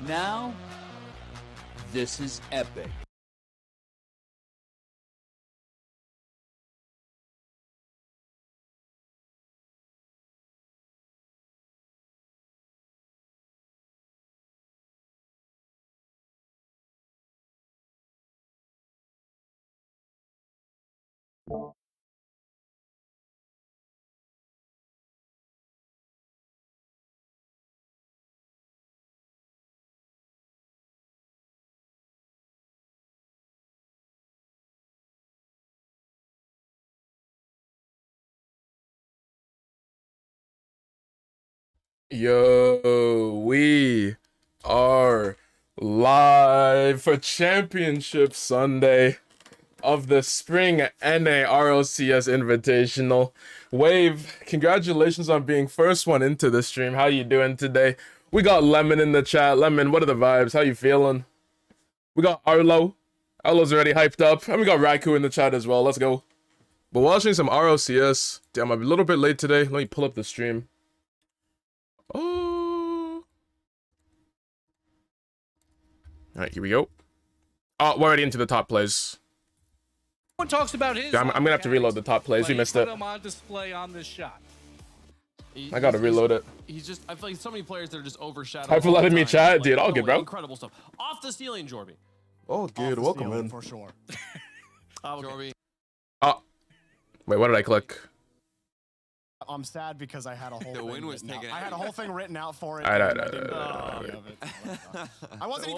Now, this is epic. Yo, we are live for Championship Sunday of the Spring NA RLCS Invitational. Wave, congratulations on being first one into the stream. How you doing today? We got Lemon in the chat. Lemon, what are the vibes? How you feeling? We got Arlo. Arlo's already hyped up. And we got Raikou in the chat as well. Let's go. We're watching some RLCS. Damn, I'm a little bit late today. Let me pull up the stream. Oh. Alright, here we go. Oh, we're already into the top plays. One talks about his. Yeah, I'm gonna have to reload the top plays. We missed it. Put him on display on this shot. I gotta reload it. He's just, I feel like so many players that are just overshadowed. Hi for letting me chat, dude. All good, bro. Incredible stuff. Off the ceiling, Jorby. Oh, good. Welcome in. For sure. Jorby. Oh. Wait, what did I click? I'm sad because I had a whole The thing win was written out. taken I had a whole thing written out for it. I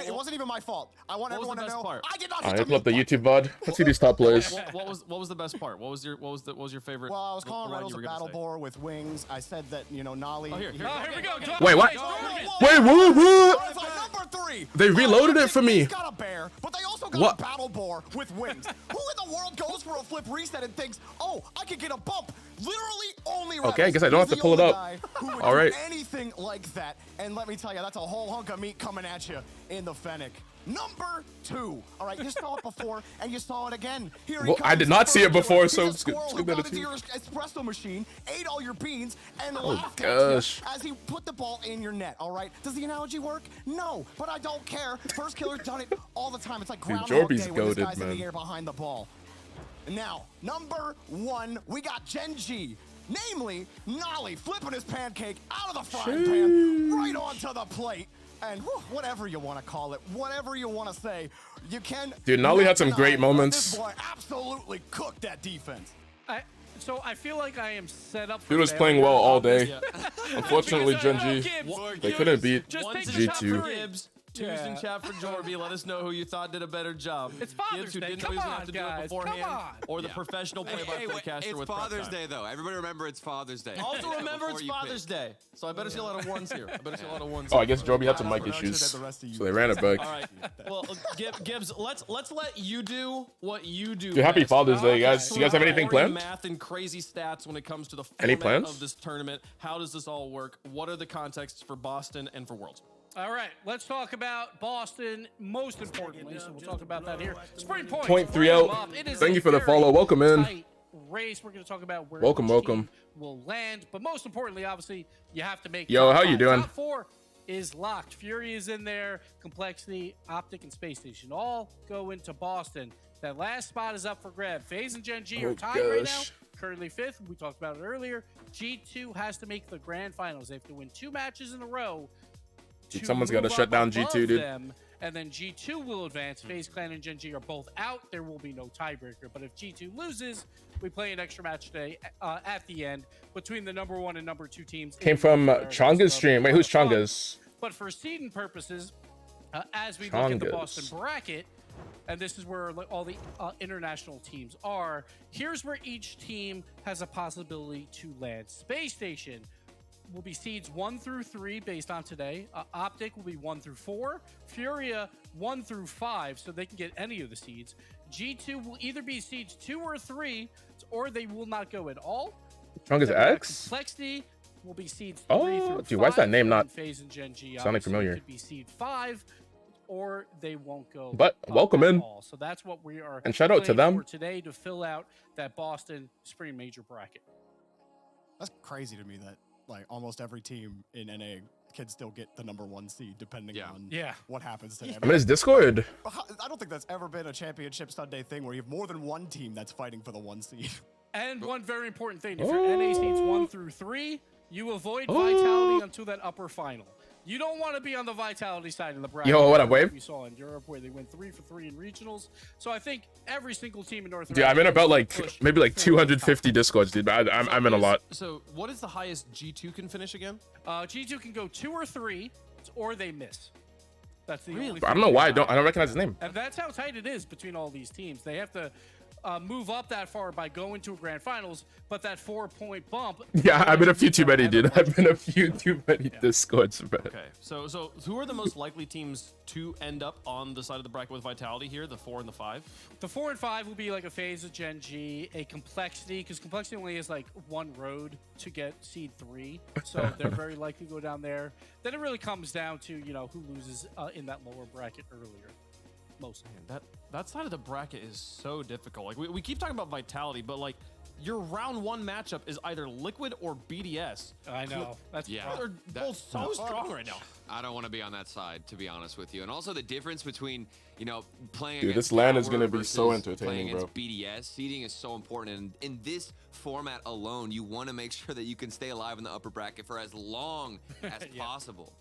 It wasn't even my fault. I want everyone to know. I did not I hit the pull up the mute YouTube VOD. Let's see these top plays. What was the best part? What was your favorite? Well, I was calling line Reynolds you a were gonna battle say? boar with wings. I said that, you know, Nolly. Oh, here Here we go. Wait, what? Wait, what? Number 3. They reloaded it for me. They got a bear, but they also got What? a battle boar with wings. Who in the world goes for a flip reset and thinks, oh, I could get a bump? Literally only Rebels. Okay, I guess I don't have to pull it up. All right. Anything like that, and let me tell you, that's a whole hunk of meat coming at you in the Fennec. Number 2. All right, you saw it before, and you saw it again. Here he Well, comes. I did not see it before, He's so a it's good. squirrel It's who good that got it's into you. your espresso machine, ate all your beans, and Oh, laughed gosh. at you as he put the ball in your net. All right, does the analogy work? No, but I don't care. First killer's done it all the time. It's like Dude, Groundhog Jorby's Day when this goated, guy's in man. the air behind the ball. Now, number 1, we got Genji. Namely, Nolly flipping his pancake out of the frying pan right onto the plate. And whew, whatever you want to call it, whatever you want to say, you can. Dude, Nolly had some not great deny moments. This boy absolutely cooked that defense. So I feel like I am set up for Dude was failure playing well all on this. day. Yeah. Unfortunately, Because I Gen know G, Gibbs, they couldn't beat Just One's take in the chat shot G2. for for Gibbs, two's in Yeah. chat for Jorby. Let us know who you thought did a better job. It's Father's Gibbs, who Day. didn't know Come he was gonna on, have to do guys. it beforehand, Come on. or the professional play-by-play wait, caster it's with Father's prep time. Day though. Everybody remember it's Father's Day. Also remember Before it's you Father's pick. Day, so I better see a lot of ones here. I better see a lot of ones. Oh, I here. guess Joby had some mic We're not sure issues, that the rest of you so they ran it back. All right. Well, Gibbs, let's let you do what you do. Dude, happy best. Father's Day, guys. Okay. You guys have anything Boring planned? Math and crazy stats when it comes to the Any format plans? of this tournament. How does this all work? What are the contexts for Boston and for Worlds? All right, let's talk about Boston most importantly. So we'll talk about that here. Spring points. Point 3 bring them out. up. It is Thank a you for the very follow. Welcome in. tight race. We're going to talk about where Welcome, each welcome. team will land, but most importantly, obviously, you have to make. Yo, top how you five. doing? Top 4 is locked. Fury is in there. Complexity, Optic, and Space Station all go into Boston. That last spot is up for grab. FaZe and Gen G are Oh, tied right now. gosh. Currently 5th. We talked about it earlier. G2 has to make the grand finals. They have to win 2 matches in a row. Dude, to someone's gotta move shut up down above G2, dude. them, and then G2 will advance. FaZe Clan and Gen G are both out. There will be no tiebreaker. But if G2 loses, we play an extra match today at the end between the number 1 and number 2 teams. Came from Chonga's stream. Wait, who's Chonga's? But for seeding purposes, as we look at the Chongas. Boston bracket, and this is where all the international teams are, here's where each team has a possibility to land. Space Station will be seeds 1 through 3 based on today. Optic will be 1 through 4. Furia 1 through 5, so they can get any of the seeds. G2 will either be seeds 2 or 3, or they will not go at all. Chonga's Then we have X? Complexity will be seeds 3 Oh, through dude, why is that 5, name and not FaZe and Gen G sounding obviously familiar? could be seed 5, or they won't go. But welcome at in. all. So that's what we are. And shout out to playing them. for today to fill out that Boston Spring Major bracket. That's crazy to me that like almost every team in NA can still get the number 1 seed depending on Yeah. what happens today. I mean, it's Discord. I don't think that's ever been a championship Sunday thing where you have more than one team that's fighting for the 1 seed. And one very important thing, if you're NA seeds 1 through 3, you avoid Vitality until that upper final. You don't want to be on the Vitality side of the bracket. Yo, what up, Wave? We saw in Europe where they went 3 for 3 in regionals. So I think every single team in North Dude, America. I'm in about like pushed maybe like for 250 Discords, dude. But I'm in a lot. So what is the highest G2 can finish again? G2 can go 2 or 3, or they miss. That's the only I don't know why I don't recognize his name. And that's how tight it is between all these teams. They have to move up that far by going to a grand finals, but that 4-point bump. Yeah, I've been a few too many, dude. I've been a few too many Discords, bro. Okay, so who are the most likely teams to end up on the side of the bracket with Vitality here? The 4 and the 5. The 4 and 5 will be like a FaZe of Gen G, a Complexity, because Complexity only has like 1 road to get seed 3, so they're very likely to go down there. Then it really comes down to who loses in that lower bracket earlier. Mostly. That side of the bracket is so difficult. Like we keep talking about Vitality, but like your round 1 matchup is either Liquid or BDS. I know. That's Yeah. rough. They're both so strong right now. I don't want to be on that side, to be honest with you. And also the difference between, playing Dude, against this LAN is Power gonna be so versus entertaining, playing against BDS. Seeding is so important. And in this format alone, you want to make sure that you can stay alive in the upper bracket for as long as possible.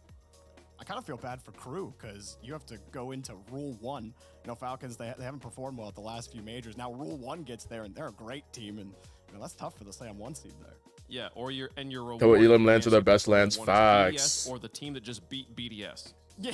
I kind of feel bad for Crew because you have to go into Rule 1. Falcons, they haven't performed well at the last few majors. Now Rule 1 gets there, and they're a great team, and that's tough for the Slam 1 seed there. Yeah, or your reward. Oh, Elam lands are the advantage best lands. one is BDS Facts. or the team that just beat BDS. Yeah.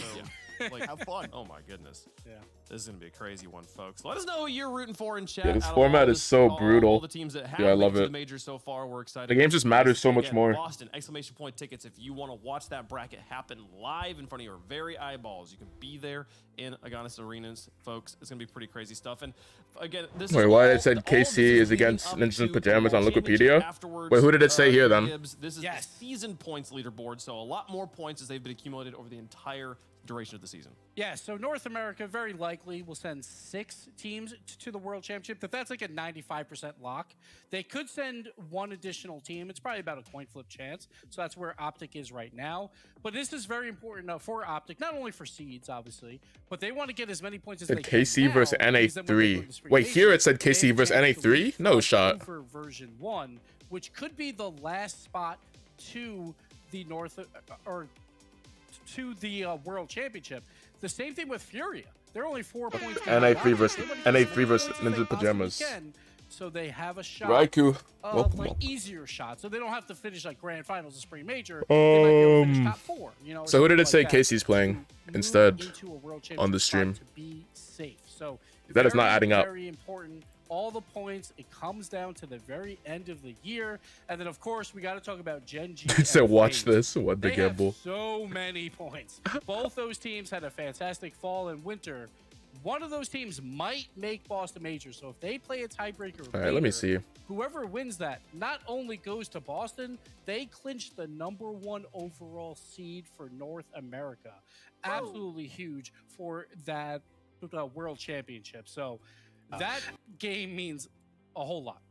Like, Have fun. oh my goodness. Yeah. This is gonna be a crazy one, folks. Let us know who you're rooting for in chat. Yeah, this Out of format all is so brutal. All the teams that have Yeah, I love made to it. the majors so far, we're excited. The game just matters so much Again, more. Boston exclamation point tickets. If you want to watch that bracket happen live in front of your very eyeballs, you can be there in Aghanis Arenas, folks. It's gonna be pretty crazy stuff. And again, this Wait, is why all- it said all KC this is leading against up Ninjas in to Pajamas the on World Wikipedia? Championship afterwards. Wait, who did it say here, then? Gibbs, this is Yes. the season points leaderboard, so a lot more points as they've been accumulated over the entire duration of the season. Yeah, so North America very likely will send 6 teams to the World Championship. That's like a 95% lock. They could send 1 additional team. It's probably about a coin flip chance. So that's where Optic is right now. But this is very important for Optic, not only for seeds, obviously, but they want to get as many points as Said they can KC now, versus because then when they go NA3. to the Spring Wait, here Major, it said they KC have a versus chance to NA3? No leapfrog shot. over version 1, which could be the last spot to the World Championship. The same thing with Furia. They're only 4 points. NA3 versus Ninja Ninja Pajamas. so they have a shot. Raikou. Like easier shot, so they don't have to finish like grand finals of spring major. They might be able to finish top 4. You know. or So who did it something say like that, Casey's playing to move instead into a world on the championship stream? spot to be safe. So That is not very, adding up. Very important. All the points. It comes down to the very end of the year, and then of course we got to talk about Gen G. He said, and "Watch FaZe. this. What the They have gamble." so many points. Both those teams had a fantastic fall and winter. One of those teams might make Boston Major. So if they play a tiebreaker, All right, let me see. Whoever wins that not only goes to Boston, they clinch the #1 overall seed for North America. Absolutely huge for that World Championship. So that game means a whole lot.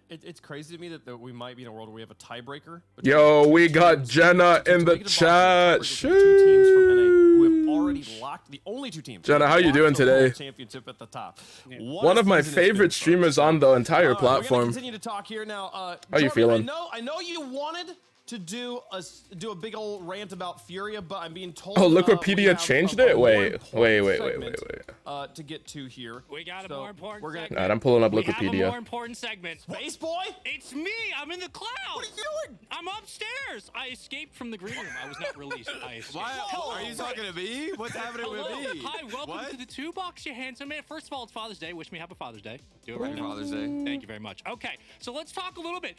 It's crazy to me that we might be in a world where we have a tiebreaker. Yo, we got Jenna in the chat. Two teams from NA who have already locked, the only 2 teams. Jenna, how you doing today? Championship at the top. One of my favorite streamers on the entire We're platform. gonna continue to talk here now. How you feeling? I know you wanted to do a big old rant about Furia, but I'm being told. Oh, we Wikipedia have changed a it? more Wait. important segment, to get to here. We got a So more important we're gonna- segment. Alright, I'm pulling up We have a more Wikipedia. important segment. Space Boy? It's me. I'm in the cloud. What are you doing? I'm upstairs. I escaped from the green room. I was not released. I escaped. Why Hello. are you talking to me? What's happening Hello. with me? Hi, welcome What? to the 2 Box, you handsome man. First of all, it's Father's Day. Wish me happy Father's Day. Do it right Happy now. Father's Day. Thank you very much. Okay, so let's talk a little bit.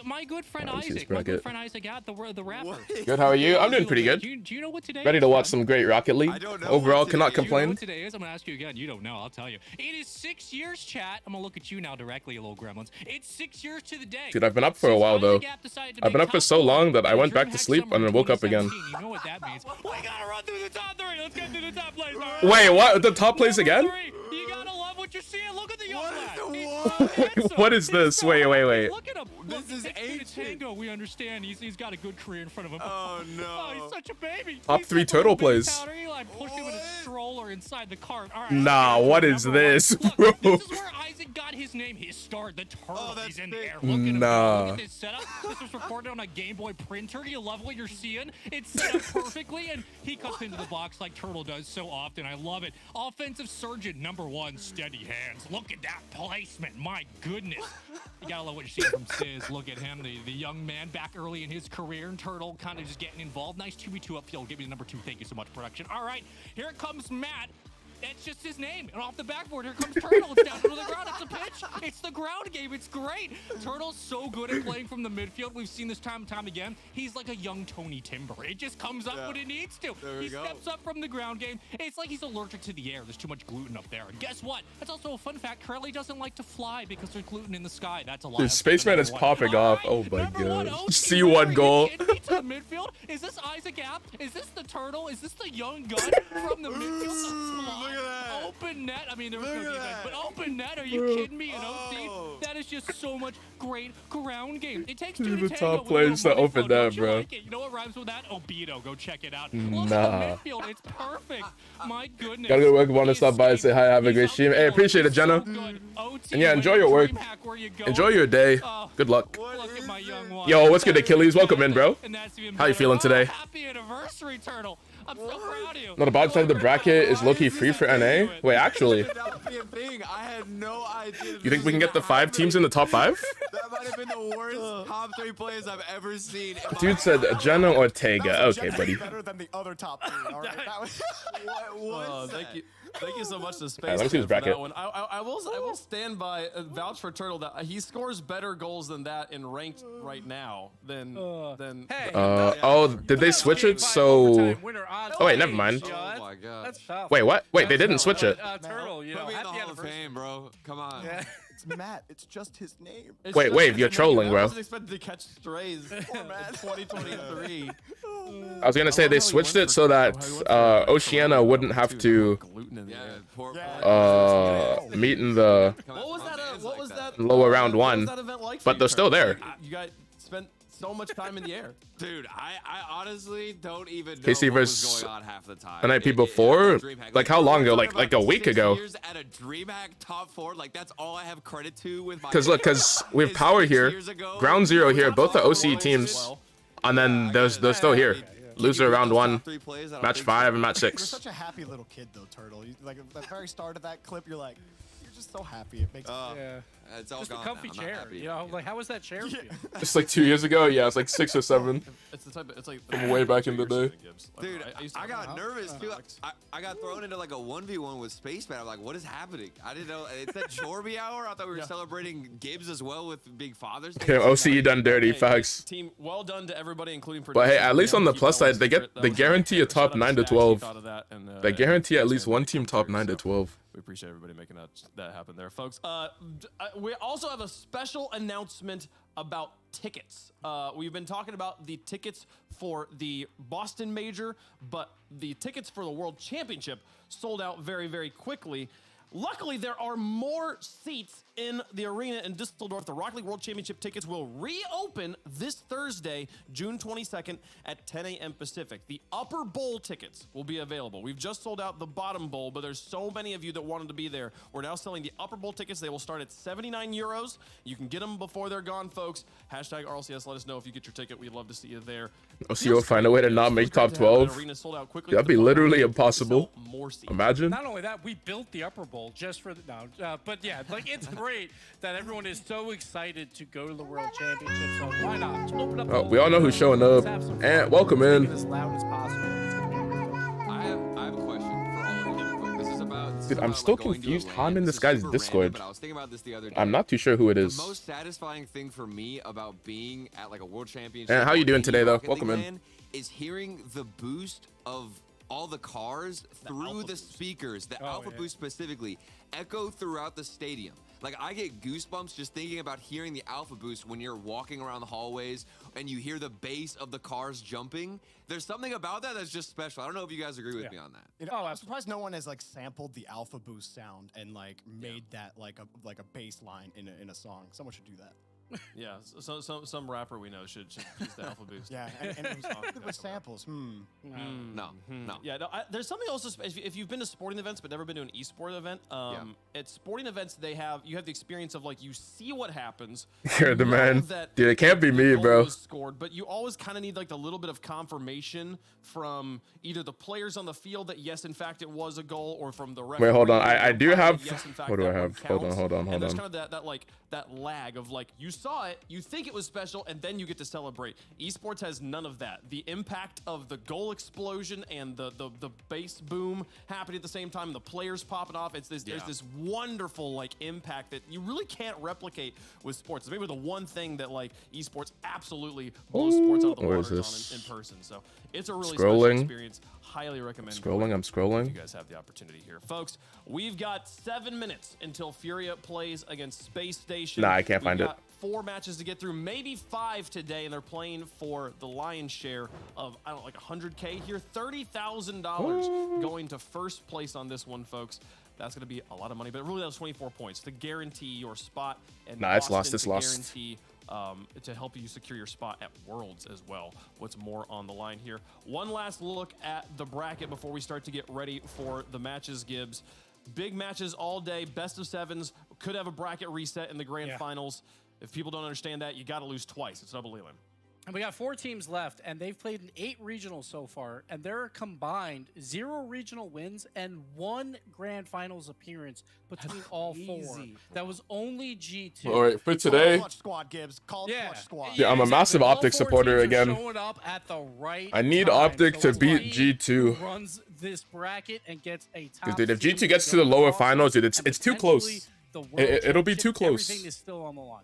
My good friend Let me see this Isaac. My good bracket. friend Isaac got the rapper. Good, how are you? I'm doing pretty good. Do you know what today Ready is, to watch son? some great Rocket League. I don't know Overall, what cannot today is. You know complain. what today is? I'm gonna ask you again. You don't know. I'll tell you. It is 6 years, chat. I'm gonna look at you now directly, you little gremlins. It's 6 years to the day. Dude, I've been up for a while though. I've been up for so long that I went back to sleep and then woke up again. You know what that means? We gotta run through the top 3. Let's get through the top place. All right. Wait, what? The top place again? Number 3, you gotta love what you're seeing. Look at the young lad. What is this? Wait. Look at him. Look, This is it's been a ancient. tango. We understand. He's got a good career in front of him. Oh, no. Oh, he's such a baby. Top He's 3 such a little turtle baby plays. powder. Eli pushed him in a stroller inside the cart. All right. Nah, okay, what is number 1. this, Look, bro? this is where Isaac got his name. His star, the turtle. that's He's in big. there. Look at him. Nah. Look at this setup. This was recorded on a Game Boy printer. You love what you're seeing. It's set up perfectly, and he comes into the box like Turtle does so often. I love it. Offensive surgeon, number 1, steady hands. Look at that placement. My goodness. You gotta love what you're seeing from Sizz. Look at him, the young man back early in his career, and Turtle kind of just getting involved. Nice 2v2 upfield. Give me the number 2. Thank you so much, production. All right, here comes Matt. That's just his name. And off the backboard, here comes Turtle. It's down to the ground. It's a pitch. It's the ground game. It's great. Turtle's so good at playing from the midfield. We've seen this time and time again. He's like a young Tony Timber. It just comes up when it needs to. He steps up from the ground game. It's like he's allergic to the air. There's too much gluten up there. And guess what? That's also a fun fact. Curly doesn't like to fly because there's gluten in the sky. That's a lie. Dude, That's Spaceman number is 1. popping All off. right, Oh my number 1, god. OT See Miller, one you goal. kidding me? To the midfield? Is this Isaac App? Is this the Turtle? Is this the young gun from the midfield? Look at that. Open net. I mean, there was no defense, but open net. Are you kidding me? An OC? That is just so much great ground game. It takes 2 to The tango top with a little players to money open flow. Don't that, you bro. like it? You know what rhymes with that? Obedo. Go check it out. Look Nah. at the midfield. It's perfect. My goodness. Gotta go work. Want to He's stop by and say hi. Have a he's great stream. Hey, outfield. appreciate it, He's Jenna. so good. OT, And yeah, enjoy win your a work. DreamHack where you go. Enjoy your day. Good luck. Look at my young one. Yo, what's good, Achilles? Welcome in, bro. And that's even How you better. feeling today? Happy anniversary, Turtle. I'm so proud of you. No, the bottom side of the bracket is low-key free for NA. Wait, actually, That be a thing. I had no idea. you think we can get the 5 teams in the top 5? That might have been the worst top 3 plays I've ever seen. in my Dude said Jenna Ortega. That was Okay, objectively buddy. better than the other top 3. All right, that was. What was Thank that? you. Thank you so much to Space let me see Man his for bracket. that one. I will stand by vouch for Turtle that he scores better goals than that in ranked right now than Hey. Oh, did they switch it? So, oh wait, never mind. Oh my god. That's tough. Wait, what? Wait, they didn't switch it. Turtle, you know, Put me in the happy Hall of anniversary. Fame, bro. Come on. Yeah. It's Matt. It's just his name. It's Wait, just- wait, you're trolling, I bro. wasn't expected to catch strays in 2023. I was gonna say they switched it so that Oceana wouldn't have to Gluten in the Yeah, air. poor. meet in the What was that? What was that? lower round What was one, that event like for but you, they're still Turtle? there. Like, you guys spent so much time in the air. Dude, I honestly don't even know KC what was versus going on half the time. NIP before? Like, how long ago? Like a week ago. Years at a DreamHack top 4, like that's all I have credit to with my. Because look, because we have Is Power 6 here, years ago, Ground Zero here, top both the 4 OC plays. teams, and then they're still here. Loser round 1, match 5, and match You're 6. such a happy little kid, though, Turtle. You, like at the very start of that clip, you're like, you're just so happy. It makes Yeah. It's all Just a gone comfy now. I'm not chair. happy. You know, like how was that chair feel? It's like 2 years ago. Yeah, it's like 6 or 7. It's the type of, it's like From way back in the day. Dude, used to I got nervous too. Alex. I got thrown into like a 1v1 with Spaceman. I'm like, what is happening? I didn't know. It's that Jorby hour. I thought we were celebrating Gibbs as well with Big Father's Day. Damn, OCE done dirty. Hey, Facts. Team, well done to everybody, including But hey, at least on the Keep plus that one side, they get secret. That they was guarantee a shout top out to 9 to Stack. He 12. thought of that, and, They guarantee at least appreciate one it. team top 9 to So, 12. We appreciate everybody making that happen there, folks. We also have a special announcement about tickets. We've been talking about the tickets for the Boston Major, but the tickets for the World Championship sold out very, very quickly. Luckily, there are more seats in the arena in Düsseldorf. The Rocket League World Championship tickets will reopen this Thursday, June 22nd at 10 a.m. Pacific. The upper bowl tickets will be available. We've just sold out the bottom bowl, but there's so many of you that wanted to be there. We're now selling the upper bowl tickets. They will start at 79 euros. You can get them before they're gone, folks. Hashtag RLCS. Let us know if you get your ticket. We'd love to see you there. OCE will find a way to not make top 12. That'd be literally impossible. Imagine. Not only that, we built the upper bowl just for the but yeah, like it's great that everyone is so excited to go to the World Championship. So why not? Just open up Oh, we all know who's showing up. And welcome in. As loud as possible. It's gonna be wonderful. I have a question for all of you. This is about. Dude, I'm still confused. How I'm in this guy's Discord. But I was thinking about this the other day. I'm not too sure who it is. The most satisfying thing for me about being at like a World Championship. And how you doing today, though? Rocket League Welcome in. LAN is hearing the boost of all the cars through the speakers, the Alpha Boost specifically, echo throughout the stadium. Like, I get goosebumps just thinking about hearing the Alpha Boost when you're walking around the hallways and you hear the bass of the cars jumping. There's something about that that's just special. I don't know if you guys agree with me on that. You know, I'm surprised no one has like sampled the Alpha Boost sound and like made that like a bass line in a song. Someone should do that. Yeah, so some rapper we know should use the Alpha Boost. Yeah, and with samples. No. Yeah, no, there's something else. If you've been to sporting events but never been to an esport event, at sporting events you have the experience of like you see what happens. You're the man. Dude, it can't be me, goal bro. was scored, but you always kind of need like a little bit of confirmation from either the players on the field that yes, in fact, it was a goal, or from the referee. Wait, hold on. I do have. Yes, in fact, What do I that one have? Hold counts. on. And there's kind of that lag of like you saw it, you think it was special, and then you get to celebrate. Esports has none of that. The impact of the goal explosion and the bass boom happening at the same time, the players popping off. There's this wonderful like impact that you really can't replicate with sports. It's maybe the one thing that like esports absolutely blows sports out of the Where water is on in this? person. So it's a really Scrolling. special experience. Highly recommend. Scrolling, I'm If scrolling. you guys have the opportunity here, folks. We've got 7 minutes until Furia plays against Space Station. Nah, I can't find We've it. got 4 matches to get through, maybe 5 today, and they're playing for the lion's share of I don't know, like 100K here, $30,000 going to first place on this one, folks. That's going to be a lot of money, but really that was 24 points to guarantee your spot. And Nah, it's Boston lost, it's to lost. guarantee to help you secure your spot at Worlds as well. What's more on the line here? One last look at the bracket before we start to get ready for the matches, Gibbs. Big matches all day, best of 7s. Could have a bracket reset in the grand finals. If people don't understand that, you got to lose twice. It's double Leland. And we got 4 teams left, and they've played in 8 regionals so far, and they're combined 0 regional wins and 1 grand finals appearance between all 4. That was only G2. All right, for today. Clutch squad, Gibbs. Call it clutch squad. Yeah, I'm a massive All Optic 4 supporter teams are again. showing up at the right I need time. Optic So to it's beat G2 G2. who runs this bracket and gets a top. Dude, if seed G2 gets to going the lower across finals, dude, and it's too close. potentially the World It'll be Championship, too close. Everything is still on the line.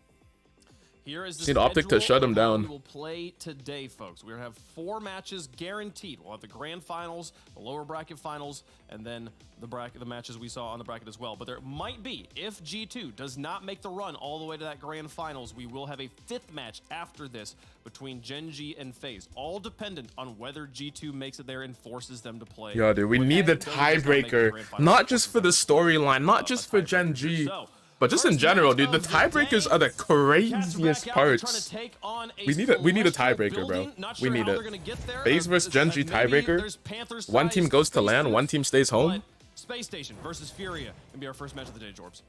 Here is the Need Optic to schedule shut him of how down. We will play today, folks. We're going to have 4 matches guaranteed. We'll have the grand finals, the lower bracket finals, and then the matches we saw on the bracket as well. But there might be, if G2 does not make the run all the way to that grand finals, we will have a 5th match after this between Gen G and FaZe, all dependent on whether G2 makes it there and forces them to play. Yo, dude, we need the tiebreaker, not just for the storyline, not just for Gen G. But just in general, dude, the tiebreakers are the craziest parts. We need a tiebreaker, bro. We need it. FaZe versus Gen G tiebreaker. One team goes to LAN, one team stays home. Space Station versus Furia can be our first match of the day, Jorbs.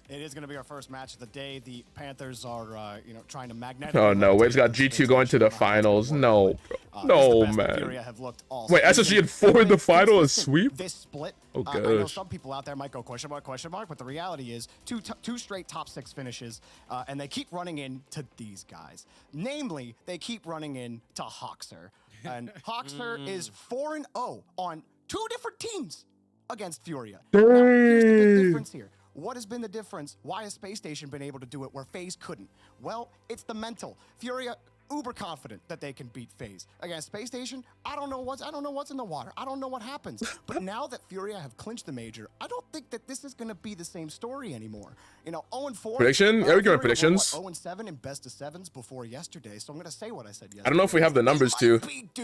It is going to be our first match of the day. The Panthers are, trying to magnetically. Oh no, Wade's got G2 going to the finals. No, bro. No, man. Furia have looked all Wait, SSG in 4 in the final is sweep? This split. Oh I know gosh. some people out there might go question mark, but the reality is two straight top 6 finishes, and they keep running into these guys. Namely, they keep running into Hoxer. And Hoxer is 4-0 on 2 different teams against Furia. Now, here's the big difference here. What has been the difference? Why has Space Station been able to do it where FaZe couldn't? Well, it's the mental. Furia, uber confident that they can beat FaZe. Against Space Station, I don't know what's in the water. I don't know what happens. But now that Furia have clinched the major, I don't think that this is going to be the same story anymore. 0-4. Prediction? Yeah, we give predictions. 0-7 in best of 7s before yesterday. So I'm going to say what I said yesterday. I don't know if we have the numbers to,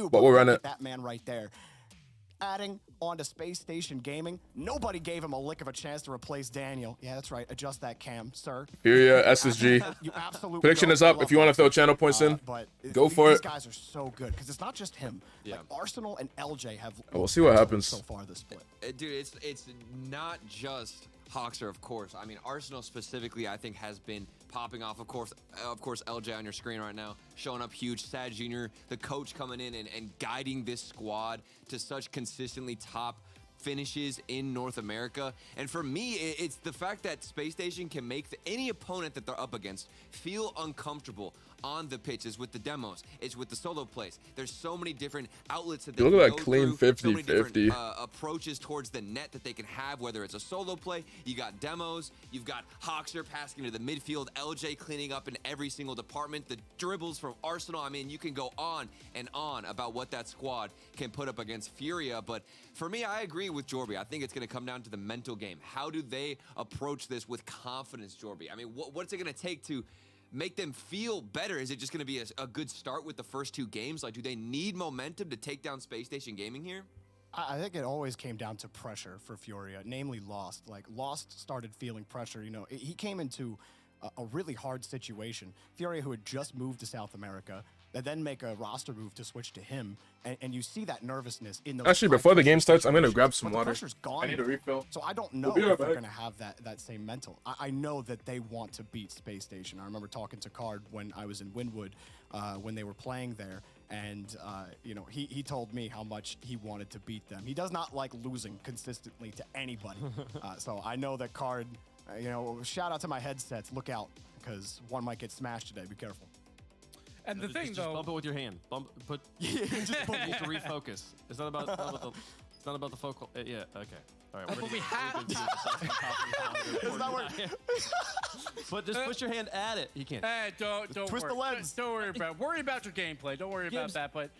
but we'll run it. That man right there. Adding onto Space Station Gaming, nobody gave him a lick of a chance to replace Daniel. Yeah, that's right. Adjust that cam, sir. Furia, SSG. You absolutely Prediction is up. If you want to throw channel points in, go for these it. guys are so good because it's not just him. Yeah. Like Arsenal and LJ have. We'll see what happens so far this split. Dude, it's not just Hoxer, of course. I mean, Arsenal specifically, I think, has been popping off. Of course, LJ on your screen right now, showing up huge. Sad Jr., the coach coming in and guiding this squad to such consistently top finishes in North America. And for me, it's the fact that Space Station can make any opponent that they're up against feel uncomfortable on the pitch. It's with the demos, it's with the solo plays. There's so many different outlets that they Look can at that go clean through, so many 50-50. different, approaches towards the net that they can have, whether it's a solo play, you got demos, you've got Hoxer passing into the midfield, LJ cleaning up in every single department, the dribbles from Arsenal. I mean, you can go on and on about what that squad can put up against Furia, but for me, I agree with Jorby. I think it's going to come down to the mental game. How do they approach this with confidence, Jorby? I mean, what's it going to take to make them feel better? Is it just going to be a good start with the first 2 games? Like, do they need momentum to take down Space Station Gaming here? I think it always came down to pressure for Furia, namely Lost. Like, Lost started feeling pressure. He came into a really hard situation. Furia, who had just moved to South America, they then make a roster move to switch to him, and you see that nervousness in the. Actually, before the game starts, I'm gonna grab some but the water. pressure's gone. I need a refill. So I don't know We'll be right if they're back. going to have that same mental. I know that they want to beat Space Station. I remember talking to Card when I was in Wynwood, when they were playing there, and he told me how much he wanted to beat them. He does not like losing consistently to anybody. So I know that Card, shout out to my headsets. Look out, because one might get smashed today. Be careful. And the thing, just though, bump it with your hand. Just bump it to refocus. It's not about it's not about the focal. Yeah. Okay. All right. but we have. It's not working. But just push your hand at it. You can't. Don't twist worry. the lens. Don't worry about your gameplay. Don't worry about Gibbs, that. But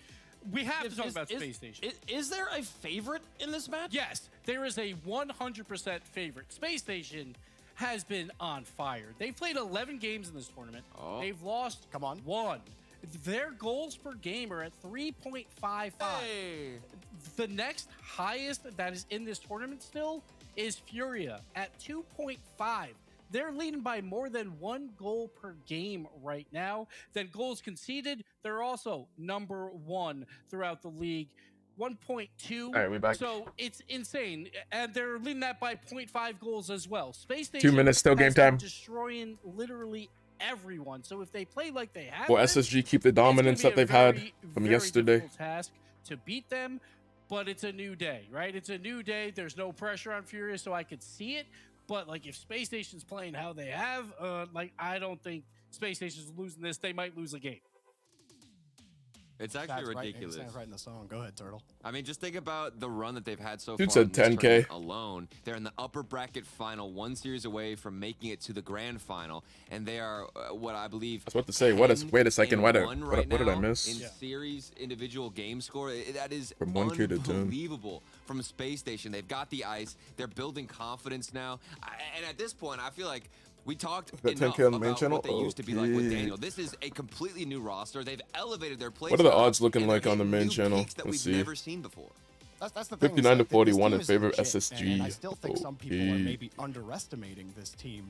we have to talk Is- about is- Space Station. Is there a favorite in this match? Yes, there is a 100% favorite. Space Station has been on fire. They've played 11 games in this tournament. Oh. They've lost Come on. 1. Their goals per game are at 3.55. Hey. The next highest that is in this tournament still is Furia at 2.5. They're leading by more than 1 goal per game right now. Then goals conceded, they're also number 1 throughout the league. 1.2. All right, we back. So it's insane. And they're leading that by 0.5 goals as well. Space Station 2 minutes till game has been time. destroying literally everyone. So if they play like they have, Will been, SSG keep the it's gonna dominance be a that they've had very, from very yesterday? difficult task to beat them, but it's a new day, right? It's a new day. There's no pressure on Furia, so I could see it. But like, if Space Station's playing how they have, I don't think Space Station's losing this. They might lose a game. It's actually That's ridiculous. Right, right in the song. Go ahead, Turtle. I mean, just think about the run that they've had so Dude far said in this 10K. tournament alone. They're in the upper bracket final, 1 series away from making it to the grand final, and they are what I believe. I was about to say, what is? Wait a second, what 10-1 right did I now miss? in series individual game score? That is From 1K to 10. unbelievable from Space Station. They've got the ice. They're building confidence now, and at this point, I feel like. We talked Got enough 10K on the main about channel? what they used to be like with Okay. Daniel. This is a completely new roster. They've elevated their play. What are the style, odds looking and they're like on the hitting main new channel? peaks that Let's we've see. never seen before. That's the thing. 59 to this 41 team in is favor of legit, SSG. And I still think some people are Okay. maybe underestimating this team,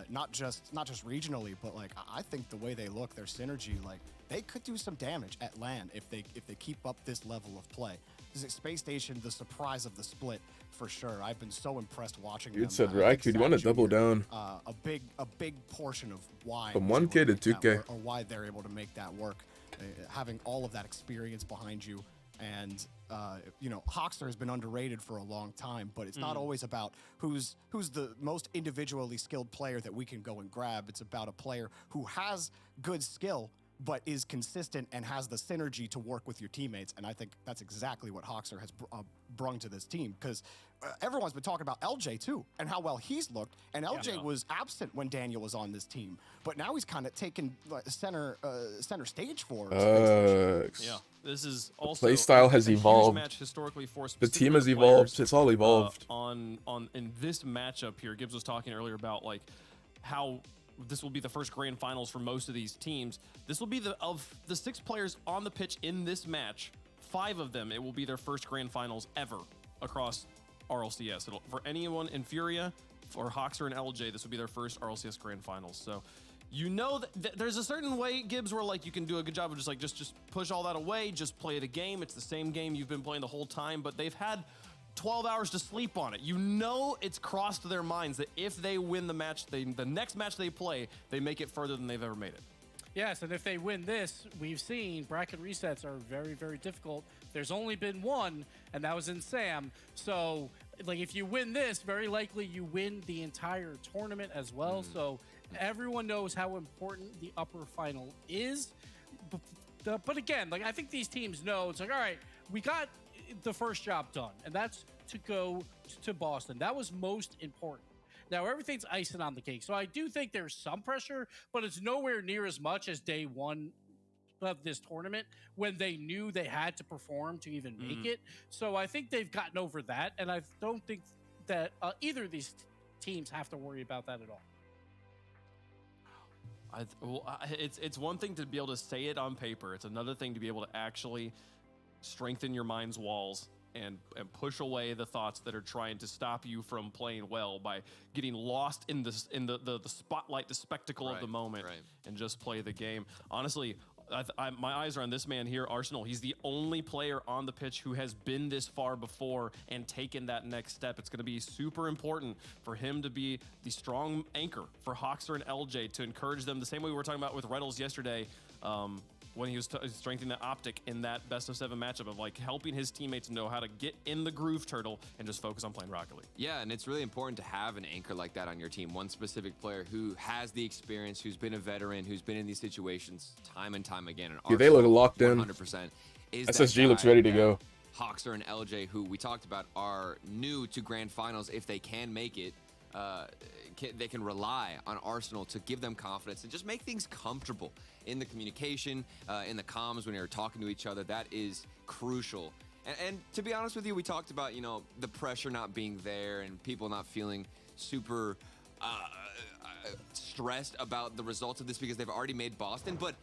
not just regionally, but like I think the way they look, their synergy, like they could do some damage at LAN if they keep up this level of play. Space Station, the surprise of the split for sure. I've been so impressed watching them. Dude said, I think Raikou, do you want to Sam double Jr., down? A big portion of why From he's able 1K to make that 2K. work, or why they're able to make that work, having all of that experience behind you. And you know, Hoxer has been underrated for a long time, but it's not always about who's the most individually skilled player that we can go and grab. It's about a player who has good skill but is consistent and has the synergy to work with your teammates. And I think that's exactly what Hoxer has brung to this team, because everyone's been talking about LJ too and how well he's looked. And LJ was absent when Daniel was on this team, but now he's kind of taken center stage for Yeah, this is also playstyle has a huge evolved. match historically for The team has specific evolved. players, It's all evolved. in this matchup here. Gibbs was talking earlier about like how this will be the first grand finals for most of these teams. This will be of the 6 players on the pitch in this match, 5 of them, it will be their first grand finals ever across RLCS. For anyone in Furia, for Hoxer and LJ, this will be their first RLCS grand finals. So you know that there's a certain way, Gibbs, where like you can do a good job of just push all that away, just play the game. It's the same game you've been playing the whole time, but they've had 12 hours to sleep on it. You know it's crossed their minds that if they win the match, the next match they play, they make it further than they've ever made it. Yes, and if they win this, we've seen bracket resets are very, very difficult. There's only been one, and that was in Sam. So, like, if you win this, very likely you win the entire tournament as well. So everyone knows how important the upper final is. But again, like, I think these teams know, it's like, all right, we got the first job done, and that's to go to Boston. That was most important. Now, everything's icing on the cake. So I do think there's some pressure, but it's nowhere near as much as day one of this tournament when they knew they had to perform to even make it. So I think they've gotten over that, and I don't think that either of these teams have to worry about that at all. It's one thing to be able to say it on paper. It's another thing to be able to actually strengthen your mind's walls and push away the thoughts that are trying to stop you from playing well by getting lost in the spotlight, the spectacle of the moment, and just play the game. Honestly, my eyes are on this man here, Arsenal. He's the only player on the pitch who has been this far before and taken that next step. It's going to be super important for him to be the strong anchor for Hoxer and LJ, to encourage them the same way we were talking about with Reynolds yesterday, when he was strengthening the optic in that best of 7 matchup, of like helping his teammates know how to get in the groove, Turtle, and just focus on playing Rocket League. Yeah, and it's really important to have an anchor like that on your team. One specific player who has the experience, who's been a veteran, who's been in these situations time and time again. And Dude, they look locked in. 100%. SSG looks ready to go. Hoxer and LJ, who we talked about, are new to grand finals. If they can make it, they can rely on Arsenal to give them confidence and just make things comfortable in the communication, in the comms when you're talking to each other. That is crucial. And to be honest with you, we talked about, you know, the pressure not being there and people not feeling super stressed about the results of this because they've already made Boston. But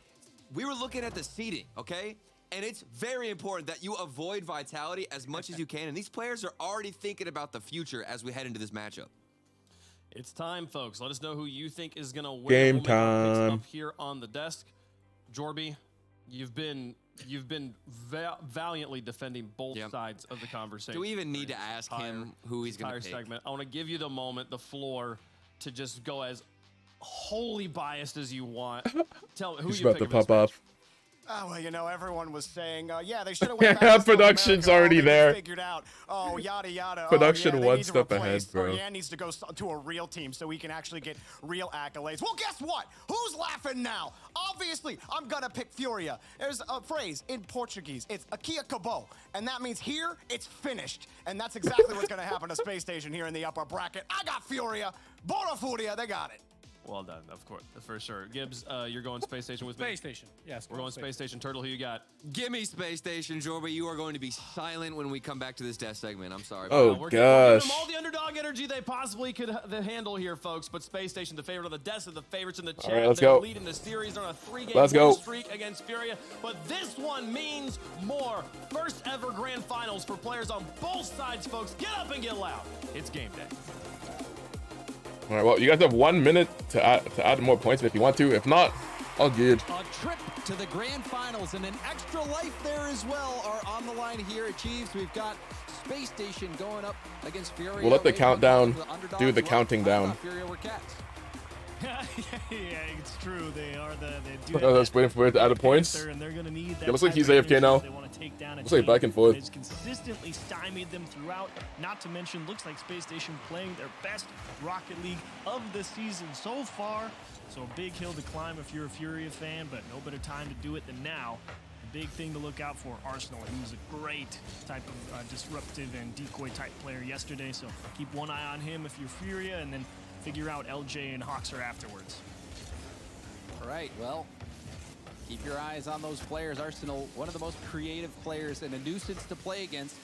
we were looking at the seeding, okay? And it's very important that you avoid Vitality as much as you can. And these players are already thinking about the future as we head into this matchup. It's time, folks. Let us know who you think is going to win. Game We'll make our picks time. up here on the desk. Jorby, you've been valiantly defending both sides of the conversation. Do we even need to ask him who he's going to pick? Segment. I want to give you the moment, the floor, to just go as wholly biased as you want. Tell who He's you about pick to of this pop match. off. Oh, well, you know, everyone was saying, yeah, they should have went back to South Production's America. already They there. Figured out. Oh, yada yada. Production oh, yeah, one they need to step replace, ahead, bro. Or, yeah, needs to go to a real team so we can actually get real accolades. Well, guess what? Who's laughing now? Obviously, I'm gonna pick Furia. There's a phrase in Portuguese. It's aqui acabou, and that means here it's finished. And that's exactly what's gonna happen to Space Station here in the upper bracket. I got Furia. Bona Furia, they got it. Well done, of course, for sure. Gibbs, you're going Space Station with me. Space Station, yes. We're going Space Station. Turtle, who you got? Gimme Space Station, Jorby. You are going to be silent when we come back to this death segment. I'm sorry. Oh, We're giving them gosh. all the underdog energy they possibly could handle here, folks. But Space Station, the favorite on the desk, of the favorites in the chat. right, let's They're go. leading the series on a 3-game Let's go. streak against Furia. But this one means more. First ever grand finals for players on both sides, folks. Get up and get loud. It's game day. All right, well, you guys have 1 minute to add more points if you want to. If not, All good. A trip to the grand finals and an extra life there as well are on the line here at Chiefs. We've got Space Station going up against Furia. We'll let the countdown do the counting down. Furia were cats. Yeah, it's true. They are they do. I was waiting for it to add a points. And they're gonna need that. It looks like he's type of AFK now. they want to take down a Looks like team back and forth. that has consistently stymied them throughout. Not to mention, looks like Space Station playing their best Rocket League of the season so far. So a big hill to climb if you're a Furia fan, but no better time to do it than now. The big thing to look out for, Arsenal. He was a great type of disruptive and decoy type player yesterday. So keep one eye on him if you're Furia, and then figure out LJ and Hawkser afterwards. All right, well, keep your eyes on those players. Arsenal, one of the most creative players and a nuisance to play against.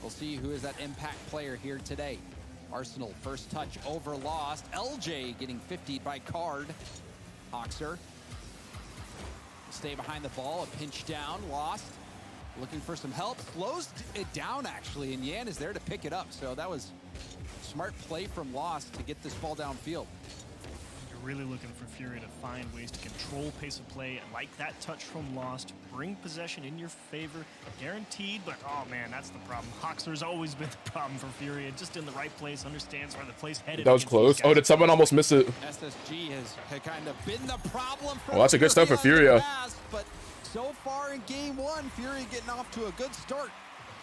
We'll see who is that impact player here today. Arsenal, first touch over Lost. LJ getting 50 by Card. Hawkser. Stay behind the ball, a pinch down, Lost. Looking for some help, slows it down actually, and Yan is there to pick it up. So that was smart play from Lost to get this ball downfield. You're really looking for Furia to find ways to control pace of play, like that touch from Lost, bring possession in your favor, guaranteed, but oh man, that's the problem. Hawkser's always been the problem for Furia, just in the right place, understands where the place headed. That was close. Oh, did someone almost miss it? SSG has kind of been the problem for Well, that's a good start for Furia. Past, but so far in game one, Furia getting off to a good start.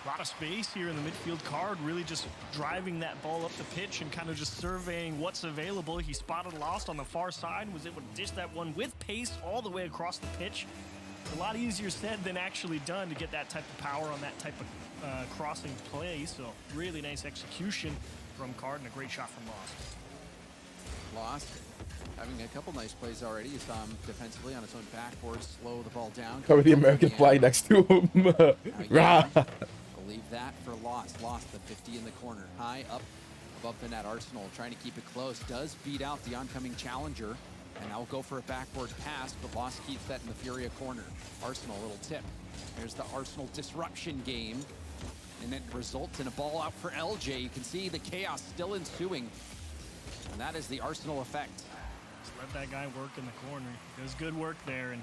A lot of space here in the midfield. Card really just driving that ball up the pitch and kind of just surveying what's available. He spotted Lost on the far side, was able to dish that one with pace all the way across the pitch. A lot easier said than actually done to get that type of power on that type of crossing play. So really nice execution from Card and a great shot from Lost having a couple nice plays already. You saw him defensively on his own backboard, slow the ball down. Cover the American flag next to him. Rah. Leave that for Lost. Lost the 50 in the corner. High up above the net. Arsenal trying to keep it close. Does beat out the oncoming challenger. And now will go for a backboard pass, but Lost keeps that in the Furia corner. Arsenal, a little tip. There's the Arsenal disruption game. And it results in a ball out for LJ. You can see the chaos still ensuing. And that is the Arsenal effect. Just let that guy work in the corner. He does good work there. And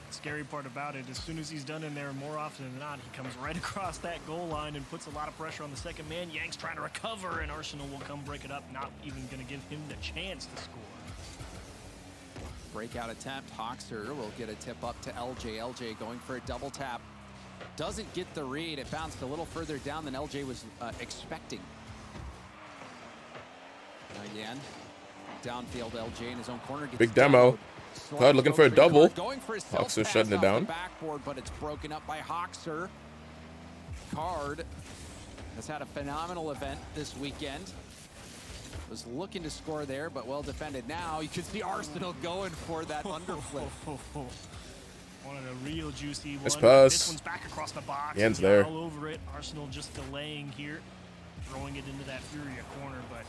the scary part about it, as soon as he's done in there, more often than not, he comes right across that goal line and puts a lot of pressure on the second man. Yang's trying to recover, and Arsenal will come break it up, not even going to give him the chance to score. Breakout attempt. Hawkser will get a tip up to LJ. LJ going for a double tap. Doesn't get the read. It bounced a little further down than LJ was expecting. Again, downfield LJ in his own corner. Big demo. Cloud looking for a double. Hawkser shutting it down. Backboard, but it's broken up by Hawkser. Card has had a phenomenal event this weekend. Was looking to score there, but well defended. Now you can see Arsenal going for that underflip. Wanted a real juicy one. Nice pass. This one's back across the box. Hands there. All over it. Arsenal just delaying here, throwing it into that Furia corner, but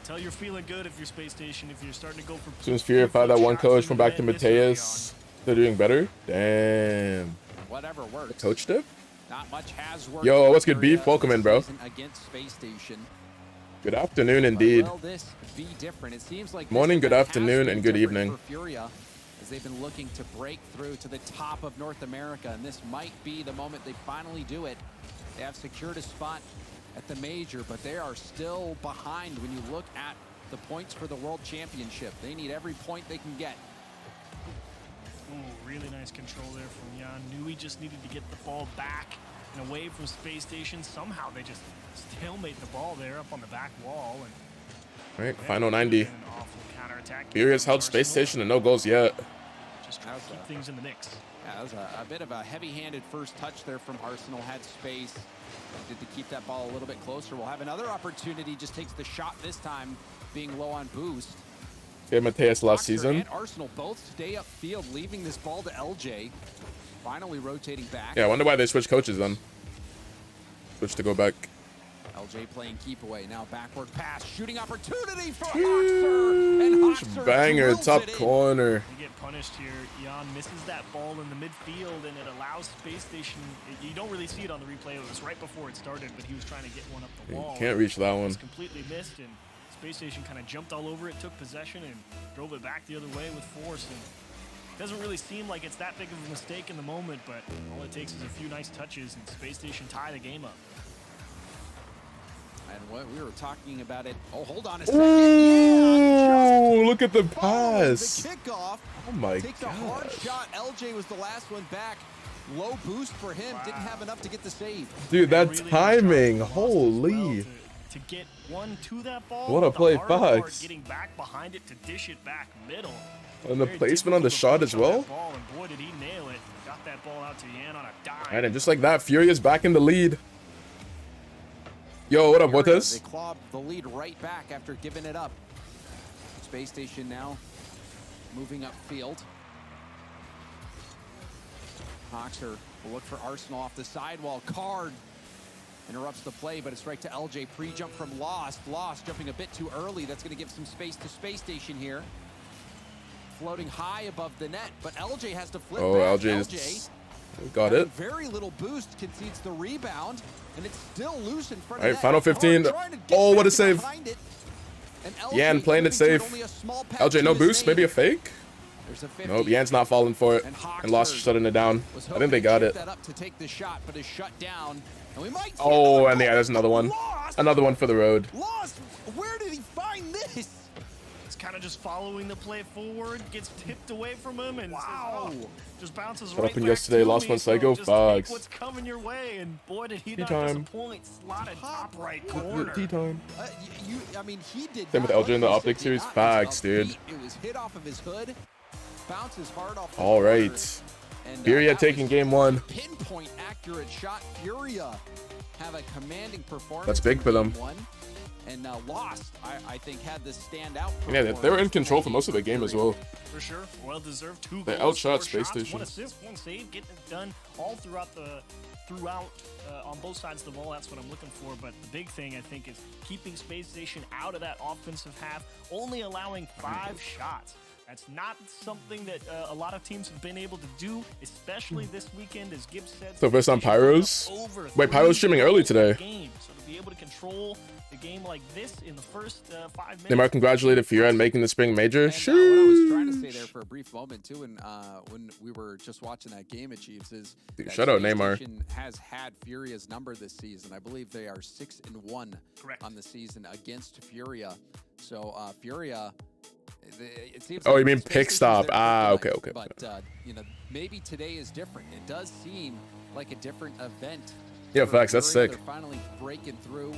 until you're feeling good if you're Space Station, if you're starting to go for... As soon as Furia found that one coach from back to Mateus, they're doing better. Damn. Whatever works. Coach dip? Not much has worked. Yo, what's good, Beef? Welcome in, bro. Against Space Station. Good afternoon, indeed. Will this be different? It seems like morning, good afternoon, and good evening. For Furia, as they've been looking to break through to the top of North America, and this might be the moment they finally do it. They have secured a spot at the major, but they are still behind when you look at the points for the World Championship. They need every point they can get. Ooh, really nice control there from Jan. Knew he just needed to get the ball back and away from Space Station. Somehow they just stalemate the ball there up on the back wall. And all right, final 90. an awful counterattack. Furia's held Space Station and no goals yet. Just trying to keep things in the mix. Yeah, that was a bit of a heavy-handed first touch there from Arsenal. Had space. Did to keep that ball a little bit closer. We'll have another opportunity. Just takes the shot this time, being low on boost. Yeah, Mateus last season. And Arsenal both stay upfield, leaving this ball to LJ. Finally rotating back. Yeah, I wonder why they switched coaches then. Switched to go back. LJ playing keep away. Now backward pass. Shooting opportunity for Hawkser. And Hawkser banger, top corner. You get punished here. Jan misses that ball in the midfield, and it allows Space Station. You don't really see it on the replay. It was right before it started, but he was trying to get one up the wall. You can't reach that one. It's completely missed, and Space Station kind of jumped all over it, took possession, and drove it back the other way with force. And Doesn't really seem like it's that big of a mistake in the moment, but all it takes is a few nice touches and Space Station tie the game up. And what we were talking about it. Oh, hold on a second. Ooh, look at the The pass. kickoff. Oh my Takes a hard gosh. shot. LJ was the last one back. Low boost for him. Didn't have enough to get the save. Dude, that Really timing. nice job Holy. to get one to that ball. What a but the play, hard part, Fox. Getting back behind it to dish it back middle. And the Very placement on the difficult shot to as punch on well. that ball, and boy, did he nail it. Got that ball out to Yan on a dime. And just like that, Fury is back in the lead. Yo, what up, They Botas? clawed the lead right back after giving it up. Space Station now moving upfield. Hoxer will look for Arsenal off the sidewall. Card interrupts the play, but it's right to LJ. Pre-jump from Lost. Lost jumping a bit too early. That's going to give some space to Space Station here. Floating high above the net, but LJ has to flip Oh, back. LJ got having it. very little boost, concedes the rebound, and it's still loose in front All right, of net. final 15. Card trying to get Oh, what a back save. behind it. And LJ Yan playing it flipping to safe. only a small pass LJ, to no his boost, name. maybe a fake? There's a 50. Nope, Yan's not falling for it. And Lost shutting it down. Was I think they got hoping to it. chip that up to take the shot, but is shut down. And we might see Oh, another and yeah, goal. there's another one. Lost. Another one for the road. Lost. Where did he find this? It's kind of just following the play forward, gets tipped away from him, and says, oh, just bounces right happened back yesterday, to lost me, one Psycho, so just Fox. take what's coming your way, and boy, did he Tea not time. disappoint. Slotted top right corner. Tea time. I mean, he did. Same with not LJ in the unleash Optic it, series. did not Facts, miss a dude. beat. It was hit off of his hood. Bounces hard off the All corner, right. and, Furia that taking was game one. Pinpoint accurate shot. Furia have a commanding performance. That's big in for them. game one. And Lost, I think, had the standout. Yeah, they were in control for most of the game as well. For sure, well deserved. Two They goals, outshot 4 Space shots, Station. 1 assist, 1 save, getting it done all throughout on both sides of the ball. That's what I'm looking for. But the big thing I think is keeping Space Station out of that offensive half, only allowing 5 shots. That's not something that a lot of teams have been able to do, especially this weekend, as Gibbs said. So first on Pyros? Over Wait, Pyro's 3 streaming early goals today. a game. So to be able to control the game like this in the first 5 minutes. Neymar congratulated Furia on making the spring major. And, what I was trying to say Sheesh. there for a brief moment too, and when we were just watching that game at Chiefs, is Dude, that shout out Space Neymar. Station has had Furia's number this season. I believe they are 6-1 Correct. on the season against Furia. So Furia. It seems Oh, like you mean Space pick Station's stop. their Ah, kryptonite, okay. But maybe today is different. It does seem like a different event. Yeah, for facts, that's Furia. sick. They're finally breaking through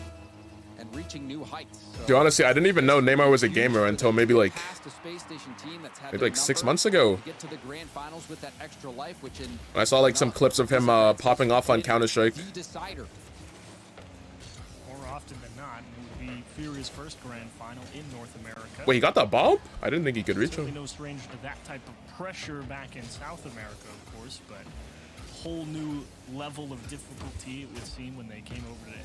and reaching new heights. So Dude, honestly, I didn't even know Neymar was a gamer until maybe like past a Space Station team that's had maybe their like 6 number months ago. to get to the grand finals with that extra life, which in I saw like some clips of him popping off on Counter-Strike. the decider. More often than not, it would be Furia's first grand final in North America. Wait, he got the bomb? I didn't think he could reach Certainly him. no stranger to that type of pressure back in South America, of course, but whole new level of difficulty it would seem when they came over to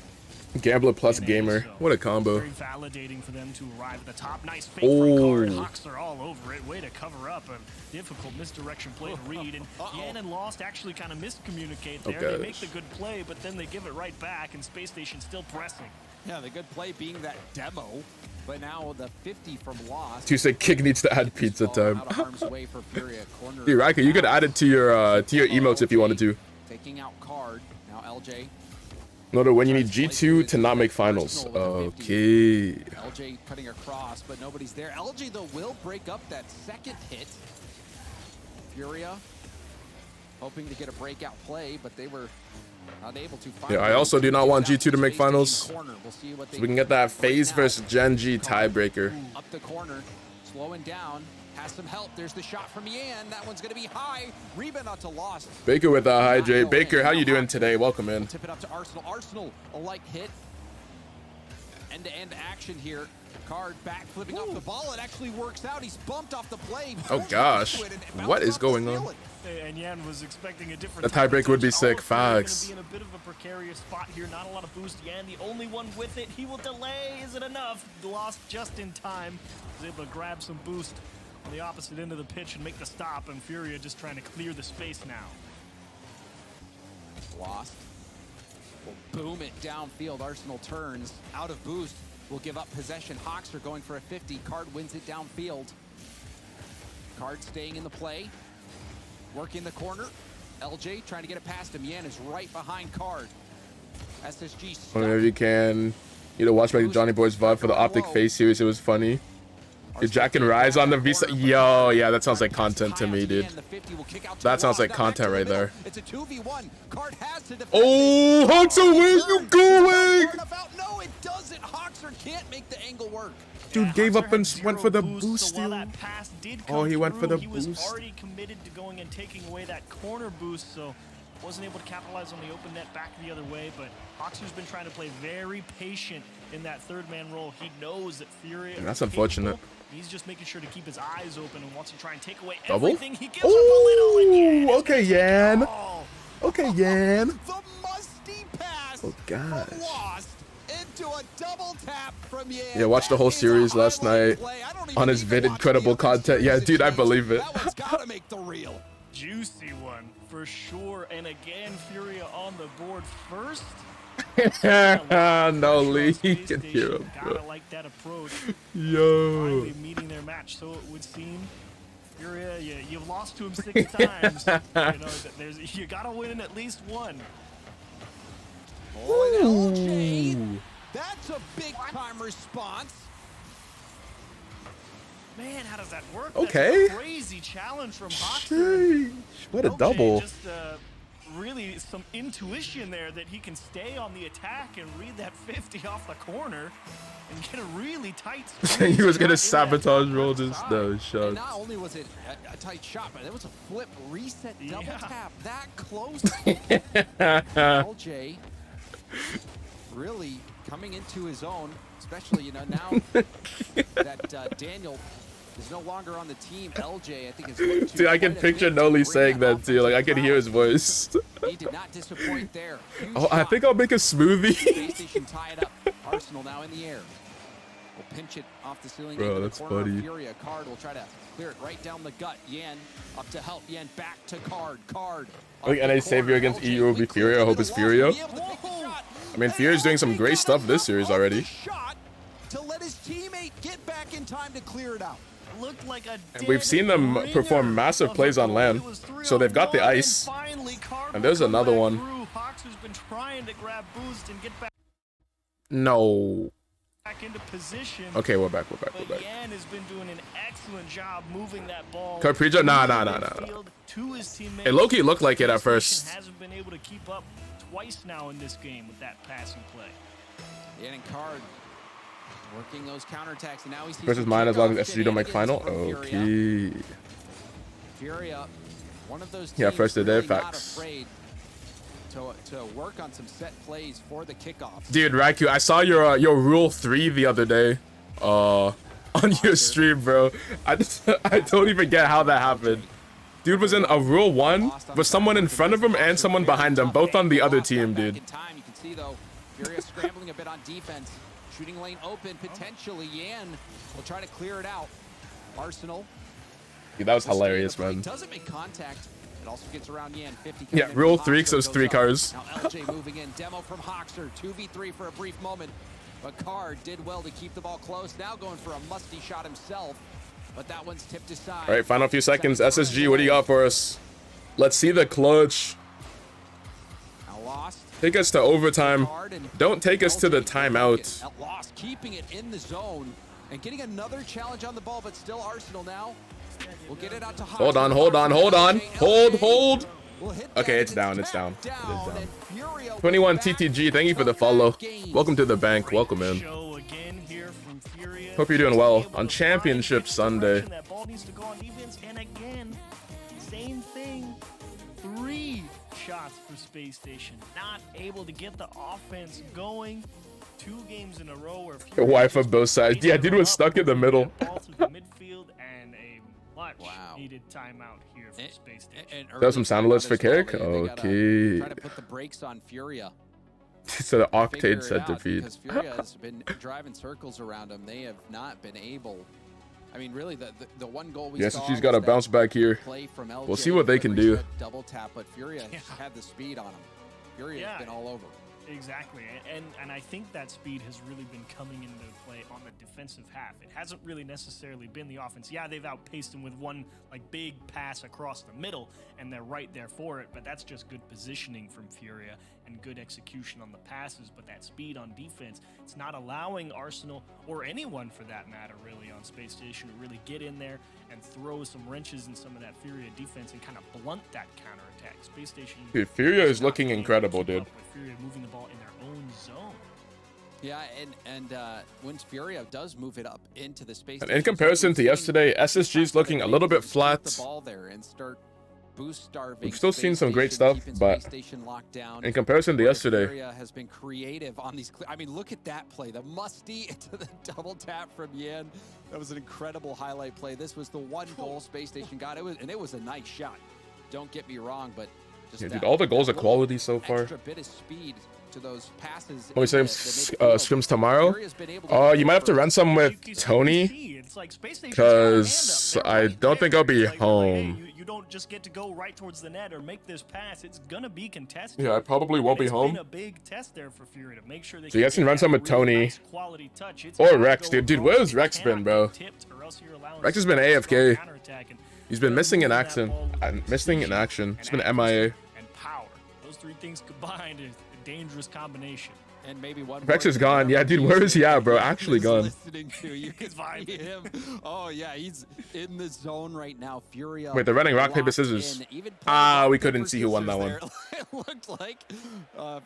Gambler plus NA, gamer. so What a combo. Very validating for them to arrive at the top. Nice fake Oh. from Card. Hawks are all over it. Way to cover up a difficult misdirection play to read. And Yan and Lost actually kind of miscommunicate there. Oh, They make gosh. the good play, but then they give it right back, and Space Station still pressing. Yeah, the good play being that demo, but now the 50 from Lost. Tuesday Kick needs to add pizza Ball time. out of harm's way for Furia. Corner Dude, Raka, you could add it to your emotes if you wanted to. taking out Card. Now LJ. No, when you need G2 to not make finals. Okay. LJ cutting across, but nobody's there. LJ, though, will break up that second hit. Furia hoping to get a breakout play, but they were not able to find Yeah, I it. also do not want Back G2 to make Space Station finals. corner. We'll see what So we can get that right FaZe now. versus Gen G tiebreaker. Up the corner, slowing down, has some help. There's the shot from Yan. That one's going to be high. Rebound out to Lost. Baker with a hydrate. Baker, how you doing today? Welcome in. Tip it up to Arsenal. Arsenal, a light hit. End-to-end action here. Card back, flipping off the ball. It actually works out. He's bumped off the play. Oh gosh, what is going on? And Yan was expecting a different. The tiebreak would be All sick. of Furia gonna Facts. be in a bit of a precarious spot here. Not a lot of boost. Yan, the only one with it. He will delay. Is it enough? Lost just in time. Was able to grab some boost on the opposite end of the pitch and make the stop. And Furia just trying to clear the space now. Lost. Will boom it downfield. Arsenal turns out of boost. Will give up possession. Hawks are going for a 50. Card wins it downfield. Card staying in the play. working the corner. LJ trying to get it past him. Yan is right behind Card. SSG stuck. Whenever you can, watch my Johnny Boy's VOD for the Optic Face series. It was funny. Your Jack and Rise on the Visa. Yo, yeah, that sounds like content to me, dude. That sounds like content right there. Oh, Hoxer, where you going? No, it doesn't. Hoxer can't make the angle work. Dude gave up and went for the boost steal. Oh, he went for the He boost. was already committed to going and taking away that corner boost, so wasn't able to capitalize on the open net back the other way. But Hoxer's been trying to play very patient in that third man role. He knows that Furia. That's unfortunate. He's just making sure to keep his eyes open and wants to try and take away Double? everything. He gives up a little. And Yan Okay, Yan. Okay, Yan. The musty pass. Oh, gosh. Lost into a double tap from Yan. Yeah, watched the whole series last night on his vid. Incredible content. Yeah, dude, I believe it. That one's gotta make the reel. Juicy one for sure. And again, Furia on the board first. No, Lee, he can hear him, Gotta bro. like that approach. Yo. Finally meeting their match, so it would seem. Furia, you've lost to him 6 times. You gotta win at least one. Oh, and LJ, that's a big time response. Man, how does that work? Okay. That's a crazy challenge from Hoxer. Sheesh, what a LJ double. Just really some intuition there that he can stay on the attack and read that 50 off the corner and get a really tight squeeze. He was gonna in that sabotage top roll left this side. no And shot. not only was it a tight shot, but it was a flip reset double Yeah. tap that close. LJ really coming into his own, especially now that Daniel is no longer on the team. LJ, I think is looked to Dude, I can quite a picture bit to Noli bring saying that too. Like I can hear his voice. He did not disappoint there. Huge Oh, I shot. think I'll make a smoothie. Space Station tie it up. Arsenal now in the air. Will pinch it off the ceiling. Bro, into the that's corner of funny. Furia. Card will try to clear it right down the gut. Yan up to help. Yan back to Card. Card. I think NA savior against EU will be Furia. I hope it's Furia. I mean, Furia's doing some great stuff this series already. Shot to let his teammate get back in time to clear it out. Looked like a And we've seen them dead perform ringer massive of plays a on goal. land. It was So they've got the 3-on-1, ice. finally Card And will there's come another back one. through. Hoxer's been trying to grab boost and get No. back into position. Okay, we're back. But Yan has been doing an excellent job moving that ball. Caprijo? Nah. To his teammates. It low-key looked like it at Space first. Station hasn't been able to keep up twice now in this game with that passing play. Yan and Card working those counterattacks, and now he sees Versus the mine as long kickoff as SSG don't make final. shenanigans from Furia. Okay. Furia, one of those teams Yeah, first of the day, really not facts. afraid to work on some set plays for the kickoffs. Dude, Raikou, I saw your Rule 3 the other day. On your stream, bro. I don't even get how that happened. Dude was in a Rule 1 with someone in front of him and someone behind him, both on the other team, dude. You can see though, Furia scrambling a bit on defense, shooting lane open potentially. Yan will try to clear it out. Arsenal. Dude, that was hilarious, man. Doesn't make contact. It also gets around Yan. 50. Yeah, Rule 3 because it was 3 cars. Now LJ moving in. Demo from Hoxer. 2v3 for a brief moment. But Card did well to keep the ball close. Now going for a musty shot himself. But that one's tipped aside. All right, final few seconds. SSG, what do you got for us? Let's see the clutch. Now lost. Take us to overtime. Don't take us to the timeout. At loss, keeping it in the zone and getting another challenge on the ball, but still Arsenal now. We'll get it out to Hold on. Hold. Okay, it's down. It is down. 21 TTG, thank you for the follow. Welcome to the bank. Welcome in. Show again here from Furia. Hope you're doing well on Championship Sunday. That ball needs to go on defense, and again, same thing. 3 shots for Space Station. Not able to get the offense going. 2 games in a row where Furia Wife of just both sides. Yeah, dude was stuck in the middle. ball through the midfield and a much needed timeout here for Space Station. That was some sound alerts for Carrick? Okay. Try to put the brakes on Furia. So the Octane Figure it said out, defeat. because Furia has been driving circles around him. They have not been able. I mean, really, the one goal we Yes, saw. she's got to was bounce that back here. play from We'll LJ see what they for can the do. reset double tap, but Furia had the speed on him. Furia has been all over. Exactly, and I think that speed has really been coming into play on the defensive half. It hasn't really necessarily been the offense. Yeah, they've outpaced them with one like big pass across the middle, and they're right there for it, but that's just good positioning from Furia and good execution on the passes. But that speed on defense, it's not allowing Arsenal, or anyone for that matter really, on Space Station to really get in there and throw some wrenches in some of that Furia defense and kind of blunt that counterattack. Space Station... Dude, Furia is looking incredible, dude. Furia moving the ball in their own zone. Yeah, and once Furia does move it up into the space, And in comparison to yesterday, SSG's looking a little bit flat. The ball there and start boost starving. We've still seen some great Station, stuff, but Space Station locked down. in comparison to yesterday, Furia has been creative on these. I mean, look at that play. The musty into the double tap from Yan. That was an incredible highlight play. This was the one goal Space Station got. It was a nice shot. Don't get me wrong, but just yeah, dude, all the goals are quality so far. Extra bit of speed to those passes. When we say scrims tomorrow, you might have to run some with Tony, because I don't think I'll be home. You don't just get to go right towards the net or make this pass. It's gonna be contested. Yeah, I probably won't be home. It's been a big test there for Fury to make sure they So you guys can run some with Tony or Rex, dude. Dude, where's Rex been, bro? Rex has been AFK. He's been missing in action. He's been MIA. And power. Those three things combined is a dangerous combination. And maybe one. Rex is gone. Yeah, dude, where is he at, bro? Actually gone. Listening to you can see him. Oh yeah, he's in the zone right now. Furia. Wait, they're running rock paper scissors. We couldn't see who won that one. It looked like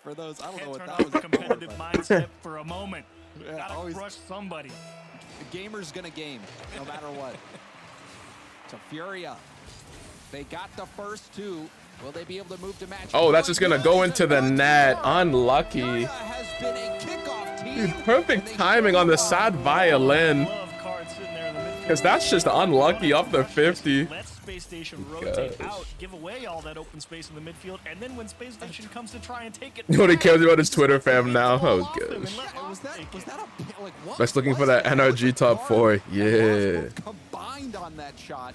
for those. I don't know what that that was. A competitive mindset for a moment. Yeah, gotta always, crush somebody. The gamer's gonna game, no matter what. So Furia, they got the first two. Will they be able to move to match? Oh, that's just gonna go into the net. Unlucky. Dude, perfect timing on the sad violin. Because that's just unlucky off the 50. Let Space Station rotate out, give away all that open space in the midfield, and then when Space Station comes to try and take it, Nobody cares about his Twitter fam now. Oh gosh. Was that like what? Let's looking for that NRG top 4. Yeah. Combined on that shot.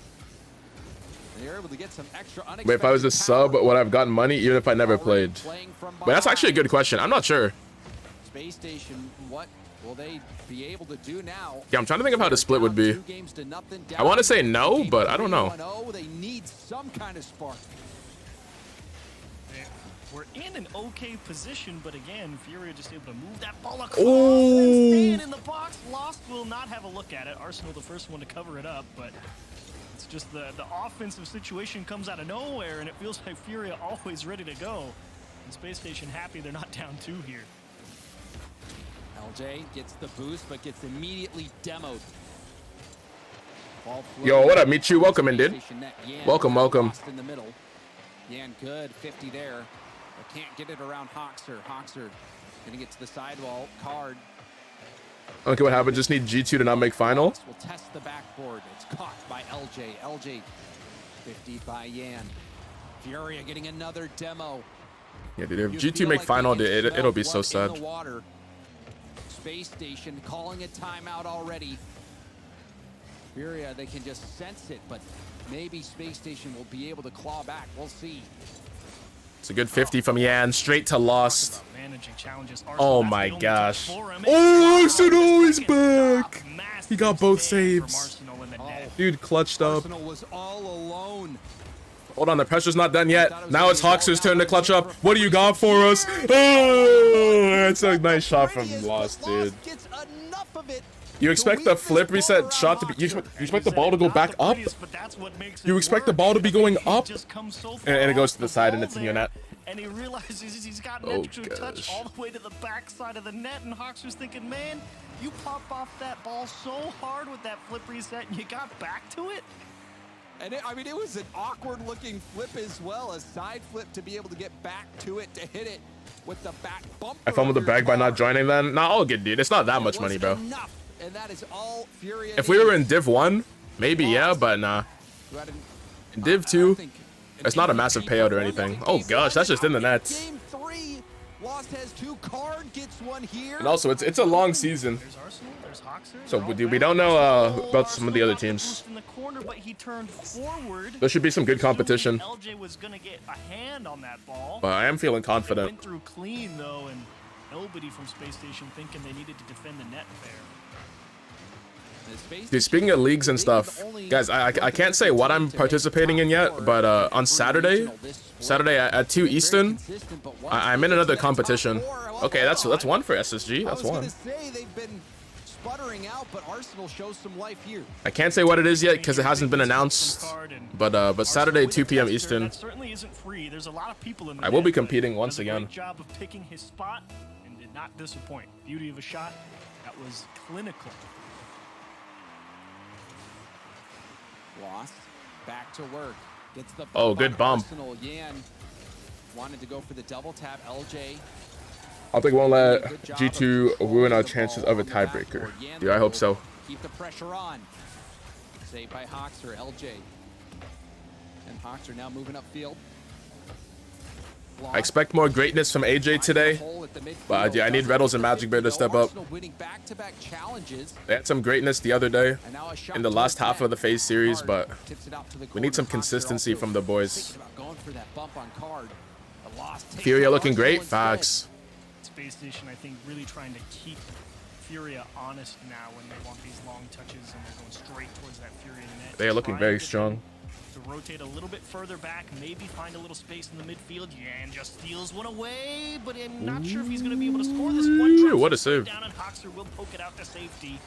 They're able to get some extra Wait, if I was a sub, would I have gotten money even if I never played? But that's actually a good question. I'm not sure. Space Station, what will they be able to do now? Yeah, I'm trying to think of how the split would be. I want to say no, but I don't know. They need some kind of spark. We're in an okay position, but again, Furia just able to move that ball across and stand in the box. Lost will not have a look at it. Arsenal the first one to cover it up, but it's just the offensive situation comes out of nowhere, and it feels like Furia always ready to go. And Space Station happy they're not down 2 here. LJ gets the boost, but gets immediately demoed. Yo, what up, Michu? Welcome in, dude. Welcome, welcome. In the middle. Yan good, 50 there. But can't get it around Hoxer. Hoxer gonna get to the sidewall. Card. Okay, what happened? Just need G2 to not make final. We'll test the backboard. It's caught by LJ. LJ 50 by Yan. Furia getting another demo. Yeah, dude. If G2 make final, it'll be so sad. Space Station calling a timeout already. Furia, they can just sense it, but maybe Space Station will be able to claw back. We'll see. It's a good 50 from Yan, straight to lost. Oh my gosh. Oh, Arsenal is back. He got both saves. Dude clutched up. Arsenal was all alone. Hold on, the pressure's not done yet. Now it's Hoxer's turn to clutch up. What do you got for us? Oh, that's a nice shot from Lost, dude. You expect the flip reset shot to be... You expect the ball to go back up? You expect the ball to be going up? And it goes to the side and it's in your net. And he realizes he's got an extra touch all the way to the back side of the net, and Hoxer's thinking, man, you pop off that ball so hard with that flip reset and you got back to it? And I mean, it was an awkward-looking flip as well, a side flip to be able to get back to it, to hit it with the back bumper. I fumbled the bag by not joining then. Nah, all good, dude. It's not that much money, bro. Enough, and that is all Furia if we were in Div 1, maybe, yeah, but nah. In Div 2, it's not a massive payout or anything. Oh, gosh, that's just in the nets. Game 3, Lost has 2, Card gets 1 here. And also, it's a long season. So we don't know about some of the other teams. There should be some good competition. LJ was gonna get a hand on that ball. But I am feeling confident. Went through clean though, and Nobody from Space Station thinking they needed to defend the net there. Dude, speaking of leagues and stuff, guys, I can't say what I'm participating in yet, but on Saturday at 2 Eastern, I'm in another competition. Okay, that's one for SSG. That's one. They've been sputtering out, but Arsenal shows some life here. I can't say what it is yet because it hasn't been announced. But Saturday 2 p.m. Eastern, That certainly isn't free. There's a lot of people in the I will be net, but competing once does a again. great job of picking his spot and did not disappoint. Beauty of a shot. That was clinical. Lost. Back to work. Gets the Oh, good bump. Arsenal. Yan wanted to go for the double tap. LJ. I think won't let G2 ruin our chances of a tiebreaker. Yeah, I hope so. Keep the pressure on. Saved by Hoxer. LJ. And Hoxer now moving upfield. I expect more greatness from AJ today, but yeah, I need Reynolds and Magic Bear to step up. They had some greatness the other day in the last half of the phase series, but we need some consistency from the boys. Furia looking great, facts. Space Station, I think, really trying to keep Furia honest now when they want these long touches and they're going straight towards that Furia net. They are looking very strong. To rotate a little bit further back, maybe find a little space in the midfield. Yan just steals one away, but I'm not sure if he's going to be able to score this one. What a save. Down, and Hoxer will poke it out to safety.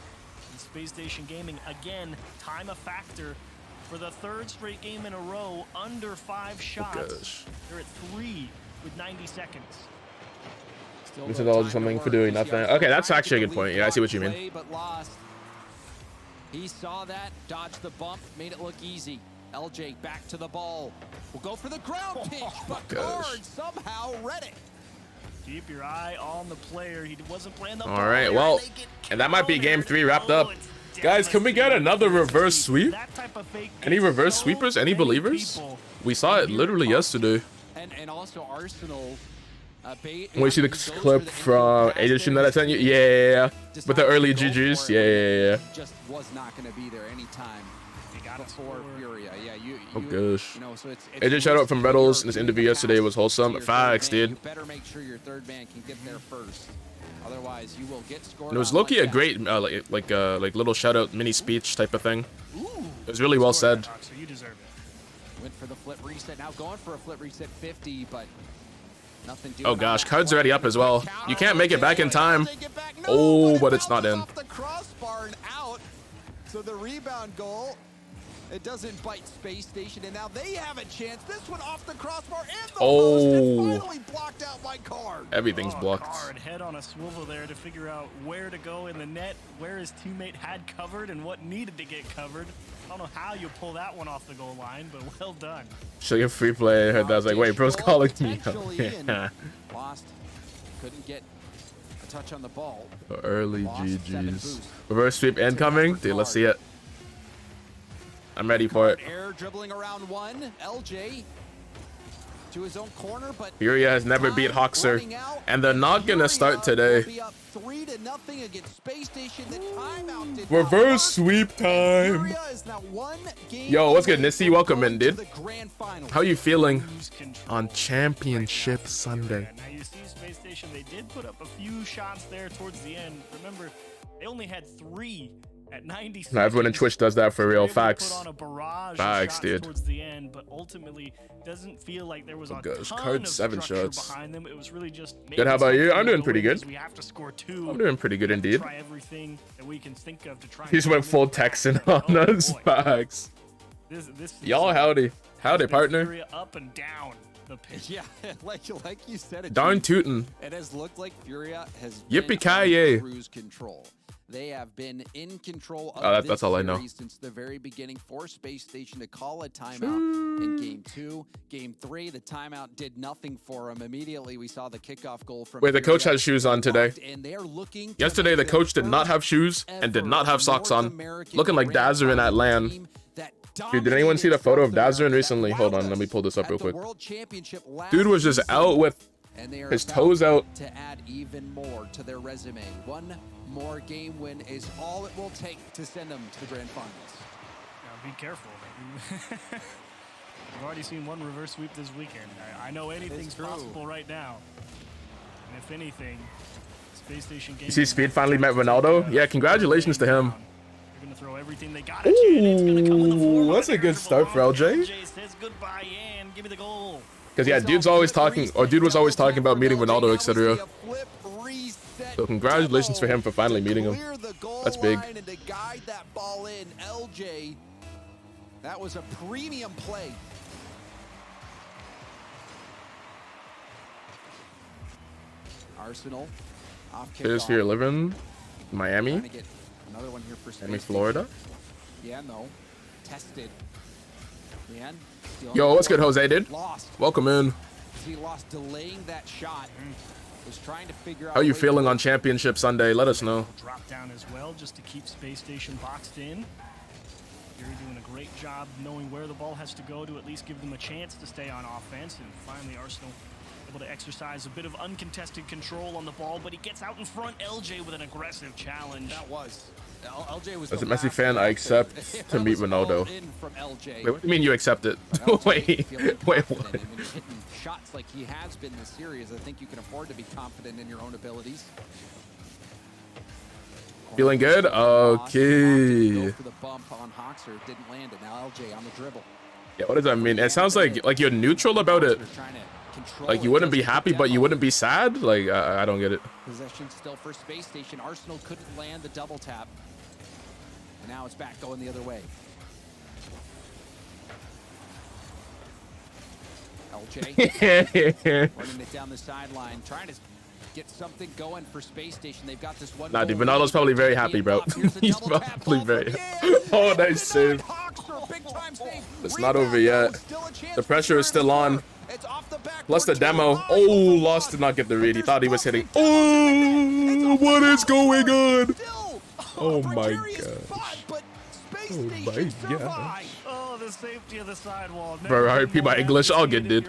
And Space Station Gaming, again, time a factor for the third straight game in a row, under 5 shots. They're at 3 with 90 seconds. Methodology something for doing nothing. Okay, that's actually a good point. Yeah, I see what you mean. But lost. He saw that, dodged the bump, made it look easy. LJ back to the ball. We'll go for the ground pinch, but Card somehow read it. Keep your eye on the player. He wasn't playing the ball. All right, well, and that might be game 3 wrapped up. Guys, can we get another reverse sweep? Any reverse sweepers? Any believers? We saw it literally yesterday. And also Arsenal. When you see the clip from Asian that I sent you? Yeah. With the early GGs? Yeah. Just was not going to be there anytime before Furia. Yeah, Oh gosh. You know, so it's AJ shout out from Reynolds in this interview yesterday was wholesome. Facts, dude. You better make sure your third man can get there first. Otherwise, you will get scored. And it was low-key a great like little shout out mini speech type of thing. It was really well said. You deserve it. Went for the flip reset. Now going for a flip reset 50, but nothing doing. Oh gosh, Card's already up as well. You can't make it back in time. Oh, but it's not in. Off the crossbar and out. So the rebound goal. It doesn't bite Space Station, and now they have a chance. This one off the crossbar and the post, and finally blocked out by Card. Everything's blocked. Card head on a swivel there to figure out where to go in the net, where his teammate had covered, and what needed to get covered. I don't know how you pull that one off the goal line, but well done. Show you a free play. I heard that. I was like, wait, bro's calling me. Lost. Couldn't get a touch on the ball. Early GGs. Reverse sweep incoming. Dude, let's see it. I'm ready for it. Air dribbling around one. LJ to his own corner, but Furia has never beat Hoxer, and they're not gonna start today. 3-0 against Space Station. The timeout did Reverse sweep time. Yo, what's good, Nissy? Welcome in, dude. How you feeling on Championship Sunday? Now you see Space Station, they did put up a few shots there towards the end. Remember, they only had 3 at 90 seconds. Now everyone in Twitch does that for real. Facts. Put on a barrage Facts, of shots dude. towards the end, but ultimately doesn't feel like there was a ton Card of 7 structure shots. behind them. It was really just Good. How about you? I'm doing pretty good. We have to score 2. I'm doing pretty good indeed. Try everything that we can think of to try. He just went full Texan on us. Facts. Y'all howdy. Howdy, partner. Up and down the pitch. Yeah, like you said it. Darn tootin'. It has looked like Furia has Yippee-ki-yay. cruise control. They have been in control of that's all I know. Since the very beginning. For Space Station to call a timeout in Game 2. Game 3, the timeout did nothing for him. Immediately, we saw the kickoff goal from Wait, the coach has shoes on today. And they're looking Yesterday, the coach did not have shoes and did not have socks on. Looking like Dazarin at LAN. Dude, did anyone see the photo of Dazarin recently? Hold on, let me pull this up real quick. Dude was just out with his toes out. To add even more to their resume. One more game win is all it will take to send them to the grand finals. Now be careful. We've already seen one reverse sweep this weekend. I know anything's possible right now. And if anything, Space Station You see Speed finally met Ronaldo? Yeah, congratulations to him. They're gonna throw everything they got at you, and it's gonna come in the form Ooh, of that's an a good air start for LJ. LJ says goodbye, and give me the goal. Because yeah, dude was always talking about meeting Ronaldo, etc. So congratulations for him for finally meeting him. That's big. And to guide that ball in, LJ, that was a premium play. Arsenal off kick. Here's for your living, Miami, Trying to get another one here for Miami, Space Florida. Yeah, no. Tested. Man, Yo, what's good, Jose, dude? Lost. Welcome in. He lost delaying that shot. Was trying to figure out How you feeling on Championship Sunday? Let us know. Drop down as well, just to keep Space Station boxed in. You're doing a great job knowing where the ball has to go to at least give them a chance to stay on offense. And finally, Arsenal able to exercise a bit of uncontested control on the ball, but he gets out in front. LJ with an aggressive challenge. That was. LJ was. As a Messi fan, I accept to meet Ronaldo. From LJ. Wait, what do you mean you accept it? wait, what? When you're hitting shots like he has been this series, I think you can afford to be confident in your own abilities. Feeling good? Okay. Go for the bump on Hoxer, didn't land it. Now LJ on the dribble. Yeah, what does that mean? It sounds like you're neutral about it. Like you wouldn't be happy, but you wouldn't be sad. Like I don't get it. Possession still for Space Station. Arsenal couldn't land the double tap. And now it's back going the other way. LJ running it down the sideline, trying to get something going for Space Station. They've got this one. Nah, dude, Ronaldo's probably very happy, bro. He's probably very. Oh, nice save. It's not over yet. The pressure is still on. Plus the demo. Oh, Lost did not get the read. He thought he was hitting. Oh, what is going on? Oh my gosh. Oh my gosh. Oh, the safety of the sidewall. Bro, I repeat my English. All good, dude.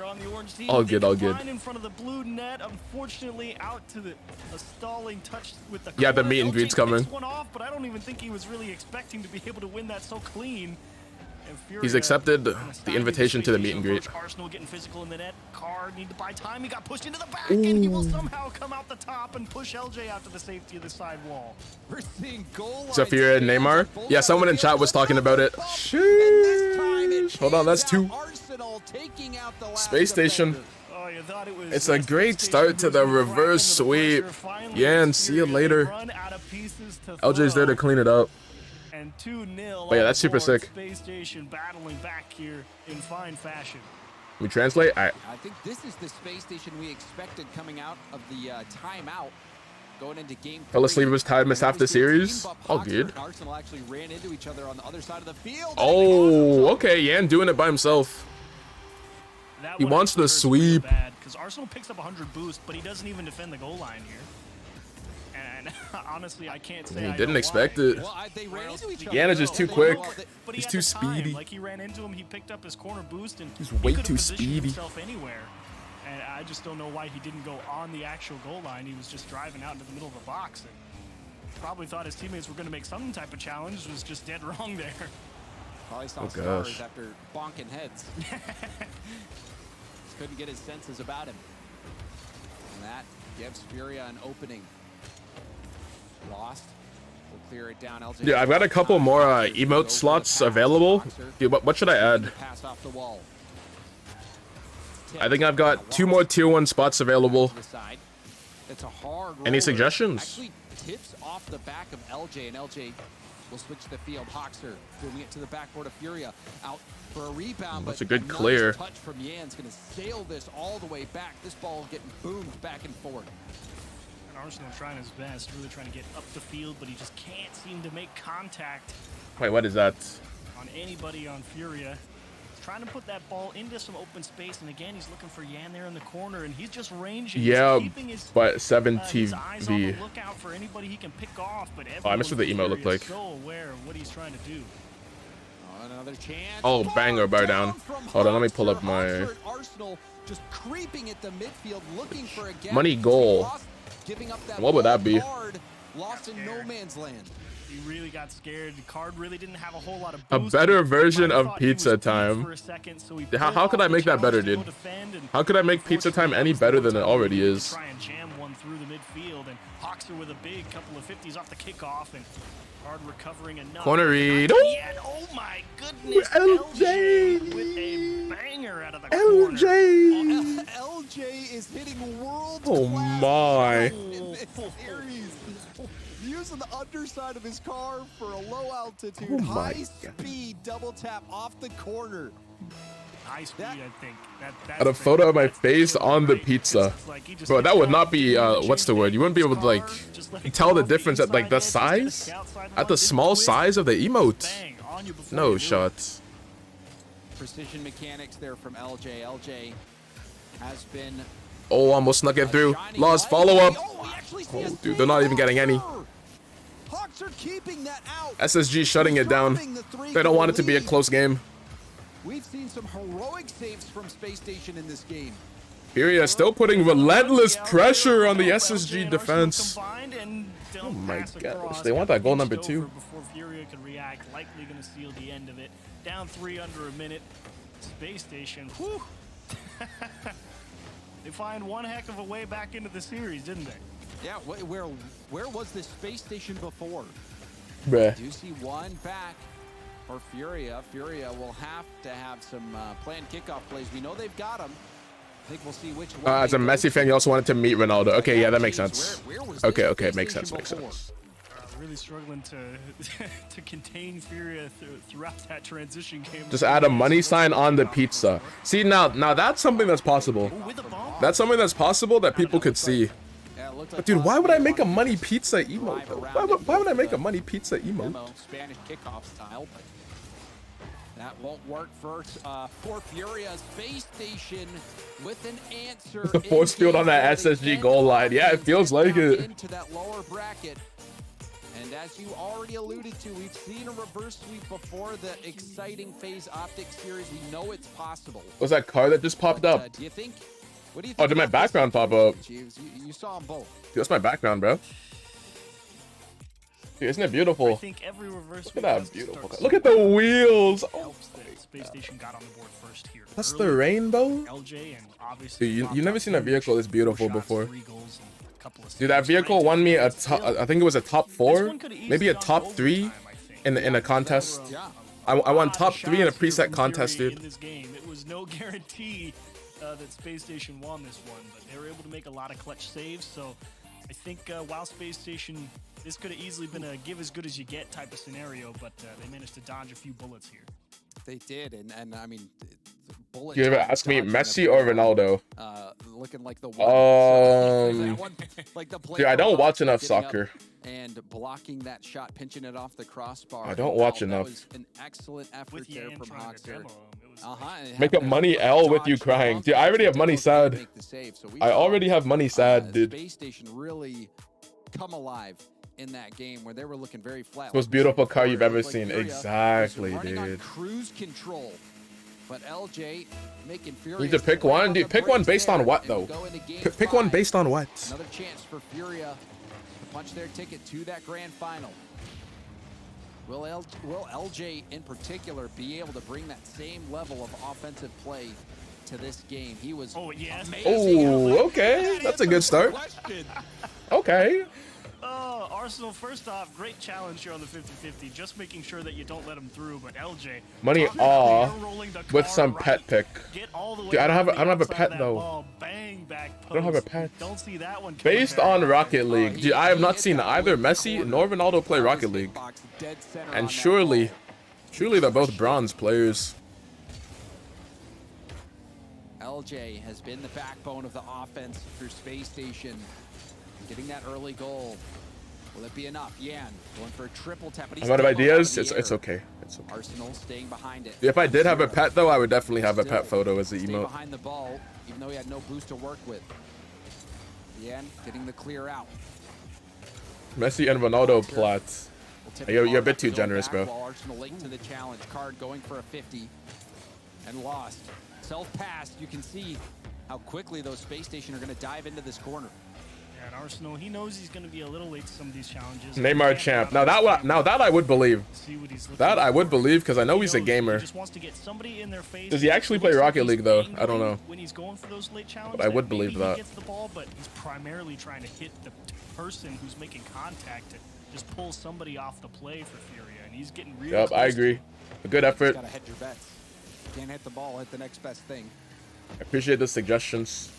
All good, all good. In front of the blue net, unfortunately, out to the stalling touch with the. Yeah, the meet and greet's coming. One off, but I don't even think he was really expecting to be able to win that so clean. He's accepted the invitation to the meet and greet. Arsenal getting physical in the net. Carr need to buy time. He got pushed into the back, and he will somehow come out the top and push LJ out to the safety of the side wall. We're seeing goal line. Zafira and Neymar. Yeah, someone in chat was talking about it. Sheesh. Hold on, that's two. Space Station. It's a great start to the reverse sweep. Yeah, and see you later. LJ's there to clean it up. And 2-0. But yeah, that's super sick. Space Station battling back here in fine fashion. We translate. I think this is the Space Station we expected coming out of the timeout, going into game. Fell asleep was tired, missed half the series. All good. Arsenal actually ran into each other on the other side of the field. Oh, okay. Yan doing it by himself. He wants the sweep. Because Arsenal picks up 100 boost, but he doesn't even defend the goal line here. And honestly, I can't say he didn't expect it. Well, they ran into each other. Yan is just too quick. He's too speedy. Like he ran into him, he picked up his corner boost, and he's way too speedy. Himself anywhere. And I just don't know why he didn't go on the actual goal line. He was just driving out into the middle of the box, and probably thought his teammates were going to make some type of challenge. Was just dead wrong there. Probably saw stars after bonking heads. Couldn't get his senses about him. And that gives Furia an opening. Lost. We'll clear it down. LJ. Dude, I've got a couple more emote slots available. Dude, what should I add? Pass off the wall. I think I've got 2 more tier 1 spots available. It's a hard Any suggestions? Actually tips off the back of LJ, and LJ will switch the field. Hoxer moving it to the backboard of Furia. Out for a rebound. That's but a good clear. Touch from Yan's going to sail this all the way back. This ball getting boomed back and forth. Arsenal trying his best, really trying to get up the field, but he just can't seem to make contact. Wait, what is that? On anybody on Furia. He's trying to put that ball into some open space, and again, he's looking for Yan there in the corner, and he's just ranging. Yeah, he's keeping his, but 7 his eyes on the TV. lookout for anybody he can pick off, but I missed what the emote looked like. So aware of what he's trying to do. Another chance. Oh, banger, bar down. Hold on, let me pull up my Arsenal just creeping at the midfield, looking for a gap. money goal. Giving up that What would that be? Lost in no man's land. He really got scared. Card really didn't have a whole lot of A boost. better He version might have of thought he was Pizza beat Time. for a second, so he How pulled could I off the make that better, challenge to dude? go defend, and How could I make Pizza Time any better than it already is? Try and jam one through the midfield, and Hoxer with a big couple of 50s off the kickoff, and Card recovering enough. Corner read. Oh my goodness! LJ with a banger out of the LJ. LJ is hitting world Oh class my. in this series. Using the underside of his car for a low altitude, Oh my high speed double tap off the corner. High speed, I think. Got a photo of my face on the pizza. Bro, that would not be, what's the word? You wouldn't be able to, like, tell the difference at, like, the size? At the small size of the emote? No shots. Precision mechanics there from LJ. LJ has been... Oh, almost snuck it through. Lost follow-up. Oh, dude, they're not even getting any. Hawks are keeping that out. SSG shutting it down. They don't want it to be a close game. We've seen some heroic saves from Space Station in this game. Furia still putting relentless pressure on the SSG defense. Oh my gosh, they want that goal number 2. Before Furia can react, likely going to seal the end of it. Down 3 under a minute. Space Station, whew. They find one heck of a way back into the series, didn't they? Yeah, where was this Space Station before? Bruh. Do you see one back for Furia? Furia will have to have some planned kickoff plays. We know they've got them. I think we'll see which one. As a Messi fan, you also wanted to meet Ronaldo. Okay, yeah, that makes sense. Okay, makes sense, makes sense. Really struggling to to contain Furia throughout that transition game. Just add a money sign on the pizza. See, now that's something that's possible. That's something that's possible that people could see. But dude, why would I make a money pizza emote though? Why would I make a money pizza emote? Spanish kickoff style, but that won't work for Furia. Space Station with an answer. The force field on that SSG goal line. Yeah, it feels like it. Into that lower bracket. And as you already alluded to, we've seen a reverse sweep before the exciting phase optics series. We know it's possible. What's that car that just popped up? Do you think? What do you think? Oh, did my background pop up? You saw them both. Dude, that's my background, bro. Dude, isn't it beautiful? I think every reverse Look at that beautiful car. Look at the wheels. Oh, Space Station got on the board first here. that's the rainbow. LJ and obviously Dude, you never seen a vehicle this beautiful before. Dude, that vehicle won me a top. I think it was a top 4, maybe a top 3 in a contest. I won top 3 in a preset contest, dude. In this game, it was no guarantee that Space Station won this one, but they were able to make a lot of clutch saves. So I think while Space Station, this could have easily been a give as good as you get type of scenario, but they managed to dodge a few bullets here. They did, and I mean, bullet. You ever ask me Messi or Ronaldo? Looking like the like the dude, I don't watch enough soccer. And blocking that shot, pinching it off the crossbar. I don't watch enough. That was an excellent effort there from Hoxer. Make a money L with you crying. Dude, I already have money sad. I already have money sad, dude. Space Station really come alive in that game where they were looking very flat. Most beautiful car you've ever seen. Exactly, dude. Cruise control. But LJ making Furia. You need to pick one, dude. Pick one based on what, though? Pick one based on what? Another chance for Furia to punch their ticket to that grand final. Will LJ in particular be able to bring that same level of offensive play to this game? He was amazing. Oh, okay. That's a good start. Okay. Arsenal, first off, great challenge here on the 50-50, just making sure that you don't let him through, but LJ... Money with some pet pick. Dude, I don't have a pet, though. Bang, back post. I don't have a pet. Don't see that one Based on Rocket League. Dude, I have not seen either Messi nor Ronaldo play Rocket League. And surely they're both bronze players. LJ has been the backbone of the offense through Space Station. Getting that early goal. Will it be enough? Yan going for a triple tap. I'm out of ideas. It's okay. It's okay. Arsenal staying behind it. If I did have a pet, though, I would definitely have a pet photo as the emote. Behind the ball, even though he had no boost to work with. Yan getting the clear out. Messi and Ronaldo plots. You're a bit too generous, bro. Arsenal late to the challenge. Card going for a 50 and lost. Self-pass. You can see how quickly those Space Station are going to dive into this corner. at Arsenal. He knows he's going to be a little late to some of these challenges. Neymar champ. Now that I would believe. That I would believe because I know he's a gamer. He just wants to get somebody in their face. Does he actually play Rocket League though? I don't know. When he's going for those late challenges, But I would believe that. He gets the ball, but he's primarily trying to hit the person who's making contact to just pull somebody off the play for Furia, and he's getting really Yep, I agree. A good effort. Gotta hedge your bets. Can't hit the ball, hit the next best thing. I appreciate the suggestions.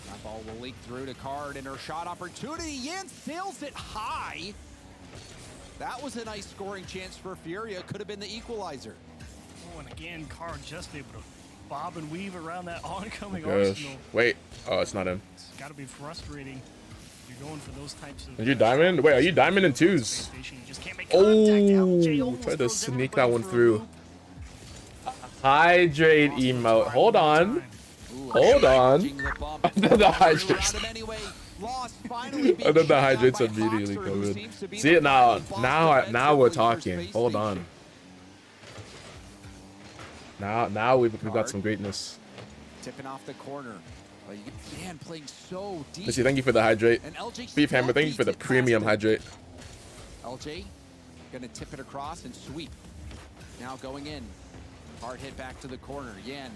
That ball will leak through to Card, and her shot opportunity. Yan sails it high. That was a nice scoring chance for Furia. Could have been the equalizer. Oh, and again, Card just able to bob and weave around that oncoming Gosh. Arsenal. Wait. Oh, it's not him. It's got to be frustrating. You're going for those types of. Are you diamond? Wait, are you diamond in twos? Oh, tried to sneak that one through. Hydrate emote. Hold on. Hold on. The hydrates. And then the hydrates immediately come in. See it now. Now we're talking. Hold on. Now we've got some greatness. Tipping off the corner. Man, playing so deep. Missy, thank you for the hydrate. Beef Hammer, thank you for the premium hydrate. LJ gonna tip it across and sweep. Now going in. Hard hit back to the corner. Yan,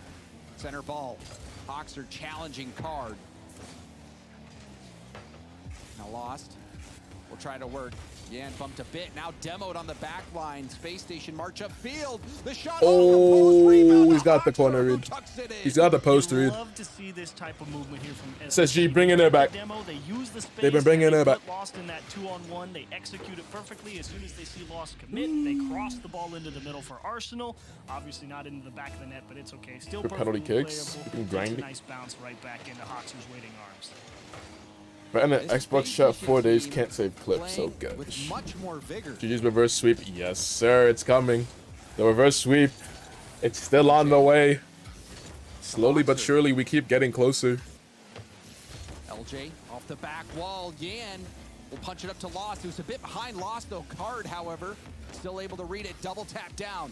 center ball. Hawks are challenging Card. Now lost. We'll try to work. Yan bumped a bit. Now demoed on the back line. Space Station march upfield. The shot. Oh, he's got the corner read. He's got the post read. Love to see this type of movement here from SSG bringing it back. They use the space. They've been bringing it back. Lost in that 2-on-1. They execute it perfectly. As soon as they see Lost commit, they cross the ball into the middle for Arsenal. Obviously not into the back of the net, but it's okay. Still Good penalty perfectly kicks. playable. You can It's grind a it. nice bounce right back into Hawks' waiting arms. But in the Xbox chat 4 days can't save clips, so good. With much more vigor. GG's reverse sweep. Yes, sir. It's coming. The reverse sweep. It's still on the way. Slowly but surely, we keep getting closer. LJ off the back wall. Yan will punch it up to Lost. It was a bit behind Lost, though. Card, however, still able to read it. Double tap down.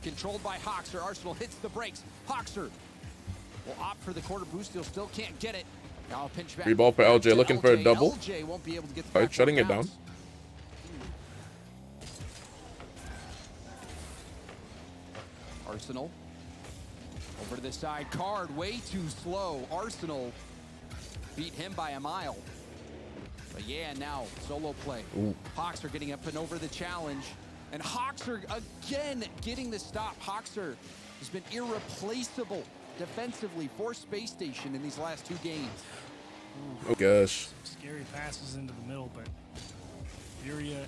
Controlled by Hoxer. Arsenal hits the brakes. Hoxer will opt for the quarter boost. He'll still can't get it. Now a pinch back. Free ball for LJ, looking for a double. LJ won't be able to get the Alright, shutting it down. Arsenal over to the side. Card way too slow. Arsenal beat him by a mile. But yeah, now solo play. Hawks are getting up and over the challenge. And Hoxer again getting the stop. Hoxer has been irreplaceable defensively for Space Station in these last 2 games. Oh gosh. Some scary passes into the middle, but Furia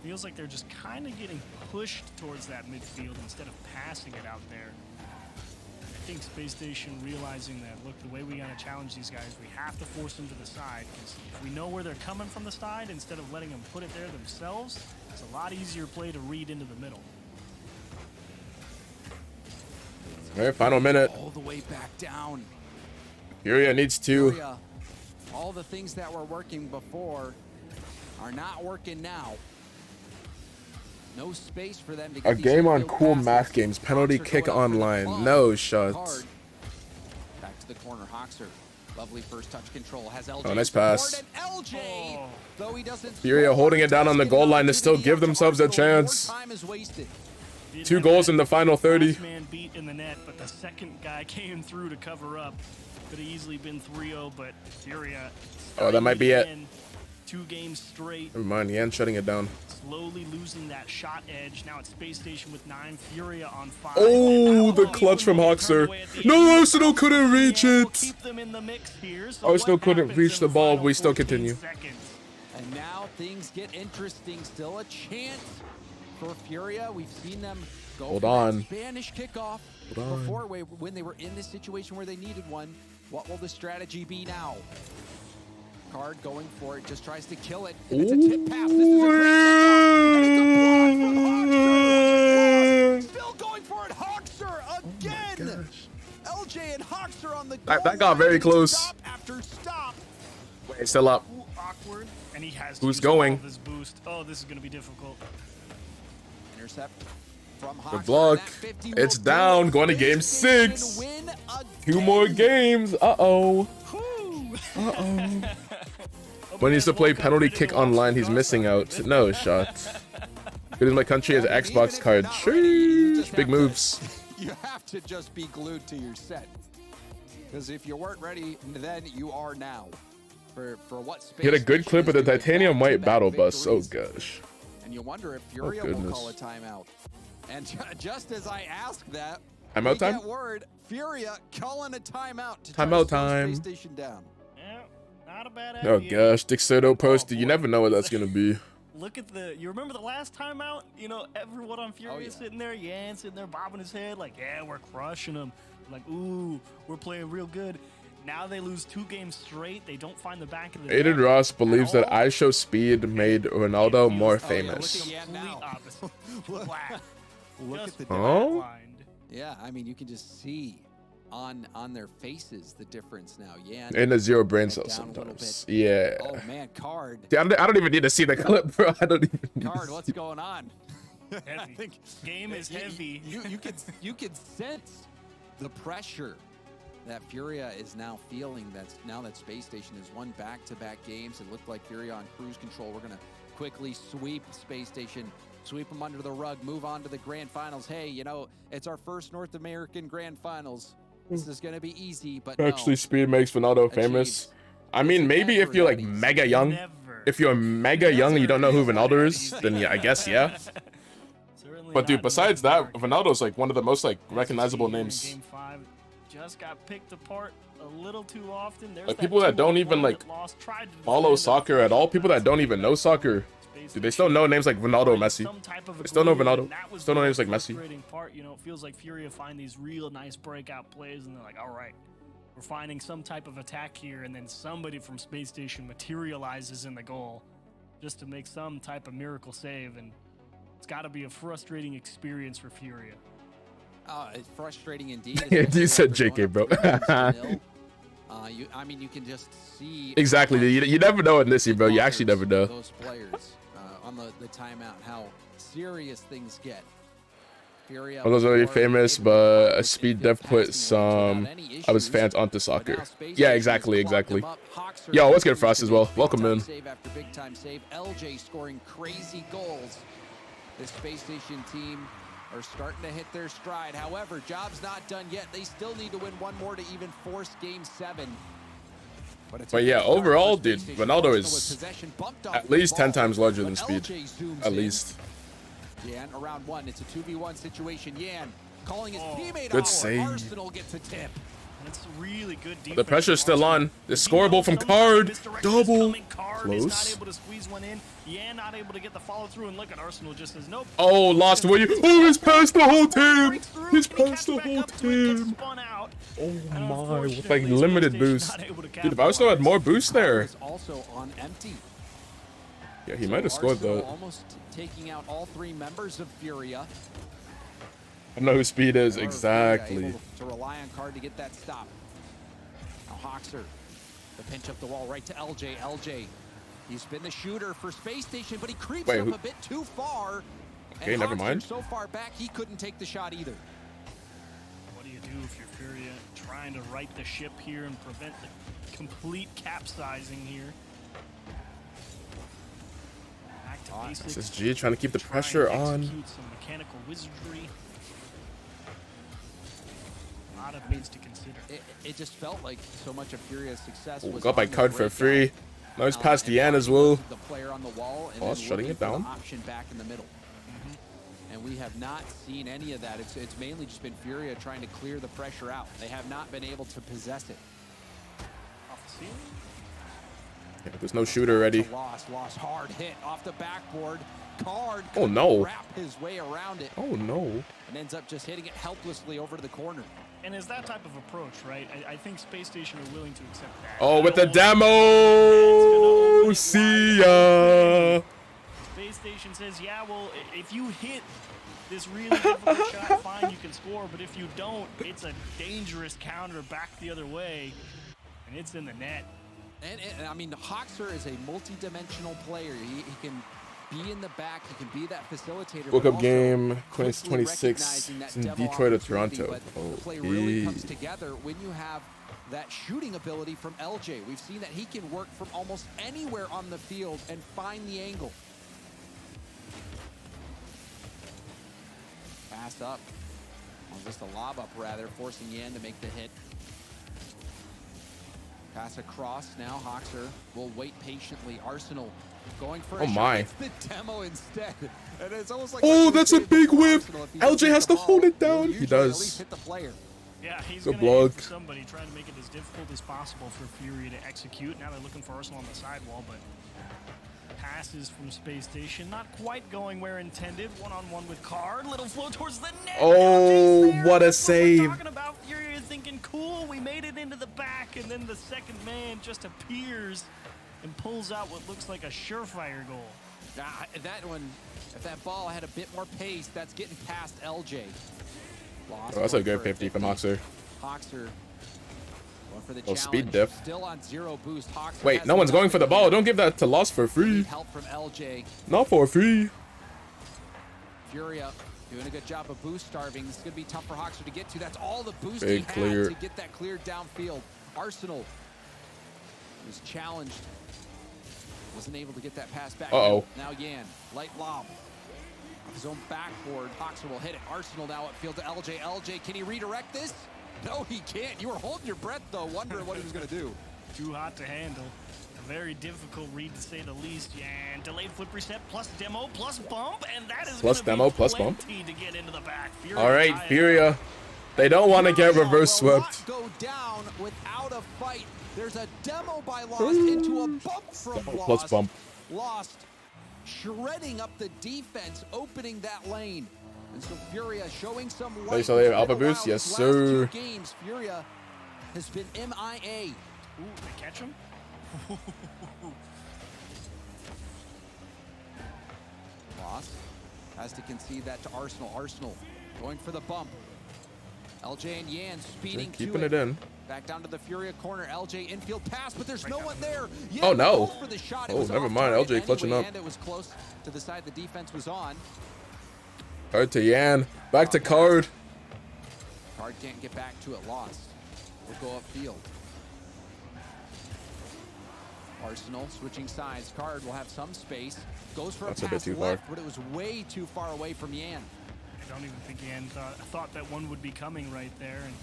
feels like they're just kind of getting pushed towards that midfield instead of passing it out there. I think Space Station realizing that, look, the way we gotta challenge these guys, we have to force them to the side, because if we know where they're coming from the side, instead of letting them put it there themselves, it's a lot easier play to read into the middle. All right, final minute. All the way back down. Furia needs to. Furia, all the things that were working before are not working now. No space for them to get A these game on midfield cool passes. math games. Penalty Hoxer kick going out for the online. bump. No shots. Hard. Back to the corner. Hoxer. Lovely first touch control. Has LJ. Oh, nice pass. And LJ, though he doesn't Furia score, holding it down on the goal line to still the give themselves a Arsenal. More chance. time is wasted. 2 goals in the final 30. Last man beat in the net, but the second guy came through to cover up. Could have easily been 3-0, but Furia. Oh, that might be it. 2 games straight. Never mind, Yan shutting it down. Slowly losing that shot edge. Now it's Space Station with 9. Furia on 5. Oh, the clutch from Hoxer. No, Arsenal couldn't reach it. Keep them in the mix here. So Arsenal what couldn't happens reach in the ball. final We still 14 continue. seconds? And now things get interesting. Still a chance for Furia. We've seen them go Hold for on. that Spanish kickoff Hold on. before when they were in this situation where they needed one. What will the strategy be now? Card going for it, just tries to kill it. And it's a tip pass. This is a great kickoff. And it's a block from Hoxer. Still going for it. Hoxer again. LJ and Hoxer on the goal That got very line. close. Stop after stop. Wait, still up. Ooh, awkward. And he has Who's to use going? all of his boost. Oh, this is going to be difficult. Intercept from Good Hoxer. block. That 50 It's will down. do it. Going to game Space 6. Station win 2 more again. games. Uh-oh. Whew. Uh-oh. When he used to play penalty kick online, he's missing out. No shot. Because my country has Xbox card. Sheesh, big moves. You have to just be glued to your set. Because if you weren't ready, then you are now. For what space. He had a good clip of the titanium white battle bus. Oh gosh. And you wonder if Furia will call a timeout. And just as I ask that, timeout time? Get word, Furia calling a timeout to timeout time. Space Station down. Yeah, not a bad Oh idea. gosh, Dixoto posted. You never know what that's gonna be. Look at you remember the last timeout? You know, everyone on Furia sitting there, and sitting there bobbing his head like, yeah, we're crushing them. Like, ooh, we're playing real good. Now they lose 2 games straight. They don't find the back of the Aiden net Ross believes that all. I Show Speed made Ronaldo more famous. Look at the Oh? Yeah, I mean, you can just see on their faces the difference now. Yeah. And a zero brain cell sometimes. Yeah. Oh man, Card. See, I don't even need to see the clip, bro. I don't even need Card, what's going on? Heavy. I think game is heavy. You can sense the pressure that Furia is now feeling. Now that Space Station has won back-to-back games. It looked like Furia on cruise control. We're gonna quickly sweep Space Station, sweep them under the rug, move on to the grand finals. Hey, you know, it's our first North American grand finals. This is gonna be easy, but Actually, Speed makes Ronaldo famous. I mean, maybe if you're like mega young. If you're mega young and you don't know who Ronaldo is, then yeah, I guess yeah. But dude, besides that, Ronaldo's like one of the most like recognizable names. Game 5 just got picked apart a little too often. There's Like people that don't even like follow soccer at all, people that don't even know soccer, dude, they still know names like Ronaldo, Messi. They still know Ronaldo. Still know names like Messi. Part, you know, it feels like Furia find these real nice breakout plays, and they're like, all right, we're finding some type of attack here, and then somebody from Space Station materializes in the goal just to make some type of miracle save, and it's got to be a frustrating experience for Furia. It's frustrating indeed. You said JK, bro. I mean, you can just see exactly. You never know in this, bro. You actually never know. Those players on the timeout, how serious things get. Furia I was already famous, but Speed Dev put some of his fans onto soccer. Yeah, exactly. Yo, what's good, Frost, as well? Welcome in. Save after big time save. LJ scoring crazy goals. This Space Station team are starting to hit their stride. However, job's not done yet. They still need to win one more to even force Game 7. But yeah, overall, dude, Ronaldo is at least 10 times larger than Speed. At least. Yan around 1. It's a 2v1 situation. Yan calling his teammate good out. save. Arsenal gets a tip. That's really good defense. The pressure's still on. The scorable from Card. Double. Close. Not able to squeeze one in. Yeah, not able to get the follow through, and look at Arsenal just says nope. Oh, lost William. Oh, he's past the whole team. He's past the whole team. Oh my, with like limited boost. Dude, if I still had more boost there. Also on empty. Yeah, he might have scored though. Almost taking out all 3 members of Furia. I know who Speed is exactly. Able to rely on Card to get that stop. Now Hoxer, the pinch up the wall right to LJ. LJ, he's been the shooter for Space Station, but he creeps up a bit too far. Okay, never mind. So far back, he couldn't take the shot either. What do you do if you're Furia trying to right the ship here and prevent the complete capsizing here? Back to basics. This is G trying to keep the pressure on. Some mechanical wizardry. A lot of things to consider. It just felt like so much of Furia's success was got my card for free. Now he's past Yan as well. The player on the wall and shutting it down. Option back in the middle. And we have not seen any of that. It's mainly just been Furia trying to clear the pressure out. They have not been able to possess it. Off the ceiling. Yeah, there's no shooter ready. Lost hard hit off the backboard. Card. Oh no. Wrap his way around it. Oh no. And ends up just hitting it helplessly over to the corner. And it's that type of approach, right? I think Space Station are willing to accept that. Oh, with the demo. See ya. Space Station says, yeah, well, if you hit this really difficult shot, fine, you can score. But if you don't, it's a dangerous counter back the other way. And it's in the net. And I mean, Hoxer is a multi-dimensional player. He can be in the back. He can be that facilitator. World but Cup game quickly 2026. recognizing that It's in demo Detroit or opportunity, Toronto. but the play Oh, really comes together when you have that shooting ability from LJ. We've seen that he can work from almost anywhere on the field and find the angle. Pass up. Or just a lob up, rather, forcing Yan to make the hit. Pass across. Now Hoxer will wait patiently. Arsenal going for a shot. my. It's the demo instead. And it's almost like Oh, that's a big whip. LJ has to hold it down. He At least does. hit the player. Yeah, he's Good going to aim block. for somebody, trying to make it as difficult as possible for Fury to execute. Now they're looking for Arsenal on the sidewall, but passes from Space Station not quite going where intended. One-on-one with Card. Little flow towards the net. Oh, LJ's there. what a That's what we're save. talking about. Fury is thinking, cool, we made it into the back, and then the second man just appears and pulls out what looks like a surefire goal. That one, if that ball had a bit more pace, that's getting past LJ. Lost Oh, that's a one good for 50 from Hoxer. Hoxer going for the Oh, challenge. speed diff. Still on 0 boost. Hoxer Wait, has no one's enough going for the to ball. win. Don't give that to Lost for free. Need help from LJ. Not for free. Furia doing a good job of boost starving. This is going to be tough for Hoxer to get to. That's all the boost Big he clear. had to get that cleared downfield. Arsenal was challenged. Wasn't able to get that pass back. Uh-oh. Now Yan, light lob. Off his own backboard, Hoxer will hit it. Arsenal now at field to LJ. LJ, can he redirect this? No, he can't. You were holding your breath, though, wondering what he was going to do. Too hot to handle. A very difficult read, to say the least. And delayed flip reset plus demo plus bump, and that is Plus gonna demo, be plus bump. plenty to get into the back. Fury All right, tie it Furia. They don't want to get Furia reverse will swept. not go down without a fight. There's a demo by Lost into a bump from Demo Lost. plus bump. Lost shredding up the defense, opening that lane. And so Furia showing some life. They saw they have It's alpha been a boost? while. Yes, These last sir. 2 games, Furia has been MIA. Ooh, they catch him? Lost has to concede that to Arsenal. Arsenal going for the bump. LJ and Yan speeding Keeping to it in. Back down to the Furia corner. LJ infield pass, but there's no one there. Yan Oh, no. goes for the shot. It Oh, was never off mind. target LJ clutching anyway, up. And it was close to the side the defense was on. Card to Yan. Back to Card. Card can't get back to it. Lost. Will go upfield. Arsenal switching sides. Card will have some space. Goes for That's a a bit pass too left, far. but it was way too far away from Yan. I don't even think Yan thought that one would be coming right there. And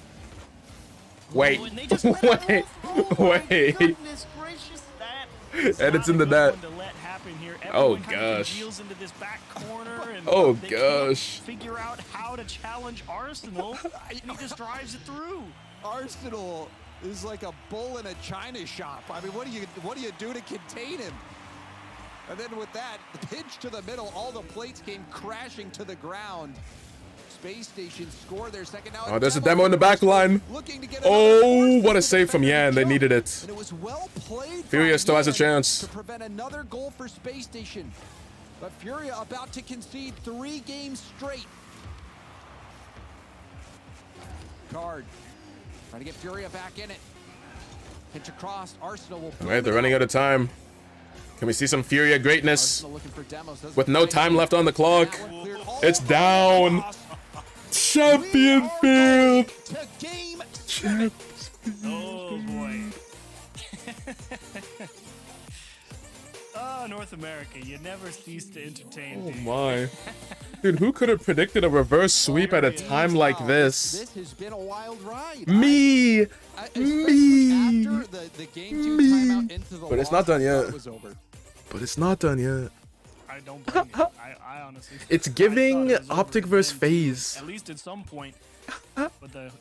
Wait. Oh, and they just let it Wait. off. Oh, my Wait. goodness gracious, that is And it's not in a the good net. one to let happen here. Oh, Everyone kind of gosh. congeals into this back corner, and Oh, they gosh. can't figure out how to challenge Arsenal, and he just drives it through. Arsenal is like a bull in a china shop. I mean, what do you do to contain him? And then with that, the pitch to the middle, all the plates came crashing to the ground. Space Station score their second. Now Oh, there's a demo in the back line. looking to get Oh, another what a force save from defender Yan. to They jump. needed it. And it was well played. Furia by still has a Yan chance. to prevent another goal for Space Station. But Furia about to concede 3 games straight. Card trying to get Furia back in it. Pitch across. Arsenal will. All right, they're running out of time. Can we see some Furia greatness? Arsenal looking for demos. Doesn't With no find time it. left on the clock. That one cleared. Oh, It's down. Champion we are field. going to game 7. Oh boy. Oh, North America, you never cease to entertain. Oh dude. my. Dude, who could have predicted a reverse sweep at a time like this? This has been a wild ride. Me. Especially Me. after the game 2 timeout into the But it's loss, not done I thought yet. it was over. But it's not done yet. I don't blame you. I honestly. It's I thought giving it was over Optic versus then, FaZe. At least at some point. But the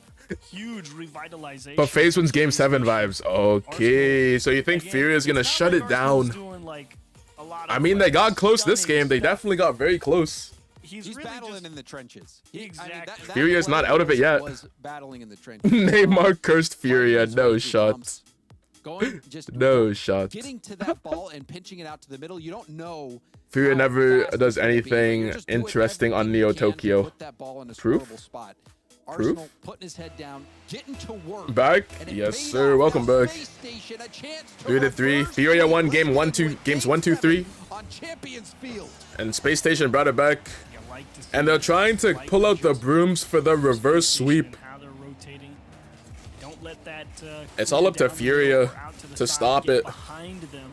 huge revitalization. But FaZe wins game 7 vibes. Okay, so you think Again, Furia's gonna it's not shut like it down? Arsenal's doing, like, a lot I of, mean, they like, got close this stunning game. They stuff. definitely got very close. He's He's really battling just, in the trenches. Exactly. Furia's not out of it yet. Was battling in the trenches. Neymar cursed Furia. Fighting No his way through shots. bumps. Going just No shots. getting to that ball and pinching it out to the middle. You don't know. Furia how never fast does it's gonna be, but anything you're just doing interesting on everything you Neo can to Tokyo. Put that ball in a Proof? scoreable spot. Arsenal putting his head down, getting to work. Back? And it Yes, paid sir. off. Welcome Now back. Space Station, a chance to 3-3. reverse Furia the won game Olympic 1-2, with games game 1, 2, 3. 7 on Champions Field. And Space Station brought it back. You like to see And they're trying to pull out the brooms for the reverse sweep. how they're rotating. Don't let that, It's all up to down Furia or out to the to side, stop get it. behind them,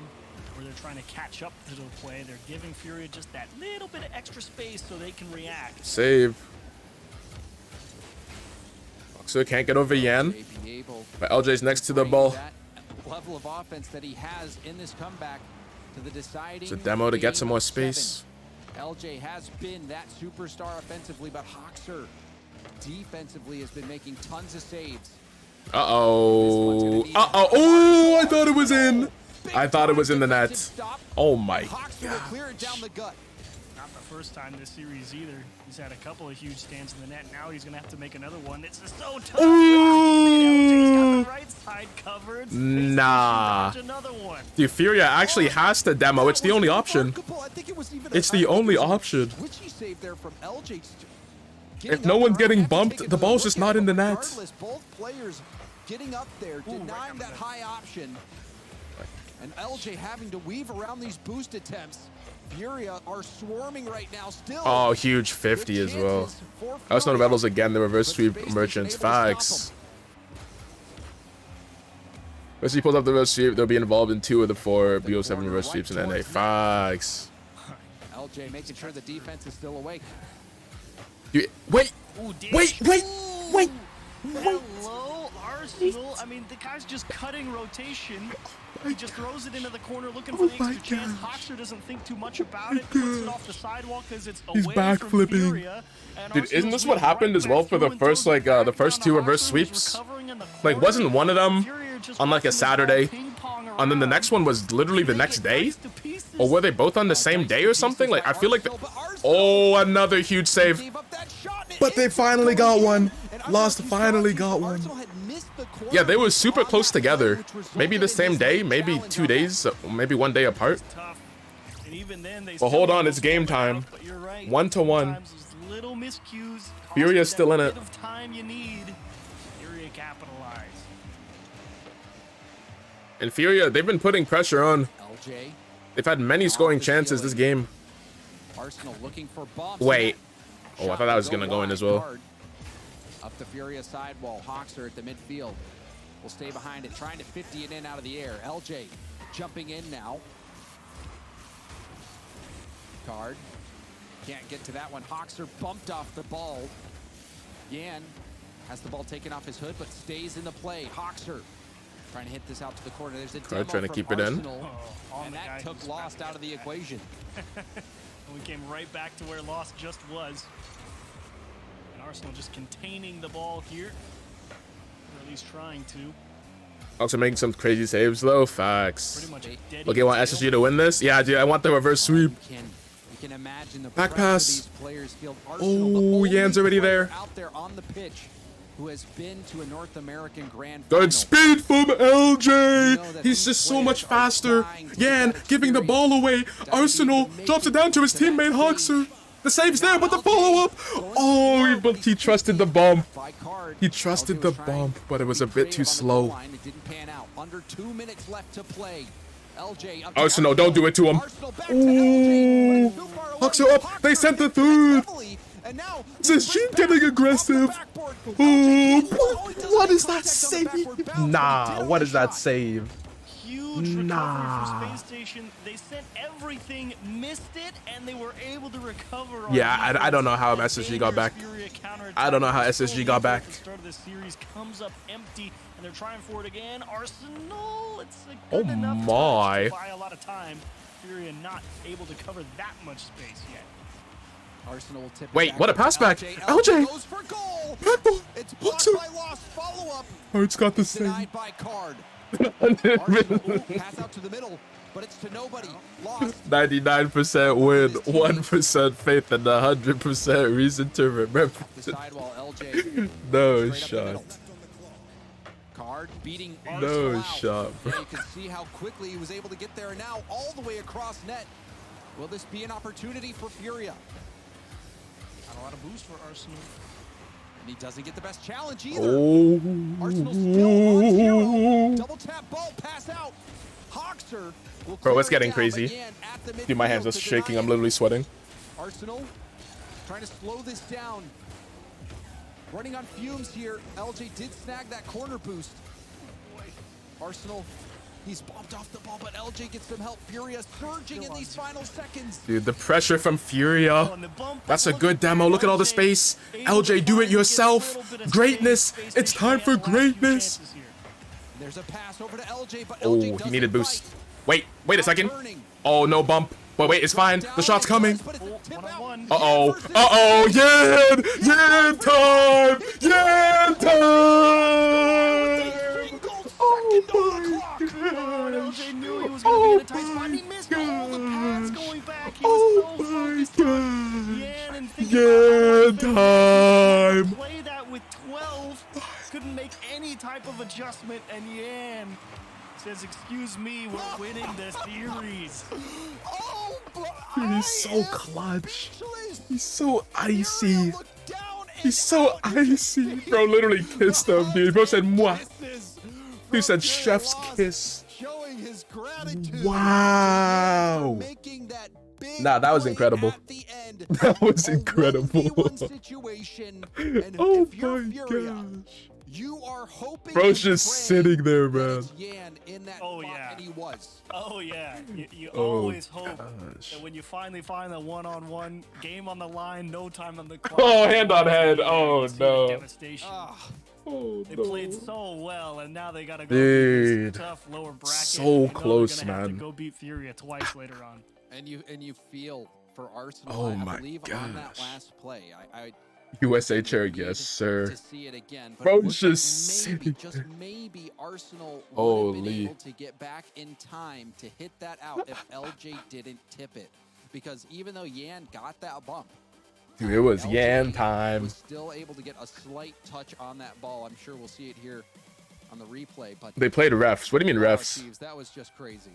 where they're trying to catch up to the play. They're giving Furia just that little bit of extra space so they can react. Save. Boxer can't get over Yan. But LJ's next to the ball. That level of offense that he has in this comeback to the deciding It's a demo to get some game more of 7. space. LJ has been that superstar offensively, but Hoxer defensively has been making tons of saves. Uh-oh. Uh-oh. Oh, I thought it was in. I thought it was in the net. Oh my Hoxer will clear it down the gut. Not the first time this series either. He's had a couple of huge stands in the net. Now he's going to have to make another one. It's just so tough. LJ's got the right side covered. Nah. Another one. Dude, Furia actually has the demo. It's the only option. It's the only option. Twitchy save there from LJ. If no one's getting bumped, the ball's just not in the net. Regardless, both players getting up there, denying that high option. And LJ having to weave around these boost attempts. Furia are swarming right now still. Oh, huge 50 as well. Arsenal Rebels again, the reverse sweep merchants. Facts. If he pulls up the reverse sweep, they'll be involved in 2 of the 4 BO7 reverse sweeps in NA. Facts. LJ making sure the defense is still awake. Dude, wait. Wait. Hello, Arsenal. I mean, the guy's just cutting rotation. He just throws it into the corner looking for the extra chance. Hoxer doesn't think too much about it. Puts it off the sidewalk because it's away from backflipping. Furia. And Dude, isn't Arsenal's this what going happened as well for the first, like, the first 2 reverse sweeps? Like, wasn't one of them on, like, a Saturday? And then the next one was literally the next day? Or were they both on the same day or something? Like, I feel like... Oh, another huge save. But they finally got one. Lost finally got one. Yeah, they were super close together. Maybe the same day, maybe 2 days, maybe 1 day apart. But hold on, it's game time. 1-1. Furia's still in it. And Furia, they've been putting pressure on. They've had many scoring chances this game. Arsenal looking for bombs. Wait. Oh, I thought that was gonna go in as well. Up the Furia sidewall, Hoxer at the midfield. Will stay behind it, trying to 50 it in out of the air. LJ jumping in now. Card. Can't get to that one. Hoxer bumped off the ball. Yan has the ball taken off his hood, but stays in the play. Hoxer trying to hit this out to the corner. There's a demo trying to from keep it in. Arsenal, and that took Lost out of the equation. We came right back to where Lost just was. And Arsenal just containing the ball here. Or at least trying to. Also making some crazy saves though. Facts. Pretty much a dead Look, you want SSG to win this? Yeah, dude, I want the reverse sweep. You can imagine the Back pressure pass. these players feel. Arsenal, the Oh, only Yan's already player there. out there on the pitch who has been to a North American Grand Good Final. speed from LJ. He's just so much faster. Yan giving the ball away. Arsenal drops it down to his teammate Hoxer. The save's there, but the follow-up. Oh, but he trusted the bump. He trusted the bump, but it was a bit too slow. It didn't pan out. Under 2 minutes left to play. LJ up to Arsenal, don't do it to him. Ooh, Hoxer up. They sent the third. SSG getting aggressive. Oh, what is that save? Nah, what is that save? Huge recovery from Space Station. They sent everything, missed it, and they were able to recover. Yeah, I don't know how SSG got back. I don't know how SSG got back. The start of the series comes up empty, and they're trying for it again. Arsenal, it's a Oh good enough my. to buy a lot of time. Furia not able to cover that much space yet. Arsenal will tip it Wait, back what a up to pass back. LJ LJ. goes for goal. Purple. It's blocked Hoxer. by Lost. Follow up. Heart's got the same. Denied by Card. Arsenal pass out to the middle, but it's to nobody. Lost. 99% win, 1% faith, and 100% reason to remember. The sidewall, LJ. No straight up the shot. middle. Card beating Arsenal No out. shot, bro. Yeah, you can see how quickly he was able to get there, and now all the way across net. Will this be an opportunity for Furia? Not a lot of boost for Arsenal. And he doesn't get the best challenge either. Oh. Arsenal still on zero. Double tap ball, pass out. Hoxer will Bro, it's clear it getting down, crazy. but Yan at the Dude, my hands midfield are to shaking. deny I'm it. literally sweating. Arsenal trying to slow this down. Running on fumes here. LJ did snag that corner boost. Arsenal, he's bumped off the ball, but LJ gets some help. Furia surging in these final seconds. Dude, the pressure from Furia. That's a good demo. Look at all the space. LJ, do it yourself. Greatness. It's time for greatness. There's a pass over to LJ, but Oh, LJ he doesn't needed boost. fight. Wait a second. Outturning. Oh, no bump. Wait, it's fine. The shot's coming. But it's a tip out. Uh-oh. Uh-oh. Yan! Yan time! Yan time! Oh my God. LJ knew he was going to be in a tight spot. He missed all the pads going back. He was so focused on Yan and thinking Yan about how to time! play that with 12. Couldn't make any type of adjustment, and Yan says, "Excuse me, we're winning the series." Oh, Dude, he's so clutch. He's so icy. He's so icy. Bro literally kissed him, dude. Bro said, moi. He said, chef's kiss. Showing his gratitude. Wow. Making that big Nah, that was play incredible. at the end. That was A incredible. 1v1 situation. And Oh if you're my Furia, gosh. you are hoping Bro's and just praying sitting there, that man. it's Yan in that Oh, spot, yeah. and he was. Oh yeah, you Oh, always hope gosh. that when you finally find the one-on-one game on the line, no time on the clock. Oh, hand on head. Oh, you see the no. devastation. Ah, Oh, They no. played so well, and now they gotta go Dude, beat this tough lower bracket. so I know they're close, gonna have to man. go beat Furia twice later on. and you feel for Arsenal. Oh I my believe on that gosh. last play. I USA chair, need yes, to sir. see it again. But Bro, it looks just like maybe, sitting just there. maybe Arsenal would have been Holy. able to get back in time to hit that out if LJ didn't tip it. Because even though Yan got that bump, Dude, it was LJ Yan time. was still able to get a slight touch on that ball. I'm sure we'll see it here on the replay. But They played refs. What do you mean oh, refs? Chiefs, that was just crazy.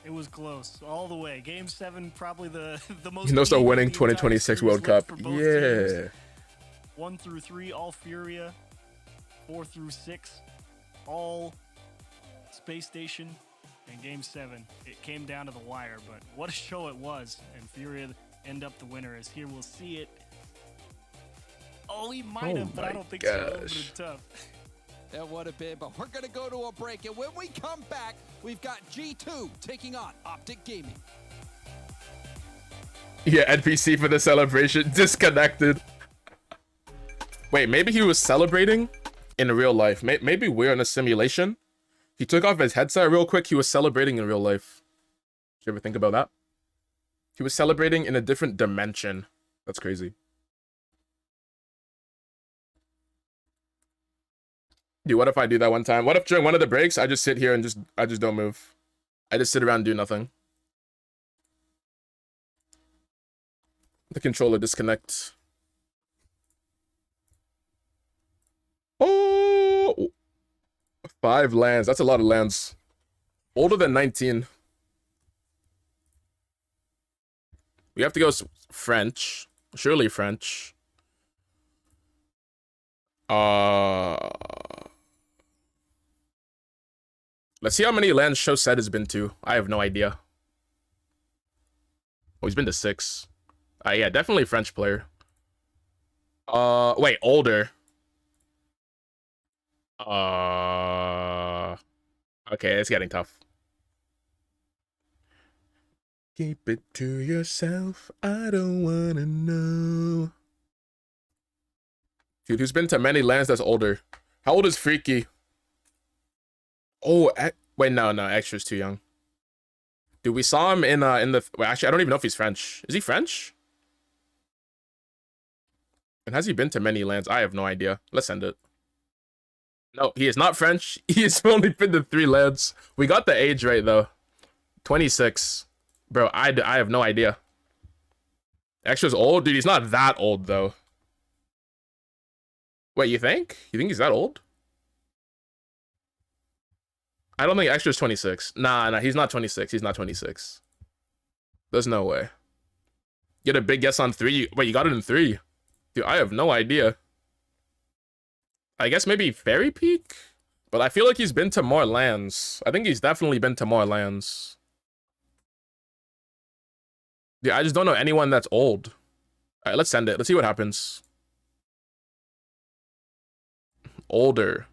It was close all the way. Game 7, probably the most. You know, start even winning the entire 2026 series World looked Cup. for both teams. Yeah. 1 through 3, all Furia. 4 through 6, all Space Station. And Game 7, it came down to the wire. But what a show it was. And Furia end up the winner. As here we'll see it. Oh, he might Oh have, but I my don't think so. That would have gosh. been tough. That would have been, but we're going to go to a break. And when we come back, we've got G2 taking on Optic Gaming. Yeah, NPC for the celebration. Disconnected. Wait, maybe he was celebrating in real life. Maybe we're in a simulation. He took off his headset real quick. He was celebrating in real life. Did you ever think about that? He was celebrating in a different dimension. That's crazy. Dude, what if I do that one time? What if during one of the breaks, I just sit here and I just don't move? I just sit around and do nothing. The controller disconnect. Oh, 5 lands. That's a lot of lands. Older than 19. We have to go French. Surely French. Let's see how many lands Chaussette has been to. I have no idea. Oh, he's been to 6. Yeah, definitely French player. Wait, older. Okay, it's getting tough. Keep it to yourself. I don't wanna know. Dude, who's been to many lands that's older? How old is Freaky? Oh, wait, no, Extra's too young. Dude, we saw him in the. Well, actually, I don't even know if he's French. Is he French? And has he been to many lands? I have no idea. Let's end it. No, he is not French. He has only been to 3 lands. We got the age right, though. 26. Bro, I have no idea. Extra's old? Dude, he's not that old, though. Wait, you think? You think he's that old? I don't think Extra's 26. Nah, he's not 26. He's not 26. There's no way. Get a big guess on 3. Wait, you got it in 3. Dude, I have no idea. I guess maybe Fairy Peak? But I feel like he's been to more lands. I think he's definitely been to more lands. Yeah, I just don't know anyone that's old. All right, let's send it. Let's see what happens. Older.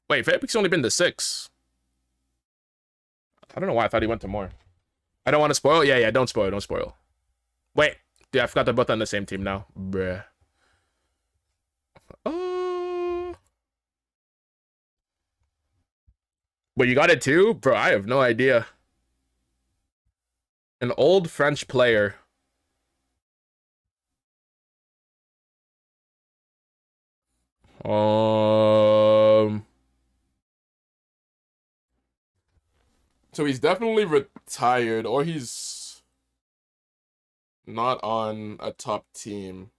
Wait, Fairy Peak's only been to 6. I don't know why I thought he went to more. I don't want to spoil. Yeah, don't spoil. Don't spoil. Wait. Yeah, I forgot they're both on the same team now. Bruh. Wait, you got it too? Bro, I have no idea. An old French player. So he's definitely retired, or he's not on a top team.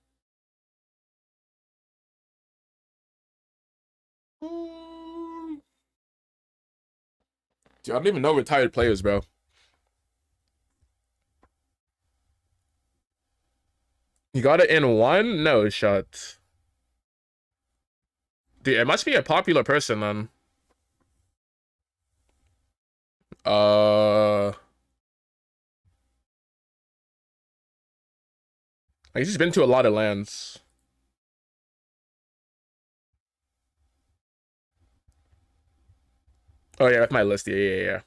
Dude, I don't even know retired players, bro. You got it in 1? No shot. Dude, it must be a popular person then. He's just been to a lot of lands. Oh yeah, that's my list. Yeah.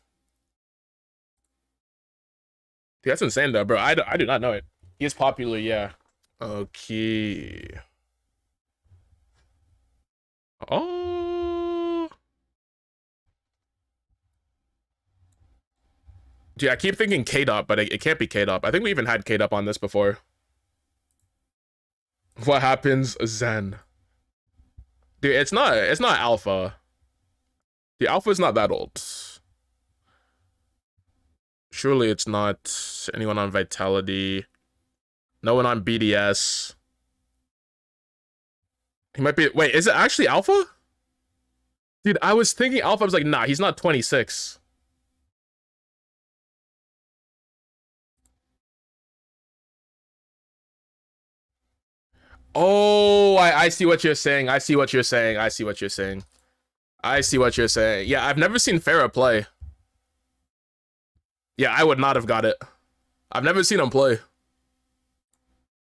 Dude, that's insane though, bro. I do not know it. He is popular, yeah. Okay. Oh. Dude, I keep thinking K-Dop, but it can't be K-Dop. I think we even had K-Dop on this before. What happens, Zen? Dude, it's not Alpha. The Alpha's not that old. Surely it's not anyone on Vitality. No one on BDS. He might be... Wait, is it actually Alpha? Dude, I was thinking Alpha. I was like, nah, he's not 26. Oh, I see what you're saying. I see what you're saying. Yeah, I've never seen Farah play. Yeah, I would not have got it. I've never seen him play.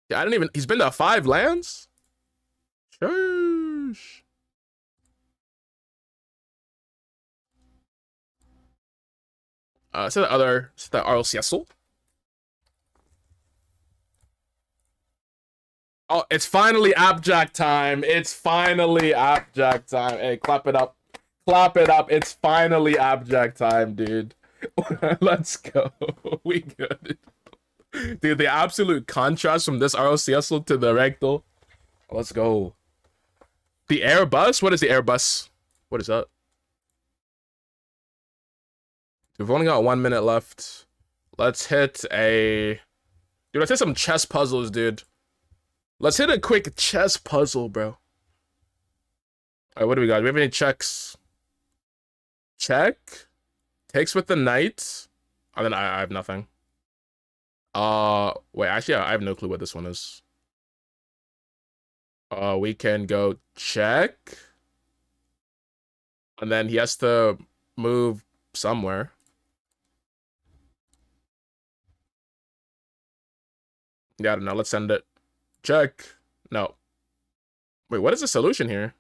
Yeah, I didn't even... He's been to 5 lands? Sheesh. Is that RLCS? Oh, it's finally Abjack time. Hey, clap it up. It's finally Abjack time, dude. Let's go. We good. Dude, the absolute contrast from this RLCS to the rectal. Let's go. The Airbus? What is the Airbus? What is that? We've only got 1 minute left. Let's hit a... Dude, let's hit some chess puzzles, dude. Let's hit a quick chess puzzle, bro. Alright, what do we got? Do we have any checks? Check. Takes with the knight. And then I have nothing. Wait, actually, I have no clue what this one is. We can go check. And then he has to move somewhere. Yeah, I don't know. Let's send it. Check. No. Wait, what is the solution here?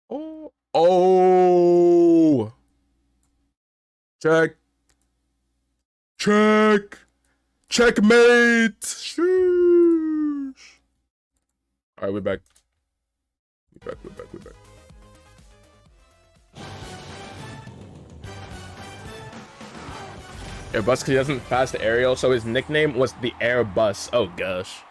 Oh. Check. Checkmate. Sheesh. All right, we're back. We're back. Airbus, because he doesn't pass the aerial, so his nickname was the Airbus. Oh gosh.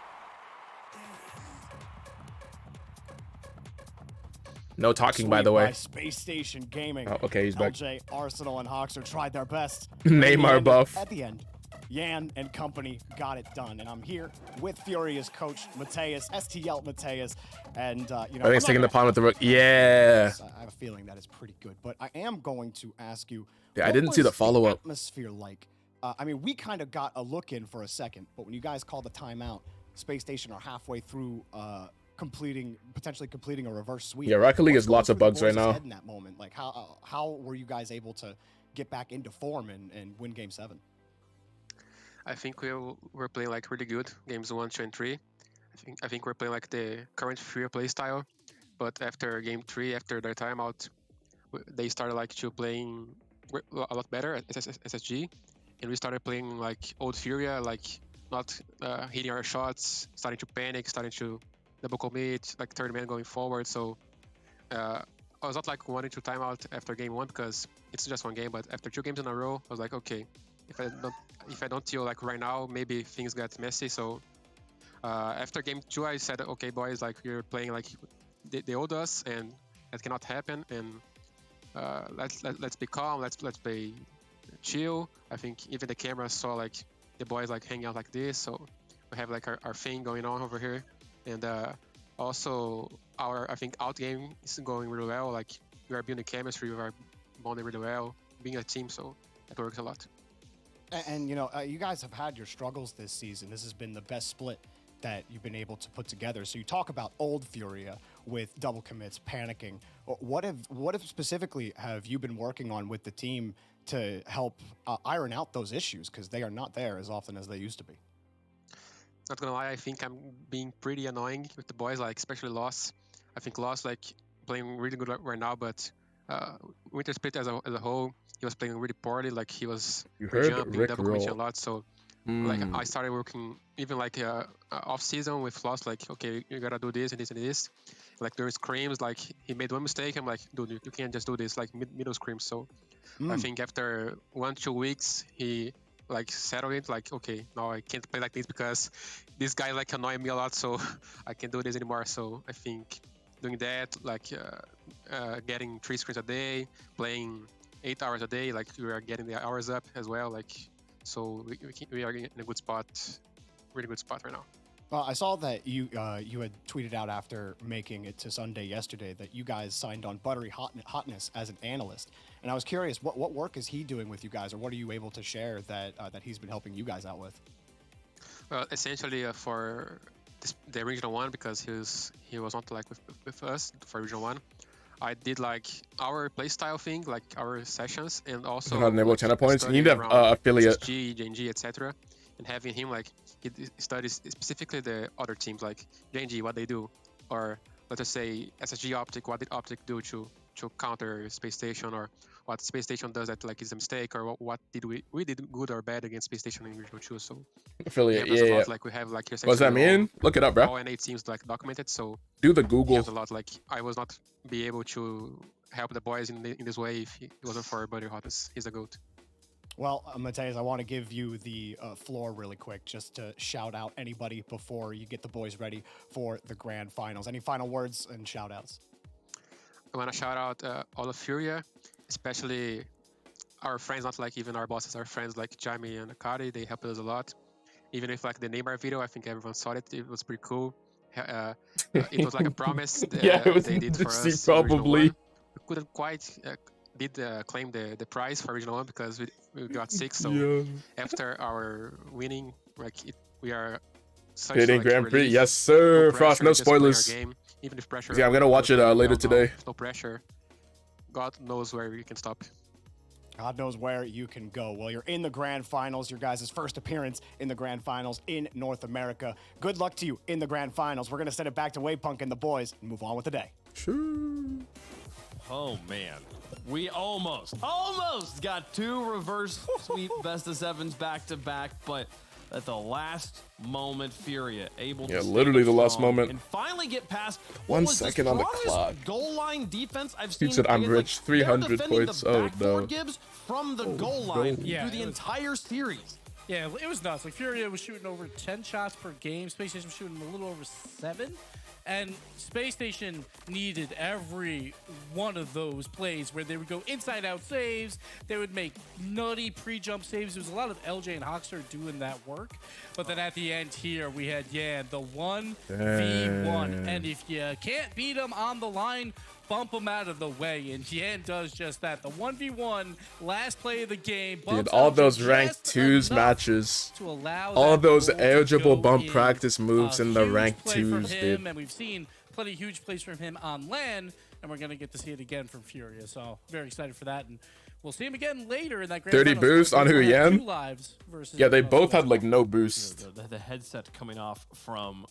No talking, by the way. Space Station Gaming. Oh, okay, he's back. LJ, Arsenal, and Hawks tried their best. Neymar buff. At the end, Yan and company got it done, and I'm here with Furious coach Mateus, STL Mateus, and I think he's taking the pawn with the rook. Yeah. I have a feeling that is pretty good, but I am going to ask you. Yeah, I didn't see the follow up. Atmosphere like. I mean, we kind of got a look in for a second, but when you guys called the timeout, Space Station are halfway through potentially completing a reverse sweep. Yeah, Rocket League What's has lots going of through the bugs right boys' now. head in that moment, like how were you guys able to get back into form and win Game 7? I think we're playing like really good games 1, 2, and 3. I think we're playing like the current Furia play style, but after game 3, after their timeout, they started like to playing a lot better at SSG, and we started playing like old Furia, like not hitting our shots, starting to panic, starting to double commit, like third man going forward. So I was not like wanting to timeout after game 1 because it's just one game, but after 2 games in a row, I was like, okay, if I don't feel like right now, maybe things get messy. So after game 2, I said, okay, boys, like we're playing like they owed us, and that cannot happen. And let's be calm. Let's play chill. I think even the camera saw like the boys like hanging out like this. So we have like our thing going on over here, and also I think out game is going really well. Like we are building chemistry, we are bonding really well, being a team. So that works a lot. And you know, you guys have had your struggles this season. This has been the best split that you've been able to put together. So you talk about old Furia with double commits, panicking. What have specifically have you been working on with the team to help iron out those issues? Because they are not there as often as they used to be. Not gonna lie, I think I'm being pretty annoying with the boys, like especially Loss. I think Loss like playing really good really now, but Winter Split as a whole, he was playing really poorly. Like he was jumping, double committing a lot. So like I started working even like off season with Loss. Like okay, you gotta do this and this and this. Like during screams, like he made one mistake. I'm like, dude, you can't just do this. Like middle screams. So I think after 1-2 weeks, he like settled it. Like okay, now I can't play like this because this guy like annoying me a lot. So I can't do this anymore. So I think doing that, like getting 3 screens a day, playing 8 hours a day, like we are getting the hours up as well. Like so we are in a good spot, really good spot right now. I saw that you had tweeted out after making it to Sunday yesterday that you guys signed on Buttery Hotness as an analyst, and I was curious what work is he doing with you guys, or what are you able to share that he's been helping you guys out with? Essentially for the Regional 1, because he was not like with us for Regional 1. I did like our playstyle thing, like our sessions, and also enable like, 10 points. You need an around affiliate. SSG, JNG, etc. And having him like he studies specifically the other teams, like JNG, what they do, or let's just say SSG Optic, what did Optic do to counter Space Station, or what Space Station does that like is a mistake, or what did we did good or bad against Space Station in Regional 2. So affiliate, yeah. Like we have like What's that mean? Look it up, bro. All NA teams like documented. So do the Google. A lot. Like I was not be able to help the boys in this way if it wasn't for Buddy Hottis. He's a goat. Well, Mateus, I want to give you the floor really quick just to shout out anybody before you get the boys ready for the grand finals. Any final words and shout outs? I want to shout out all of Furia, especially our friends, not like even our bosses, our friends like Jaime and Akari. They helped us a lot. Even if like the Neymar video, I think everyone saw it. It was pretty cool. It was like a promise yeah, it was they did for us. Probably. We couldn't quite claim the prize for Regional 1 because we got 6. So after our winning, like we are such hitting like, Grand Prix. relief. Yes, sir. No Frost, no spoilers. Game, even if pressure. Yeah, I'm gonna watch it later today. No pressure. God knows where you can stop. God knows where you can go. Well, you're in the grand finals, your guys' first appearance in the grand finals in North America. Good luck to you in the grand finals. We're going to send it back to Waypunk and the boys and move on with the day. Sure. Oh, man. We almost got 2 reverse sweep best of 7s back to back, but at the last moment, Furia able to literally the last moment and finally get past 1 second on the clock. Goal line defense I've seen. He said I'm rich, 300 points. Oh no! Gibbs from the goal line through the entire series. Yeah, it was nuts. Like Furia was shooting over 10 shots per game. Space Station was shooting a little over 7. And Space Station needed every one of those plays where they would go inside-out saves. They would make nutty pre-jump saves. There was a lot of LJ and Hoxter doing that work. But then at the end here, we had, the 1v1. And if you can't beat them on the line, bump him out of the way, and Yan does just that. The 1v1 last play of the game. Dude, all those ranked 2s matches, to allow all those goal to eligible go bump in. practice moves in the Huge ranked play from 2s, him, dude. And we've seen plenty of huge plays from him on LAN, and we're going to get to see it again from Furia. So very excited for that, and we'll see him again later in that grand 30 finals. boost on who, Yan? Yeah, they both had like no boost. The headset coming off from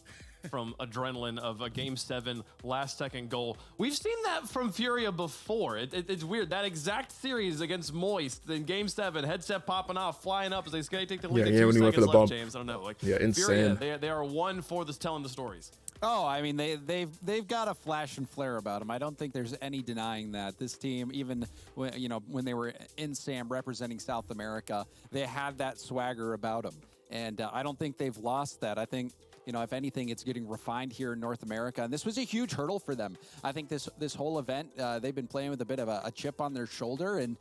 adrenaline of a Game 7 last-second goal. We've seen that from Furia before. It's weird. That exact series against Moist in Game 7, headset popping off, flying up as they take the lead. Yeah, when he went for the bump. James, I don't know. Like, Yeah, insane. Furia, they are one for telling the stories. Oh, I mean, they've got a flash and flare about them. I don't think there's any denying that. This team, even when they were in SAM representing South America, they had that swagger about them, and I don't think they've lost that. I think, if anything, it's getting refined here in North America, and this was a huge hurdle for them. I think this whole event, they've been playing with a bit of a chip on their shoulder, and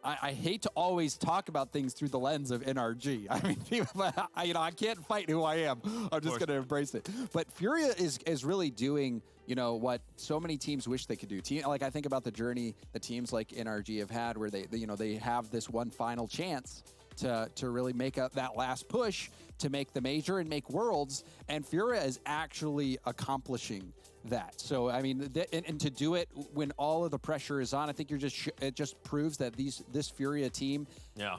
I hate to always talk about things through the lens of NRG. I mean, I can't fight who I am. I'm just going to embrace it. But Furia is really doing, what so many teams wish they could do. Like, I think about the journey that teams like NRG have had, where they have this one final chance to really make that last push to make the major and make Worlds, and Furia is actually accomplishing that. So I mean, and to do it when all of the pressure is on, I think it just proves that this Furia team,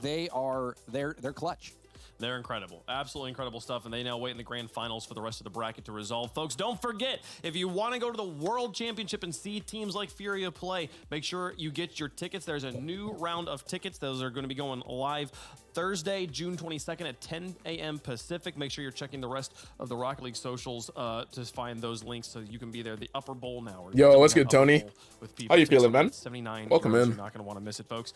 they're clutch. They're incredible. Absolutely incredible stuff, and they now wait in the grand finals for the rest of the bracket to resolve. Folks, don't forget, if you want to go to the World Championship and see teams like Furia play, make sure you get your tickets. There's a new round of tickets. Those are going to be going live Thursday, June 22nd at 10 a.m. Pacific. Make sure you're checking the rest of the Rocket League socials to find those links so you can be there. The Upper Bowl now. Yo, what's good, Tony? How you feeling, man? 79 Welcome euros. in. You're not going to want to miss it, folks.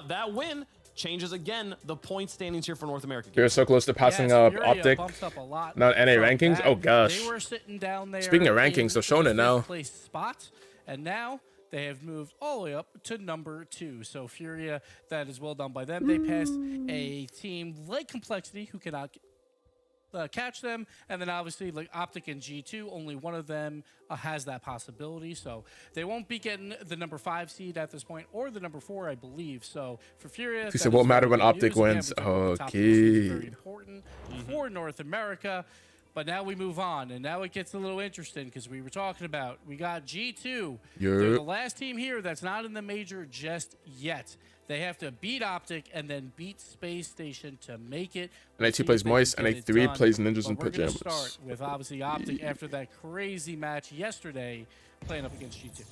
That win changes again the point standings here for North America. You're so close to passing up Furia Optic. bumps up a lot Not NA from rankings. that. Oh gosh. They were sitting down there. Speaking of rankings, in they're showing it the now. fifth place spot, and now they have moved all the way up to number 2. So Furia, that is well done by them. They passed a team like Complexity, who cannot catch them, and then obviously like Optic and G2, only one of them has that possibility, so they won't be getting the number 5 seed at this point, or the number 4, I believe. So for Furia, He said, "Won't matter when Optic wins." Okay. Very important for North America. But now we move on, and now it gets a little interesting because we were talking about, we got G2. They're the last team here that's not in the major just yet. They have to beat Optic and then beat Space Station to make it. NA2 plays Moist, NA3 plays Ninjas and Pajamas. We're going to start with obviously Optic after that crazy match yesterday playing up against G2.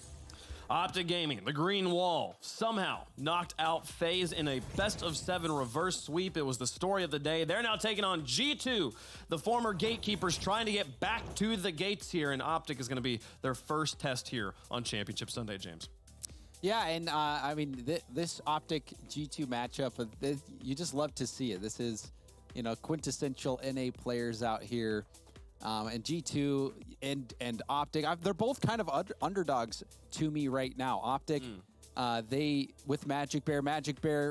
Optic Gaming, the Green Wall, somehow knocked out FaZe in a best-of-7 reverse sweep. It was the story of the day. They're now taking on G2, the former gatekeepers, trying to get back to the gates here, and Optic is going to be their first test here on Championship Sunday, James. Yeah, and I mean, this Optic G2 matchup, you just love to see it. This is, quintessential NA players out here. And G2 and Optic, they're both kind of underdogs to me right now. Optic, they with Magic Bear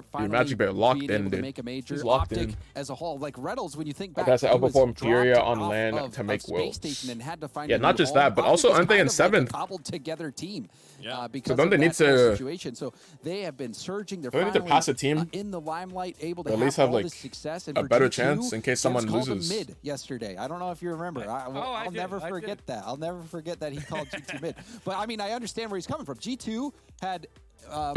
finally Magic Bear locked being in, able dude. to make a major. He's locked Optic in. as a whole, like Reynolds, when you think back, That's he was outperformed Furia dropped on off LAN of to make Space Worlds. Station and had to find Yeah, a not new just home. that, but Optic also was aren't they kind in of like a 7th? cobbled together team. Because So don't of they need that whole to- situation. So they have been surging. They're Don't they need finally to pass a team? in the limelight, able to At least have have, all like, this success. And a for better G2, chance in case someone Gibbs called them loses. mid yesterday. I don't know if you remember. I'll never forget that. I'll never forget that he called G2 mid. But I mean, I understand where he's coming from. G2 had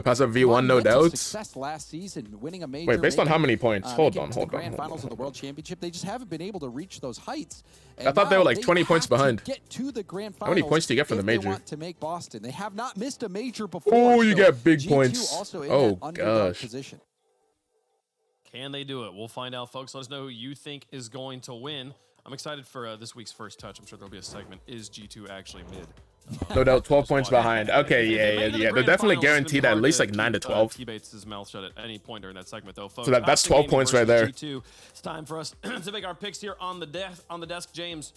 pass up V1, no monumental doubts. success last season, winning a major. Wait, based on how many points? Hold on, the hold on, grand hold finals on. of the World Championship. They just haven't been able to reach those heights. I thought they were like 20 points have to behind. Get to the grand How many finals points do you get from the if they major? want to make Boston. They have not missed a major before. Oh, you so get big G2 points. Also in Oh, that underdog gosh. position. Can they do it? We'll find out, folks. Let us know who you think is going to win. I'm excited for this week's first touch. I'm sure there'll be a segment. Is G2 actually mid? No doubt, 12 points behind. Okay, If they make it to the yeah. They're grand definitely finals, it's gonna guaranteed be at hard least to like 9 to keep, 12. T-Bates his mouth shut at any point during that segment, though, folks. So that's Optic 12 Gaming points right versus there. G2. It's time for us to make our picks here on the desk, James.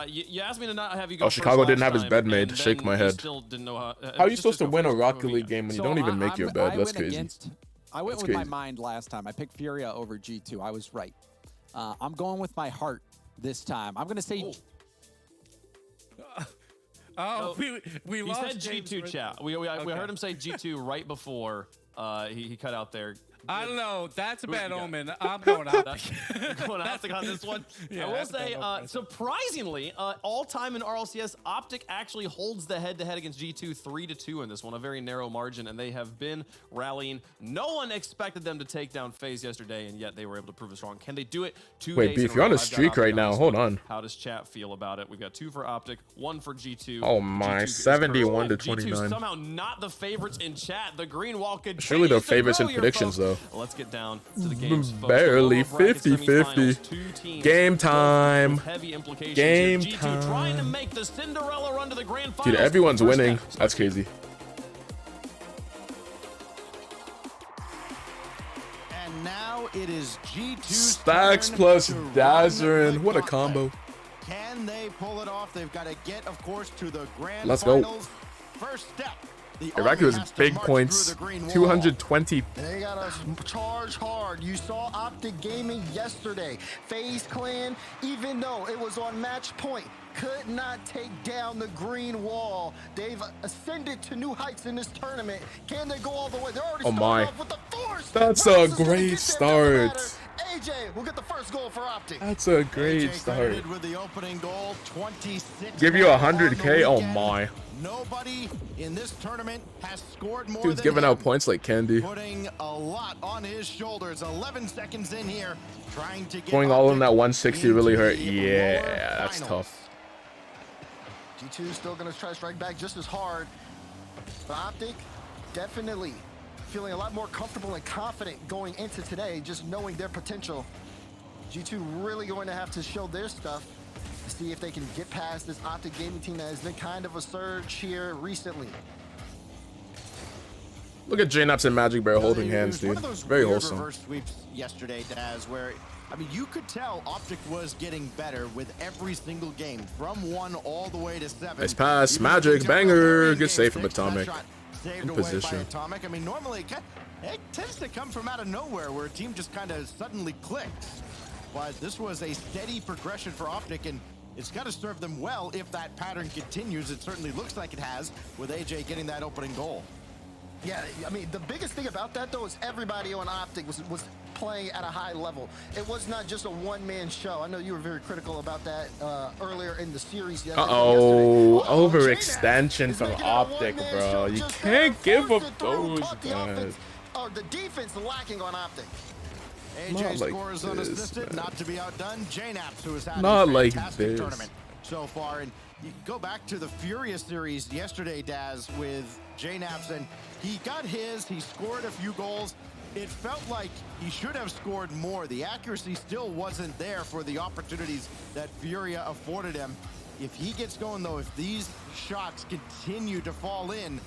You asked me to not have you go Oh, first Chicago didn't last have his time, bed made. and Shake then my you head. Still didn't know How are you just supposed to go win a first. Rocket Who we League got? game when you So don't even make your bed? I That's went crazy. I went That's with my crazy. mind last time. I picked Furia over G2. I was right. I'm going with my heart this time. I'm going to say Oh, we He lost said James G2 right chat. there. We Okay. heard him say G2 right before he cut out there. I don't know. That's a Who bad you got? omen. I'm going out. Going Optic on this one. Yeah, I will that's a bad say, omen. surprisingly, all time in RLCS, Optic actually holds the head-to-head against G2 3-2 in this one, a very narrow margin, and they have been rallying. No one expected them to take down FaZe yesterday, and yet they were able to prove us wrong. Can they do it 2 Wait, days Beef, in a you're on row? a I've got streak Optic right now. this Hold one. on. How does chat feel about it? We've got 2 for Optic, 1 for G2. Oh my, G2 is 71 to cursed. G2 29. somehow not the favorites in chat. The green wall could Surely the favorites in predictions, though. Let's get down to the games, folks. Barely The lower bracket 50-50. semifinals, 2 teams, Game both time. with heavy implications Game here. G2 trying to time. make the Cinderella run to the grand finals. Dude, everyone's First winning. step. That's crazy. And now it is G2 Stacks plus Dazzrin. What a combo. Can they pull it off? They've got to get, of course, to the grand Let's go. finals. First step. The Iraqi army was has to big march points. through the green wall. 220. They got us charge hard. You saw Optic Gaming yesterday. FaZe Clan, even though it was on match point, could not take down the green wall. They've ascended to new heights in this tournament. Can they go all the way? They're already starting off with the force. That's a Reynolds is gonna great get there, start. doesn't matter. AJ will get the first goal for Optic. That's a great AJ start. credited with the opening goal, 26 Give you on the 100K. Oh weekend. my. Nobody in this tournament has scored more Dude's than giving him, out points like candy. putting a lot on his shoulders. 11 seconds in here, trying to get Going all in Optic that 160 really into hurt. the Yeah, lower that's finals. tough. G2 still going to try to strike back just as hard. But Optic definitely feeling a lot more comfortable and confident going into today, just knowing their potential. G2 really going to have to show their stuff to see if they can get past this Optic gaming team that has been kind of a surge here recently. Look at JNaps and Magic Bear holding It hands, was dude. one of those Very weird wholesome. reverse sweeps yesterday, Daz, where I mean, you could tell Optic was getting better with every single game, from 1 all the way to 7. Nice pass, Even Magic, if you tell them banger, they're in good save game from 6, that Atomic. shot saved In away position. by Atomic. I mean, normally it tends to come from out of nowhere, where a team just kind of suddenly clicks. But this was a steady progression for Optic, and it's got to serve them well if that pattern continues. It certainly looks like it has, with AJ getting that opening goal. Yeah, I mean, the biggest thing about that, though, is everybody on Optic was playing at a high level. It was not just a one-man show. I know you were very critical about that earlier in the series. Uh-oh, yesterday. overextension Is from making it a Optic, one-man bro. show, You just can't there, give up forced it through, those, caught the guys. offense, or the defense lacking on Optic. AJ Not like scores this, unassisted, man. not to be outdone. JNaps, who has had Not a like fantastic this. tournament so far. And you go back to the Furious series yesterday, Daz, with JNaps, and he got his, he scored a few goals. It felt like he should have scored more. The accuracy still wasn't there for the opportunities that Furia afforded him. If he gets going, though, if these shots continue to fall in,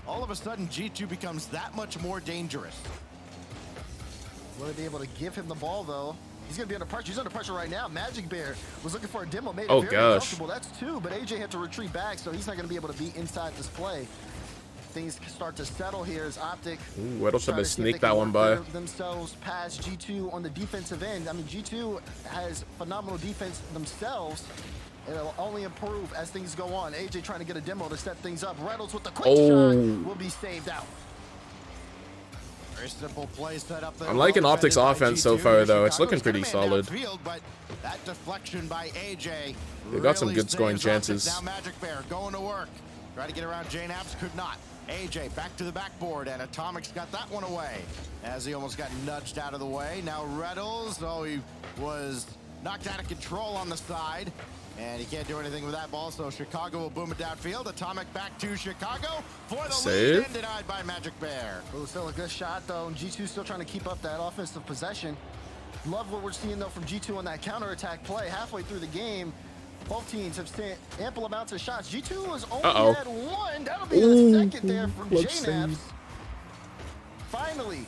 all of a sudden G2 becomes that much more dangerous. Will they be able to give him the ball, though? He's going to be under pressure. He's under pressure right now. Magic Bear was looking for a demo. Made it Oh, very gosh. uncomfortable. That's 2, but AJ had to retreat back, so he's not going to be able to be inside this play. Things start to settle here as Optic. Ooh, Weddle try tried to see if sneak they can that one work by. themselves past G2 on the defensive end. I mean, G2 has phenomenal defense themselves. It'll only improve as things go on. AJ trying to get a demo to set things up. Reynolds with the quick Oh. shot will be saved out. Very simple play set up there. I'm liking Well Optic's defended by offense so G2. far, though. It's Chicago's looking got a pretty man solid. downfield, but that deflection by AJ. They got some really good scoring saves Optic. chances. Now Magic Bear going to work. Try to get around JNaps, could not. AJ back to the backboard, and Atomic's got that one away as he almost got nudged out of the way. Now Reddles, oh, he was knocked out of control on the side, and he can't do anything with that ball, so Chicago will boom it downfield. Atomic back to Chicago for the Save. lead, and denied by Magic Bear. Oh, still a good shot, though. And G2 still trying to keep up that offensive possession. Love what we're seeing, though, from G2 on that counterattack play. Halfway through the game, both teams have sent ample amounts of shots. G2 has only had 1. That'll be the second there from close JNaps. save. Finally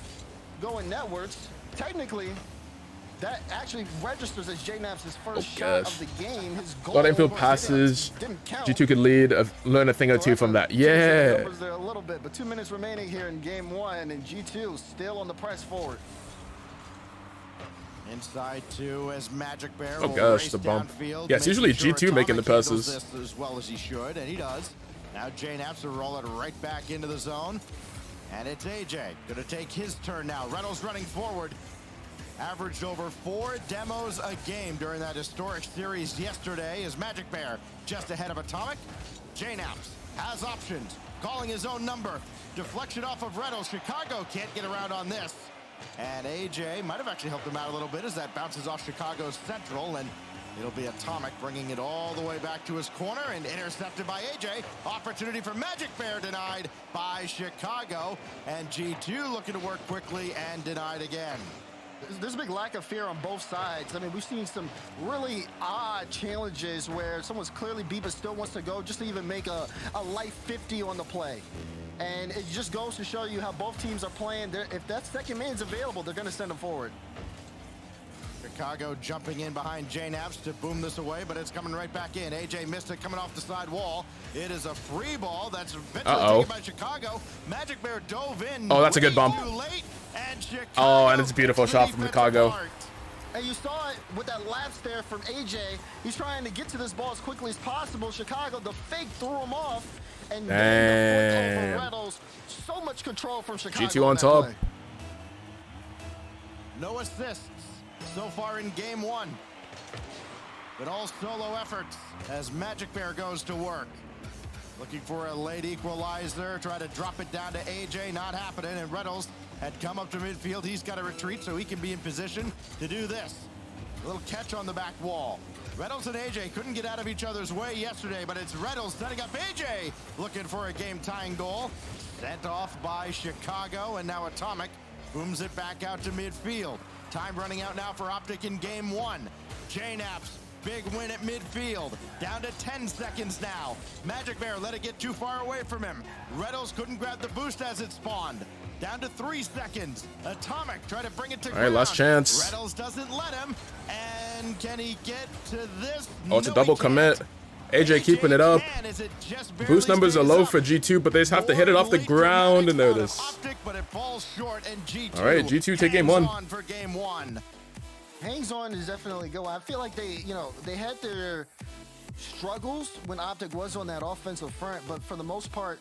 going networks. Technically, that actually registers as JNaps' first shot gosh. of the game. His goal Lot of infield for passes. JNaps didn't count. G2 could lead, learn a thing or two from that. Yeah. Numbers there a little bit, but 2 minutes remaining here in game 1, and G2 still on the press forward. Inside two as Magic Bear. Oh will gosh, race the bump. downfield, Yeah, it's usually making sure G2 making the Atomic handles passes. this as well as he should, and he does. Now Jay Naps will roll it right back into the zone. And it's AJ. Gonna take his turn now. Reynolds running forward. Averaged over 4 demos a game during that historic series yesterday as Magic Bear just ahead of Atomic. Jay Naps has options. Calling his own number. Deflection off of Reynolds. Chicago can't get around on this. And AJ might have actually helped him out a little bit as that bounces off Chicago's central, and it'll be Atomic bringing it all the way back to his corner and intercepted by AJ. Opportunity for Magic Bear denied by Chicago, and G2 looking to work quickly and denied again. There's a big lack of fear on both sides. I mean, we've seen some really odd challenges where someone's clearly beat but still wants to go just to even make a light 50 on the play. And it just goes to show you how both teams are playing. If that second man's available, they're going to send him forward. Chicago jumping in behind Jay Naps to boom this away, but it's coming right back in. AJ missed it coming off the side wall. It is a free ball that's eventually taken by Chicago. Magic Bear dove in. Oh, that's a good bump. Too late, and Chicago Oh, and it's a beautiful shot from Chicago. And you saw it with that lapse there from AJ. He's trying to get to this ball as quickly as possible. Chicago, the fake threw him off. And damn. Reynolds, so much control from Chicago. G2 on top. Play. No assists so far in game one. But all solo efforts as Magic Bear goes to work. Looking for a late equalizer. Try to drop it down to AJ. Not happening. And Reynolds had come up to midfield. He's got to retreat so he can be in position to do this. A little catch on the back wall. Reynolds and AJ couldn't get out of each other's way yesterday, but it's Reynolds setting up AJ, looking for a game-tying goal. Sent off by Chicago, and now Atomic booms it back out to midfield. Time running out now for Optic in game one. Jay Naps, big win at midfield. Down to 10 seconds now. Magic Bear let it get too far away from him. Reynolds couldn't grab the boost as it spawned. Down to 3 seconds. Atomic try to bring it to ground. All right, last chance. Reynolds doesn't let him. And can he get to this? Oh, it's a double commit. AJ keeping it up. Boost numbers are low for G2, but they just have to hit it off the ground, and there it is. But it falls short, and G2 all right, G2 take game one. For game one. Hangs on is definitely go. I feel like they had their struggles when Optic was on that offensive front, but for the most part,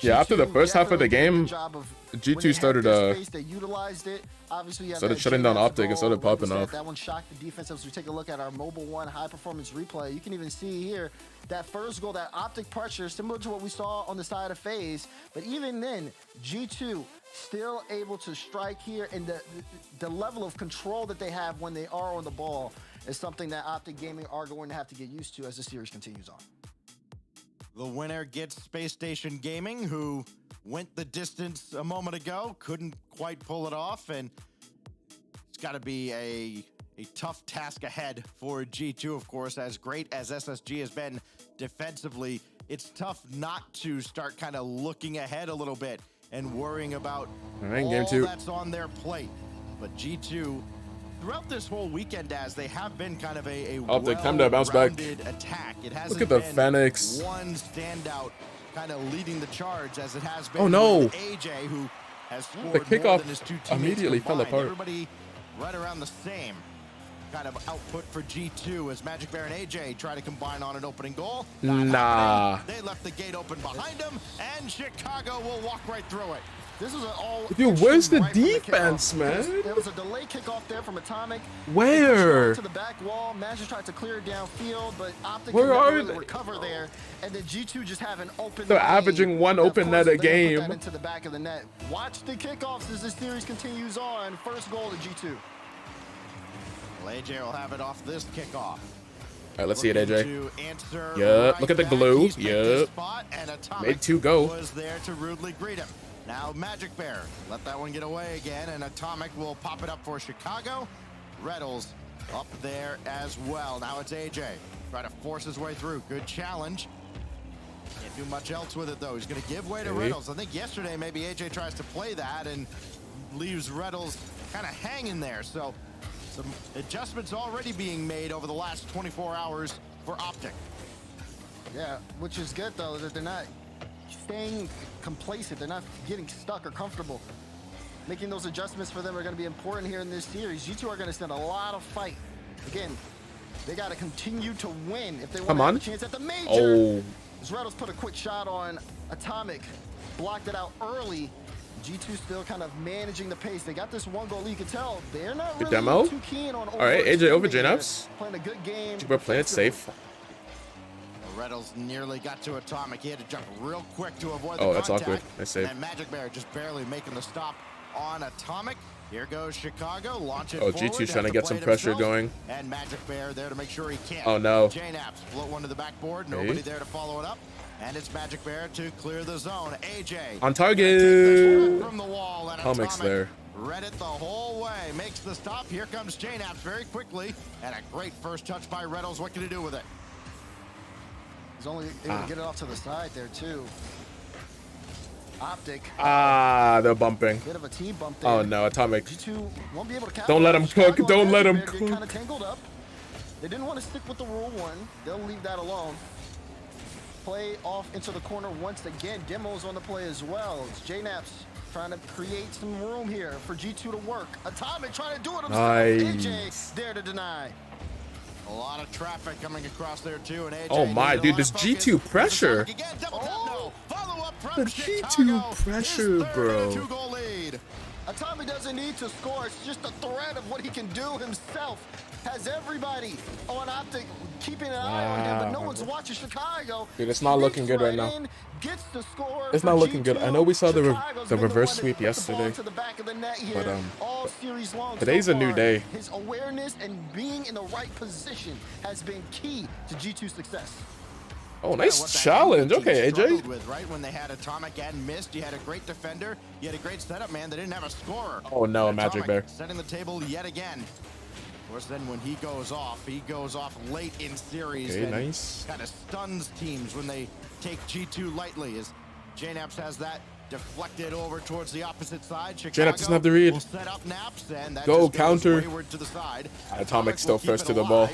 yeah, after the first half of the game, G2 started they utilized it. Obviously, started shutting down Optic and started popping off. That one shocked the defense. As we take a look at our Mobile One high performance replay, you can even see here that first goal, that Optic pressure, similar to what we saw on the side of FaZe. But even then, G2 still able to strike here, and the level of control that they have when they are on the ball is something that Optic Gaming are going to have to get used to as the series continues on. The winner gets Space Station Gaming, who went the distance a moment ago, couldn't quite pull it off, and it's got to be a tough task ahead for G2, of course. As great as SSG has been defensively, it's tough not to start kind of looking ahead a little bit and worrying about game two. That's on their plate. But G2, throughout this whole weekend, as they have been kind of a time to bounce back. Attack. It hasn't Look at the been Phoenix. one standout kind of leading the charge as it has been. Oh no! With AJ, who has scored The more kickoff than his two teammates immediately fell combined. apart. Everybody right around the same kind of output for G2 as Magic Bear and AJ try to combine on an opening goal. Nah. They left the gate open behind them, and Chicago will walk right through it. This was an all. Dude, where's the right defense, man? There was a delay kickoff there from Atomic. Where? To the back wall. Magic tried to clear it downfield, but Optic Where are really they? recover there. And then G2 just have an open. They're lane. averaging one Of open course, net a they game. Put that into the back of the net. Watch the kickoffs as this series continues on. First goal to G2. Well, AJ will have it off this kickoff. All right, let's see it, AJ. Yup, Look at the glue. Yup. Made 2 go. Was there to rudely greet him. Now Magic Bear let that one get away again, and Atomic will pop it up for Chicago. Reynolds up there as well. Now it's AJ. Try to force his way through. Good challenge. Can't do much else with it, though. He's going to give way to Reynolds. I think yesterday maybe AJ tries to play that and leaves Reynolds kind of hanging there. So some adjustments already being made over the last 24 hours for Optic. Yeah, which is good, though, that they're not staying complacent. They're not getting stuck or comfortable. Making those adjustments for them are going to be important here in this series. G2 are going to stand a lot of fight. Again, they got to continue to win if they want to have a chance at the major. Oh. Zretos put a quick shot on Atomic, blocked it out early. G2 still kind of managing the pace. They got this one goal. You can tell they're not really demo. too keen on. All right, AJ over JNaps. Playing a good game. We're playing it safe. Reynolds nearly got to Atomic. He had to jump real quick to avoid the contact. That's awkward. Nice save. And Magic Bear just barely making the stop on Atomic. Here goes Chicago. Launch it forward. G2's trying to get some pressure going. And Magic Bear there to make sure he can't. Oh no. JNaps float one to the backboard. Nobody there to follow it up. And it's Magic Bear to clear the zone. AJ on target. From the wall. And Atomic there. Read it the whole way. Makes the stop. Here comes JNaps very quickly. And a great first touch by Reynolds. What can he do with it? He's only able to get it off to the side there too. Optic. They're bumping. Bit of a team bump there. Oh no, Atomic. G2 won't be able to don't let him cook. Don't let him cook. Kind of tangled up. They didn't want to stick with the rule one. They'll leave that alone. Play off into the corner once again. Demo's on the play as well. It's JNaps trying to create some room here for G2 to work. Atomic trying to do it himself. AJ there to deny. A lot of traffic coming across there too, and AJ. Oh my, dude, this G2 pressure. The G2 pressure, bro. Atomic doesn't need to score. It's just a threat of what he can do himself. Has everybody on Optic keeping an eye on him, but no one's watching Chicago. Dude, it's not looking good right now. It's not looking good. I know we saw the reverse sweep yesterday, but today's a new day. His awareness and being in the right position has been key to G2's success. Oh, nice challenge. Okay, AJ. With, right? When they had Atomic and missed, you had a great defender, you had a great setup, man. They didn't have a scorer. Oh no, Magic Bear. Setting the table yet again. Of course, then when he goes off late in series. Okay, nice. Kind of stuns teams when they take G2 lightly. As JNaps has that deflected over towards the opposite side. JNaps doesn't have the read. Set up Naps, and that go counter. To the side. Atomic still first to the ball.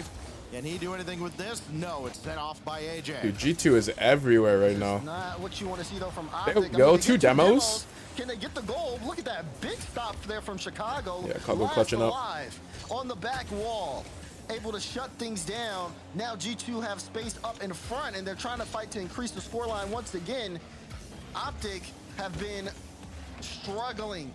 Can he do anything with this? No, it's set off by AJ. Dude, G2 is everywhere right now. Not what you want to see though from There Optic. we go, two demos. Can they get the goal? Look at that big stop there from Chicago. Yeah, Chicago clutching up. On the back wall, able to shut things down. Now G2 have space up in front, and they're trying to fight to increase the scoreline once again. Optic have been struggling.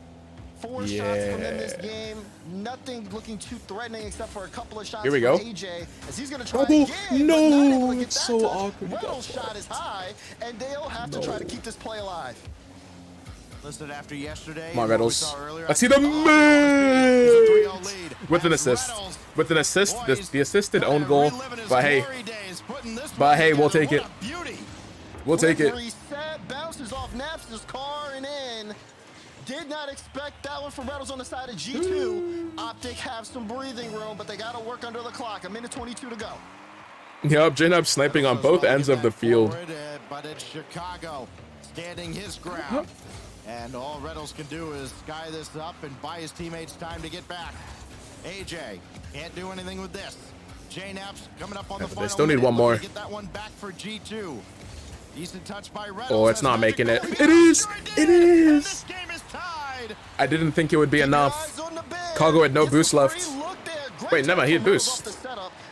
4 shots from them this game. Nothing looking too threatening except for a couple of shots Here we go. from AJ. As he's gonna try again, no, it's so awkward. Reynolds' shot is high, and they'll have to try to keep this play alive. Listen, after yesterday, come on, Reynolds. Let's see the man with an assist. With an assist, the assisted own goal. But hey, we'll take it. We'll take it. Reset, bounces off Naps' car and in. Did not expect that one from Reynolds on the side of G2. Optic have some breathing room, but they got to work under the clock. A minute 22 to go. Yep, JNaps sniping on both ends of the field. But it's Chicago standing his ground. And all Reynolds can do is sky this up and buy his teammates time to get back. AJ can't do anything with this. JNaps coming up on the final. They still need one more. Get that one back for G2. Decent touch by Reynolds. Oh, it's not making it. It is. It is. I didn't think it would be enough. Cargo had no boost left. Wait, never. He had boost.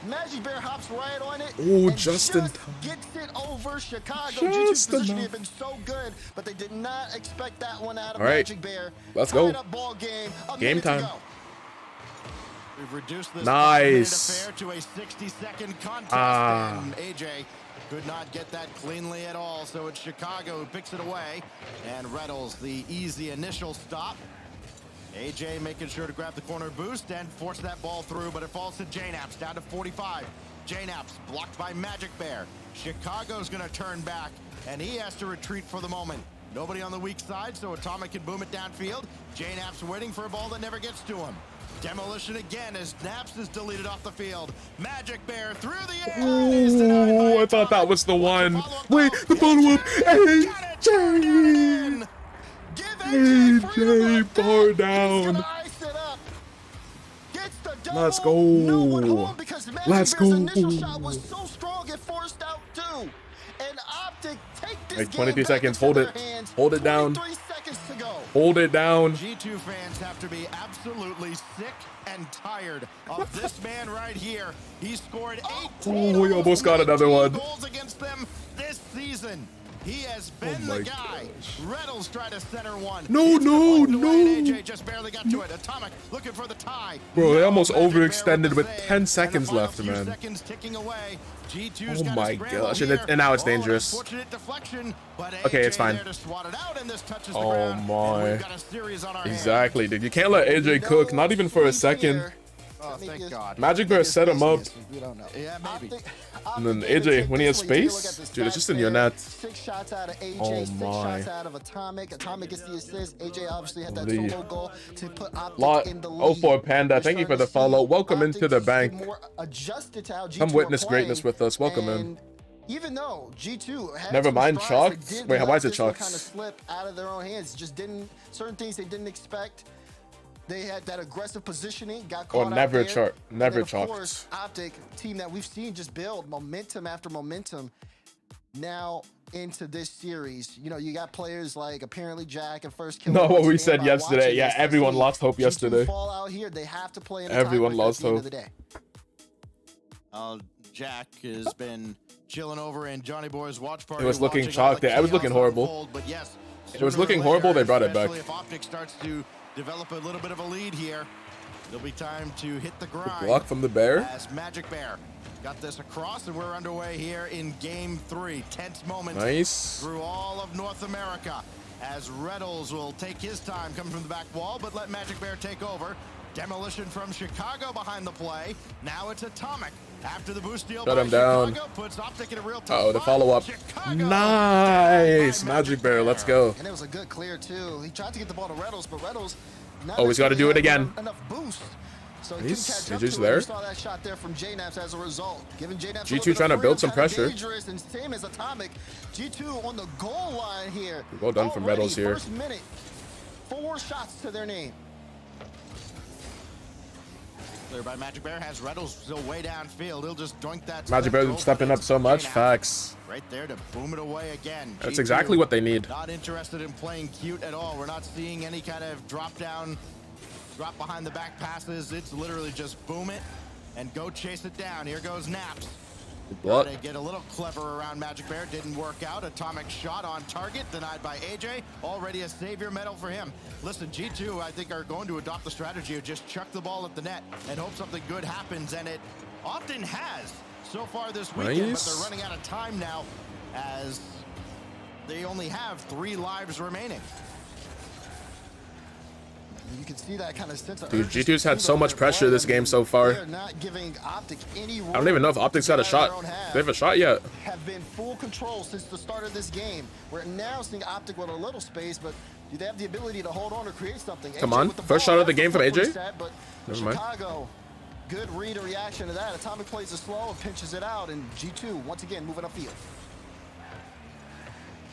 Magic Bear hops right on it. Oh, just in time. Gets it over Chicago. G2's position had been so good, but they did not expect that one out of Magic Bear. Let's go. Game time. We've reduced this nice. affair to a 60-second contest. And AJ could not get that cleanly at all, so it's Chicago who picks it away. And Reynolds, the easy initial stop. AJ making sure to grab the corner boost and force that ball through, but it falls to JNaps, down to 45. JNaps blocked by Magic Bear. Chicago's gonna turn back, and he has to retreat for the moment. Nobody on the weak side, so Atomic can boom it downfield. JNaps waiting for a ball that never gets to him. Demolition again as Naps is deleted off the field. Magic Bear through the air. Oh, I thought that was the one. Wait, the follow-up. AJ. AJ, bar down. Let's go. Let's go. Like 23 seconds. Hold it. Hold it down. 3 seconds to go. Hold it down. G2 fans have to be absolutely sick and tired of this man right here. He scored 18 we almost got another one. goals against them this season. He has been the guy. Reynolds tried to center one. No. AJ just barely got to it. Atomic looking for the tie. Bro, they almost overextended with 10 seconds left, man. Seconds ticking away. Oh my gosh, and now it's dangerous. Okay, it's fine. Oh my. Exactly, dude. You can't let AJ cook, not even for a second. Oh, thank God. Magic Bear set him up. We don't know. Yeah, maybe. And then AJ, when he has space, dude, it's just in your net. 6 shots out of AJ, Oh 6 my. shots out of Atomic. Atomic gets the assist. AJ obviously had that solo goal to put Optic Lot in the lead. 04 Panda, thank you for the follow. Welcome into the bank. More adjusted to how G2 Come witness are playing, greatness with us. Welcome in. and even though G2 had Never some mind, strides, Chalks? they did Wait, let why is it this one Chalks? kind of slip out of their own hands. Just didn't, certain things they didn't expect. They had that aggressive positioning, got caught out never there. never and then, of chalked. course, Optic, team that we've seen just build momentum after momentum. Now into this series, you know, you got players like apparently Jack and First Kill. No, what we said yesterday. Yeah, everyone lost hope yesterday. Fall out here, they have to play in a Everyone tiebreaker lost at the end hope. of the day. Jack has been chilling over in Johnny Boy's watch party. It was looking watching all chalked the there. It was looking chaos horrible. unfold, but yes, It was sooner or looking later, horrible, they brought it back. especially if Optic starts to develop a little bit of a lead here, there'll be time to hit the grind. Block from the Bear. As Magic Bear got this across, and we're underway here in Game 3. Tense moment Nice. through all of North America, as Reynolds will take his time coming from the back wall, but let Magic Bear take over. Demolition from Chicago behind the play. Now it's Atomic. After the boost deal Shut by him down. Chicago, puts Optic in a real tough Uh-oh, the spot. follow-up. Chicago Nice. down by Magic Bear, let's go. And it was a good clear too. He tried to get the ball to Reynolds, but Reynolds Always gotta do it again. Enough boost. So he Nice. couldn't catch up AJ's to there. it. We saw that shot there from JNaps as a result. Giving JNaps G2 trying to build some pressure. Dangerous and same as Atomic. G2 on the goal line here. Well done from Already Reynolds here. First minute, 4 shots to their name. Clear by Magic Bear, has Reynolds still way downfield. He'll just doink that. Magic step Bear throw, stepping but up so it's much. JNaps Facts. right there to boom it away again. That's G2 exactly what they need. Not interested in playing cute at all. We're not seeing any kind of drop down, drop behind the back passes. It's literally just boom it and go chase it down. Here goes Naps. What? They get a little clever around Magic Bear. Didn't work out. Atomic shot on target. Denied by AJ. Already a savior medal for him. Listen, G2, I think, are going to adopt the strategy of just chuck the ball at the net and hope something good happens. And it often has so far this weekend. Nice. But they're running out of time now as they only have 3 lives remaining. You can see that kind of sense of Dude, urgency G2's had to so them. much They're pressure this playing. game so far. They're not giving Optic any I don't even know if Optic's got a shot. They have a shot yet. Have been full control since the start of this game. We're now seeing Optic with a little space, but do they have the ability to hold on or create something? Come AJ on. with the First ball, shot of the that's game from footwork AJ? set, but Never mind. Chicago, good read and reaction to that. Atomic plays it slow and pinches it out, and G2 once again moving upfield.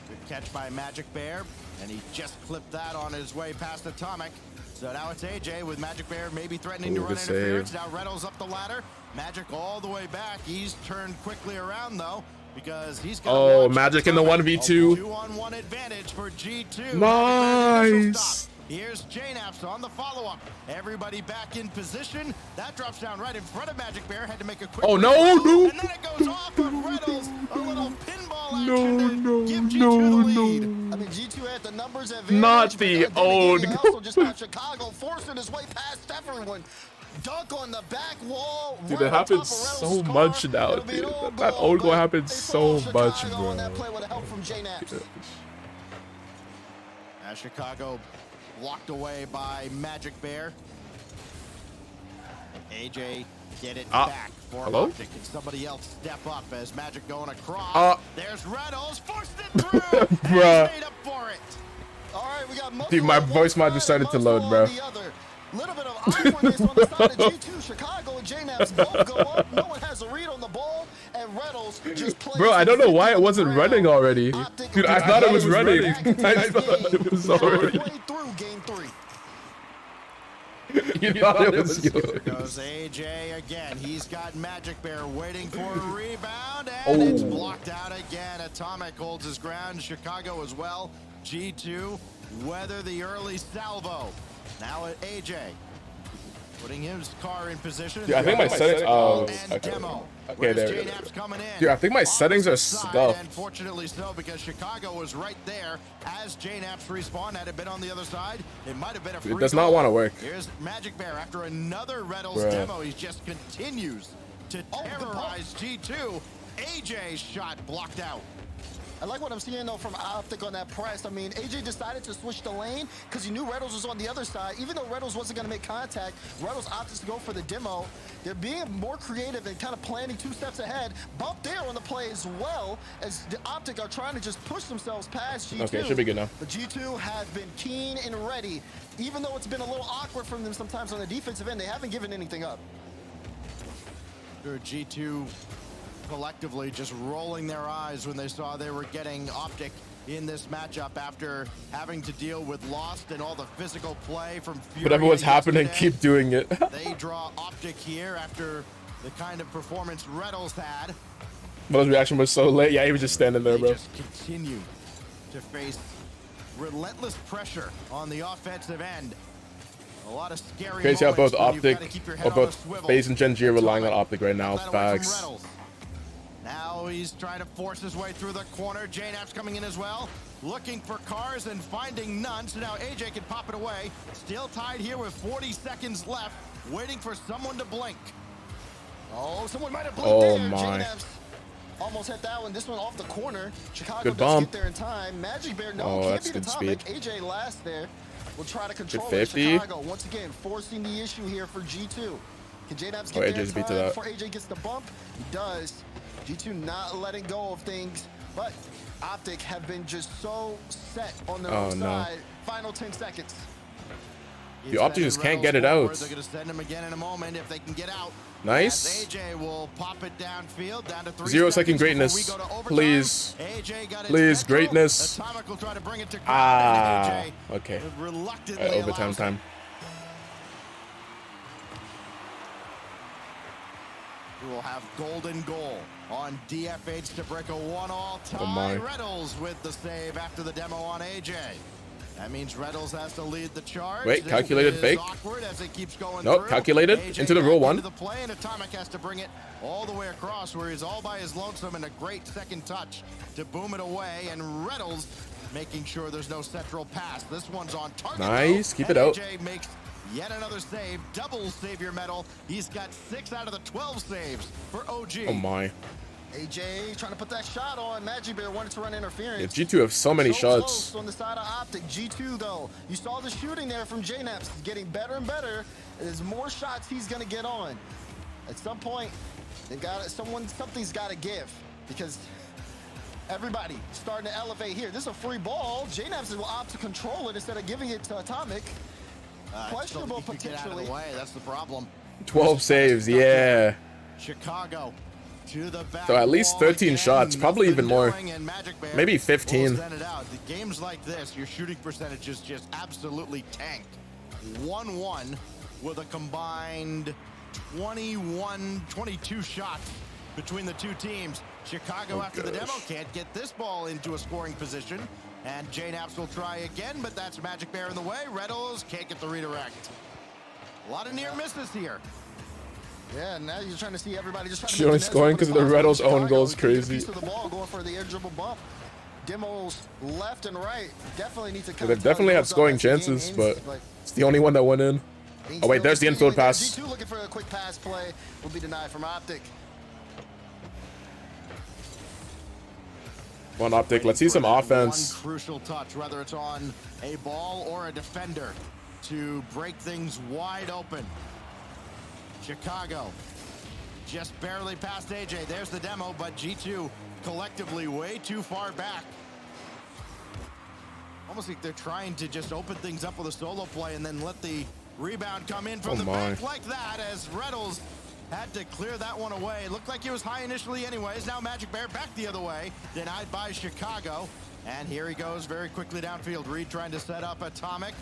Good catch by Magic Bear, and he just clipped that on his way past Atomic. So now it's AJ with Magic Bear maybe threatening to Ooh, run good interference. save. Now Reynolds up the ladder. Magic all the way back. He's turned quickly around though, because he's got Oh, Magic in the 1v2. 2-on-1 advantage for G2. Nice. Here's JNaps on the follow-up. Everybody back in position. That drops down right in front of Magic Bear. Had to make a quick. Oh, no, reversal, no. And then it goes off of Reynolds. A little pinball action to give G2 the lead. I mean, G2 had the numbers advantage. Not but the then again, old he also just got Chicago forcing his way past everyone. Dunk on the back wall. Dude, right it on happens top of so Reynolds' much car. now, It'll be an dude. old That goal, old goal but happens they so followed much, Chicago on that bro. play with help from JNaps. As Chicago blocked away by Magic Bear. AJ get it back for hello? Optic. Can somebody else step up as Magic going across? There's Reynolds, forced it through, and Bruh. he's made up for it. All right, we got Dude, my voice mod just started to load, bro. Little bit of awkwardness on the side of G2. Chicago and JNaps both go up. No one has a read on the ball, and Reynolds just plays. Bro, I don't know why it wasn't ground. running already. Optic Dude, I thought it was running. back into I this thought game. it was already. Halfway through game 3. You thought it was Here yours. goes AJ again. He's got Magic Bear waiting for a rebound, and it's blocked out again. Atomic holds his ground. Chicago as well. G2 weather the early salvo. Now at AJ, putting his car in position. Dude, I think my settings. Oh, okay. Okay, there we go. Dude, I think my settings are scuffed. Unfortunately so, because Chicago was right there as JNAPS respawn. Had it been on the other side, it might have been a free. It does not want to work. Here's Magic Bear after another Reddles demo. He just continues to terrorize G2. AJ's shot blocked out. I like what I'm seeing, though, from Optic on that press. I mean, AJ decided to switch the lane because he knew Reddles was on the other side. Even though Reddles wasn't going to make contact, Reddles opted to go for the demo. They're being more creative and kind of planning 2 steps ahead. Bump there on the play as well, as the Optic are trying to just push themselves past G2. Okay, should be good now. But G2 have been keen and ready. Even though it's been a little awkward from them sometimes on the defensive end, they haven't given anything up. G2 collectively just rolling their eyes when they saw they were getting Optic in this matchup after having to deal with Lost and all the physical play from Fury. Whatever was happening, keep doing it. They draw Optic here after the kind of performance Reddles had. But his reaction was so late. Yeah, he was just standing there, bro. They just continue to face relentless pressure on the offensive end. A lot of scary Crazy how both moments when Optic, you've gotta keep your or head on a both swivel. FaZe and Gen G are relying on Optic right now. Facts. Now he's trying to force his way through the corner. JNAP's coming in as well, looking for cars and finding none. So now AJ can pop it away. Still tied here with 40 seconds left, waiting for someone to blink. Oh, someone might have blinked Oh there. my. JNAP's almost hit that one. This one off the corner. Chicago Good does bump. get there in time. Magic Bear, no, Oh, can't that's beat good Atomic. speed. AJ last there. Will try to control Good it. 50. Chicago, once again, forcing the issue here for G2. Can JNAP's Oh, get there in AJ's beat to time that. before AJ gets the bump? He does. G2 not letting go of things, but Optic have been just so set on their own side. Final 10 seconds. The Optic just can't get it out. They're going to send him again in a moment if they can get out. Nice. As AJ will pop it downfield down to 3 0 second seconds before we greatness. go to overtime. Please. AJ got his Please, petrol. greatness. Atomic will try to bring it to ground, Ah, and AJ okay. reluctantly Overtime allows time. We will have golden goal on DFH to break a 1-all tie. Oh my. Reddles with the save after the demo on AJ. That means Reddles has to lead the charge. Wait, This calculated is fake. awkward as it keeps going Nope, through. calculated. AJ Into the rule back one. into the play, and Atomic has to bring it all the way across where he's all by his lonesome, and a great second touch to boom it away. And Reddles making sure there's no central pass. This one's on target. Nice, though, keep and it out. AJ makes yet another save, double savior medal. He's got 6 out of the 12 saves for OG. Oh my. AJ trying to put that shot on. Magic Bear wanted to run interference. Yeah, G2 have so many shots. Close on the side of Optic. G2 though, you saw the shooting there from JNAPS. He's getting better and better. There's more shots he's gonna get on. At some point, something's got to give, because everybody starting to elevate here. This is a free ball. JNAPS will opt to control it instead of giving it to Atomic. Questionable Get out of potentially. the way. That's the problem. 12 saves, yeah. Chicago to the back. So at least 13 shots, probably even more. Maybe 15. The games like this, your shooting percentage is just absolutely tanked. 1-1 with a combined 22 shots between the two teams. Chicago after the demo can't get this ball into a scoring position. And JNAPS will try again, but that's Magic Bear in the way. Reddles can't get the redirect. A lot of near misses here. Yeah, now you're trying to see everybody just trying to She only scoring because of the Reddles' own goals. Crazy. Piece of the ball going for the air dribble bump. Demos left and right definitely need to come. They definitely had scoring chances, but it's the only one that went in. Oh wait, there's the infield pass. G2 looking for a quick pass play will be denied from Optic. One Optic. Let's see some offense. One crucial touch, whether it's on a ball or a defender, to break things wide open. Chicago just barely past AJ. There's the demo, but G2 collectively way too far back. Almost like they're trying to just open things up with a solo play and then let the rebound come in from the back like that, as Reddles had to clear that one away. Looked like it was high initially anyways. Now Magic Bear back the other way, denied by Chicago. And here he goes very quickly downfield. Reed trying to set up Atomic.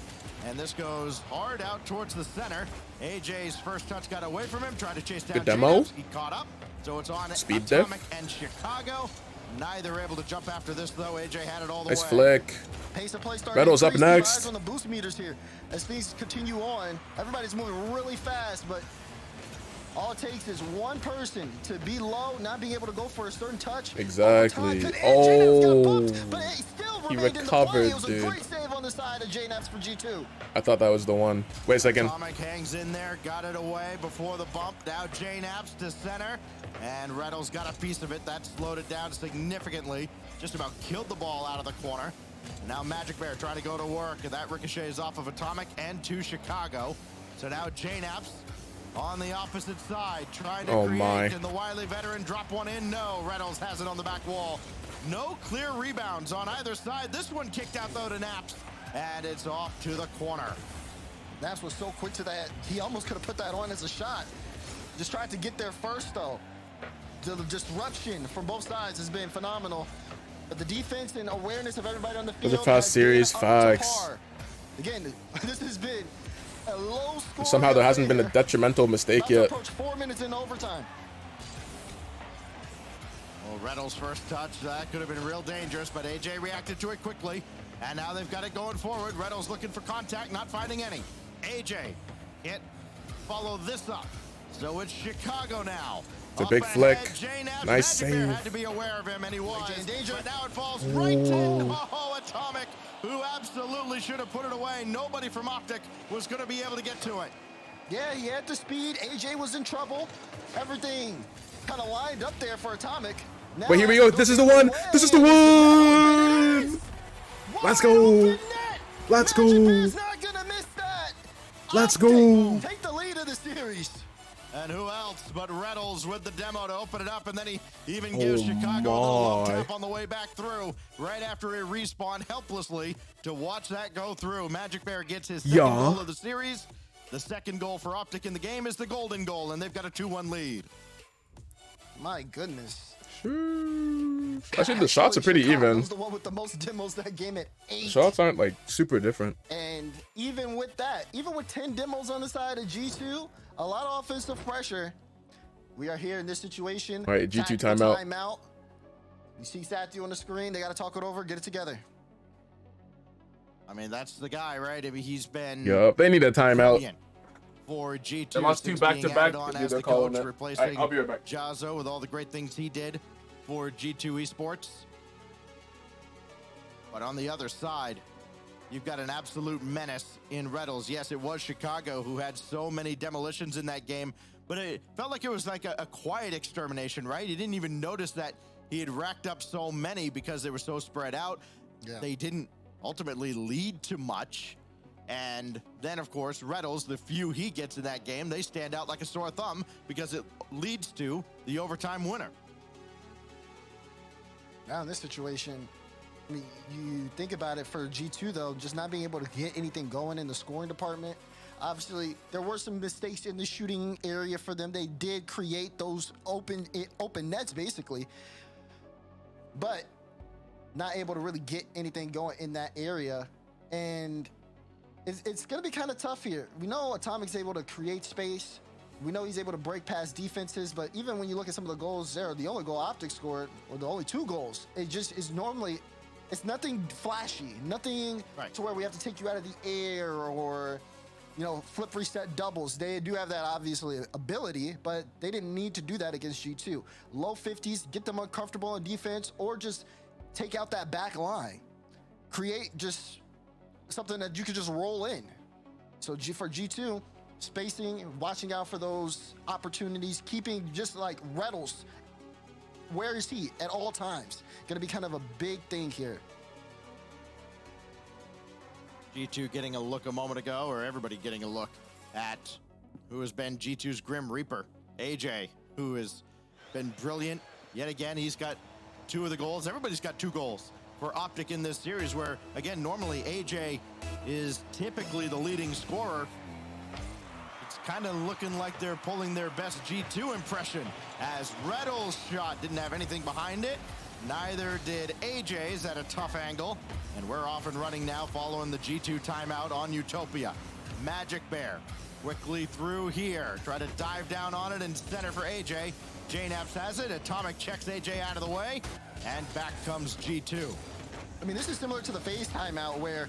And this goes hard out towards the center. AJ's first touch got away from him. Tried to chase down Good demo. James. He caught up. So it's on Speed Atomic diff. and Chicago. Neither able to jump after this, though. AJ had it all the Nice way. flick. Pace of play starting Reddle's to up increase. Keep next. eyes on the boost meters here as things continue on. Everybody's moving really fast, but all it takes is one person to be low, not being able to go for a certain touch. Exactly. He recovered, It was a great save on the side of JNaps for G2. I thought that was the one. Wait a second. Atomic hangs in there, got it away before the bump. Now JNaps to center, and Reddle's got a piece of it. That slowed it down significantly. Just about killed the ball out of the corner. Now Magic Bear trying to go to work, and that ricochets off of Atomic and to Chicago. So now JNaps on the opposite side, trying to create, and the wily veteran drop one in. No, Reynolds has it on the back wall. No clear rebounds on either side. This one kicked out, though, to Naps, and it's off to the corner. Naps was so quick to that, he almost could have put that on as a shot. Just tried to get there first, though. The disruption from both sides has been phenomenal. But the defense and awareness of everybody on the field. It was a fast series, facts. Again, this has been a low score. Somehow there hasn't been a detrimental mistake yet. Approach 4 minutes in overtime. Well, Reynolds' first touch, that could have been real dangerous, but AJ reacted to it quickly. And now they've got it going forward. Reynolds looking for contact, not finding any. AJ can't follow this up. So it's Chicago now. It's a big flick. Nice save. Had to be aware of him, and he was. But now it falls right to Atomic, who absolutely should have put it away. Nobody from Optic was going to be able to get to it. Yeah, he had the speed. AJ was in trouble. Everything kind of lined up there for Atomic. Now Wait, here we go. This is the one. This is the one. Let's go. Let's go. Not gonna miss that. Let's go. Take the lead of the series. And who else but Reynolds with the demo to open it up, and then he even gives Chicago a little love tap on the way back through, right after he respawned helplessly to watch that go through. Magic Bear gets his second goal of the series. The second goal for Optic in the game is the golden goal, and they've got a 2-1 lead. My goodness. Actually, the shots are pretty even. The one with the most demos that game at 8. Shots aren't like super different. And even with that, even with 10 demos on the side of G2, a lot of offensive pressure. We are here in this situation. All right, G2 timeout. You see Satty on the screen. They got to talk it over, get it together. I mean, that's the guy, right? I mean, he's been. Yup, they need a timeout. For G2, they lost 2 back-to-back. They're calling it. Right, I'll be right back. Jazzo with all the great things he did for G2 Esports. But on the other side, you've got an absolute menace in Reynolds. Yes, it was Chicago who had so many demolitions in that game, but it felt like it was like a quiet extermination, right? You didn't even notice that he had racked up so many because they were so spread out. Yeah. They didn't ultimately lead to much. And then, of course, Reynolds, the few he gets in that game, they stand out like a sore thumb because it leads to the overtime winner. Now, in this situation, I mean, you think about it for G2, though, just not being able to get anything going in the scoring department. Obviously, there were some mistakes in the shooting area for them. They did create those open nets, basically. But not able to really get anything going in that area. And it's going to be kind of tough here. We know Atomic's able to create space. We know he's able to break past defenses, but even when you look at some of the goals there, the only goal Optic scored, or the only 2 goals, it just is normally, it's nothing flashy, nothing to where we have to take you out of the air or, you know, flip reset doubles. They do have that, obviously, ability, but they didn't need to do that against G2. Low 50s, get them uncomfortable on defense, or just take out that back line. Create just something that you could just roll in. So for G2, spacing, watching out for those opportunities, keeping just like Reynolds, where is he at all times? Gonna be kind of a big thing here. G2 getting a look a moment ago, or everybody getting a look at who has been G2's Grim Reaper, AJ, who has been brilliant. Yet again, he's got 2 of the goals. Everybody's got 2 goals for Optic in this series, where, again, normally AJ is typically the leading scorer. It's kind of looking like they're pulling their best G2 impression, as Reynolds' shot didn't have anything behind it. Neither did AJ's at a tough angle. And we're off and running now following the G2 timeout on Utopia. Magic Bear quickly through here. Try to dive down on it and center for AJ. JNaps has it. Atomic checks AJ out of the way. And back comes G2. I mean, this is similar to the phase timeout where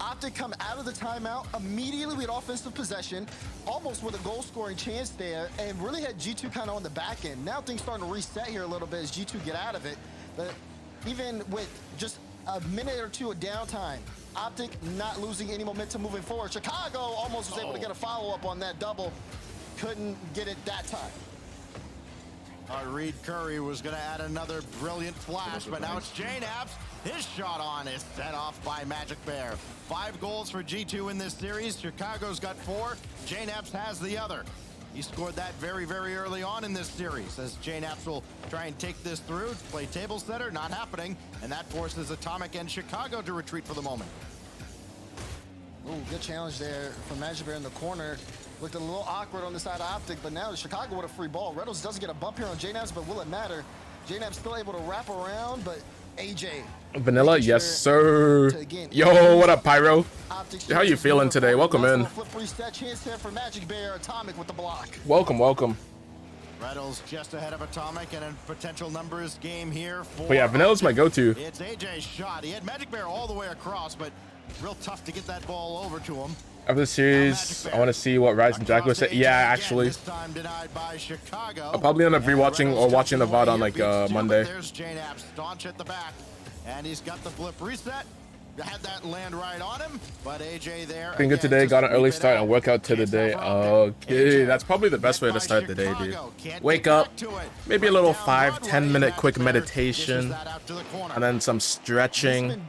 Optic come out of the timeout, immediately we had offensive possession, almost with a goal-scoring chance there, and really had G2 kind of on the back end. Now things starting to reset here a little bit as G2 get out of it. But even with just a minute or two of downtime, Optic not losing any momentum moving forward. Chicago almost was able to get a follow-up on that double. Couldn't get it that time. Reed Curry was going to add another brilliant flash, but now it's JNaps. His shot on is set off by Magic Bear. 5 goals for G2 in this series. Chicago's got 4. JNaps has the other. He scored that very, very early on in this series, as JNaps will try and take this through, play table setter, not happening, and that forces Atomic and Chicago to retreat for the moment. Ooh, good challenge there from Magic Bear in the corner. Looked a little awkward on the side of Optic, but now Chicago with a free ball. Reynolds doesn't get a bump here on JNaps, but will it matter? JNaps still able to wrap around, but AJ. Vanilla, yes, sir. Yo, what up, Pyro? How you feeling today? Welcome in. Flip reset chance here for Magic Bear. Atomic with the block. Welcome, welcome. Reynolds just ahead of Atomic, and a potential numbers game here for... But yeah, Vanilla's my go-to. It's AJ's shot. He had Magic Bear all the way across, but real tough to get that ball over to him. After the series, I want to see what Rise and Jack was saying. Yeah, actually. I'll probably end up rewatching or watching the VOD on like Monday. There's JNaps, staunch at the back, and he's got the flip reset. Had that land right on him, but AJ there. Been good today, got an early start and workout to the day. Okay, that's probably the best way to start the day, dude. Wake up, maybe a little 5-10 minute quick meditation, and then some stretching,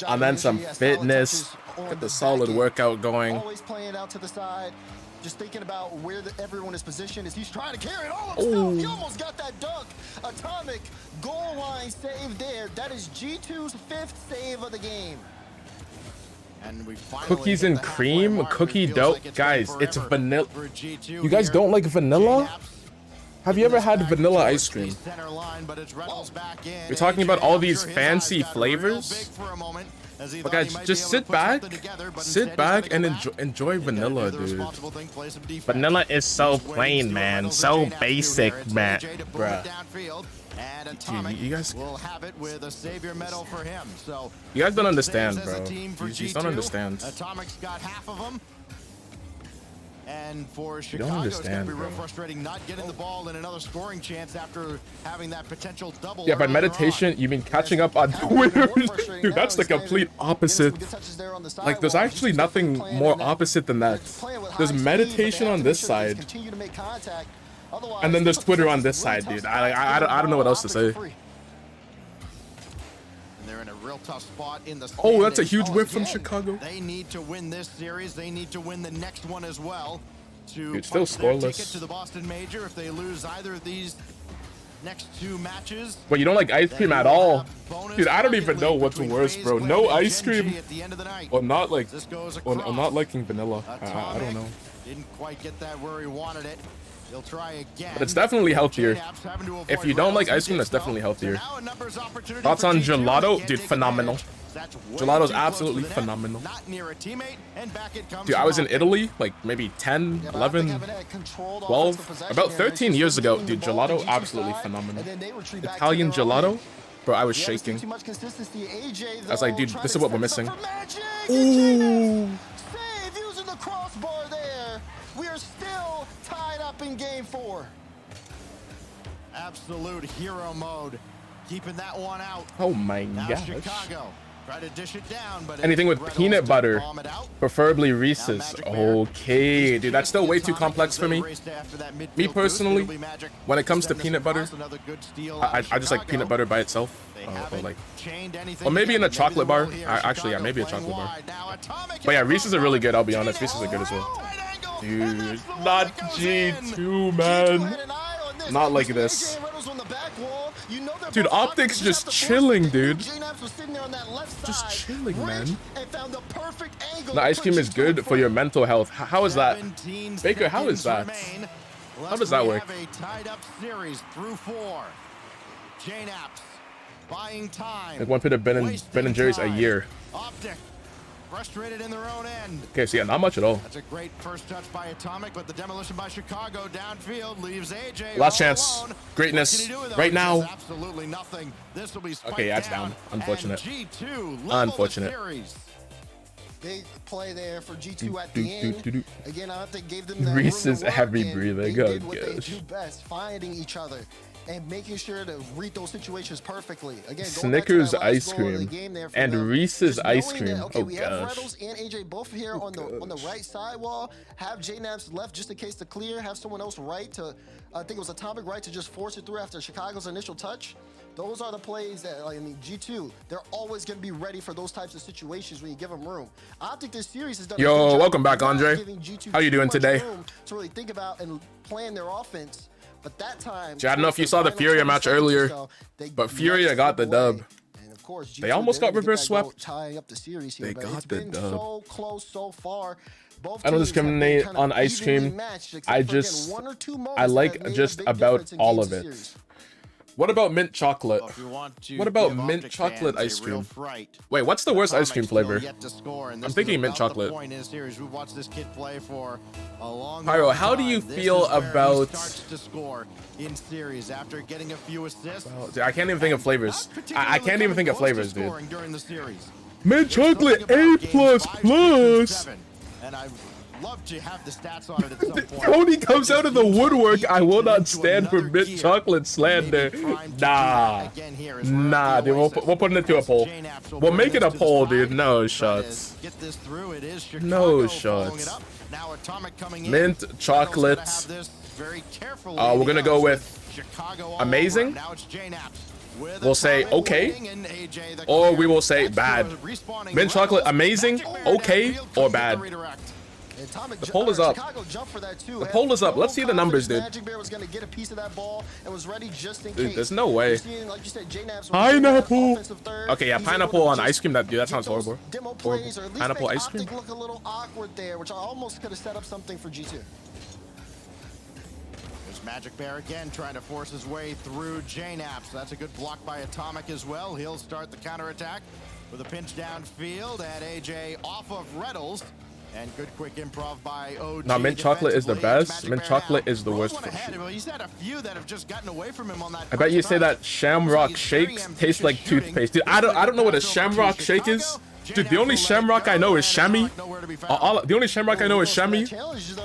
and then some fitness. Get the solid workout going. Always playing out to the side, just thinking about where everyone is positioned as he's trying to carry it all himself. He almost got that dunk. Atomic goal line save there. That is G2's 5th save of the game. And we Cookies and cream, cookie dough. Guys, it's vanilla. You guys don't like vanilla? Have you ever had vanilla ice cream? We're talking about all these fancy flavors. But guys, just sit back and enjoy vanilla, dude. Vanilla is so plain, man. So basic, man. Bruh. Dude, you guys don't understand, bro. You just don't understand. Atomic's got half of them. And for You don't Chicago, it's going understand, to be real bro. frustrating not getting the ball in another scoring chance after having that potential double. Yeah, by earlier meditation, you mean catching up on Twitter? Dude, that's the complete opposite. Like, there's actually nothing more opposite than that. There's meditation on this side, and then there's Twitter on this side, dude. I don't know what else to say. They're in a real tough spot in the Oh, that's a huge standings. whip from Again, Chicago. They need to win this series. They need to win the next one as well to Dude, still punch their scoreless. ticket to the Boston Major. If they lose either of these next 2 matches, But you don't like ice cream at all. Dude, I don't even know what's worse, bro. No ice cream or not like or not liking vanilla. I don't know. Didn't quite get that where he wanted it. He'll try again. But it's definitely healthier. If you don't like ice cream, that's definitely healthier. Thoughts on gelato? Dude, phenomenal. Gelato's absolutely phenomenal. Dude, I was in Italy like maybe 10, 11, 12, about 13 years ago. Dude, gelato, absolutely phenomenal. Italian gelato? Bro, I was shaking. I was like, dude, this is what we're missing. Ooh. Save using the crossbar there. We are still tied up in game 4. Absolute hero mode. Keeping that one out. Oh my Now gosh. Chicago. Try to dish it down, but Anything with Reynolds peanut to butter, bomb it out. preferably Reese's. Okay, dude, that's still way too complex for me. Me personally, when it comes to peanut butter, I just like peanut butter by itself, or maybe in a chocolate bar. Actually, yeah, maybe a chocolate bar. But yeah, Reese's are really good. I'll be honest, Reese's are good as well. Dude, not G2, man. Not like this. Dude, Optic's just chilling, dude. Just chilling, man. The ice cream is good for your mental health. How is that? Baker, how is that? How does that work? A tied up series through 4. JNaps buying time. Like one pit of Ben and Jerry's a year. Optic frustrated in their own end. Okay, so yeah, not much at all. That's a great first touch by Atomic, but the demolition by Chicago downfield leaves AJ Last all chance. alone. Greatness. What can he do with Right it? now. Absolutely nothing. This will be spiked Okay, yeah, it's down. Unfortunate. Unfortunate. Big play there for G2 at the end. Again, I think gave them that Reese room is to work, heavy and breathing. They Oh, did what they gosh. do best, finding each other and making sure to read those situations perfectly. Again, Snickers going back to that last ice goal of the cream game there for and them, Reese's just ice knowing cream. that, okay, Oh we have gosh. Reynolds and AJ both here on the right side wall. Have JNaps left just in case to clear. Have someone else right to, I think it was Atomic right to just force it through after Chicago's initial touch. Those are the plays that, like, I mean, G2, they're always going to be ready for those types of situations when you give them room. I think this series has done a good Yo, job welcome back, not Andre. giving G2 How you too doing much today? room to really think about and plan their offense. But that time, I don't know if you saw the Furia match earlier, but Furia got the dub. And of course, They almost got reverse swept. Tying up the series here, They but got it's the been dub. so close so far. Both I don't teams have been discriminate kind of on ice evenly cream. matched, except I for, again, just, one or two moments I that like made a just big about difference in all games of it. series. What about mint chocolate? If you want to What about give mint Optic chocolate fans ice a real cream? fright, Wait, what's the worst ice cream Atomic still flavor? yet to score, and I'm this thinking is mint about the chocolate. point in the series. We've watched this kid play for a long Pyro, how do time. you This feel is where he about- starts to score in series after getting a few assists. Dude, I can't even think of flavors. I can't even think of flavors, dude. Scoring during the series. Mint There's something chocolate about A++. games 5, 6, and 7, and I love to have the stats on it at some point. Tony comes It out of just the seems like woodwork. he I will entered not into stand for another mint gear. chocolate slander. Maybe primed to do Nah. that again here as we're Nah, at the dude. Oasis. We'll put it into a poll. J-Naps will We'll bring make it this a to the poll, side. dude. No Try to shots. Get this through. It is Chicago No following it shots. up. Now Atomic coming in. Mint Reynolds chocolate. gonna have this very carefully We're gonna go because with Chicago all amazing. over. Now it's J-Naps with We'll say Atomic okay, waiting, and AJ the or clear. we will say That's bad. to a respawning Mint chocolate, Reynolds. amazing, Magic Mirror okay, downfield, or comes with bad. the redirect. Atomic The poll is up. Chicago jumped for that too. The Had poll is up. full Let's see the numbers, dude. confidence Magic Bear was going to get a piece of that ball and was ready just in Dude, case. there's no way. You're seeing, like you said, J-Naps was in that Pineapple. offensive third. Okay, yeah, He's able pineapple to on just ice cream. That get sounds those horrible. Demo Horrible. plays, or at least Pineapple make ice cream. Optic look a little awkward there, which I almost could have set up something for G2. There's Magic Bear again trying to force his way through J-Naps. That's a good block by Atomic as well. He'll start the counterattack with a pinch downfield at AJ off of Reynolds. And good quick improv by OG. Nah, mint chocolate is the defensively. It's best. Magic Mint Bear chocolate now. is the Rolls worst one for ahead. sure. Well, he's had a few that have just gotten away from him on that I bet you first say touch. that Shamrock He's shakes very taste like ambitious shooting. toothpaste. Dude, I don't know what a Shamrock shake is. Dude, the only Shamrock I know is Shammy. The only Shamrock I know is Shammy.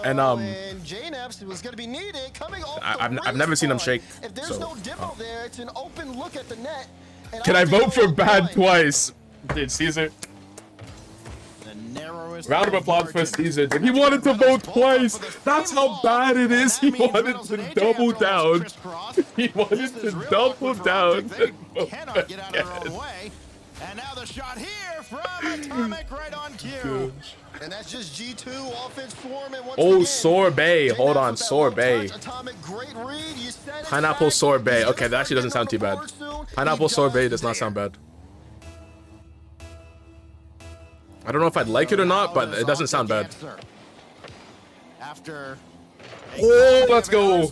And J-Naps was going to be needed coming off I've never seen him shake. If there's So, no demo there, it's an open look at the net. And can I think vote for they'll bad win. twice? Dude, Caesar. Round of applause for Caesar. Dude, he wanted to vote twice. That's how bad it is. He wanted to double down. He wanted to double down. Cannot get out of their own way. And now the shot here from Atomic right on cue. And that's just G2 offense swarming once Oh, again. sorbet. J-Naps Hold on, with that sorbet. touch. Atomic, great read. You said it, Pineapple Shaq. sorbet. He's Okay, gonna that actually doesn't start sound too getting bad. on the board soon. Pineapple He sorbet does does not there. sound bad. I don't know if I'd like it or not, but it doesn't sound bad. After Oh, let's go.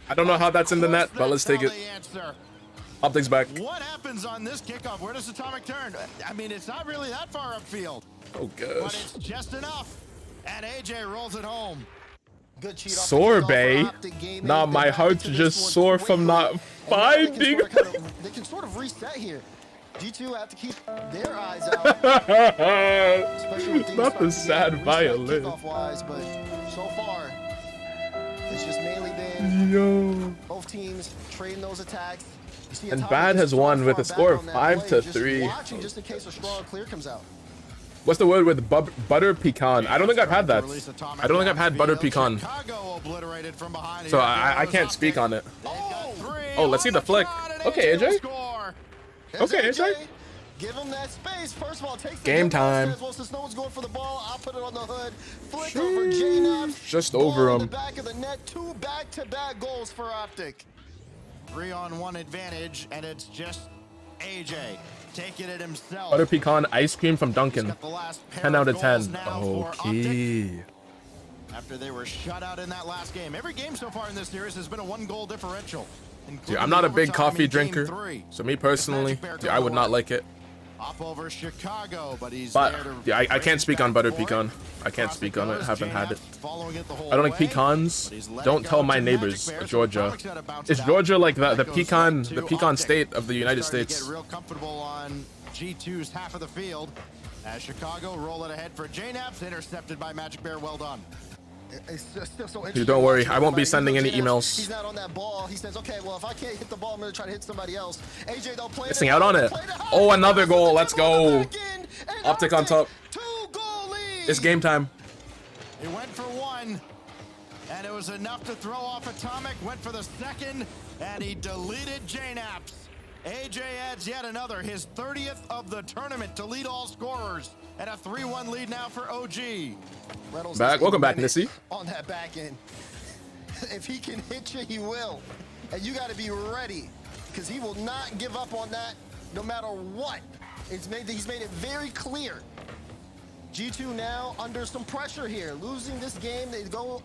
I don't know how that's in the net, but let's take it. Optics back. What happens on this kickoff? Where does Atomic turn? I mean, it's not really that far upfield. Oh, But gosh. it's just enough. And AJ rolls it home. Good cheat off the Sorbet? kickoff for Optic game. Nah, They my get back heart's into just this one sore from quickly. not And now finding. they can sort of reset here. G2 have to keep their eyes out. Especially when things Not start the to sad get reset violin. kickoff-wise, but so far, it's just mainly been Yo. both teams trading those attacks. You see And Atomic Bad is has so won far with a back score of on that 5 play, to just 3. watching just in case a strong clear comes out. What's the word with butter pecan? I don't think I've had that. I don't think I've had butter pecan. So I can't speak on it. Oh, let's see the flick. Okay, AJ. Okay, AJ. Give him that space. First of all, takes the Game hit by time. Says, well, since no one's going for the ball, I'll put it on the hood. Flick over J-Naps. Just Ball over in the him. back of the net. 2 back-to-back goals for Optic. 3-on-1 advantage, and it's just AJ taking it himself. Butter pecan ice cream from Dunkin'. Got the last pair 10 out of goals 10. now for Okay. After they were shut out in that last game. Every game so far in this series has been a 1-goal differential. Dude, I'm not a big including coffee overtime in Game drinker. 3. So me personally, dude, I would not like it. Up over Chicago, but he's But there to yeah, I can't speak on Butter for it. Pecan. I can't Across speak it on it. goes, Haven't had it. JNAP following it the whole I don't like way, pecans. but he's let Don't it tell go my to neighbors, Magic Bears. Georgia. Atomics gotta bounce Is it out. Georgia like the That goes pecan right the to pecan Optic. state of the United Starting to States? get real comfortable on G2's half of the field. As Chicago roll it ahead for JNAPs, intercepted by Magic Bear. Well done. It's still so Dude, don't worry. I won't be sending any He's emails. not on that ball. He says, okay, well, if I can't hit the ball, I'm going to try to hit somebody else. AJ, don't play Missing out on it. Oh, another goal. Let's go. Optic on top. It's game time. He went for one, and it was enough to throw off Atomic. Went for the second, and he deleted JNAPs. AJ adds yet another, his 30th of the tournament to lead all scorers, and a 3-1 lead now for OG. Reynolds Back. Welcome back, Nissy. On that back end. If he can hit you, he will. And you got to be ready, because he will not give up on that no matter what. He's made it very clear. G2 now under some pressure here. Losing this game, they go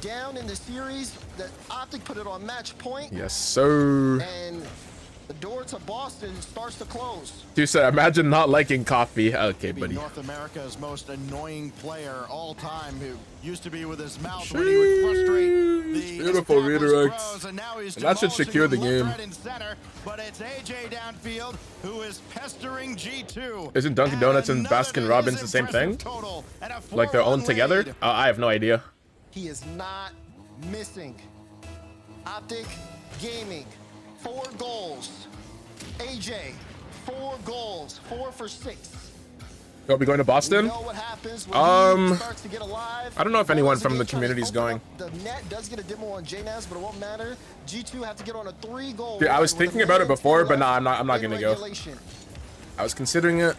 down in the series. The Optic put it on match point. Yes, sir. And the door to Boston starts to close. Dude said, imagine not liking coffee. Okay, buddy. North America's most annoying player all time, who used to be with his mouth when he would frustrate the Beautiful established redirects. pros, and now he's And that should demolishing secure the them left, game. right, and center, but it's AJ downfield who is pestering G2. Isn't Dunkin' Donuts and Baskin Robbins the same thing? Total, and a Like they're owned 4-1 together? lead. I have no idea. He is not missing. Optic Gaming, 4 goals. AJ, 4 goals, 4 for 6. Are we going to Boston? You know what happens when he starts to get alive. I don't know if anyone from the community is going. The net does get a demo on JNAS, but it won't matter. G2 have to get on a 3-goal. Dude, I was thinking about it before, but nah, I'm not gonna go. Regulation. I was considering it.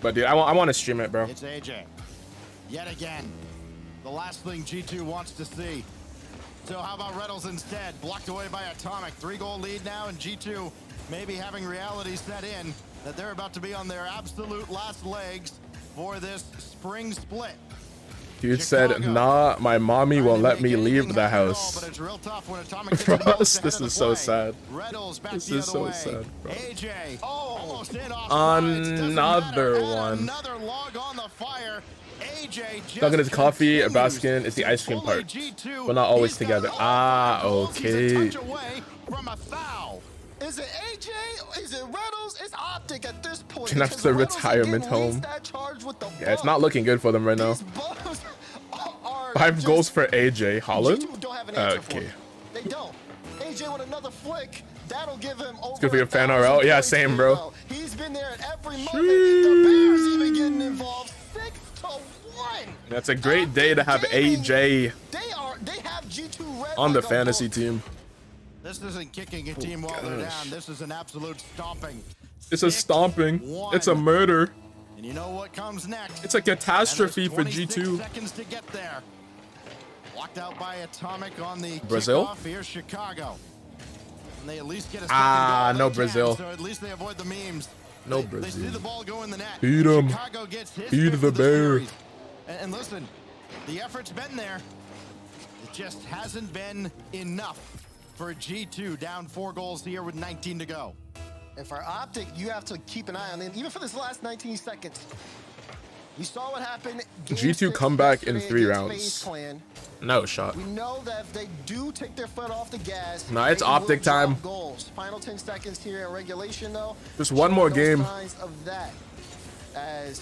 But dude, I want to stream it, bro. It's AJ. Yet again. The last thing G2 wants to see. So how about Reynolds instead? Blocked away by Atomic. 3-goal lead now, and G2 maybe having reality set in that they're about to be on their absolute last legs for this spring split. Dude said, nah, my mommy won't let me leave the house. But it's real tough when Atomic Bros, this is so sad. Reynolds back This the is other so way. sad, bro. AJ almost in off Another one. Another log on the fire. AJ just Dunkin' is coffee, a continues Baskin is the ice cream to part. bully G2. But not always He's got together. all Ah, 5 goals. He's a okay. touch away from a foul. Is it AJ? Is it Reynolds? It's Optic at this point. And that's because the Reynolds retirement again leads home. that charge with the Yeah, it's ball. not looking good for them right now. These balls are 5 just- goals for AJ. Holland? G2 don't have an answer for Okay. him. They don't. AJ with another flick. That'll give him over. good for your fan 1,000 RL. Yeah, points same, as bro. well. He's been there at every moment. The Bears even getting involved. 6-1. That's a great day to have AJ They have G2 red on the like a fantasy book. team. This isn't kicking a team while they're gosh. down. This is an absolute stomping. It's a stomping. 6-1. It's a murder. And you know what comes next? It's a catastrophe And for there's 26 G2. seconds to get there. Blocked out by Atomic on the Brazil? kickoff. Here's Chicago. And they at least get a second Ah, goal. no They can, Brazil. So at least they avoid the memes. No They see Brazil. the ball go in the net. Feed 'em. Chicago gets his Feed fifth the of bear. series. And listen, the effort's been there. It just hasn't been enough for G2 down 4 goals here with 19 to go. And for Optic, you have to keep an eye on them, even for this last 19 seconds. You saw what happened. Game G2 six comeback in yesterday 3 against rounds. FaZe Clan. No shot. We know that if they do take their foot off the gas, Nah, it's they will Optic drop time. Goals. Final 10 seconds here in regulation, though. Just one more No game. signs of that. As,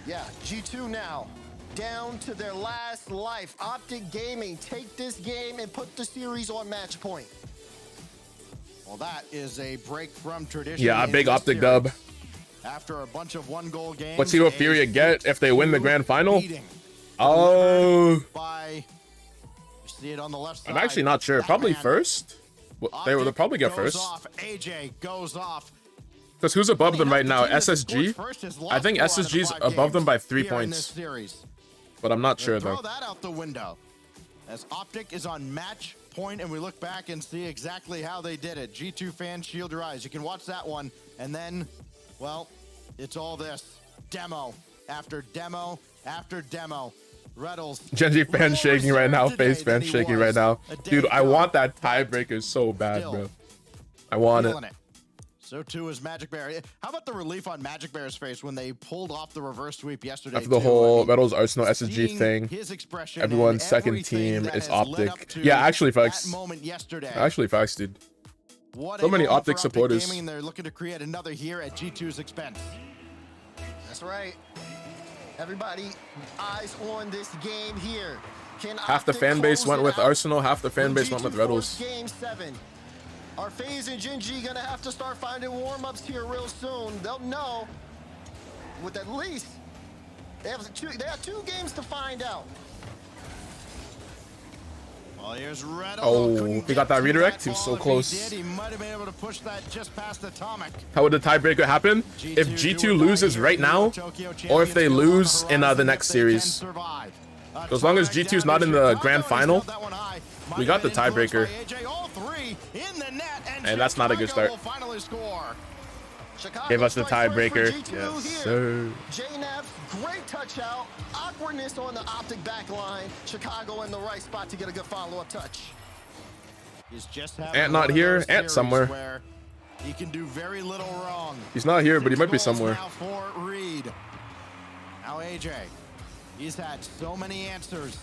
yeah, G2 now down to their last life. Optic Gaming take this game and put the series on match point. Well, that is a break from tradition. Yeah, a in big this Optic series. dub. After a bunch of 1-goal games. What's Hero a Furia get if they win the grand final? beating. Oh, By, you see it on the left side. I'm actually not sure. Probably Batman. first. They'll Optic probably get goes first. Off. AJ goes off. Because who's above them right now? The team that SSG? scored first has I lost think 4 out of the SSG's 5 above them games by 3 here in this points. series. But I'm not sure Throw though. that out the window. As Optic is on match point, and we look back and see exactly how they did it. G2 fans, shield your eyes. You can watch that one, and then, well, it's all this. Demo after demo after demo. Reynolds. Genji fan more shaking right now. reserved today Face fan than he shaking was right now. a day Dude, I ago. want that tiebreaker so bad, Still bro. I want it. Feeling So too is Magic Bear. How about the relief on Magic Bear's face when they pulled off the reverse sweep yesterday? After the whole Metals Arsenal SSG thing, everyone's second team is Optic. Yeah, actually, facts. Actually, facts, dude. So many Optic supporters. Gaming, they're looking to create another here at G2's expense. That's right. Everybody, eyes on this game here. Half the fan base went with Arsenal, half the fan base went with Rebels. Game 7. Are FaZe and Gen G gonna have to start finding warm-ups here real soon? They'll know with at least they have 2 games to find out. Well, here's Red. Oh, he got that redirect. He was so close. He might have been able to push that just past Atomic. How would the tiebreaker happen? If G2 loses right now, or if they lose in the next series. So as long as G2's not in the grand final, we got the tiebreaker. And that's not a good start. Give us the tiebreaker. Yes, sir. JNAP, great touch out. Awkwardness on the Optic back line. Chicago in the right spot to get a good follow-up touch. Ant not here. Ant somewhere. He can do very little wrong. He's not here, but he might be somewhere. Now for Reed. Now AJ. He's had so many answers.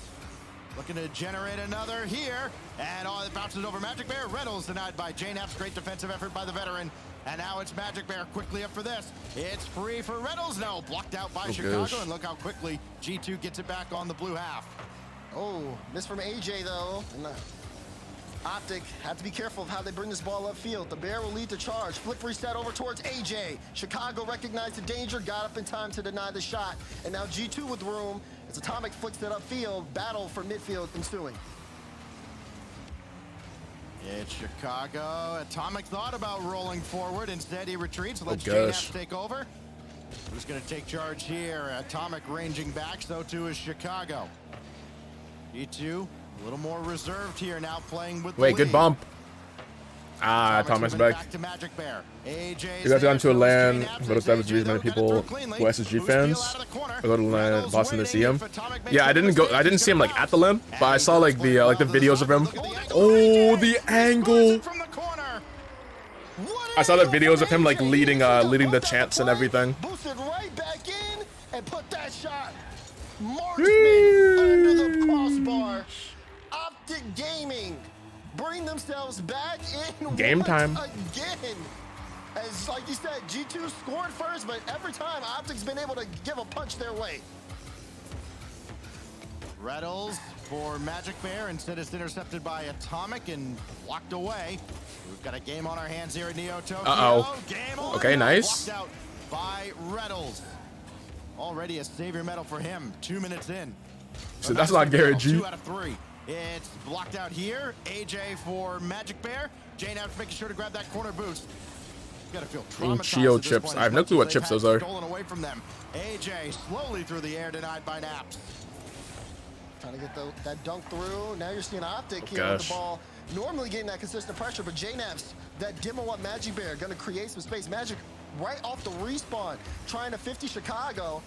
Looking to generate another here. And it bounces over Magic Bear. Reynolds denied by JNAP's great defensive effort by the veteran. And now it's Magic Bear quickly up for this. It's free for Reynolds. No, blocked out by Chicago. Gosh. And look how quickly G2 gets it back on the blue half. Oh, miss from AJ though. And Optic have to be careful of how they bring this ball upfield. The Bear will lead the charge. Flip reset over towards AJ. Chicago recognized the danger, got up in time to deny the shot. And now G2 with room. As Atomic flicks it upfield, battle for midfield ensuing. It's Chicago. Atomic thought about rolling forward. Instead, he retreats. Let's gosh. take over. Who's going to take charge here? Atomic ranging back. So too is Chicago. G2 a little more reserved here now, playing with. Wait, good bump. Atomic's back. You guys got into a LAN, go to SavageG, many people who are SSG fans. I go to LAN Boston to see him. Yeah, I didn't see him like at the LAN, but I saw like the videos of him. Oh, the angle! I saw the videos of him like leading the chants and everything. Boosted right back in and put that shot. Marksman under the crossbar. Optic Gaming bring themselves back in game time again. As like you said, G2 scored first, but every time Optic's been able to give a punch their way. Reynolds for Magic Bear. Instead it's intercepted by Atomic and blocked away. We've got a game on our hands here at Neo Tokyo. Okay, nice. Blocked out by Reynolds. Already a savior medal for him. 2 minutes in. So that's not Garrett G. 2 out of 3. It's blocked out here. AJ for Magic Bear. JNAP's making sure to grab that corner boost. Gotta feel traumatized. Chio chips. I have no clue what chips those are. Stolen away from them. AJ slowly through the air, denied by Naps. Trying to get that dunk through. Now you're seeing Optic here with the ball. Normally getting that consistent pressure, but JNAP's that demo up Magic Bear gonna create some space. Magic right off the respawn, trying to 50 Chicago.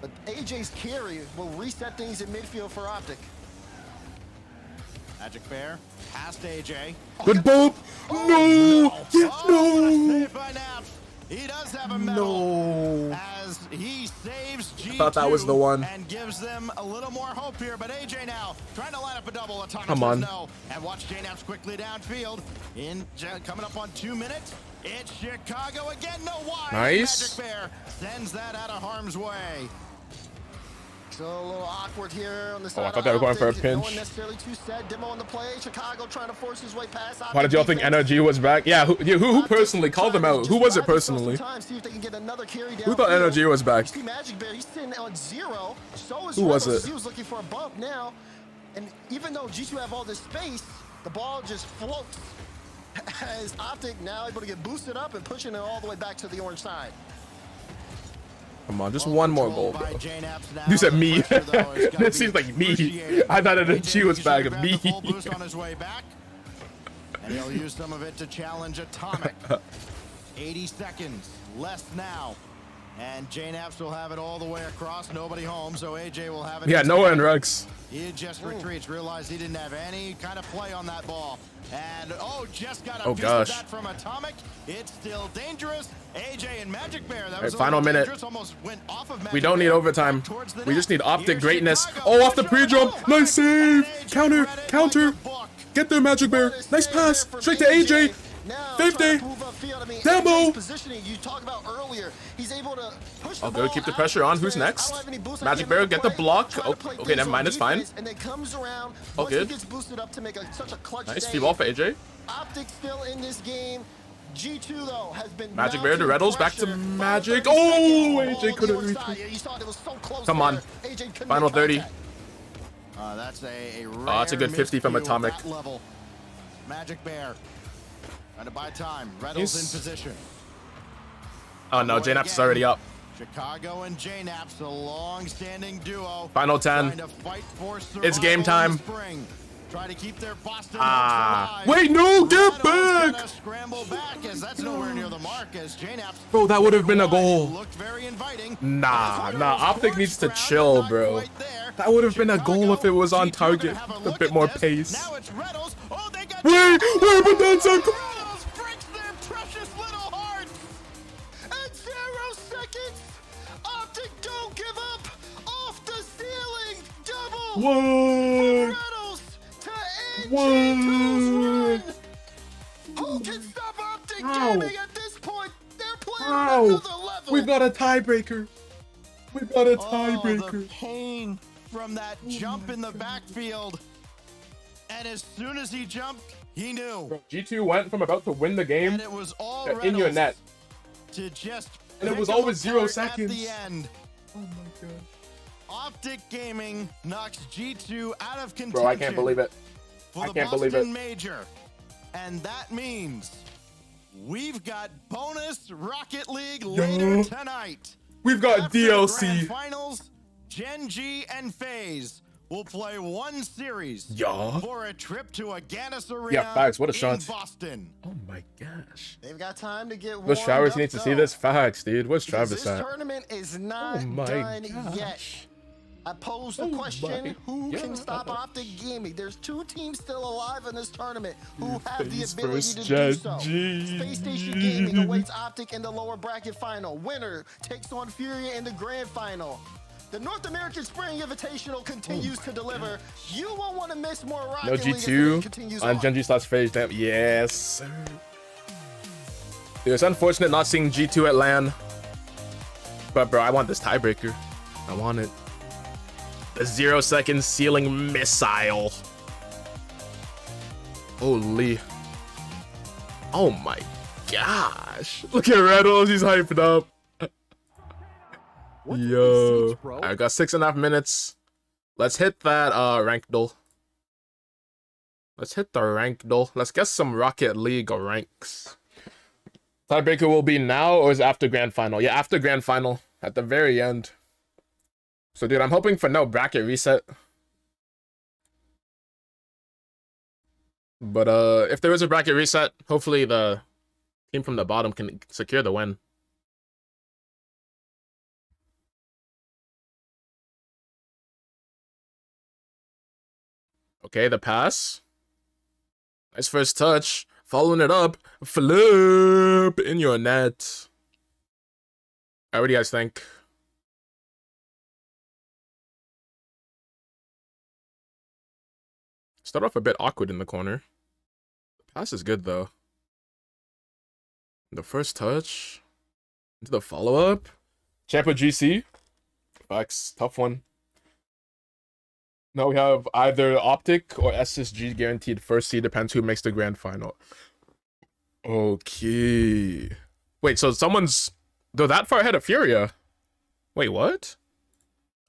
But AJ's carry will reset things in midfield for Optic. Magic Bear past AJ. Good bump. No. Saved by Naps. He does have a medal as he saves G2. I thought that was the one. And gives them a little more hope here. But AJ now trying to line up a double. Atomic Come on. No. And watch JNAPs quickly downfield. Coming up on 2 minutes. It's Chicago again. No wide. Nice. Magic Bear sends that out of harm's way. So a little awkward here on the side. I thought they were going for a pinch. No one necessarily too set. Demo on the play. Chicago trying to force his way past. Why did y'all think NRG was back? Yeah, who personally called them out? Who was it personally? Who thought NRG was back? Magic Bear, he's sitting on 0. So is who was it? He was looking for a bump now. And even though G2 have all this space, the ball just floats. As Optic now able to get boosted up and pushing it all the way back to the orange side. Come on, just one more goal, bro. You said me. That seems like me. I thought NRG was back. Me. Boost on his way back. And he'll use some of it to challenge Atomic. 80 seconds less now. And JNaps will have it all the way across, nobody home, so AJ will have it. Yeah, no one Rex. He just retreats, realized he didn't have any kind of play on that ball. And just got a piece of that from Atomic. It's still dangerous. AJ and Magic Bear, that was final minute. Almost went off of Magic We don't need Bear overtime. We just need optic greatness. Chicago. Off the pre-jump. Nice save. Counter. Get there, Magic Bear. Nice pass. Straight to AJ. 50. Demo. Positioning you talked about earlier. He's able to push I'll go keep the pressure on. Who's next? Magic Bear, get the block. Oh, okay, never mind. It's fine. And then comes around. Oh, good. Gets boosted up to make such a clutch. Nice feed ball for AJ. Optic still in this game. G2 though has been Magic Bear to Reddles, back to Magic. Oh, AJ couldn't reach it. Come on. Final 30. That's that's a good 50 from Atomic. Magic Bear. Trying to buy time. Reynolds in position. Oh no, JNaps is already up. Chicago and JNaps, a long-standing duo. Final 10. It's game time. Try to keep their Boston wait, no, get back! Scramble back as that's nowhere near the mark as JNaps. Bro, that would have been a goal. Looked very inviting. Nah, Optic needs to chill, bro. That would have been a goal if it was on target. A bit more pace. Now it's Reynolds. Oh, they got wait, but that's a goal. Reynolds breaks their precious little hearts. At 0 seconds, Optic don't give up. Off the ceiling, double. What? What? Who can stop Optic gaming at this point? They're playing at another level. We've got a tiebreaker. We've got a tiebreaker. The pain from that jump in the backfield. And as soon as he jumped, he knew. Bro, G2 went from about to win the game and it was all in your net. To just and it was always 0 seconds. At the end. Oh my god. Optic Gaming knocks G2 out of contention. Bro, I can't believe it. I can't believe it. Major. And that means we've got bonus Rocket League later tonight. We've got After DLC. The grand finals, Gen G and FaZe will play one series for a trip to Agganis Arena. Yeah, facts. What a shot. In Boston. Oh my gosh. They've got time to get What's Travis needs to see this? Facts, dude. What's Travis at? This tournament is not done yet. I posed the question, who can stop Optic Gaming? There's 2 teams still alive in this tournament who have the ability to do so. Space Station Gaming awaits Optic in the lower bracket final. Winner takes on Furia in the grand final. The North American Spring Invitational continues to deliver. You won't want to miss more Rocket League. No G2 on Gen G/FaZe. Damn. Yes, sir. Dude, it's unfortunate not seeing G2 at LAN. But, bro, I want this tiebreaker. I want it. The 0 second ceiling missile. Holy. Oh my gosh. Look at Reynolds. He's hyped up. Yo. I got 6.5 minutes. Let's hit that ranked duel. Let's hit the ranked duel. Let's get some Rocket League ranks. Tiebreaker will be now or is it after grand final? Yeah, after grand final. At the very end. So, dude, I'm hoping for no bracket reset. But if there is a bracket reset, hopefully the team from the bottom can secure the win. Okay, the pass. Nice first touch. Following it up. Flip in your net. What do you guys think? Start off a bit awkward in the corner. The pass is good, though. The first touch. Into the follow-up. Champa GC. Facts. Tough one. Now we have either Optic or SSG guaranteed first seed. Depends who makes the grand final. Okay. Wait, so someone's... They're that far ahead of Furia. Wait, what?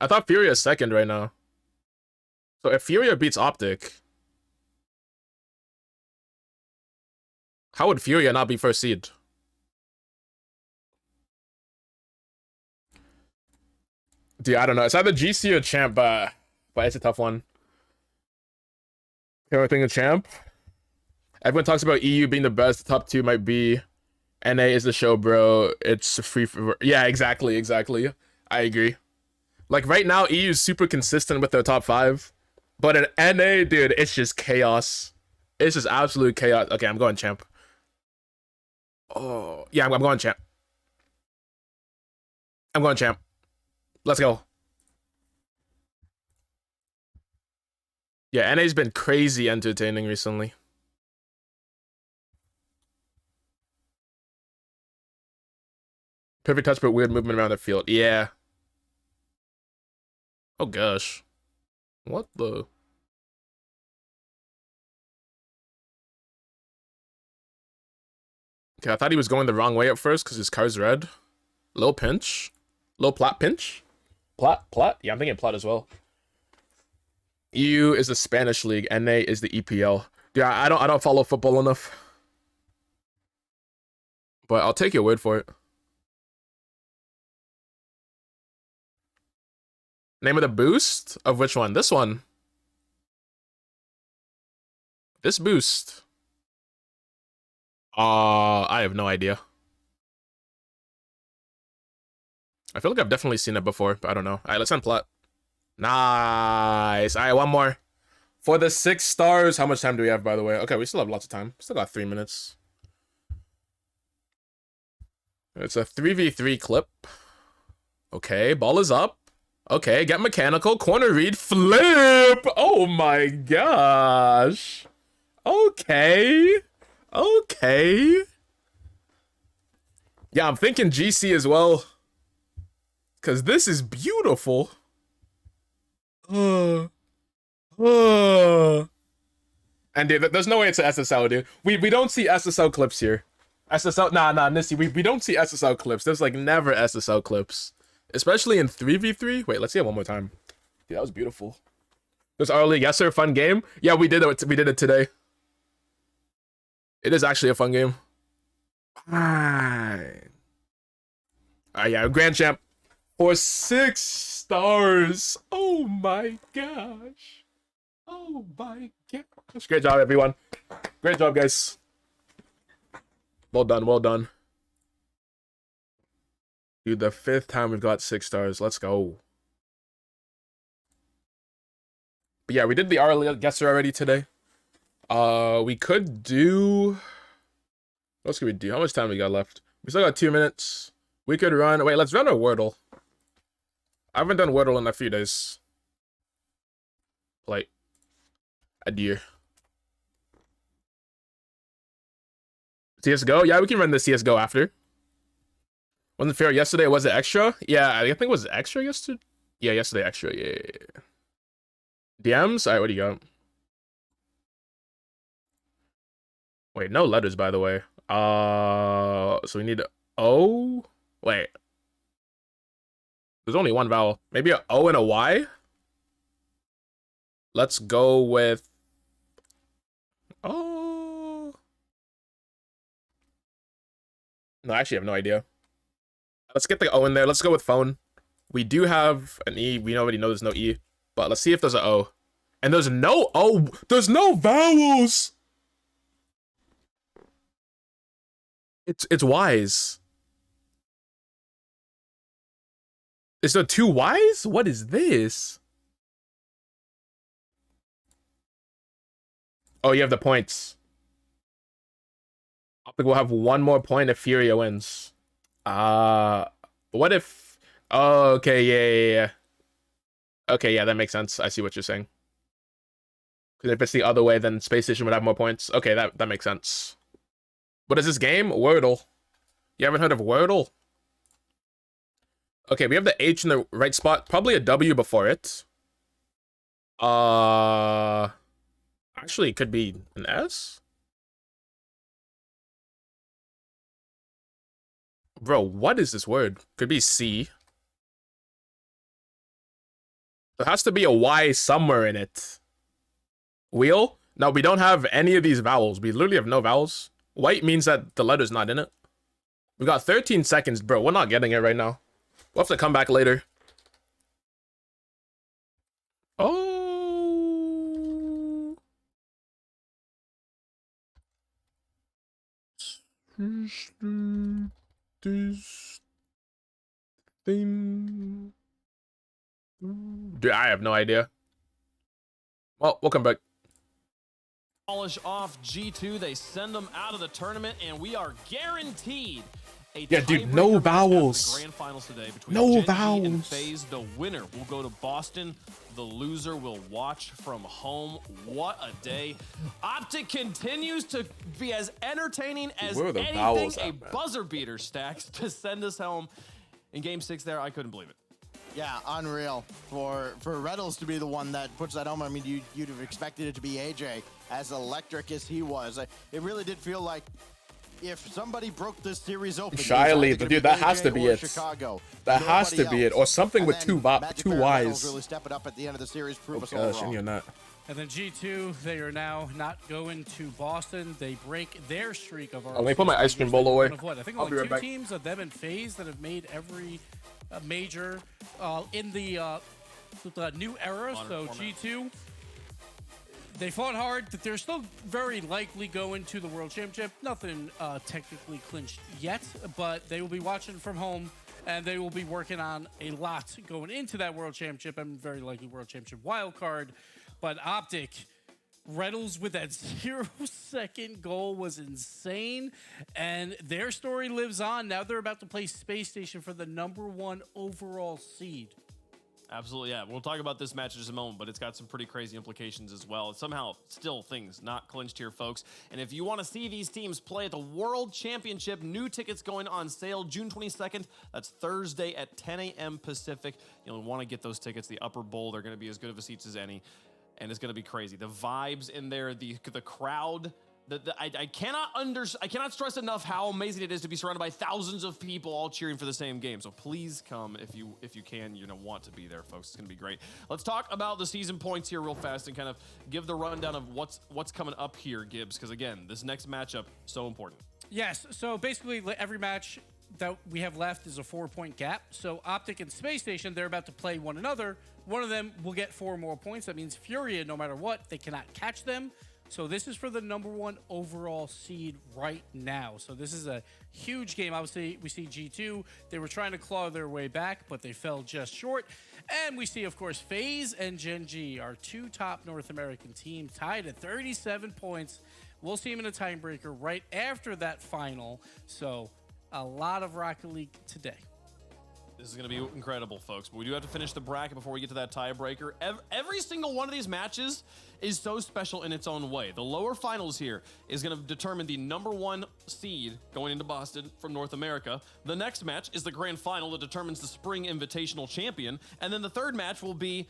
I thought Furia is second right now. So if Furia beats Optic... How would Furia not be first seed? Dude, I don't know. It's either GC or Champ, but it's a tough one. Everything a Champ. Everyone talks about EU being the best. The top 2 might be NA is the show, bro. It's free for... Yeah, exactly. I agree. Like, right now, EU is super consistent with their top 5. But in NA, dude, it's just chaos. It's just absolute chaos. Okay, I'm going champ. Oh, yeah, I'm going champ. I'm going champ. Let's go. Yeah, NA's been crazy entertaining recently. Perfect touch, but weird movement around the field. Yeah. Oh, gosh. What the... Okay, I thought he was going the wrong way at first because his car's red. Low pinch. Low plat pinch. Plat? Yeah, I'm thinking plat as well. EU is the Spanish league. NA is the EPL. Yeah, I don't follow football enough. But I'll take your word for it. Name of the boost? Of which one? This one. This boost. I have no idea. I feel like I've definitely seen it before, but I don't know. All right, let's unplot. Nice. All right, one more. For the 6 stars, how much time do we have, by the way? Okay, we still have lots of time. Still got 3 minutes. It's a 3v3 clip. Okay, ball is up. Okay, get mechanical. Corner read. Flip! Oh my gosh. Okay. Yeah, I'm thinking GC as well. Because this is beautiful. And dude, there's no way it's an SSL, dude. We don't see SSL clips here. SSL, nah, Nissy, we don't see SSL clips. There's like never SSL clips. Especially in 3v3. Wait, let's see it one more time. Dude, that was beautiful. There's RLCS, sir, fun game. Yeah, we did it today. It is actually a fun game. Fine. Yeah, grand champ. For 6 stars. Oh my gosh. Oh my gosh. Great job, everyone. Great job, guys. Well done. Dude, the 5th time we've got 6 stars. Let's go. But yeah, we did the RLCS already today. We could do... What else could we do? How much time we got left? We still got 2 minutes. We could run... Wait, let's run a Wordle. I haven't done Wordle in a few days. Like, adieu. CSGO? Yeah, we can run the CSGO after. Wasn't fair yesterday. Was it extra? Yeah, I think it was extra yesterday. Yeah, yesterday extra. Yeah. DMs? Alright, what do you got? Wait, no letters, by the way. So we need O? Wait. There's only one vowel. Maybe an O and a Y? Let's go with... Oh. No, actually, I have no idea. Let's get the O in there. Let's go with phone. We do have an E. We already know there's no E. But let's see if there's an O. And there's no O. There's no vowels. It's Y's. Is there 2 Y's? What is this? Oh, you have the points. I think we'll have 1 more point if Furia wins. What if... Oh, okay, yeah. Okay, yeah, that makes sense. I see what you're saying. Because if it's the other way, then Space Station would have more points. Okay, that makes sense. What is this game? Wordle. You haven't heard of Wordle? Okay, we have the H in the right spot. Probably a W before it. Actually, it could be an S? Bro, what is this word? Could be C. There has to be a Y somewhere in it. Wheel? No, we don't have any of these vowels. We literally have no vowels. White means that the letter's not in it. We got 13 seconds, bro. We're not getting it right now. We'll have to come back later. Oh. This thing. Dude, I have no idea. Well, welcome back. Polish off G2. They send them out of the tournament, and we are guaranteed a Yeah, dude, tiebreaker no match vowels. at the grand finals today between No Gen G vowels. and FaZe. The winner will go to Boston. The loser will watch from home. What a day. Optic continues to be as entertaining as Where are the anything. vowels A at, man? buzzer beater stacks to send us home. In game 6 there, I couldn't believe it. Yeah, unreal. For Reynolds to be the one that puts that home, I mean, you'd have expected it to be AJ, as electric as he was. It really did feel like if somebody broke this series open, Shyly, dude, that has to be it. Chicago. That has to be it, or something with two Magic Bear and Reynolds Ys. really step it up at the end of the series, prove Oh us all gosh, and wrong. you're not. And then G2, they are now not going to Boston. They break their streak of our. Let me put my ice cream bowl away. What? I think I'll only be right two back. teams of them and FaZe that have made every major in the new era. Modern So format. G2, they fought hard. That they're still very likely going to the World Championship. Nothing technically clinched yet, but they will be watching from home. And they will be working on a lot going into that World Championship and very likely World Championship wild card. But Optic, Reynolds with that 0-second goal was insane. And their story lives on. Now they're about to play Space Station for the #1 overall seed. Absolutely, yeah. We'll talk about this match in just a moment, but it's got some pretty crazy implications as well. Somehow, still things not clinched here, folks. And if you want to see these teams play at the World Championship, new tickets going on sale June 22nd. That's Thursday at 10 a.m. Pacific. You'll want to get those tickets. The upper bowl, they're going to be as good of a seats as any, and it's going to be crazy. The vibes in there, the crowd. I cannot stress enough how amazing it is to be surrounded by thousands of people all cheering for the same game. So please come if you can. You're gonna want to be there, folks. It's gonna be great. Let's talk about the season points here real fast and kind of give the rundown of what's coming up here, Gibbs. Because again, this next matchup so important. Yes, so basically every match that we have left is a 4-point gap. So Optic and Space Station, they're about to play one another. One of them will get 4 more points. That means Furia, no matter what, they cannot catch them. So this is for the #1 overall seed right now. So this is a huge game. Obviously, we see G2. They were trying to claw their way back, but they fell just short. And we see, of course, FaZe and Gen G, our 2 top North American teams, tied at 37 points. We'll see them in a tiebreaker right after that final. So a lot of Rocket League today. This is going to be incredible, folks. But we do have to finish the bracket before we get to that tiebreaker. Every single one of these matches is so special in its own way. The lower finals here is going to determine the #1 seed going into Boston from North America. The next match is the grand final that determines the Spring Invitational champion. And then the third match will be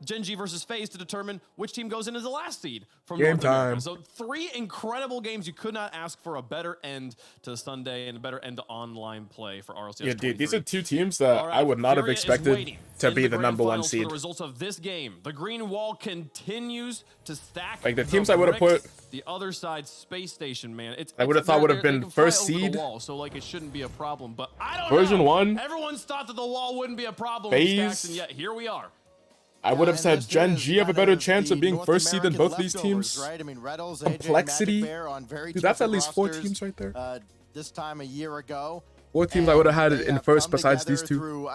Gen G versus FaZe to determine which team goes into the last seed from Game North America. time. So 3 incredible games. You could not ask for a better end to Sunday and a better end to online play for RLCS. Yeah, dude, these 23. are 2 teams that All right, I would not have Furia is expected waiting to in be the grand #1 finals seed. For the results of this game, the green wall continues to stack. Like, the teams I would have bricks. put- The other side, Space Station, man. I would have thought would have they been can fly first over the seed. wall, so like it shouldn't be a problem. But I don't Version know. 1. Everyone's thought that the wall wouldn't be a problem. FaZe. With stacks, and yet here we are. I would have and said this Gen is G have a kind better of chance of the being North first seed than both American these leftovers, teams. right? I mean, Reynolds, AJ, Complexity. Magic Bear on very Dude, that's at different least 4 rosters, teams right there. This time a year ago. 4 teams I would have had They in have first come besides these together 2. through,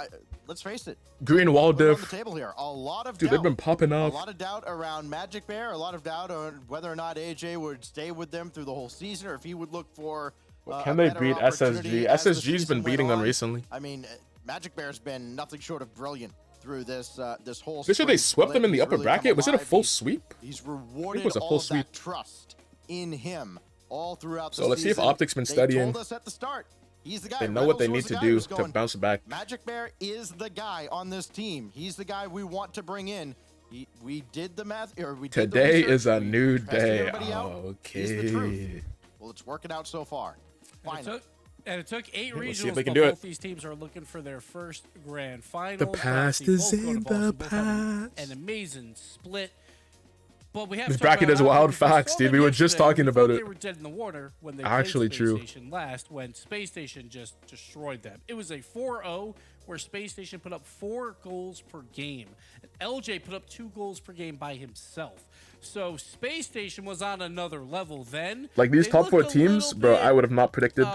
let's face it. Green wall Put it on the diff. table here. A lot of Dude, doubt. they've been popping A off. lot of doubt around Magic Bear. A lot of doubt on whether or not AJ would stay with them through the whole season, or if he would look for. Can they a better beat opportunity SSG? as the SSG's been season beating went them on. recently. I mean, Magic Bear's been nothing short of brilliant through this this whole. Pretty sure they spring swept them in the split. upper He's really bracket. come Was it a alive. full sweep? He's rewarded was a all full of sweep. that trust in him all throughout the So let's see if season. Optic's been They studying. told us at the start. He's the guy. They know what they Reynolds need was to the guy who do was to going, bounce back. Magic Bear is the guy on this team. He's the guy we want to bring in. We did the math, or we did the Today research. is a We new tested day. everybody out. He's the truth. Okay. Well, it's working out so far. Finally. And it took 8 let's see if regionals, they can but do it. both these teams are looking for their first grand final. The past is in the past. An amazing split. But we have This to talk bracket about is Optic wild because facts, saw dude. them We were just yesterday. talking We about thought it. They were dead in the water when they Actually played Space true. Station last, when Space Station just destroyed them. It was a 4-0 where Space Station put up 4 goals per game. And LJ put up 2 goals per game by himself. So Space Station was on another level then. Like these They top 4 looked a teams, little bro, bit, I would have not predicted.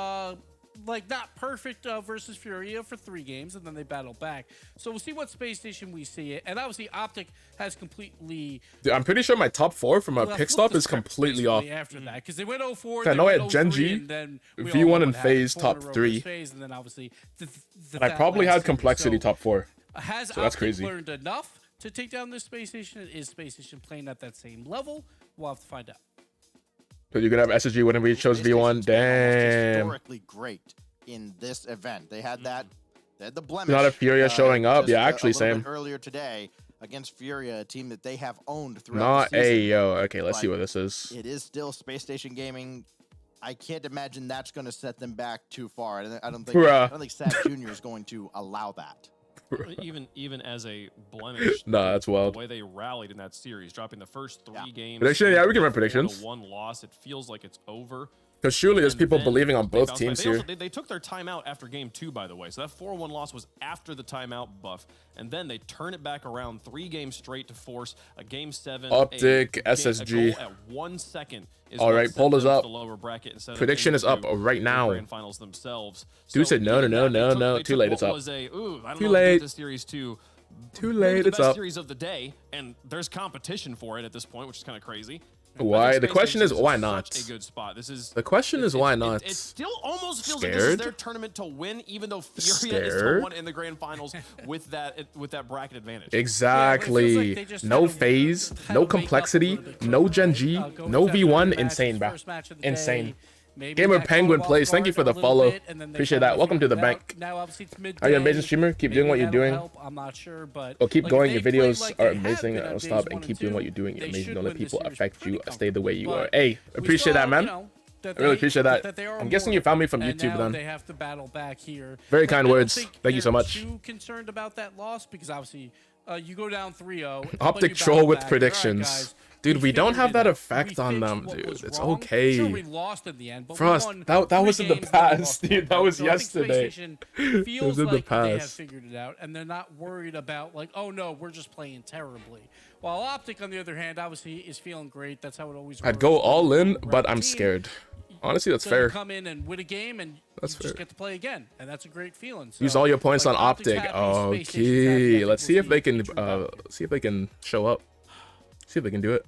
like not perfect versus Furia for 3 games, and then they battle back. So we'll see what Space Station we see it. And obviously Optic has completely... Dude, I'm pretty sure my top 4 from a pick flipped stop the is script completely off. basically after that, because they went 0-4. I know I went had Gen 0-3, G, and then we all V1 know and what happened. FaZe 4 top in a row 3. versus FaZe, and then obviously And I probably had Complexity top 4. Has So that's Optic crazy. learned enough to take down this Space Station? Is Space Station playing at that same level? We'll have to find out. So you're gonna have SSG whenever he chose V1. Damn. Historically great in this event. They had that. They had the blemish. Not a Furia showing up. just Yeah, actually, a little same. bit earlier today against Furia, a team that they have owned throughout Not the season. Ayo. Okay, let's see But what this is. It is still Space Station Gaming. I can't imagine that's going to set them back too far. I don't think. Bruh. I don't think Sad Junior is going to allow that. Even as a blemish, Nah, that's wild. the way they rallied in that series, dropping the first 3 games. Prediction? Yeah, we can run predictions. 1 loss. It feels like it's over. Because surely there's And people then believing on they both bounced back. teams They here. also- they took their timeout after game 2, by the way. So that 4-1 loss was after the timeout buff. And then they turn it back around 3 games straight to force a game 7. Optic, a SSG. goal at 1 second. Is All what right, sent poll is them to up. the lower bracket instead of Prediction is up into right the now. grand finals themselves. Dude said no, even no, that, no, they took- no. they Too took late, what it's up. was a, ooh, I don't Too know if late. this series to Too maybe late, the it's best up. series of the day, and there's competition for it at this point, which is kind of crazy. Why? I think The Space question is Station why such not? A good spot. This is The question is why not? It still almost feels like this is Scared? their tournament to win, even though Furia is Scared? the one in the grand finals with that bracket advantage. Exactly. No phase, no complexity, no Gen G, no V1. Insane, bro. Insane. Gamer Penguin plays. Thank you for the follow. Appreciate that. Welcome to the bank. Now obviously it's midday. Are you an amazing streamer? Keep doing what you're Maybe that'll doing. help, I'm not sure, but Well, keep like, going. if Your they play videos like are they have amazing. been on Don't days stop 1 and keep and doing 2, what you're doing. You're they amazing. should Don't let win this people series affect you. pretty Stay the way you are. But Hey, we appreciate saw, that, man. you know, that I really they- appreciate that. they are I'm guessing you found me from and YouTube now then. they have to battle back here. Very But kind I don't words. think Thank you so they're much. Too concerned about that loss because obviously you go down 3-0. but Optic you troll battle with back. You're all right, predictions. guys. Dude, we don't figured have it that out. effect We on fixed them, what dude. was It's wrong. okay. Sure, we lost in the end, but For we us, won that 3 was in the games, then we past, lost dude. 1. That was So I think Space yesterday. Station It feels was in the like they have past. figured it out, and they're not worried about like, oh no, we're just playing terribly. While Optic, on the other hand, obviously is feeling great. That's how it always works. I'd go all in, but I'm Team. scared. Honestly, that's So you fair. come in and win a game, and That's you just fair. get to play again, and that's a great feeling. So, Use all your points like, on Optic's Optic. happy, Space Station's happy. I Okay, think let's see we'll if they can. a true battle. See if they can show up. See if they can do it.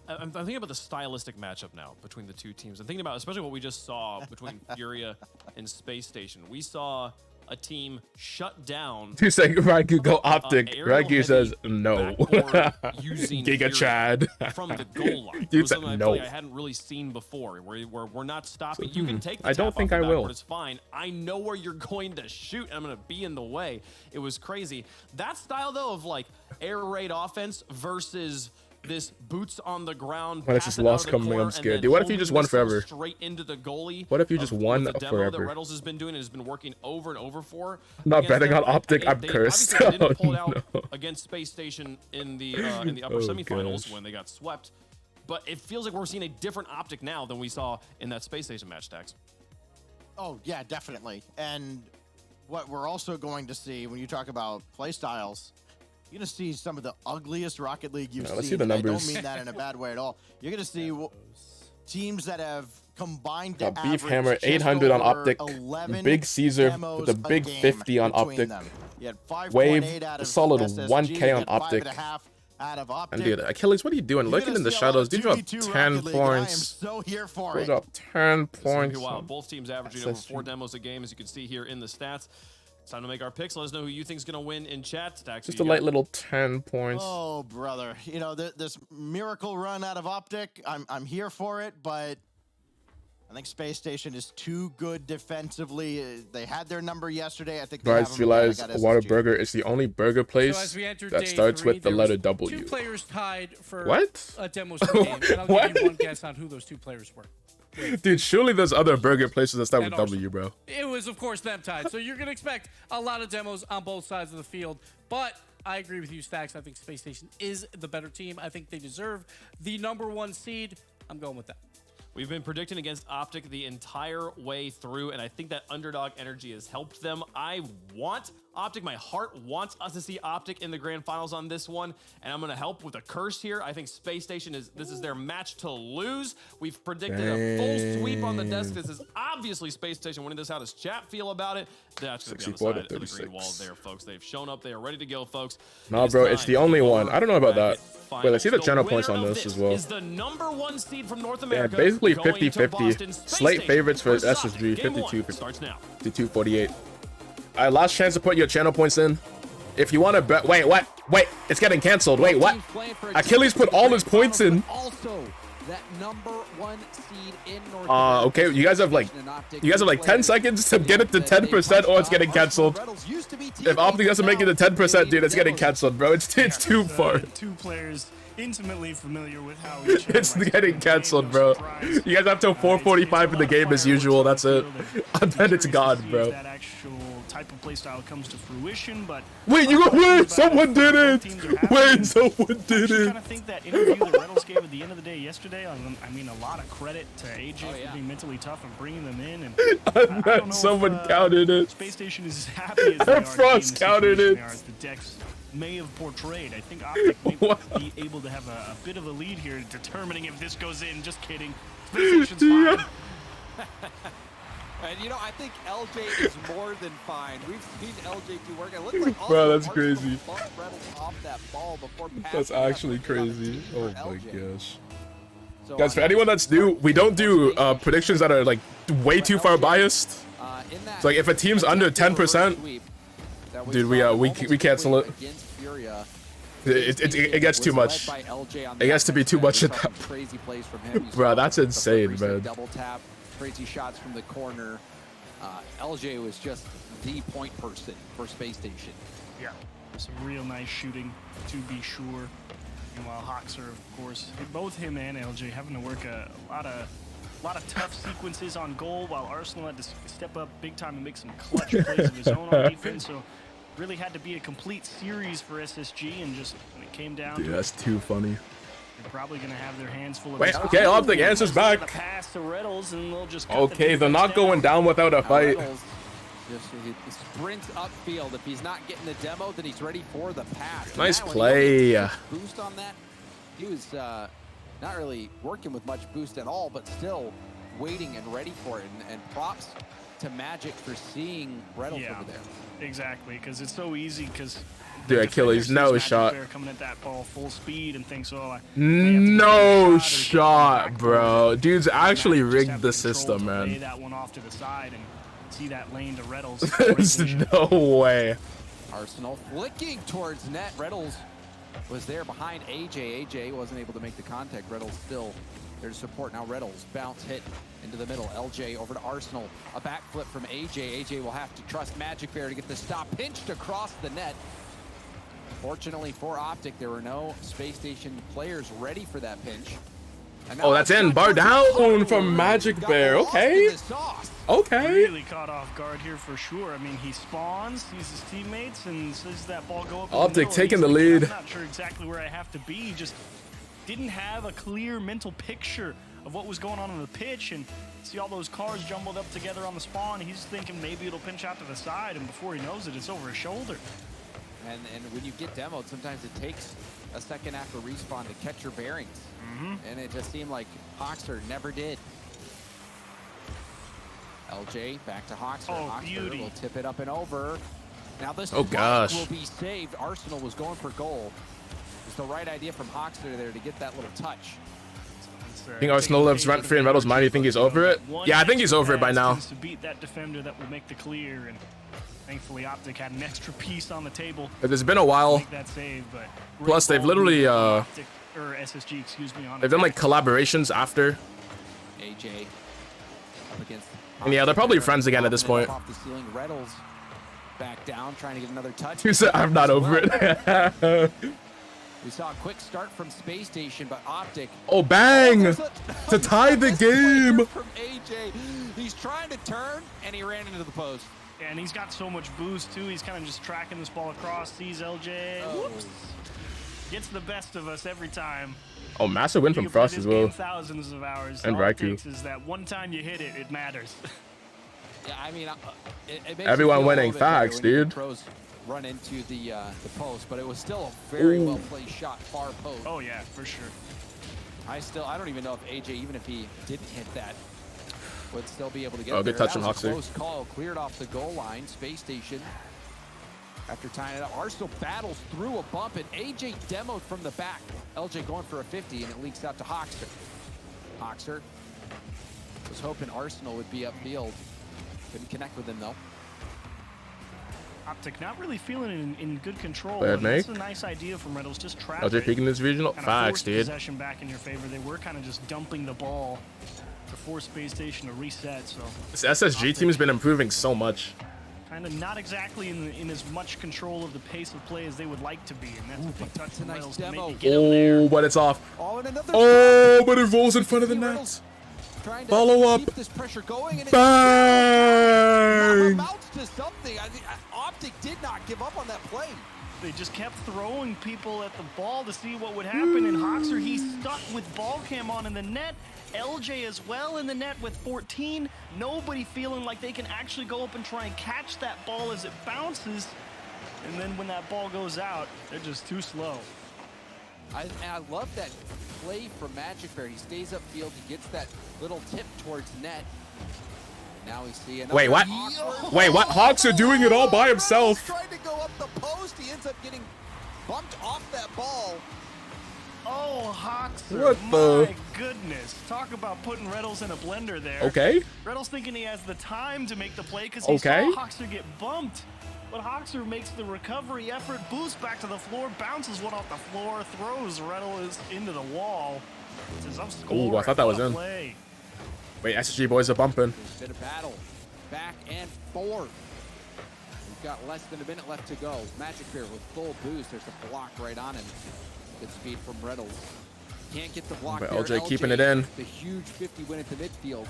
I'm thinking about the stylistic matchup now between the two teams. I'm thinking about especially what we just saw between Furia and Space Station. We saw a team shut down. Two seconds, Ragu go Optic. aerial Ragu says heavy no. backboard using Giga Furia Chad. from the goal line. Dude It was said something I no. feel like I hadn't really seen before. Where we're not stopping. You can take the I don't tap think off I the will. backboard, it's fine. I know where you're going to shoot. I'm going to be in the way. It was crazy. That style though of like air raid offense versus this boots on the ground. When it's pass just it out lost of the coming, corner, I'm and scared. then Dude, what if you holding just won missile forever? Straight into the goalie. What if you just won the demo forever? that Reynolds has been doing and has been working over and over for. I'm not against betting them. on Optic. I'm They cursed. obviously didn't pull it Oh, out no. against Space Station in the upper Oh, semifinals gosh. when they got swept. But it feels like we're seeing a different Optic now than we saw in that Space Station match, Dax. Oh, yeah, definitely. And what we're also going to see when you talk about play styles, you're going to see some of the ugliest Rocket League you've let's seen. see the and I numbers. don't mean that in a bad way at all. You're going to see teams that have combined to Got Beef average Hammer, just 800 on over Optic. 11 Big Caesar demos with a big game 50 on between Optic. them. You had 5.8 Wave, out a of solid SSG, 1K you on had Optic. 5.5 out of Optic. And dude, Achilles, what are you doing? You're Looking gonna in the see a lot of shadows. Dude, dropped 2v2 10 Rocket League, and I am points. so here for Put it. up 10 This is gonna points. be wild. Both teams averaging over SSG. 4 demos a game, as you can see here in the stats. It's time to make our picks. Let us know who you think is going to win in chat. Dax, Just who a you light got? little 10 points. Oh, brother. You know, this miracle run out of Optic, I'm here for it, but I think Space Station is too good defensively. They had their number yesterday. I think they Guys, have to them realize again. I got Water SSG. Burger is the only burger So place as we enter that day starts 3, with the there letter was W. 2 players tied for What? demos per game. And I'll What? give you one guess on who those 2 players were. Dude, surely there's other burger places that start And with Arsenal. W, bro. It was, of course, them tied. So you're going to expect a lot of demos on both sides of the field. But I agree with you, Stacks. I think Space Station is the better team. I think they deserve the #1 seed. I'm going with that. We've been predicting against Optic the entire way through, and I think that underdog energy has helped them. I want Optic, my heart wants us to see Optic in the grand finals on this one, and I'm gonna help with a curse here. I think Space Station this is their match to lose. We've predicted a full sweep on the desk. This is obviously Space Station winning this. How does chat feel about it? That's gonna be on the side of the green wall there, folks. They've shown up. They are ready to go, folks. Nah, bro, it's the only one. I don't know about that. Wait, let's see the channel points on this as well. Is the #1 seed from North America. Yeah, basically 50-50. Slate favorites for SSG, 52, starts now. 52-48. All right, last chance to put your channel points in. If you want to bet, wait, what? Wait, it's getting canceled. Wait, what? Achilles put all his points in. Also, that #1 seed in North Okay, you guys have like 10 seconds to get it to 10% or it's getting canceled. If Optic doesn't make it to 10%, dude, it's getting canceled, bro. It's too far. Two players intimately familiar with how each It's getting canceled, bro. You guys have till 4:45 in the game as usual. That's it. And then it's gone, bro. That actual type of playstyle comes to fruition, but wait, someone did it. Wait, someone did it. I kind of think that interview that Reynolds gave at the end of the day yesterday, I mean, a lot of credit to AJ for being mentally tough and bringing them in. And I don't know someone counted it. Space Station is as happy as they are Frost counted it. as the decks may have portrayed. I think Optic may be able to have a bit of a lead here, determining if this goes in. Just kidding. Space Station's fine. And you know, I think LJ is more than fine. We've seen LJ do work. It looks like bro, that's crazy. Off that ball before that's actually crazy. Oh my gosh. So, guys, for anyone that's new, we don't do predictions that are like way too far biased. So like if a team's under 10%, dude, we cancel it. It gets too much. It gets to be too much. Bro, that's insane, man. Double tap, crazy shots from the corner. LJ was just the point person for Space Station. Yeah, some real nice shooting, to be sure. Meanwhile, Hoxer, of course, both him and LJ having to work a lot of tough sequences on goal, while Arsenal had to step up big time and make some clutch plays of his own on defense. So really had to be a complete series for SSG, and just when it came down dude, to that's too funny. They're probably going to have their hands full of wait, okay, Optic answers back. Pass to Reynolds, and they'll just okay, they're not going down without a fight. Just sprints upfield. If he's not getting the demo, then he's ready for the pass. Nice play. Boost on that. He was not really working with much boost at all, but still waiting and ready for it. And props to Magic for seeing Reynolds over there. Exactly, because it's so easy. Because dude, Achilles, no shot. Coming at that ball full speed and thinks, oh, no shot, bro. Dude's actually rigged the system, man. Lay that one off to the side and see that lane to Reynolds. There's no way. Arsenal flicking towards net. Reynolds was there behind AJ. AJ wasn't able to make the contact. Reynolds still there to support. Now Reynolds bounce hit into the middle. LJ over to Arsenal. A backflip from AJ. AJ will have to trust Magic Bear to get the stop. Pinched across the net. Fortunately for Optic, there were no Space Station players ready for that pinch. Oh, that's in. Bar down from Magic Bear. Okay. Okay. Really caught off guard here for sure. I mean, he spawns, sees his teammates, and sees that ball go up. Optic taking the lead. I'm not sure exactly where I have to be. Just didn't have a clear mental picture of what was going on the pitch, and see all those cars jumbled up together on the spawn. He's thinking maybe it'll pinch out to the side, and before he knows it, it's over his shoulder. And when you get demoed, sometimes it takes a second after respawn to catch your bearings. And it just seemed like Hoxer never did. LJ back to Hoxer. Oh, Hoxer will tip it up and over. Now this will be saved. Arsenal was going for goal. It's the right idea from Hoxer there to get that little touch. I think Arsenal lives rent-free in Metal's mind. You think he's over it? Yeah, I think he's over it by now. To beat that defender that will make the clear, and thankfully Optic had an extra piece on the table. It's been a while. That save, but plus, they've literally Optic, or SSG, excuse me, on they've done like collaborations after. AJ up against. And yeah, they're probably friends again at this point. Off the ceiling, Reynolds back down, trying to get another touch. He said, "I'm not over it." We saw a quick start from Space Station, but Optic. Oh, bang! To tie the game. From AJ, he's trying to turn, and he ran into the post. And he's got so much boost too. He's kind of just tracking this ball across. Sees LJ. Whoops. Gets the best of us every time. Oh, massive win from Frost as well. Thousands of hours. And All it Raikou. takes is that one time you hit it, it matters. Yeah, I mean, it makes Everyone you feel a winning. little bit better Facts, when you can dude. Pros run into the post, but it was still a very Ooh. well played shot, far post. Oh yeah, for sure. I don't even know if AJ, even if he didn't hit that, would still be able to get Oh, there. good touch That from was a Hoxer. close call, cleared off the goal line. Space Station, after tying it up, Arsenal battles through a bump, and AJ demoed from the back. LJ going for a 50, and it leaks out to Hoxer. Hoxer was hoping Arsenal would be upfield. Couldn't connect with him, though. Optic not really feeling it in good control. Bad And make. that's a nice idea from Reynolds. Just trap LJ it. peeking this regional. Kinda Facts, force dude. Possession back in your favor. They were kind of just dumping the ball to force Space Station to reset. So This SSG team has been improving so much. kind of not exactly in as much control of the pace of play as they would like to be. And that's a big touch from nice Reynolds to demo. maybe get him there. Oh, but it's off. Oh, and another Oh, but it rolls in front of the See net. Reynolds trying to Follow up. keep this pressure going, and Bang! it amounts to something. I think Optic did not give up on that play. They just kept throwing people at the ball to see what would happen. And Hoxer, he's stuck with ball cam on in the net. LJ as well in the net with 14. Nobody feeling like they can actually go up and try and catch that ball as it bounces. And then when that ball goes out, they're just too slow. And I love that play from Magic Bear. He stays upfield. He gets that little tip towards net. Now we see another. Wait, what? Wait, what? Hawks are doing it all by himself. Trying to go up the post. He ends up getting bumped off that ball. Oh, Hoxer. What the? My goodness. Talk about putting Reynolds in a blender there. Okay. Reynolds thinking he has the time to make the play because he Okay. saw Hoxer get bumped. But Hoxer makes the recovery effort, boosts back to the floor, bounces one off the floor, throws Reynolds into the wall. Says, I'm scoring. Ooh, I thought that was What a in. play. Wait, SSG boys are bumping. Bit of battle. Back and forth. We've got less than a minute left to go. Magic Bear with full boost. There's a block right on him. Good speed from Reynolds. Can't get the block But there. LJ keeping it in. The huge 50 win at the midfield.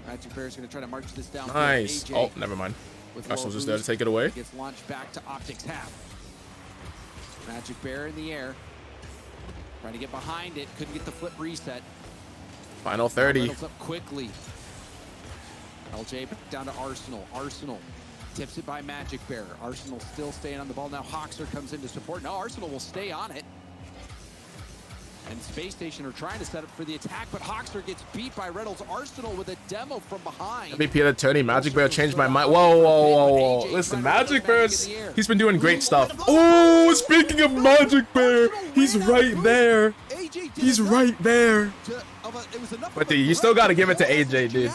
Magic Bear is going to try to march this down. Nice. AJ Oh, never mind. with Arsenal's low just there to boost. take it away. Gets launched back to Optic's half. Magic Bear in the air. Trying to get behind it. Couldn't get the flip reset. Final 30. Reynolds up quickly. LJ down to Arsenal. Arsenal tips it by Magic Bear. Arsenal still staying on the ball. Now Hoxer comes in to support. Now Arsenal will stay on it. And Space Station are trying to set up for the attack, but Hoxer gets beat by Reynolds. Arsenal with a demo from behind. MVP of the tourney. Magic Bear changed my mind. Whoa, whoa, whoa, whoa. Listen, Magic Bear's, he's been doing great stuff. Oh, speaking of Magic Bear, he's right there. He's right there. But dude, you still got to give it to AJ, dude.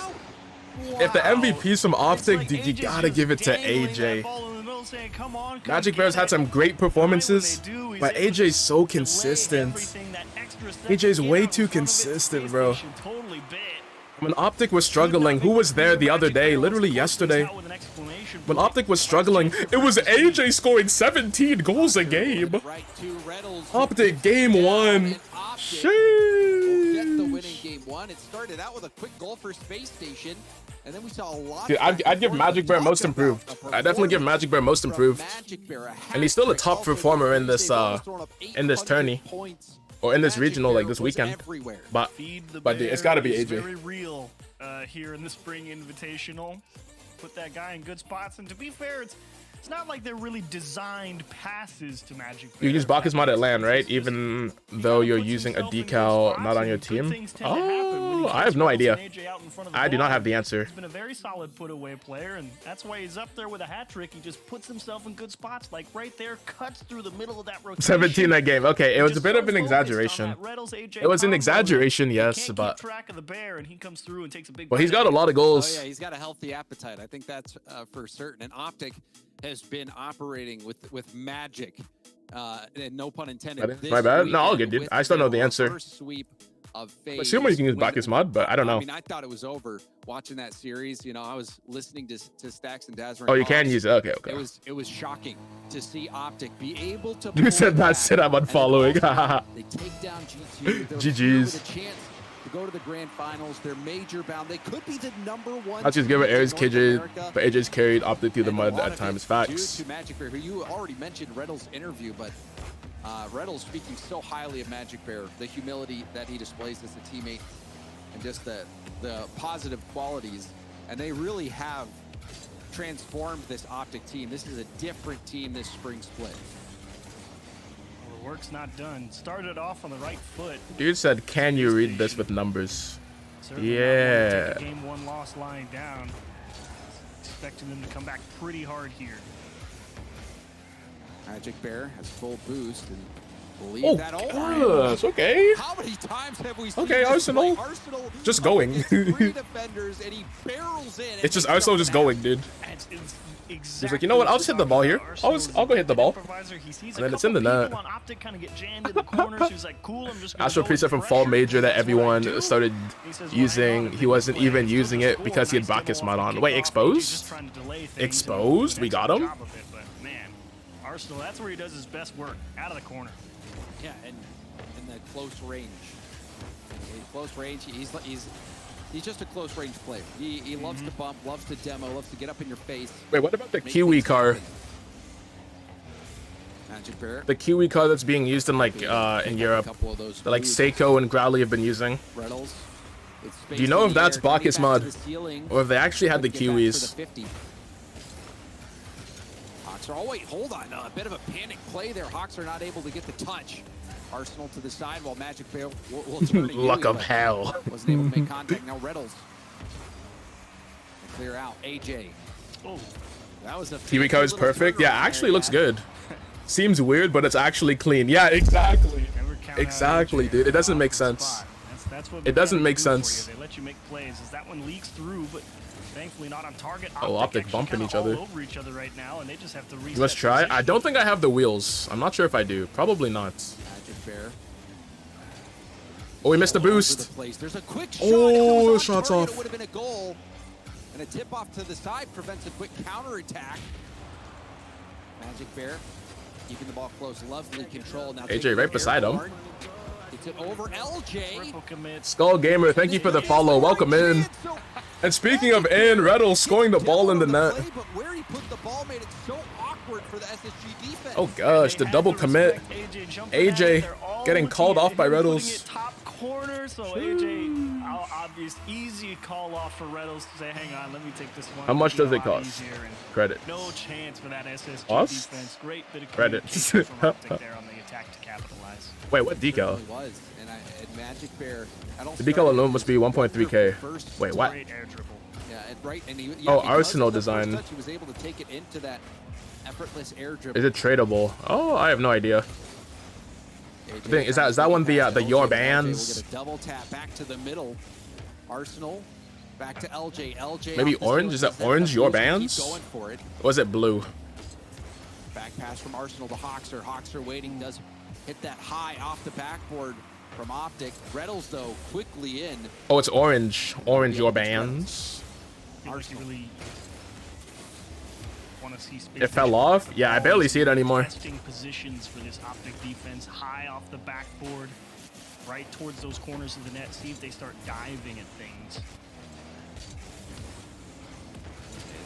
If the MVP's from Optic, dude, you got to give it to AJ. Magic Bear's had some great performances, but AJ's so consistent. AJ's way too consistent, bro. When Optic was struggling, who was there the other day? Literally yesterday. When Optic was struggling, it was AJ scoring 17 goals a game. Optic game one. Get the winning game one. It started out with a quick goal for Space Station, and then we saw a lot. Dude, I'd give Magic Bear most improved. I definitely give Magic Bear most improved. And he's still a top performer in this tourney. Or in this regional, like this weekend. But dude, it's got to be It's AJ. very real here in the Spring Invitational. Put that guy in good spots, and to be fair, it's not like they're really designed passes to Magic Bear. You use Bacchus mod at LAN, right? Even though you're using a decal not on your team? Oh, I have no idea. I do not have the answer. He's been a very solid put away player, and that's why he's up there with a hat trick. He just puts himself in good spots, like right there, cuts through the middle of that rotation. 17 that game. Okay, it was a bit of an exaggeration. It was an exaggeration, yes, but track of the bear, and he comes through and takes a big. well, he's got a lot of goals. Oh yeah, he's got a healthy appetite. I think that's for certain. And Optic has been operating with magic, and no pun intended. My bad. No, all good, dude. with I still know the their answer. First sweep of phase. Assuming you can use Bacchus mod, but I don't know. I mean, I thought it was over watching that series. You know, I was listening to Stacks and Dazzler. Oh, you can use it. Okay, okay. It was shocking to see Optic be able to. You said that's it. I'm unfollowing. They take down G2. They're GGs. with a chance to go to the grand finals. They're major bound. They could be the #1. I'll just give it Aries team in KJ, North America. but AJ's carried Optic through the And a mud lot at of times. it Facts. due to Magic Bear, who you already mentioned Reynolds' interview, but Reynolds speaking so highly of Magic Bear, the humility that he displays as a teammate, and just the positive qualities And they really have transformed this Optic team. This is a different team this spring split. Well, the work's not done. Started off on the right foot. Dude said, "Can you read this with numbers?" Certainly Yeah. not one to take a game 1 loss lying down. Expecting them to come back pretty hard here. Magic Bear has full boost and believe Oh, that. gosh, okay. How many times have we seen Okay, this Arsenal. play? Arsenal Just going. three defenders and he barrels in. It's just Arsenal just going, dude. It's He's like, you know what? I'll just hit the ball here. I'll go hit the ball. And then it's in the net. Astro preset from Fall Major that everyone started using. He wasn't even using it because he had Bacchus mod on. Wait, exposed? Exposed? We got him? Arsenal, that's where he does his best work, out of the corner. Yeah, and in the close range. In close range, he's just a close range player. He loves to bump, loves to demo, loves to get up in your face. Wait, what about the Kiwi car? Magic Bear. The Kiwi car that's being used in like in Europe. That like Seiko and Growly have been using. Reynolds. Do you know if that's Bacchus mod? Or if they actually had the Kiwis? Oh, wait, hold on. A bit of a panic play there. Hawks are not able to get the touch. Arsenal to the side while Magic Bear will turn to Luck of hell. Wasn't able to make contact. Now Reynolds. Clear out. AJ. Oh, that was a Kiwi car is perfect. Yeah, actually looks good. Seems weird, but it's actually clean. Yeah, exactly. Exactly, dude. It doesn't make sense. That's what it doesn't make sense. They let you make plays as that one leaks through, but thankfully not on target. Oh, Optic bumping each other. Over each other right now, and they just have to reset. Let's try. I don't think I have the wheels. I'm not sure if I do. Probably not. Magic Bear. Oh, we missed the boost. There's a quick shot. Oh, shots off. It would have been a goal. And a tip off to the side prevents a quick counter attack. Magic Bear keeping the ball close. Lovely control. Now AJ right beside him. It's it over LJ. Skull Gamer, thank you for the follow. Welcome in. And speaking of in, Reynolds scoring the ball in the net. But where he put the ball made it so awkward for the SSG defense. Oh gosh, the double commit. AJ getting called off by Reynolds. Top corner, so AJ, obvious, easy call off for Reynolds to say, hang on, let me take this one. How much does it cost? Credit. No chance for that SSG Us? defense. Great bit of Credit. communication from Optic there on the attack to capitalize. Wait, what decal? It was, and Magic Bear. The decal alone must be 1.3k. Wait, what? Yeah, right, and he, oh, Arsenal design. Touch, he was able to take it into that effortless air dribble. Is it tradable? Oh, I have no idea. The thing is that one the your bands? We'll get a double tap back to the middle. Arsenal back to LJ. LJ. Maybe orange? Is that orange? Your bands? Going for it. Or was it blue? Back pass from Arsenal to Hawkser. Hawkser waiting, does hit that high off the backboard from Optic. Reynolds though quickly in. Oh, it's orange. Orange your bands. Really it fell off? Yeah, I barely see it anymore. Positions for this Optic defense, high off the backboard, right towards those corners of the net. See if they start diving at things.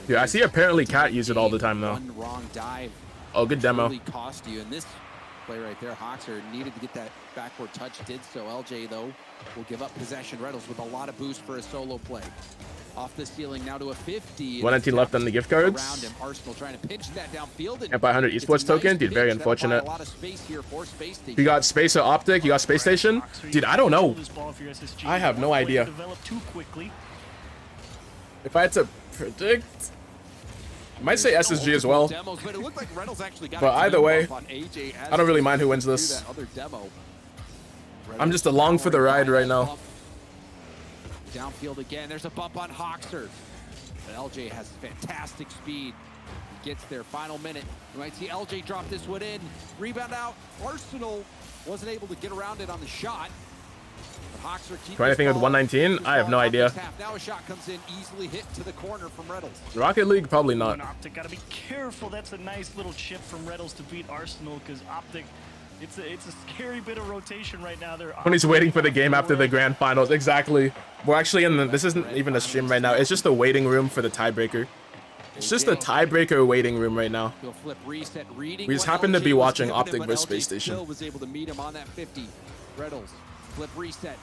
Yeah, I see apparently Cat use it all the time though. One wrong dive. Oh, good demo. Really cost you. And this play right there, Hawkser needed to get that backward touch. Did so. LJ though will give up possession. Reynolds with a lot of boost for a solo play. Off the ceiling now to a 50. 119 left on the gift cards. Around him. Arsenal trying to pinch that downfield. And by 100 esports token, dude, very unfortunate. A lot of space here for Space Station. You got Space or Optic, you got Space Station? Dude, I don't know. I have no idea. If I had to predict, I might say SSG as well. But either way, I don't really mind who wins this. I'm just along for the ride right now. Downfield again. There's a bump on Hawkser. But LJ has fantastic speed. He gets there. Final minute. You might see LJ drop this one in. Rebound out. Arsenal wasn't able to get around it on the shot. But Hawkser keeps Do anything with 119? I have no idea. Now a shot comes in, easily hit to the corner from Reynolds. Rocket League, probably not. Optic gotta be careful. That's a nice little chip from Reynolds to beat Arsenal because Optic. It's a scary bit of rotation right now. When he's waiting for the game after the grand finals. Exactly. We're actually in the, this isn't even a stream right now. It's just a waiting room for the tiebreaker. It's just a tiebreaker waiting room right now. We just happen to be watching Optic vs Space Station. Was able to meet him on that 50. Reynolds flip reset,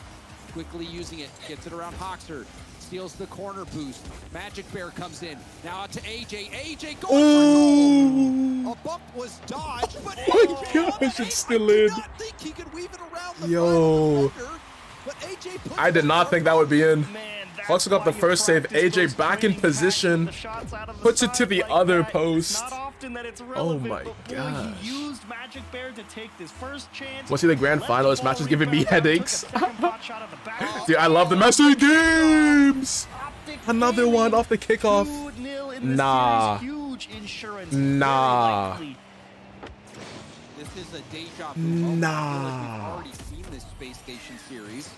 quickly using it, gets it around Hawkser. steals the corner boost. Magic Bear comes in. Now out to AJ. AJ going for goal. A bump was dodged, but Oh my gosh, it's still in. I did not think he could weave it around the Yo. defender, but AJ put I did not think that would be in. Man, that's Fox got the why you first save. practice AJ those back in clean position. passes, the shots out of the Puts it to side the like other that. post. It's not often that it's Oh relevant, my but boy, gosh. he used Magic Bear to take this first chance. Want to see the grand Let final? the This match ball is giving me rebound out, took a headaches. second pot shot at the back. Dude, I love the Messi games. Optic Another one off the kickoff. 2-0 in this Nah. series. Huge insurance. Nah. Very likely. This is a deja vu moment. I feel like we've Nah. already seen this Space Station series.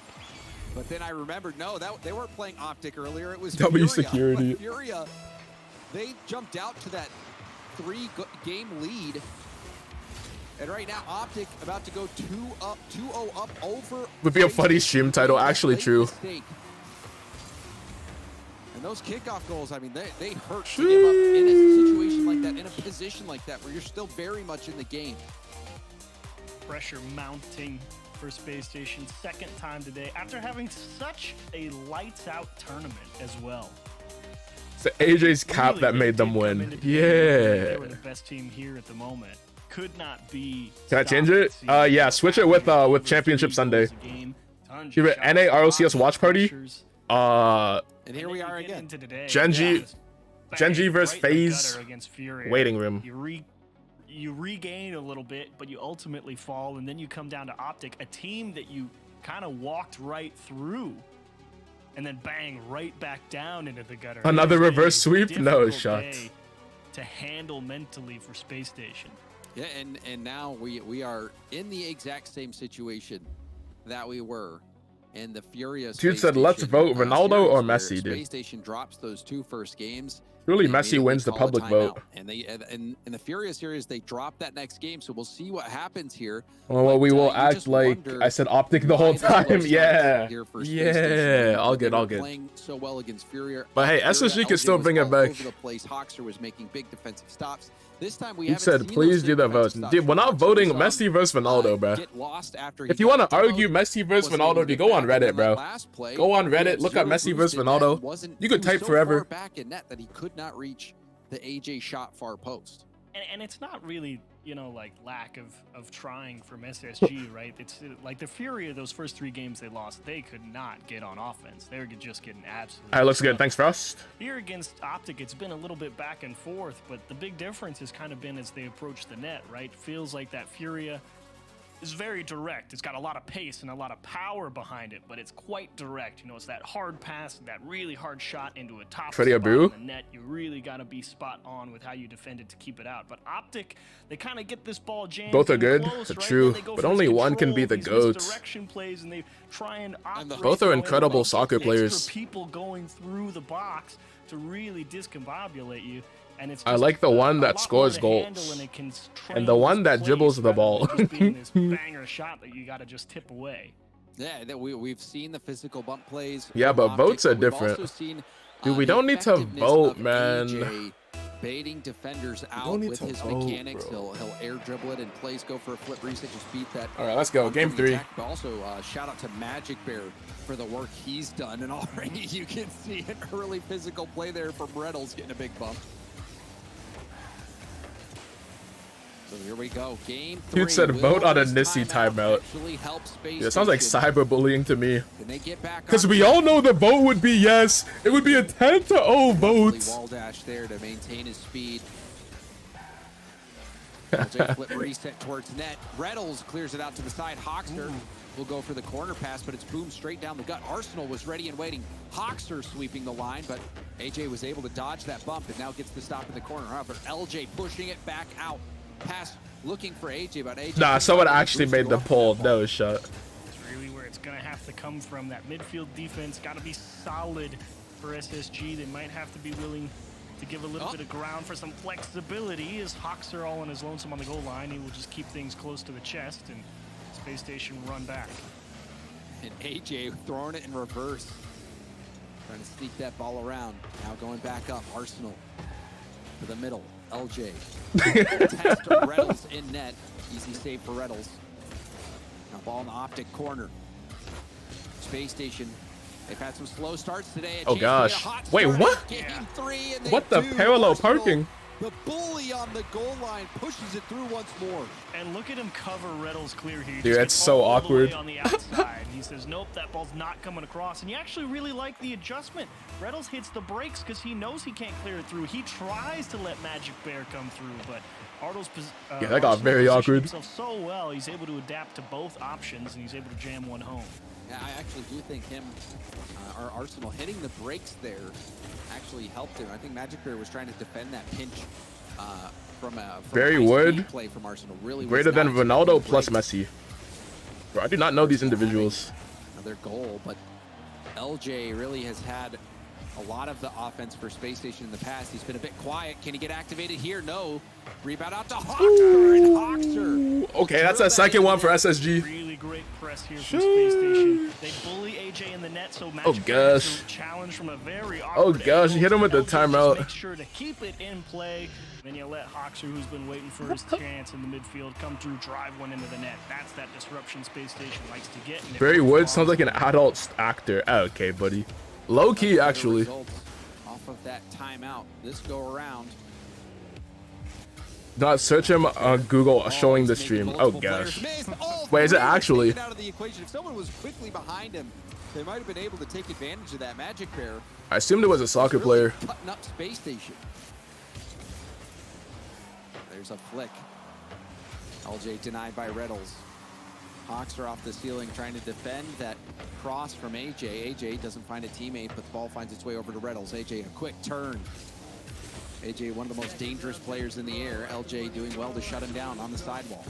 But then I remembered, no, they weren't playing Optic earlier. It was W Furia. security. But Furia, they jumped out to that 3-game lead. And right now, Optic about to go 2-0 up over. Would be a Space funny Station. stream title, actually Late true. mistake. And those kickoff goals, I mean, they hurt to give up in a situation like that, in a position like that, where you're still very much in the game. Pressure mounting for Space Station, second time today, after having such a lights-out tournament as well. It's the AJ's cap Really, that they made them did come win. into the game where They Yeah. were the best team here at the moment. Could not be. Can I change stopped, it? see. Yeah, switch it with Over Championship 3 Sunday. goals a game, tons Give of it shots, NA RLCS lots of Watch Party. pressures. And here And we then are you get again. into today, Genji- just Genji bang, versus right in the FaZe gutter against Furia. waiting room. You regain a little bit, but you ultimately fall, and then you come down to Optic, a team that you kind of walked right through, and then bang, right back down into the gutter. Another It's been a reverse sweep? No difficult shot. day to handle mentally for Space Station. Yeah, and now we are in the exact same situation that we were in the Furia. Dude Space said, "Let's Station, vote Ronaldo or series where Messi, dude." Space Station drops those 2 first games. Surely they Messi immediately wins the call a public timeout. vote. And they in the Furia series they drop that next game, so we'll see what happens here. Well, But, we will you act just like wonder I said Optic the whole why this time. looks Yeah. here for Space Station. Yeah. All They good, were all good. Playing so well against Furia. But hey, Furia, SSG can LJ still was bring it all back. over the place. Hoxer was making big defensive stops. This time we He haven't said, seen please those do the defensive votes. stops Dude, we're from not Hoxer. voting We saw him, Messi versus Ronaldo, bro. get lost after he If you got want to demoed, argue Messi versus was able to Ronaldo, get dude, go on back, and Reddit, then bro. that last play, Go on he had Reddit, look at zero Messi boost versus in net Ronaldo. and wasn't- You could he was type so forever. far back in net that he could not reach the AJ shot far post. And it's not really, like lack of trying from SSG, right? It's like the Fury of those first 3 games they lost, they could not get on offense. They were just getting absolutely. All right, looks good. crushed. Thanks, Frost. Here against Optic, it's been a little bit back and forth, but the big difference has kind of been as they approach the net, right? Feels like that Furia is very direct. It's got a lot of pace and a lot of power behind it, but it's quite direct. It's that hard pass, that really hard shot into a top Freddie spot Abreu? in the net. You really got to be spot on with how you defend it to keep it out. But Optic, they kind of get this ball jammed. Both are in good, close, right? true, Then they go but for only this one can be control, the these GOAT. misdirection plays, and they try and operate Both are in a way incredible that soccer gets extra players. people going through the box to really discombobulate you. And it's I just like the a one that lot more scores to goals. handle, and it can And the train one that these dribbles plays the rather ball. than just being this banger shot that you got to just tip away. Yeah, we've seen the physical bump plays. Yeah, from but Optic, votes are but we've also different. seen, Dude, we the don't need to effectiveness vote, of man. AJ baiting defenders out don't need with to his vote, mechanics. bro. He'll air dribble it and plays go for a flip reset, just beat that. All right, let's go. Game oncoming 3. attack. But also, shout out to Magic Bear for the work he's done, and already you can see an early physical play there from Reynolds getting a big bump. So here we go, game 3. Dude said Will vote on a this Nissi timeout. actually help Space Yeah, it sounds like Station? cyberbullying to me. Can they get back Because on we track? all know the vote would be yes. It would be a 10-0 vote. Wall dash there to maintain his speed. LJ flip reset towards net. Reynolds clears it out to the side. Hoxter will go for the corner pass, but it's boomed straight down the gut. Arsenal was ready and waiting. Hoxter sweeping the line, but AJ was able to dodge that bump and now gets the stop in the corner. However, LJ pushing it back out. Pass looking for AJ, but AJ... Nah, someone actually made the pull. No shot. It's really where it's going to have to come from. That midfield defense got to be solid for SSG. They might have to be willing to give a little bit of ground for some flexibility. As Hoxer all on his lonesome on the goal line, he will just keep things close to the chest and Space Station run back. And AJ throwing it in reverse. Trying to sneak that ball around. Now going back up. Arsenal to the middle. LJ. Test Reynolds in net. Easy save for Reynolds. Now ball in the Optic corner. Space Station They've had some slow starts today. Oh gosh. Wait, what? What the parallel parking? The bully on the goal line pushes it through once more. And look at him cover Reddles clear here. Dude, that's so awkward. On the outside. He says, nope, that ball's not coming across. And you actually really like the adjustment. Reddles hits the brakes because he knows he can't clear it through. He tries to let Magic Bear come through, but Arnold's yeah, that got very awkward. Himself so well, he's able to adapt to both options, and he's able to jam one home. Yeah, I actually do think him, our Arsenal, hitting the brakes there actually helped him. I think Magic Bear was trying to defend that pinch from Very Wood, play from Arsenal. Really greater than Ronaldo plus Messi. Bro, I do not know these individuals. Another goal, but LJ really has had a lot of the offense for Space Station in the past. He's been a bit quiet. Can he get activated here? No. Rebound out to Hawkster, and Hawkster. Okay, that's a second one for SSG. Really great press here from Space Station. They bully AJ in the net, so Magic gosh. challenge from a very Oh gosh, you hit him with the timeout. Make sure to keep it in play. Then you let Hawkster, who's been waiting for his chance in the midfield, come through, drive one into the net. That's that disruption Space Station likes to get. Barry Wood sounds like an adult actor. Okay, buddy. Low key, actually. Off of that timeout, this go around. Not search him on Google showing the stream. Oh gosh. Wait, is it actually? Out of the equation. If someone was quickly behind him, they might have been able to take advantage of that Magic Bear. I assumed it was a soccer player. Cutting up Space Station. There's a flick. LJ denied by Reddles. Hawks are off the ceiling trying to defend that cross from AJ. AJ doesn't find a teammate, but the ball finds its way over to Reddles. AJ, a quick turn. AJ, one of the most dangerous players in the air. LJ doing well to shut him down on the sidewall.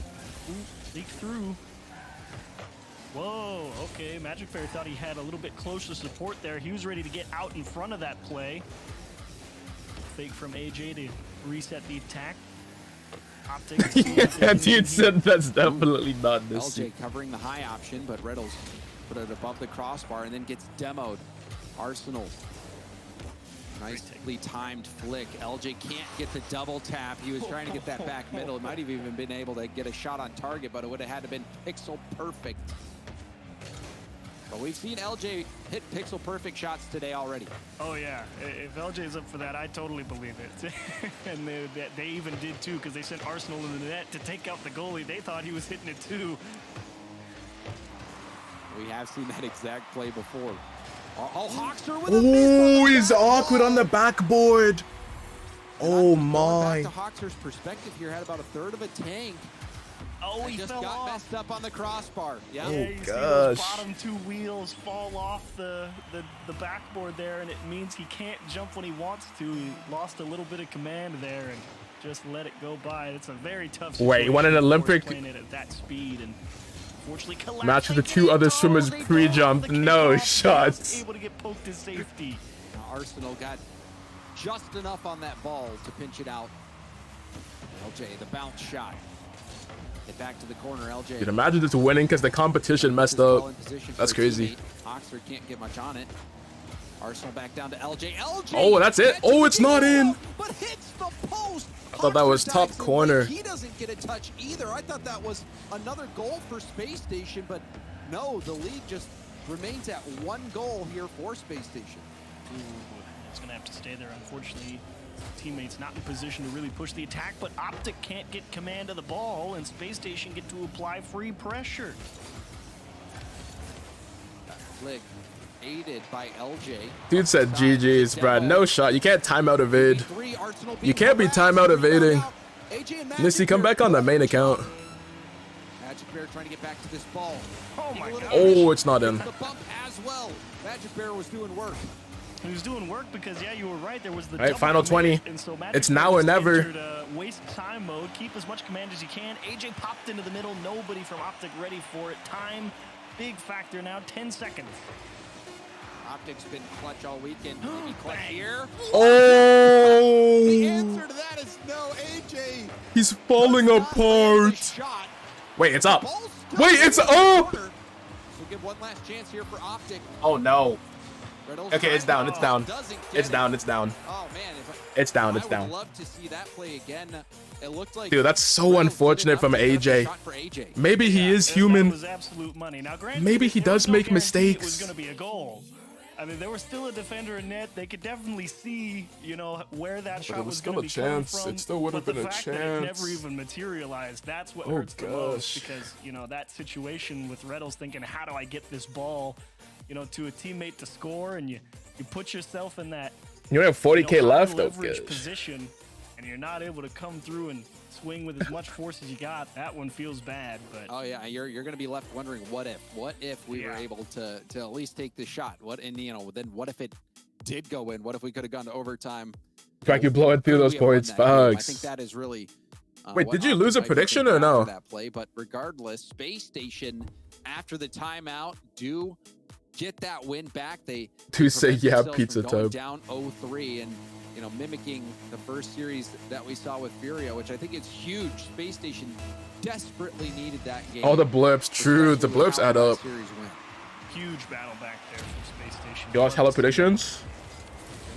Leak through. Whoa, okay. Magic Bear thought he had a little bit closer support there. He was ready to get out in front of that play. Fake from AJ to reset the attack. Yeah, dude said that's definitely not this. LJ covering the high option, but Reddles put it above the crossbar and then gets demoed. Arsenal. Nicely timed flick. LJ can't get the double tap. He was trying to get that back middle. It might have even been able to get a shot on target, but it would have had to been pixel perfect. But we've seen LJ hit pixel perfect shots today already. Oh yeah, if LJ's up for that, I totally believe it. And they even did too, because they sent Arsenal in the net to take out the goalie. They thought he was hitting it too. We have seen that exact play before. Oh, Hawkster with a miss. Oh, he's awkward on the backboard. Oh my. Back to Hawkster's perspective here, had about a third of a tank. Oh, he just fell got off. messed up on the crossbar. Yeah. Oh, You see those bottom two wheels fall off the backboard there, and it means he can't jump when he wants to. He lost a little bit of command there and just let it go by. It's a very tough situation. Wait, you want an Olympic playing it at that speed, and unfortunately match with the two other swimmers pre-jump? No shots. Able to get poked to safety. Now Arsenal got just enough on that ball to pinch it out. LJ, the bounce shot. Get back to the corner, LJ. Dude, imagine just winning because the competition messed up. That's crazy. Oxford can't get much on it. Arsenal back down to LJ. LJ. Oh, that's it. Oh, it's not in. But hits the post. I thought that was top corner. He doesn't get a touch either. I thought that was another goal for Space Station, but no, the lead just remains at one goal here for Space Station. Ooh, it's gonna have to stay there, unfortunately. Teammates not in position to really push the attack, but Optic can't get command of the ball, and Space Station get to apply free pressure. Flick aided by LJ. Dude said GG's, Brad. No shot. You can't timeout evade. You can't be timeout evading. Missy, come back on the main account. Magic Bear trying to get back to this ball. Oh my god. Oh, it's not in. The bump as well. Magic Bear was doing work. He was doing work because, yeah, you were right. There was the all right, final 20. And so it's now or never. Entered, waste time mode. Keep as much command as you can. AJ popped into the middle. Nobody from Optic ready for it. Time, big factor now. 10 seconds. Optic's been clutch all weekend. Maybe clutch here. Oh! The answer to that is no. AJ. He's falling apart. Wait, it's up. Wait, it's up. So give one last chance here for Optic. Oh no. Okay, it's down. It's down. It's down. It's down. Oh man, it's down. It's I down. would love to see that play again. It looked like dude, that's so unfortunate from AJ. Maybe he is human. Was absolute money. Now, granted, maybe he does make mistakes. It was going to be a goal. I mean, there was still a defender in net. They could definitely see, you know, where that But shot it was was still going a to be coming chance. from. It still would have But been the a fact that it never chance. even materialized, that's what Oh, hurts the most. gosh. Because, you know, that situation with Reddles thinking, how do I get this ball, you know, to a teammate to score? And you put yourself in that, You only have 40K you know, left? Oh, leverage gosh. position, and you're not able to come through and swing with as much force as you got. That one feels bad, but Oh yeah, you're going to be left wondering what if we were able to at least take the shot. Then what if it did go in? What if we could have gone to overtime? Track you blowing through Could those we have won points. that game? I think Facts. that is really. Wait, what did you Optic lose a might be prediction thinking or no? after that play, but regardless, Space Station after the timeout do get that win back. They To say, prevent yeah, themselves pizza from going tub. down 0-3 and mimicking the first series that we saw with Furia, which I think is huge. Space Station desperately needed that game. All the blips, true. The especially with blips how add that up. series went. huge battle back there from Space Station. You guys hello predictions?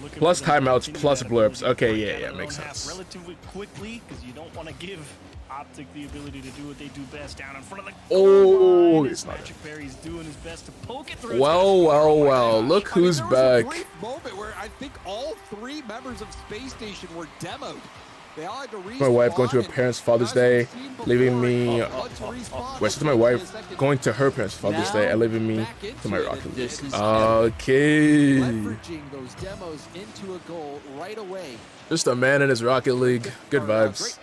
Looking Plus for them to timeouts, continue plus that blips. ability to Okay, break yeah, out yeah, of makes their own half sense. relatively quickly, because you don't want to give Optic the ability to do what they do best down in front of the Oh, goal line. it's not Magic Berry's doing his best to poke it through. Well. Look who's There was a back. brief moment where I think all three members of Space Station were demoed. They all had to My wife going to her respawn, and parents' Father's as Day, we've seen leaving before, me. once you respawn, Wait, so my wife going to her parents' Father's Day and leaving me back to my into it, Rocket and League. This is Okay. leveraging those demos into a goal right away. Just a man in his Rocket League. Good vibes. Great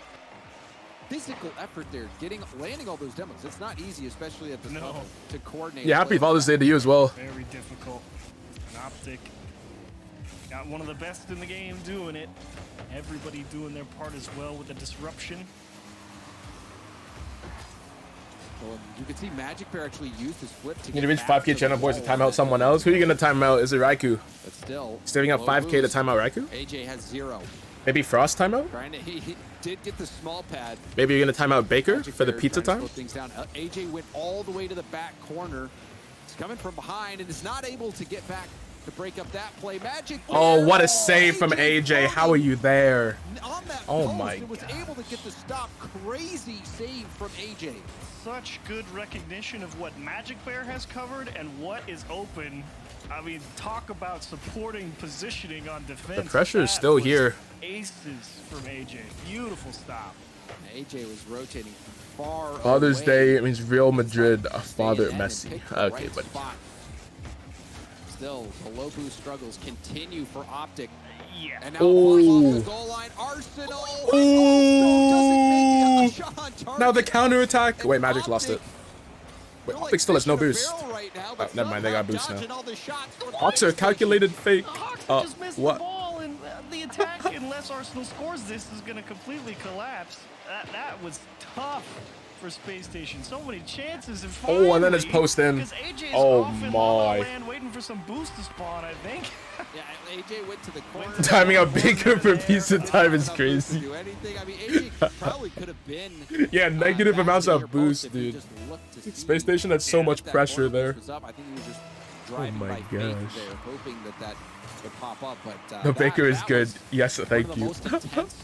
physical effort there, landing all those demos. It's not easy, especially at this level, to coordinate. Yeah, happy Father's Day to you as well. Very difficult. And Optic got one of the best in the game doing it. Everybody doing their part as well with the disruption. Well, you can see Magic Bear actually used his flip to You get need to reach back 5K to channel the boys to goal, time out and someone else. Who are you gonna time out? Is it Raikou? But still, Saving up low 5K to boost. time out Raikou? AJ has 0. Maybe Frost timeout? He did get the small pad. Maybe you're gonna time out Baker Magic for the Bear pizza trying to time? slow things down. AJ went all the way to the back corner. He's coming from behind and is not able to get back to break up that play. Magic Oh, Bear, what a save from AJ. How are you there? on that Oh post my and was able to get the stop. Crazy save from AJ. Such good recognition of what Magic Bear has covered and what is open. I mean, talk about supporting positioning on defense. The pressure is That still was here. Aces from AJ. Beautiful stop. AJ was rotating far Father's away. Day, it means Real Madrid, father Stayed in and Messi. picked the Okay, right buddy. spot. Still, the low boost struggles continue for Optic. Yeah. And now Oh. off the goal line, Arsenal. Ooh. Doesn't make it a shot on target. Now the counter attack. And Wait, Magic's lost it. Optic, Wait, they're Optic still has no fish in a boost. barrel right now, Oh, but never mind, they got somehow boost now. dodging all the shots from Hawks are Space Station. calculated fake. Hawks Oh, just missed what? the ball, and the attack, unless Arsenal scores this, is going to completely collapse. That was tough for Space Station. So many chances. And Oh, and then it's finally, post in. because AJ's Oh off in La La my. Land waiting for some boost to spawn, I think. Yeah, AJ went to the corner. Timing out Baker for pizza time is Not crazy. to do anything. I mean, AJ probably could have been. Yeah, negative back amounts to of your boost, post if he dude. just looked to see Space Station had so if much that pressure corner there. was up. I think he was just driving my by faith gosh. there, hoping that would pop up. But No, Baker is good. was Yes, one thank of the you. most intense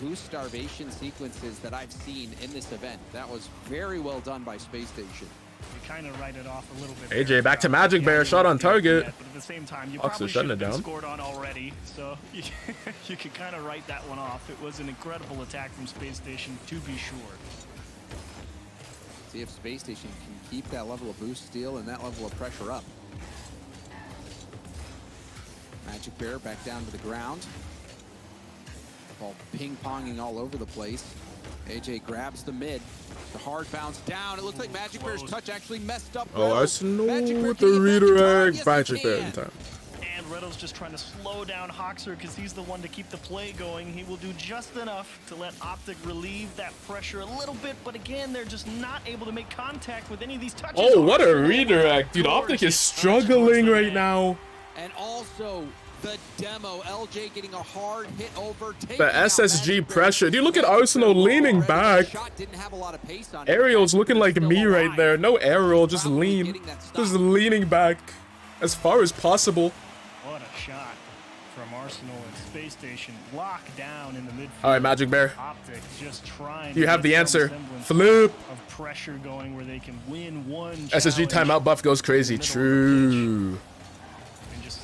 boost starvation sequences that I've seen in this event. That was very well done by Space Station. You kind of write it off a little bit. AJ there. back to Yeah, Magic Bear, yeah, shot on yeah, target. But at the same time, you Hawks are probably shutting should it have been down. scored on already. So you could kind of write that one off. It was an incredible attack from Space Station, to be sure. See if Space Station can keep that level of boost steal and that level of pressure up. Magic Bear back down to the ground. Ball ping-ponging all over the place. AJ grabs the mid. The hard bounce down. It looks like Magic Bear's touch actually messed up. Oh, Reddles. Arsenal Magic Bear with can the get back in time. redirect. Yes, Magic he Bear can. in time. And Reddle's just trying to slow down Hoxer because he's the one to keep the play going. He will do just enough to let Optic relieve that pressure a little bit, but again, they're just not able to make contact with any of these touches. Oh, what a Arsenal redirect. Dude, Optic is gorgeous touch towards struggling the right net. now. And also the demo. LJ getting a hard hit over. The SSG pressure. Dude, look at Arsenal leaning back. Shot didn't have a lot of pace on it. Ariel's looking like Still me right alive. there. No Ariel, just Probably lean. getting that stop. Just leaning back as far as possible. What a shot from Arsenal and Space Station. Locked down in the midfield. All right, Magic Bear. Optic just trying. You to have get the some answer. semblance Flip. of pressure going where they can win one. SSG challenge timeout buff goes crazy. in the middle of the pitch. True. And just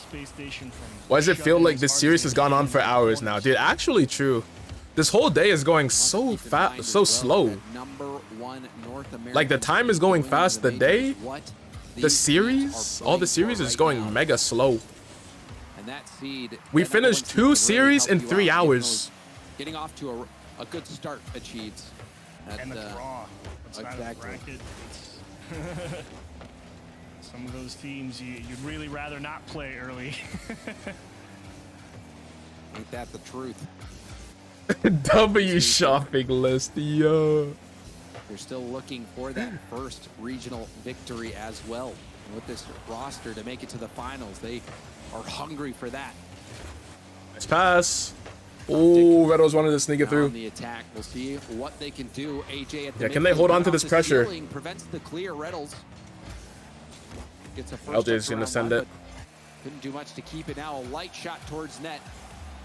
Space Station from. Why does it feel like this series has gone on for hours now, dude? Actually, true. This whole day is going so fast, so slow. Like the time is going fast. The day, the series, all the series is going mega slow. And that seed. We finished 2 series in 3 hours. Getting off to a good start achieved. And the draw. Exactly. Some of those teams you'd really rather not play early. Ain't that the truth? W shopping list, yo. They're still looking for that first regional victory as well. And with this roster to make it to the finals, they are hungry for that. Nice pass. Oh, Redo's wanted to sneak it through. On the attack, we'll see what they can do. AJ at the can they hold on to this pressure? Prevents the clear. Reynolds gets a LJ first is gonna send it. Couldn't do much to keep it now. A light shot towards net.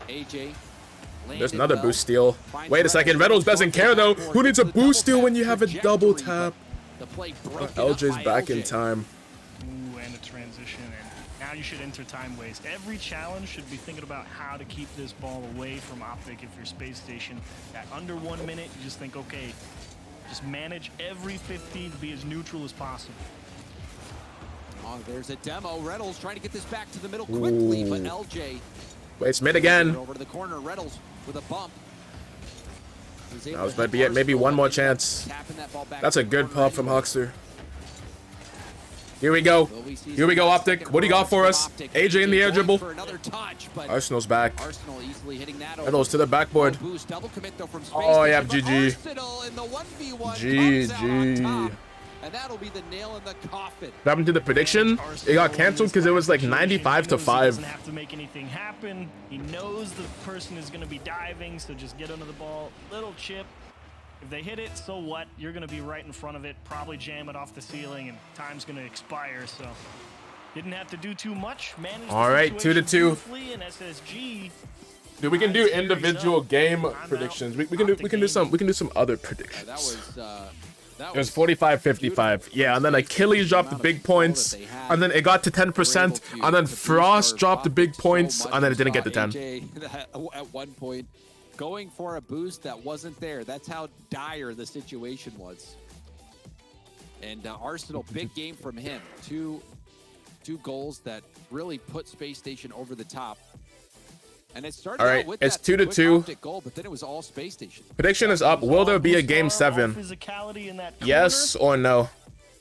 AJ. There's another boost steal. Wait a second, Reynolds doesn't care though. Who needs a boost steal when you have a double tap? LJ's back in time. Ooh, and a transition. And now you should enter time waste. Every challenge should be thinking about how to keep this ball away from Optic if you're Space Station. At under 1 minute, you just think, okay, just manage every 50 to be as neutral as possible. Oh, there's a demo. Reynolds trying to get this back to the middle quickly, but LJ. Waits mid again. Over to the corner. Reynolds with a bump. That was might be it. Maybe one more chance. That's a good pop from Huckster. Here we go. Here we go, Optic. What do you got for us? AJ in the air dribble. Arsenal's back. Reynolds to the backboard. Oh, yeah, GG. GG. And that'll be the nail in the coffin. What happened to the prediction? It got canceled because it was like 95 to 5. He doesn't have to make anything happen. He knows the person is going to be diving, so just get under the ball. Little chip. If they hit it, so what? You're going to be right in front of it. Probably jam it off the ceiling, and time's going to expire. So didn't have to do too much. All right, 2-2. And SSG. Dude, we can do individual game predictions. We can do some other predictions. It was 45-55. Yeah, and then Achilles dropped the big points, and then it got to 10%, and then Frost dropped the big points, and then it didn't get to 10. At one point, going for a boost that wasn't there. That's how dire the situation was. And Arsenal, big game from him. Two goals that really put Space Station over the top. And it started out with it's that 2-2. goal, but then it was all Space Station. Prediction is up. Will there be a game 7? Yes or no?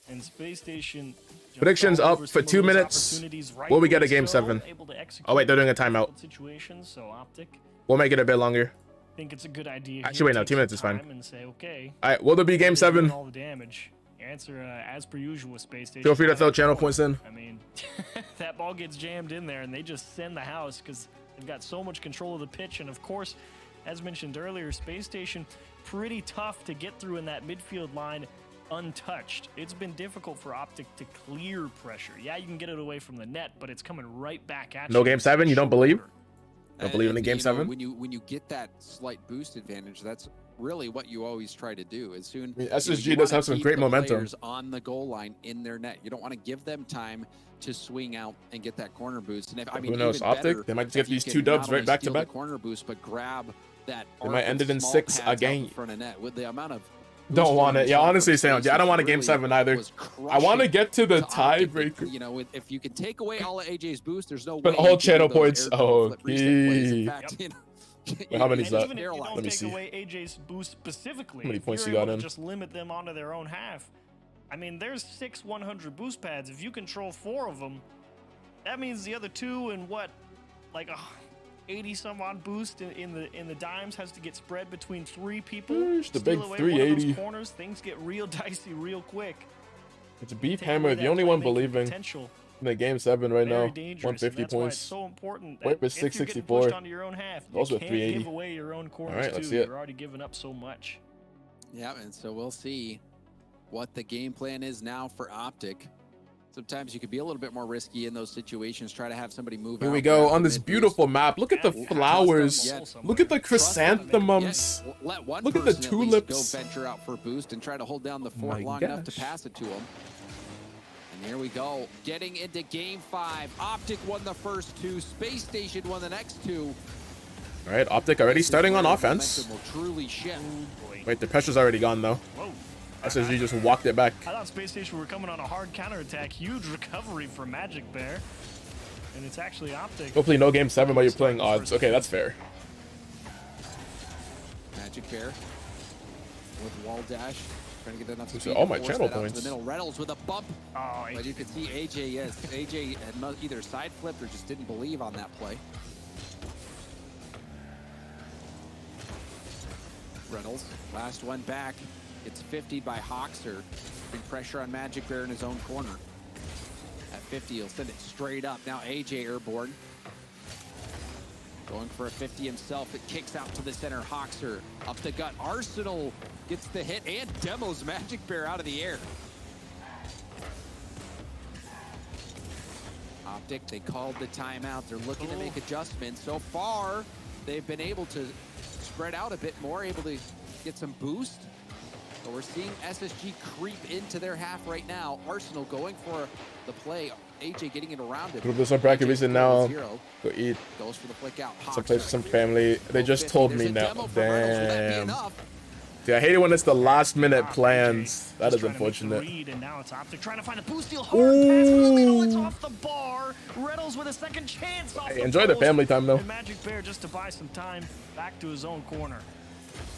And Space Station. Predictions up for 2 minutes. Will we get a game 7? Oh wait, they're doing a timeout. We'll make it a bit longer. I think it's a good idea. Actually, wait, no, 2 minutes is fine. And say, okay, all right, will there be game 7? All the damage. Answer as per usual with Space Station. Feel free to throw channel points in. I mean, that ball gets jammed in there, and they just send the house because they've got so much control of the pitch. And of course, as mentioned earlier, Space Station pretty tough to get through in that midfield line untouched. It's been difficult for Optic to clear pressure. Yeah, you can get it away from the net, but it's coming right back at you. No game 7? You don't believe? Don't believe in the game 7? When you get that slight boost advantage, that's really what you always try to do. As soon SSG does have some great momentum on the goal line in their net. You don't want to give them time to swing out and get that corner boost. And if I mean, who knows, Optic, they might just get these 2 dubs right back to back. Corner boost, but grab that. They might end it in 6 again. In front of net with the amount of. Don't want it. Yeah, honestly, Sam, I don't want a game 7 either. I want to get to the tiebreaker. You know, if you can take away all of AJ's boost, there's no way. But all channel points. Oh, in fact, you know, how many is that? Even if you don't take away AJ's boost specifically, how many points you got in? Just limit them onto their own half. I mean, there's 6 100 boost pads. If you control 4 of them, that means the other 2 and what, like a 80 some odd boost in the dimes has to get spread between 3 people. The big 380 corners. Things get real dicey real quick. It's Beef Hammer, the only one believing in the game 7 right now. 150 points. It's so important. Wait, with 664. On your own half, also you can't 380. give away your own corners. All right, let's too. see it. You're already giving up so much. Yeah, and so we'll see what the game plan is now for Optic. Sometimes you could be a little bit more risky in those situations. Try to have somebody move. Here we go on this beautiful map. Look at the flowers. Look at the chrysanthemums. Look at the tulips. Go venture out for a boost and try to hold down the fort long enough to pass it to him. Here we go. Getting into game 5. Optic won the first 2. Space Station won the next 2. All right, Optic already starting on offense. Will truly shift. Wait, the pressure's already gone though. Whoa. SSG just walked it back. I thought Space Station were coming on a hard counterattack. Huge recovery for Magic Bear. And it's actually Optic. Hopefully no game 7, but you're playing odds. Okay, that's fair. Magic Bear with wall dash. Trying to get enough speed. All my to force channel that out to points. The middle. Reynolds with a bump. Oh, but you can see AJ, yes. AJ had either side flipped or just didn't believe on that play. Reynolds, last one back. It's 50 by Hoxer. Big pressure on Magic Bear in his own corner. At 50, he'll send it straight up. Now AJ airborne. Going for a 50 himself. It kicks out to the center. Hoxer up the gut. Arsenal gets the hit and demos Magic Bear out of the air. Optic, they called the timeout. They're looking to make adjustments. So far, they've been able to spread out a bit more, able to get some boost. But we're seeing SSG creep into their half right now. Arsenal going for the play. AJ getting it around it. Group this up bracket reason now. Go eat. Goes for the flick out. Some place for some family. They just told me now. Damn. Dude, I hate it when it's the last minute plans. That is unfortunate. And now it's Optic trying to find a boost deal. Hard pass for the middle. It's off the bar. Reynolds with a second chance off the Enjoy the family time though. And Magic Bear just to buy some time back to his own corner.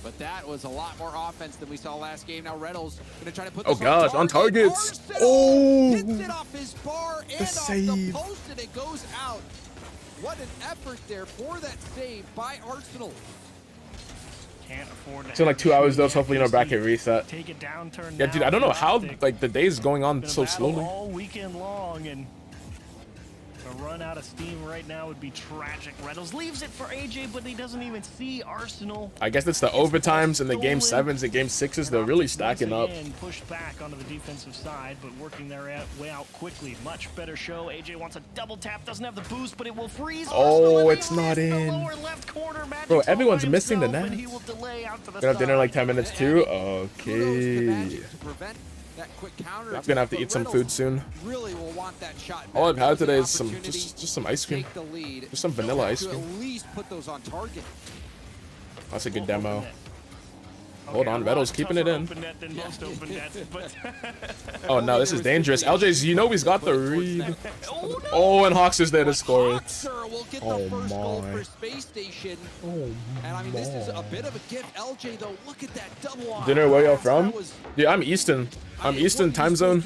But that was a lot more offense than we saw last game. Now Reynolds gonna try to put this on targets. Arsenal Oh, hits it off his bar and off the post, and it goes out. What an effort there for that save by Arsenal. Can't afford to. It's in like 2 hours though, so hopefully no bracket reset. Take it down, turn Yeah, dude, I don't know how like the day is going on so slowly. All weekend long, and a run out of steam right now would be tragic. Reynolds leaves it for AJ, but he doesn't even see Arsenal. I guess it's the overtimes and the game 7s and game 6s. They're really stacking up. And push back onto the defensive side, but working their way out quickly. Much better show. AJ wants a double tap. Doesn't have the boost, but it will freeze. Oh, it's not in. Lower left corner. Bro, everyone's missing the net. Gonna have dinner in like 10 minutes too. Okay. That quick counter. I'm gonna have to eat some food soon. Really will want that shot. All I've had today is some just some ice cream. Just some vanilla ice cream. At least put those on target. That's a good demo. Hold on, Vettel's keeping it in. Oh no, this is dangerous. LJ's, you know he's got the read. Oh, and Hawks is there to score it. Oh my. And I mean, this is a bit of a gift. LJ though, look at that double. Dinner, where y'all from? Dude, I'm Eastern. I'm Eastern time zone.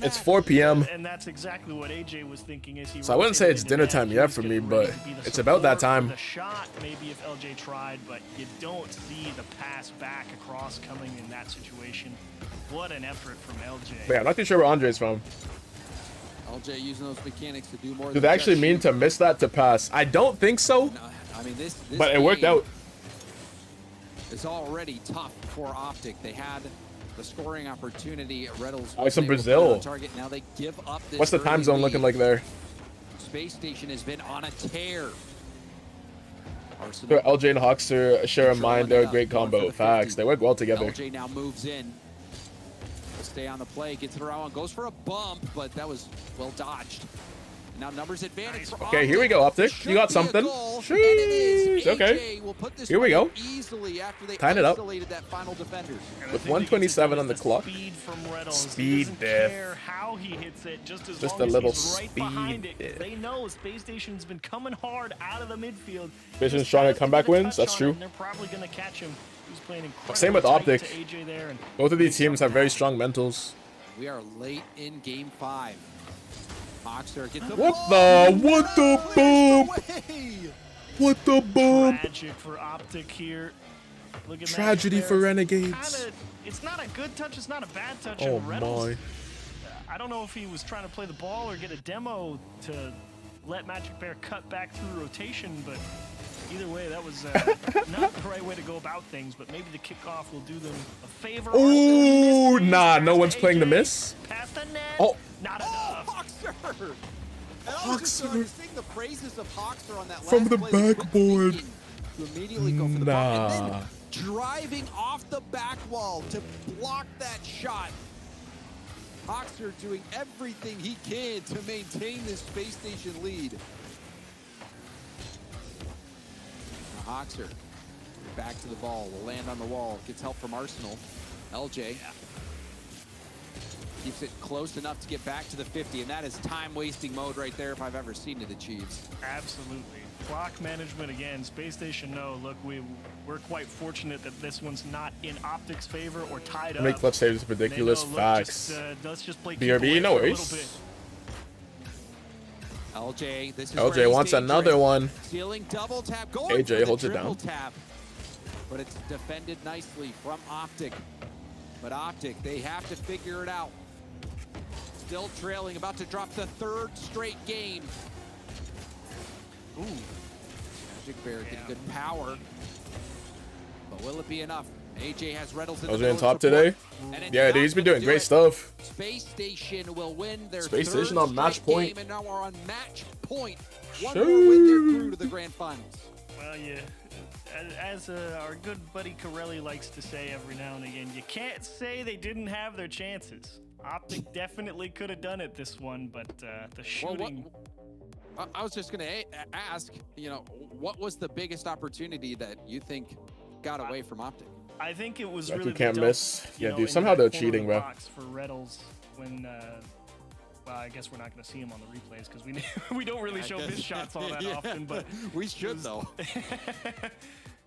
It's 4 p.m. And that's exactly what AJ was thinking as he. So I wouldn't say it's dinner time yet for me, but it's about that time. The shot, maybe if LJ tried, but you don't see the pass back across coming in that situation. What an effort from LJ. Yeah, I'm not too sure where Andre's from. LJ using those mechanics to do more. Do they actually mean to miss that to pass? I don't think so. No, I mean this but it worked out. It's already tough for Optic. They had the scoring opportunity. Reynolds. Oh, it's in Brazil. Target. Now they give up this. What's the time zone looking like there? Space Station has been on a tear. So LJ and Hawks share a mind. They're a great combo. Facts. They work well together. LJ now moves in. Will stay on the play. Gets it around. Goes for a bump, but that was well dodged. Now numbers advantage. Okay, here we go, Optic. You got something. Sheesh. Okay. Here we go. Tying it up. With 127 on the clock. Speed diff. How he hits it, just a little speed diff. They know Space Station's been coming hard out of the midfield. Space Station's trying to comeback wins. That's true. They're probably going to catch him. He's playing incredibly Same with Optic. AJ there, and both of these teams have very strong mentals. We are late in game 5. Hoxer gets the what the bump? What the bump? Tragic for Optic here. Look at tragedy for Renegades. It's not a good touch. It's not a bad touch. Oh my. I don't know if he was trying to play the ball or get a demo to let Magic Bear cut back through rotation, but either way, that was not the right way to go about things, but maybe the kickoff will do them a favor. Oh, nah, no one's playing the miss. Past the net. Oh. Not enough. Hoxer. Hoxer. Sing the praises of Hoxer on that from the backboard. To immediately go for the ball, and then driving off the back wall to block that shot. Hoxer doing everything he can to maintain this space station lead. Now Hoxer back to the ball, will land on the wall, gets help from Arsenal. LJ keeps it close enough to get back to the 50, and that is time-wasting mode right there if I've ever seen it achieves. Absolutely. Clock management again. Space Station, no. Look, we're quite fortunate that this one's not in Optic's favor or tied up. Make clutch saves ridiculous. Facts. Let's just play BRB, no worries. LJ, this is LJ wants another one. Stealing double tap. Going AJ for holds the it down. Tap, but it's defended nicely from Optic. But Optic, they have to figure it out. Still trailing, about to drop the 3rd straight game. Ooh, Magic Bear getting good power, but will it be enough? AJ has Reynolds in the LJ on top today. Yeah, dude, he's been doing great stuff. Space Station will win their Space third Station on match straight point. game, and now we're on match point. One more win, they're through to the grand finals. Well, yeah. As our good buddy Corelli likes to say every now and again, you can't say they didn't have their chances. Optic definitely could have done it this one, but the shooting... I was just going to ask, you know, what was the biggest opportunity that you think got away from Optic? I think it was Like really you can't the miss. you Yeah, know, dude. in Somehow that they're corner of cheating, the bro. box for Reynolds when, well, I guess we're not going to see him on the replays because we don't really show missed shots all that often, but we should though.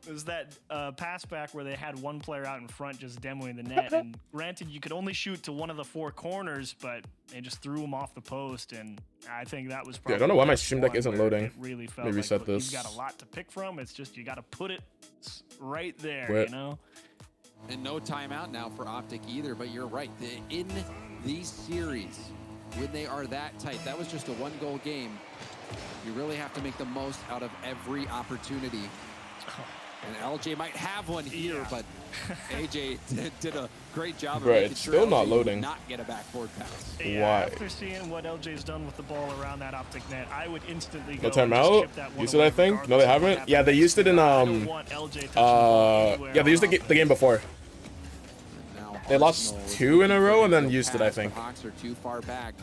It was that pass back where they had one player out in front just demoing the net, and granted you could only shoot to one of the 4 corners, but they just threw him off the post, and I think that was probably Yeah, I don't know why my the stream deck one isn't where loading. it really felt Maybe like reset this. you've got a lot to pick from. It's just you got to put it right there, Quit. you know. And no timeout now for Optic either, but you're right. In these series, when they are that tight, that was just a 1-goal game. You really have to make the most out of every opportunity. And LJ might have one here, but AJ did a great job of making it's sure still LJ not would loading. not get a backboard pass. Yeah, Why? after seeing what LJ's done with the ball around that Optic net, I would instantly go No and just timeout. chip that one Used it, away I think. No, they regardless of what haven't. Yeah, they happens. used it in I don't want LJ touching the ball anywhere yeah, they used on the game before. Now They lost Arsenal 2 in a row and then with used it, I pass, think. but Hawks are too far back.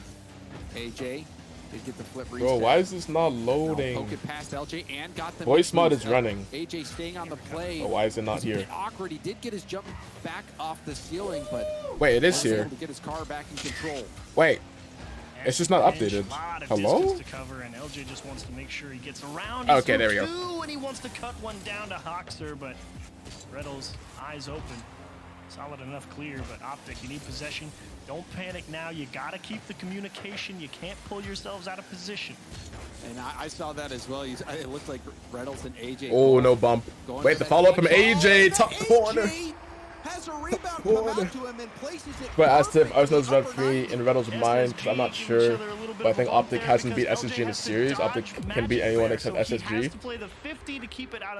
AJ did get the flip reset. Bro, why is this not Now loading? poke it past LJ and got the Voice mod mid-boost. is running. AJ staying on the play. But why is it not It's a here? bit awkward. He did get his jump back off the ceiling, but Wait, it is wasn't here. able to get his car back in control. Wait, it's just not updated. Hello? To cover, and LJ just wants to make sure he gets around. Okay, there we go. And he wants to cut one down to Hoxer, but Reynolds eyes open. Solid enough clear, but Optic, you need possession. Don't panic now. You got to keep the communication. You can't pull yourselves out of position. And I saw that as well. It looked like Reynolds and AJ. Oh, no bump. Wait, the follow up from AJ, top corner. Has a rebound come out to him and places it. But I asked if Arsenal's referee in Reynolds' mind, because I'm not sure. But I think Optic hasn't beat SSG in the series. Optic can beat anyone except SSG.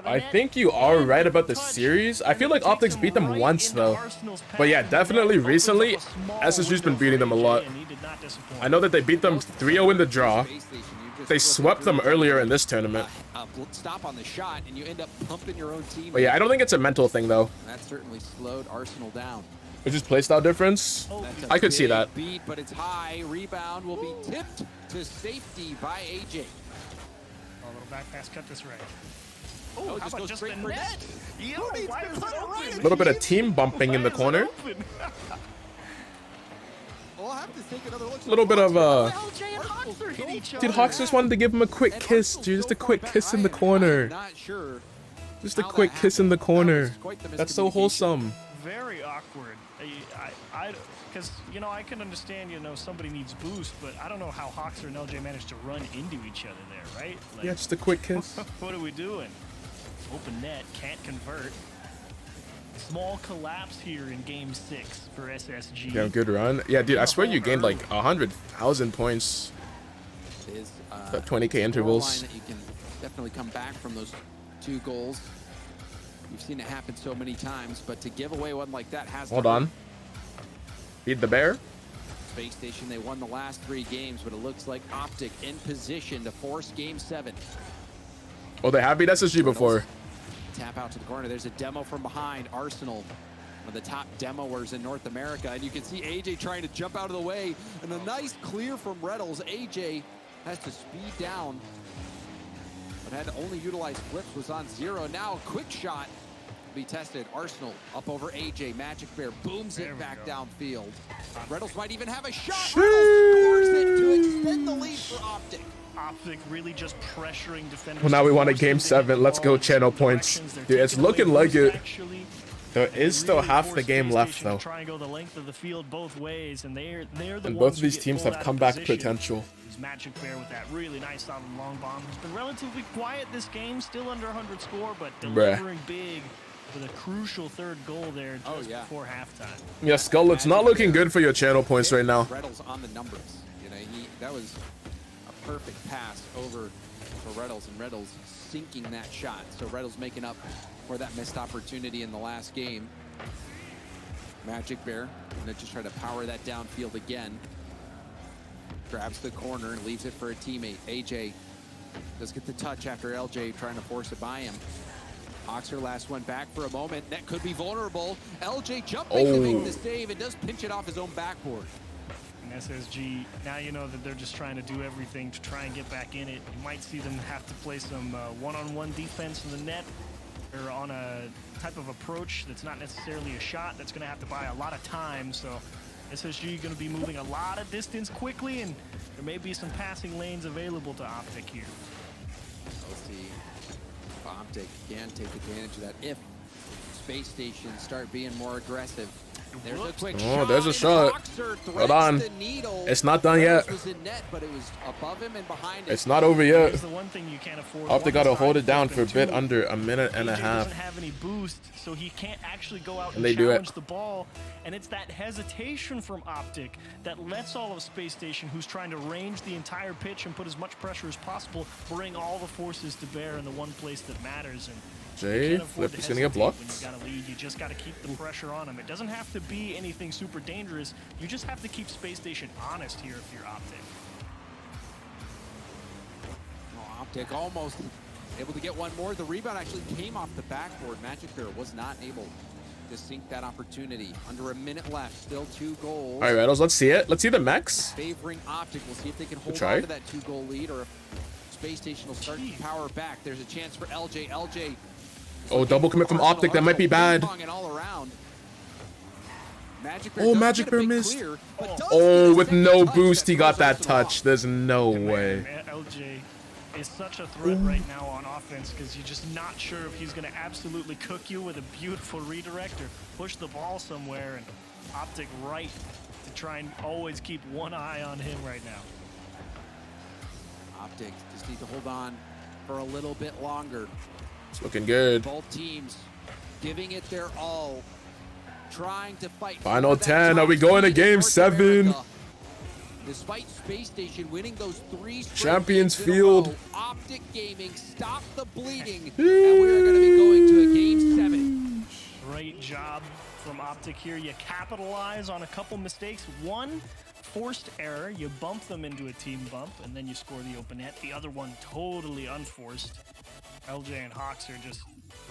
I think you are right about the series. I feel like Optic's beat them once, though. But yeah, definitely recently, SSG's been beating them a lot. I know that they beat them 3-0 in the draw. They swept them earlier in this tournament. Stop on the shot, and you end up pumping your own team. But yeah, I don't think it's a mental thing, though. That certainly slowed Arsenal down. It's just playstyle difference. I could see that. Beat, but it's high. Rebound will be tipped to safety by AJ. A little back pass, cut this right. Oh, how just about goes just straight the for net? Yeah, why is it open? A little bit of team bumping in the corner. We'll have to take another look. A little bit of LJ and Hoxer hit each other. Dude, Hawks just wanted to give him a quick kiss, dude. Just a quick kiss in the corner. Not sure. Just a quick kiss in the corner. That's so wholesome. Very awkward. Because, you know, I can understand, you know, somebody needs boost, but I don't know how Hoxer and LJ managed to run into each other there, right? Like, Yeah, just a quick kiss. what are we doing? Open net, can't convert. Small collapse here in game 6 for SSG. Yeah, good run. Yeah, dude, I swear you gained like 100,000 points. Is That 20K intervals. that you can definitely come back from those 2 goals. You've seen it happen so many times, but to give away one like that has Hold to on. Feed the bear. Space Station, they won the last 3 games, but it looks like Optic in position to force game 7. Oh, they have beat SSG before. Tap out to the corner. There's a demo from behind. Arsenal of the top demoers in North America. And you can see AJ trying to jump out of the way. And a nice clear from Reddles. AJ has to speed down, but had to only utilize flips, was on 0. Now a quick shot to be tested. Arsenal up over AJ. Magic Bear booms it back downfield. Reddles might even have a shot. Reddles scores it to extend the lead for Optic. Optic really just pressuring defenders. Well, now we want a game 7. Let's go channel points. Dude, it's looking like it. There is still half the game left, though. Try and go the length of the field both ways, and they're the And ones both of who these get teams pulled have out of comeback position. potential. There's Magic Bear with that really nice solid long bomb. He's been relatively quiet this game, still under 100 score, but delivering big with a crucial third goal there just before halftime. Yeah, Skull, it's not looking good for your channel points right now. Reddles on the numbers. You know, that was a perfect pass over for Reddles, and Reddles sinking that shot. So Reddles making up for that missed opportunity in the last game. Magic Bear gonna just try to power that downfield again. Grabs the corner and leaves it for a teammate. AJ does get the touch after LJ trying to force it by him. Oxer last one back for a moment. That could be vulnerable. LJ jumping to make the save and does pinch it off his own backboard. And SSG, now you know that they're just trying to do everything to try and get back in it. You might see them have to play some one-on-one defense in the net, or on a type of approach that's not necessarily a shot. That's going to have to buy a lot of time. So SSG going to be moving a lot of distance quickly, and there may be some passing lanes available to Optic here. We'll see if Optic can take advantage of that if Space Stations start being more aggressive. There's a quick shot. There's a shot. Hold on. It's not done yet. Was in net, but it was above him and behind him. It's not over yet. The one thing you can't afford. Optic got to hold it down for a bit under a minute and a AJ half. doesn't have any boost, so he can't actually go out And and they do it. challenge the ball. And it's that hesitation from Optic that lets all of Space Station, who's trying to range the entire pitch and put as much pressure as possible, bring all the forces to bear in the one place that matters. And Jay, Flip is going to get blocked. when you got a lead, you just got to keep the pressure on him. It doesn't have to be anything super dangerous. You just have to keep Space Station honest here if you're Optic. Optic almost able to get one more. The rebound actually came off the backboard. Magic Bear was not able to sink that opportunity. Under a minute left, still 2 goals. All right, Reynolds, let's see it. Let's see the max. Favoring Optic. We'll see if they can hold try. on to that 2-goal lead, or if Space Station will start to power back. There's a chance for LJ. LJ. Oh, double commit from Optic. That might be bad. All around. Magic Bear Oh, does Magic get a Bear big missed. clear, but does Oh, get with his no touch boost, that he got throws that us touch. off. There's no way. Man, LJ is such a threat right now on offense because you're just not sure if he's going to absolutely cook you with a beautiful redirect or push the ball somewhere, and Optic right to try and always keep one eye on him right now. Optic just need to hold on for a little bit longer. It's looking good. Both teams giving it their all, trying to fight. Final for that 10. Are we top going to seed in game North 7? America. Despite Space Station winning those 3 straight Champions games in a Field. row, Optic Gaming stop the bleeding, and we're going to be going to a game 7. Great job from Optic here. You capitalize on a couple mistakes. One forced error, you bump them into a team bump, and then you score the open net. The other one totally unforced. LJ and Hawks are just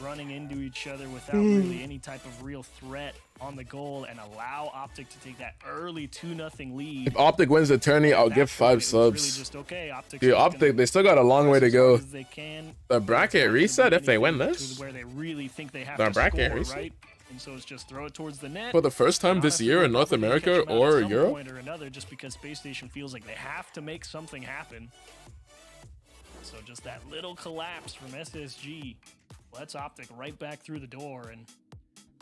running into each other without really any type of real threat on the goal, and allow Optic to take that early 2-0 lead. If Optic wins the tourney, I'll give 5 subs. Just, okay, Optic's Dude, just Optic, gonna they still got a long way to go. as they can. The bracket reset if they win this. Where they really think they have The to bracket score, reset? right? And so it's just throw it towards the net. For the first time this year in North America or Europe? Point or another, just because Space Station feels like they have to make something happen. So just that little collapse from SSG lets Optic right back through the door, and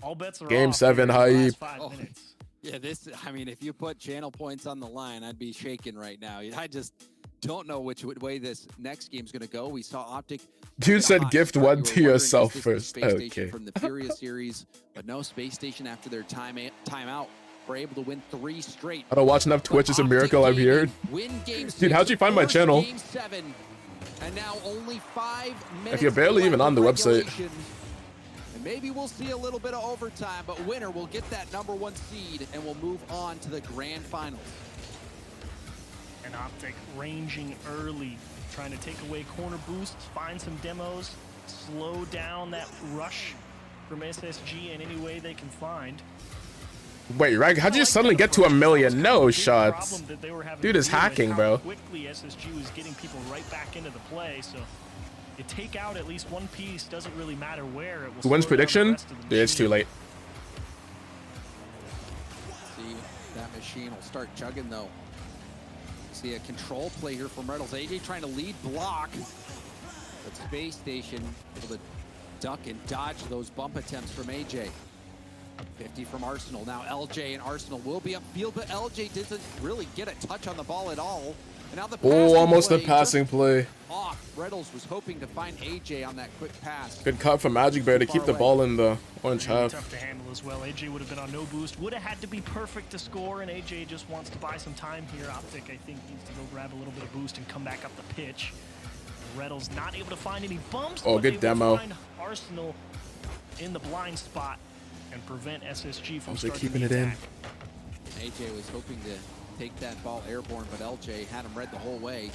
all bets are Game off 7 here in the last hype. 5 minutes. Yeah, I mean, if you put channel points on the line, I'd be shaking right now. I just don't know which way this next game's going to go. We saw Optic. Dude said gift You were one to wondering, yourself is this the first. Space Station Okay. from the Furious series, but no, Space Station after their timeout were able to win 3 straight. I don't watch enough Twitch. It's a miracle, I've heard. Win game 6, Dude, how'd you find my force channel? Game 7, and now only 5 minutes. If you're barely even on the website. regulation. And maybe we'll see a little bit of overtime, but winner will get that #1 seed and will move on to the grand finals. And Optic ranging early, trying to take away corner boosts, find some demos, slow down that rush from SSG in any way they can find. Wait, right? How'd you suddenly get to 1 million? No shots. Dude is hacking, bro. Quickly SSG was getting people right back into the play, so you take out at least one piece, doesn't really matter where. It will Wins prediction? Dude, it's too late. See, that machine will start chugging though. See a control play here from Reynolds. AJ trying to lead block. But Space Station able to duck and dodge those bump attempts from AJ. 50 from Arsenal. Now LJ and Arsenal will be upfield, but LJ doesn't really get a touch on the ball at all. And now the almost a passing play. Off. Reynolds was hoping to find AJ on that quick pass. Good cut from Magic Bear to keep the ball in the orange half. Tough to handle as well. AJ would have been on no boost. Would have had to be perfect to score, and AJ just wants to buy some time here. Optic, I think, needs to go grab a little bit of boost and come back up the pitch. Reynolds not able to find any bumps. Oh, good demo. Find Arsenal in the blind spot and prevent SSG from Also starting keeping the it in. attack. AJ was hoping to take that ball airborne, but LJ had him read the whole way.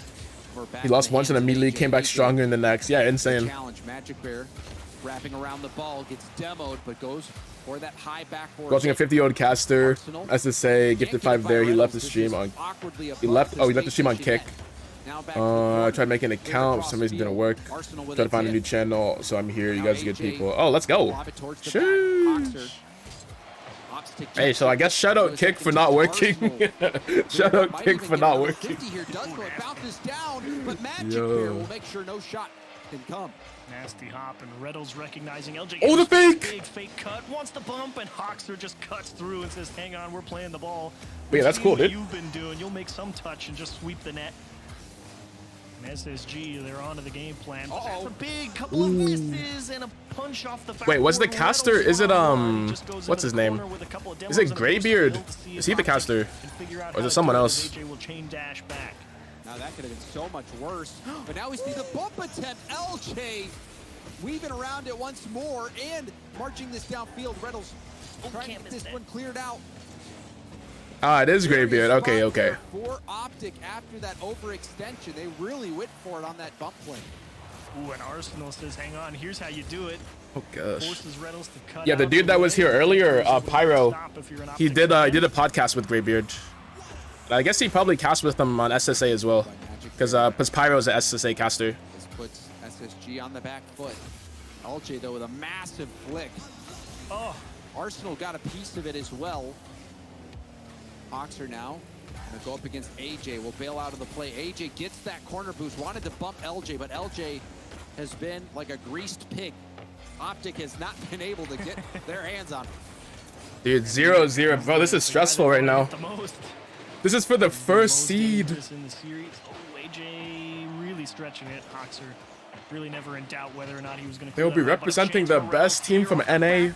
He lost once and immediately came back stronger in the next. Yeah, insane. Challenge. Magic Bear wrapping around the ball, gets demoed, but goes for that high backboard. Watching a 50-year-old caster, as to say, gifted 5 there. He left the stream on. He left the stream on Kick. I tried making an account. For some reason it didn't work. Tried to find a new channel, so I'm here. You guys are good people. Oh, let's go. Sheesh. Hey, so I guess shout out Kick for not working. Shout out Kick for not working. Yo. Will make sure no shot can come. Nasty hop, and Reynolds recognizing LJ. Oh, the fake! Big fake cut, wants the bump, and Hoxer just cuts through and says, hang on, we're playing the ball. But yeah, that's cool, dude. You've been doing. You'll make some touch and just sweep the net. And SSG, they're onto the game plan. But that's a big couple of misses and a punch off the back. Wait, what's the caster? Is it what's his name? Is it Graybeard? Is he the caster? Or is it someone else? Now that could have been so much worse. But now we see the bump attempt. LJ weaving around it once more and marching this downfield. Reynolds trying to get this one cleared out. Ah, it is Graybeard. Okay, okay. For Optic after that overextension, they really went for it on that bump play. Ooh, and Arsenal says, hang on, here's how you do it. Oh gosh. Forces Reynolds to cut Yeah, the dude that was here earlier, Pyro, he did a podcast with Graybeard. I guess he probably cast with them on SSA as well, because Pyro's an SSA caster. This puts SSG on the back foot. LJ though with a massive flick. Oh, Arsenal got a piece of it as well. Hoxer now gonna go up against AJ. Will bail out of the play. AJ gets that corner boost. Wanted to bump LJ, but LJ has been like a greased pig. Optic has not been able to get their hands on him. Dude, 0-0. Bro, this is stressful right now. This is for the first seed. In the series. Oh, AJ really stretching it. Hoxer really never in doubt whether or not he was going to. They'll be representing the best team from NA.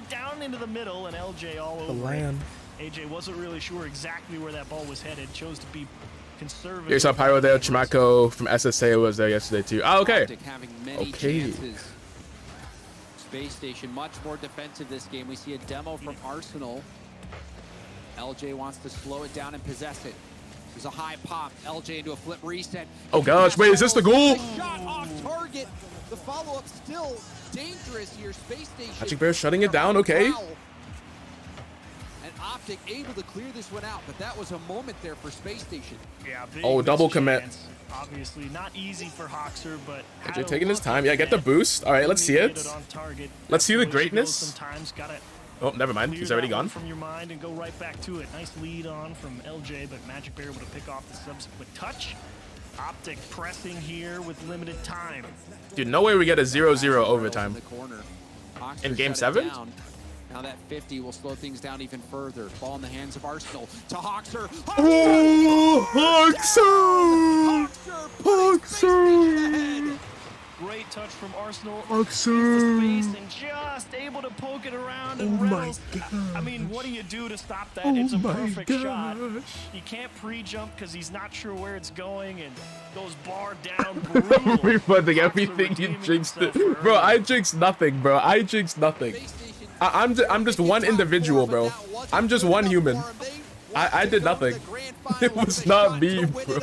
Down into the middle, and LJ all over. The land. AJ wasn't really sure exactly where that ball was headed. Chose to be conservative. You saw Pyro there. Chimako from SSA was there yesterday too. Oh, okay. Okay. Space Station much more defensive this game. We see a demo from Arsenal. LJ wants to slow it down and possess it. There's a high pop. LJ into a flip reset. Oh gosh, wait, is this the goal? Shot off target. The follow-up still dangerous here. Space Station. Magic Bear shutting it down. Okay. And Optic able to clear this one out, but that was a moment there for Space Station. Yeah, oh, double commit. Obviously not easy for Hoxer, but AJ taking his time. Yeah, get the boost. All right, let's see it. Let's see the greatness. Sometimes gotta oh, never mind. He's already gone. From your mind and go right back to it. Nice lead on from LJ, but Magic Bear able to pick off the subsequent touch. Optic pressing here with limited time. Dude, no way we get a 0-0 overtime. In game 7? Now that 50 will slow things down even further. Ball in the hands of Arsenal to Hoxer. Oh, Hoxer! Hoxer! Great touch from Arsenal. Hoxer! Space and just able to poke it around. And Reynolds, I mean, what do you do to stop that? It's a perfect shot. He can't pre-jump because he's not sure where it's going and goes bar down. Refunding everything you jinxed it. Bro, I jinxed nothing, bro. I jinxed nothing. I'm just one individual, bro. I'm just one human. I did nothing. It was not me, bro.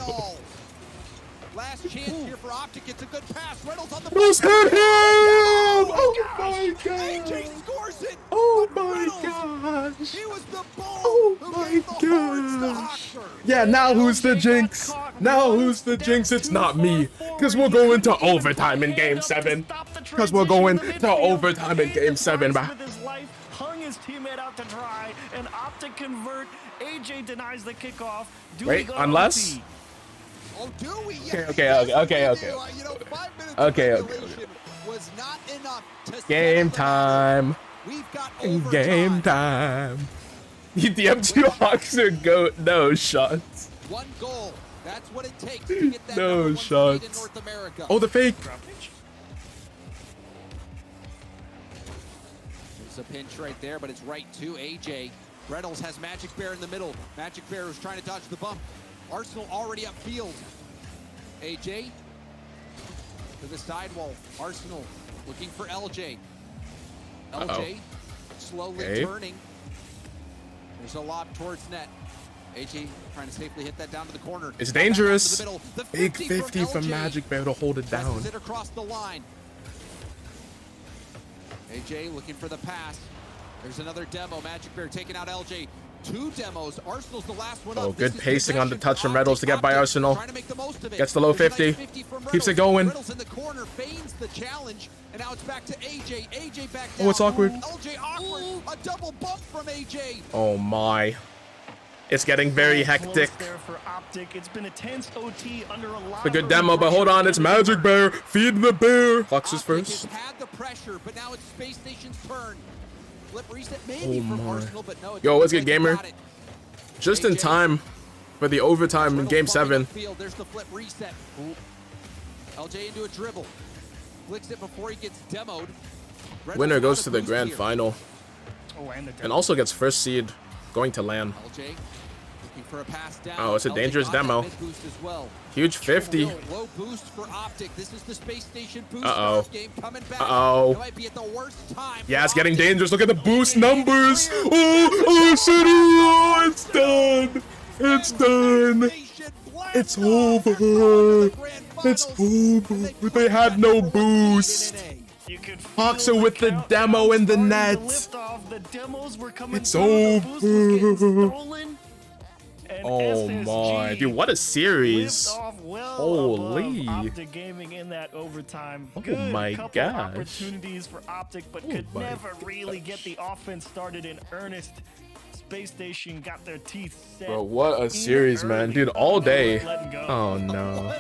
last chance here for Optic. It's a good pass. Reynolds on the Who's hit him? Oh my AJ god. scores it. Oh but my Reynolds, gosh. he was the bull Oh who my gave the horns to gosh. Hoxer. Yeah, now who's the jinx? Now who's the jinx? It's not me. Because we're going to overtime in game 7. Because we're going to overtime in game 7. With his life, hung his teammate out to dry, and Optic convert. AJ denies the kickoff. Do we Wait, go unless... OT? Oh, do we? Okay. You know, 5 minutes of Okay. regulation was not enough to Game settle the matter. time. We've got Game overtime. time. You DM2 Hoxer goat. No shots. One goal. That's what it takes to get that No number 1 seed shots. in North America. Oh, the fake. There's a pinch right there, but it's right to AJ. Reynolds has Magic Bear in the middle. Magic Bear was trying to dodge the bump. Arsenal already upfield. AJ to the sidewall. Arsenal looking for LJ. LJ slowly turning. There's a lob towards net. AJ trying to safely hit that down to the corner. It's dangerous. The middle. The Big 50 from LJ. Magic Bear to hold it down. Presses it across the line. AJ looking for the pass. There's another demo. Magic Bear taking out LJ. 2 demos. Arsenal's the last one up. Oh, good This is pacing on the possession touch from for Reynolds to get by Optic. Arsenal. Trying to make the most of it. Gets the low There's a 50. nice 50 from Keeps it Reynolds. going. Reynolds in the corner feigns the challenge, and now it's back to AJ. AJ back down. Oh, it's awkward. LJ awkward. A double bump from AJ. Oh my. It's getting very hectic. Close there for Optic. It's been a tense OT under a lot A good of demo, but hold on. It's Magic Bear. Feed the bear. Fox is Optic first. has had the pressure, but now it's Space Station's turn. Flip reset maybe Oh from my. Arsenal, but no. Yo, what's good, They gamer? got it. Just in AJ. time for the overtime in game 7. Field. There's the flip reset. Ooh. LJ into a dribble. Flicks it before he gets demoed. Winner goes to the grand final. Oh, And also gets first seed going to LAN. LJ looking for a pass down. Oh, it's a LJ dangerous got that demo. mid boost as well. Huge 50. Low boost for Optic. This is the Space Station boost Uh-oh. game coming back. Uh-oh. It might be at the worst time. Yeah, it's for getting Optic. dangerous. Look at the boost numbers. Oh, City. Oh, it's done. It's done. It's over. It's over. They had no boost. Hoxer with the demo in the net. It's over. Oh my, dude, what a series. Holy. Optic Gaming in that overtime. Oh Good my couple gosh. opportunities for Optic, but could my never really get the offense started in earnest. Space Station got their teeth set. Bro, what a series, man. Dude, all day. Oh no.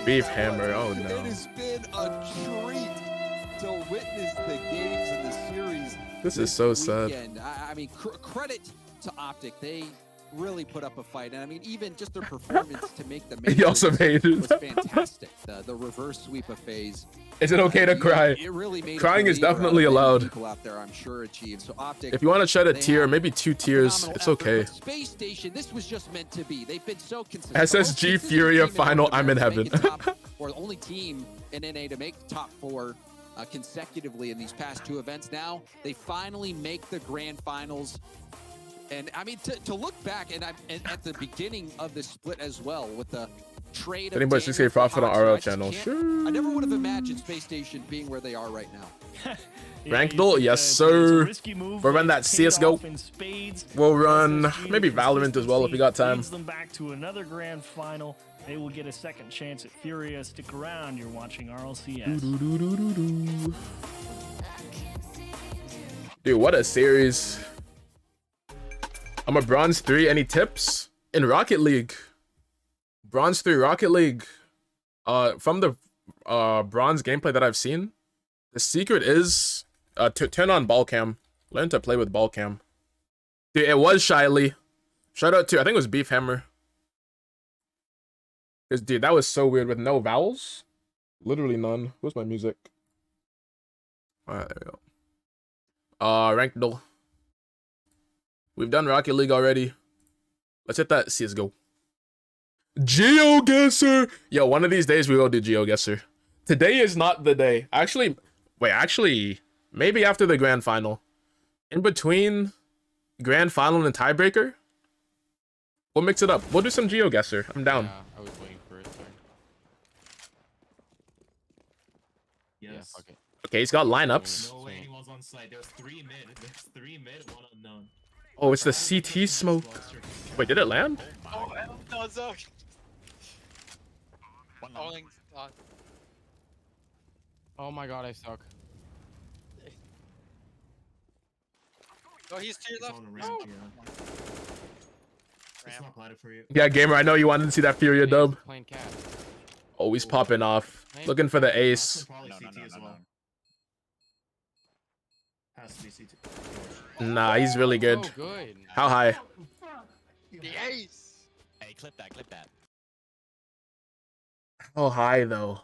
Beef hammer, oh It no. has been a treat to witness the games in the series. This is so sad. weekend. I mean, credit to Optic. They really put up a fight, and I mean, even just their performance to make the He also made it. was fantastic. The reverse sweep of FaZe. Is it okay to cry? It really made Crying a is believer definitely out of many allowed. People out there, I'm sure, achieved. So Optic. If you want to shed a they tear, have maybe 2 tears, phenomenal it's effort, okay. but Space Station, this was just meant to be. They've been so consistent. SSG Furia final, I'm in heaven. Or the only team in NA to make top 4 consecutively in these past 2 events. Now they finally make the grand finals. And I mean, to look back, and at the beginning of the split as well, with the trade of Anybody 6K profit on RL channel? Sure. I never would have imagined Space Station being where they are right now. Ranked, yes sir. We'll run that CSGO. We'll run maybe Valorant as well if we got time. Leads them back to another grand final. They will get a second chance at Furia. Stick around. You're watching RLCS. Dude, what a series. I'm a bronze 3. Any tips? In Rocket League. Bronze 3 Rocket League. From the bronze gameplay that I've seen, the secret is to turn on ball cam. Learn to play with ball cam. Dude, it was Shyly. Shout out to, I think it was Beef Hammer. Because, dude, that was so weird with no vowels. Literally none. Where's my music? Alright, there we go. Ranked duel. We've done Rocket League already. Let's hit that CSGO. GeoGuessr! Yo, one of these days we will do GeoGuessr. Today is not the day. Actually, maybe after the grand final. In between grand final and tiebreaker, we'll mix it up. We'll do some GeoGuessr. I'm down. Yeah, I was waiting for it. Sorry. Yes. Yeah, okay. Okay, he's got lineups. No way anyone's on site. There's 3 mid. There's 3 mid, 1 unknown. Oh, it's the CT smoke. Wait, did it land? Oh, no, it's up. Oh my god, I suck. Oh, he's to your left. On a ramp, yeah. It's not planted for you. Yeah, gamer, I know you wanted to see that Furia dub. Playing cat. Always popping off. Looking for the ace. Probably CT as well. Has to be CT. Nah, he's really good. Oh, good. How high? The ace. Hey, clip that, clip that. How high, though?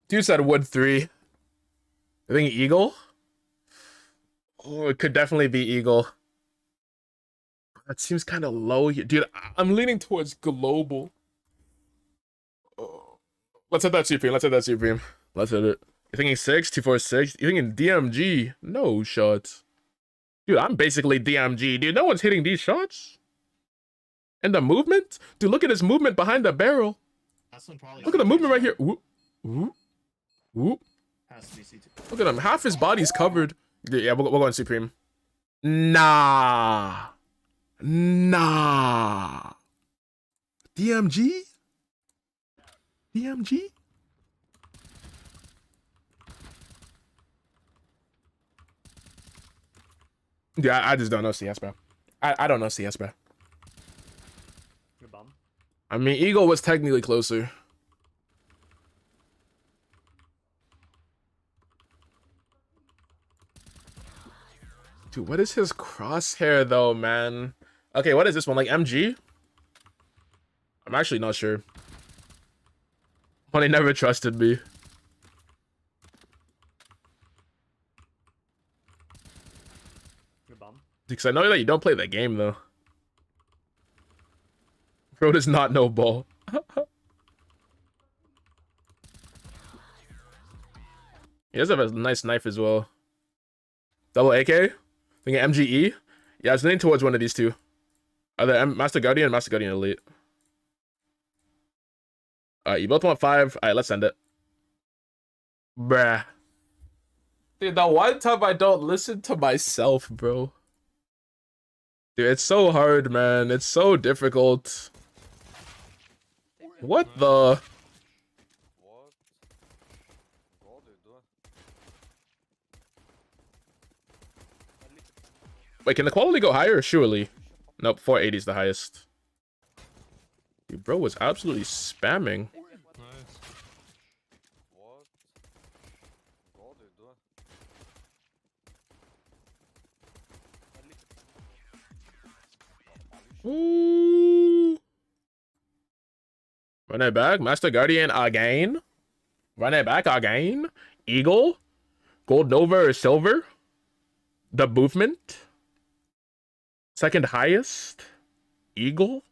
Dude said wood 3. I think Eagle? Oh, it could definitely be Eagle. That seems kind of low here. Dude, I'm leaning towards global. Oh. Let's hit that Supreme. Let's hit that Supreme. Let's hit it. You're thinking 6, 246? You're thinking DMG? No shots. Dude, I'm basically DMG. Dude, no one's hitting these shots. And the movement? Dude, look at his movement behind the barrel. Look at the movement right here. Whoop. Whoop. Whoop. Look at him. Half his body's covered. Yeah, we're going Supreme. Nah. Nah. DMG? DMG? Yeah, I just don't know CS, bro. I don't know CS, bro. I mean, Eagle was technically closer. Dude, what is his crosshair, though, man? Okay, what is this one? Like MG? I'm actually not sure. Money never trusted me. Because I know that you don't play that game, though. Bro does not know ball. He does have a nice knife as well. Double AK? Thinking MGE? Yeah, I was leaning towards one of these two. Either Master Guardian and Master Guardian Elite. Alright, you both want 5. Alright, let's end it. Bruh. Dude, the one time I don't listen to myself, bro. Dude, it's so hard, man. It's so difficult. What the? Wait, can the quality go higher? Surely. Nope, 480 is the highest. Dude, bro was absolutely spamming. Ooh. Run it back. Master Guardian again. Run it back again. Eagle. Gold Nova or Silver. The movement. Second highest. Eagle.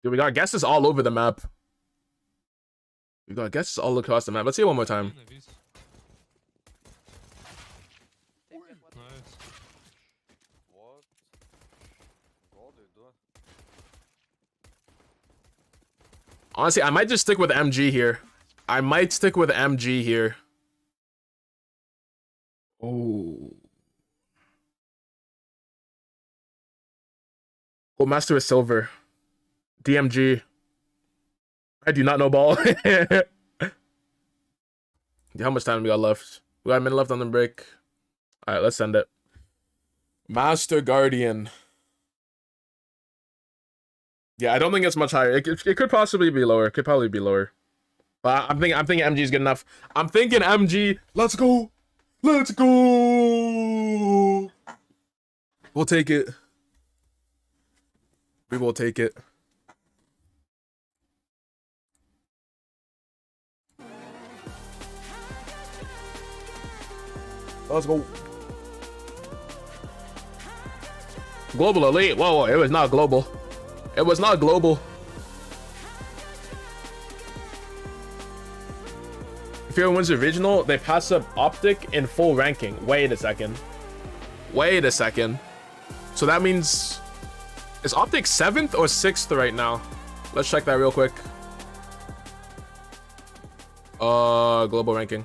Dude, we got guesses all over the map. We got guesses all across the map. Let's see it one more time. Honestly, I might just stick with MG here. I might stick with MG here. Oh. Gold Master is Silver. DMG. I do not know ball. How much time we got left? We got a minute left on the break. Alright, let's send it. Master Guardian. Yeah, I don't think it's much higher. It could possibly be lower. It could probably be lower. But I'm thinking MG is good enough. I'm thinking MG. Let's go. Let's go. We'll take it. We will take it. Let's go. Global Elite. Whoa, it was not global. It was not global. If everyone wins the original, they pass up Optic in full ranking. Wait a second. Wait a second. So that means... Is Optic 7th or 6th right now? Let's check that real quick. Global ranking.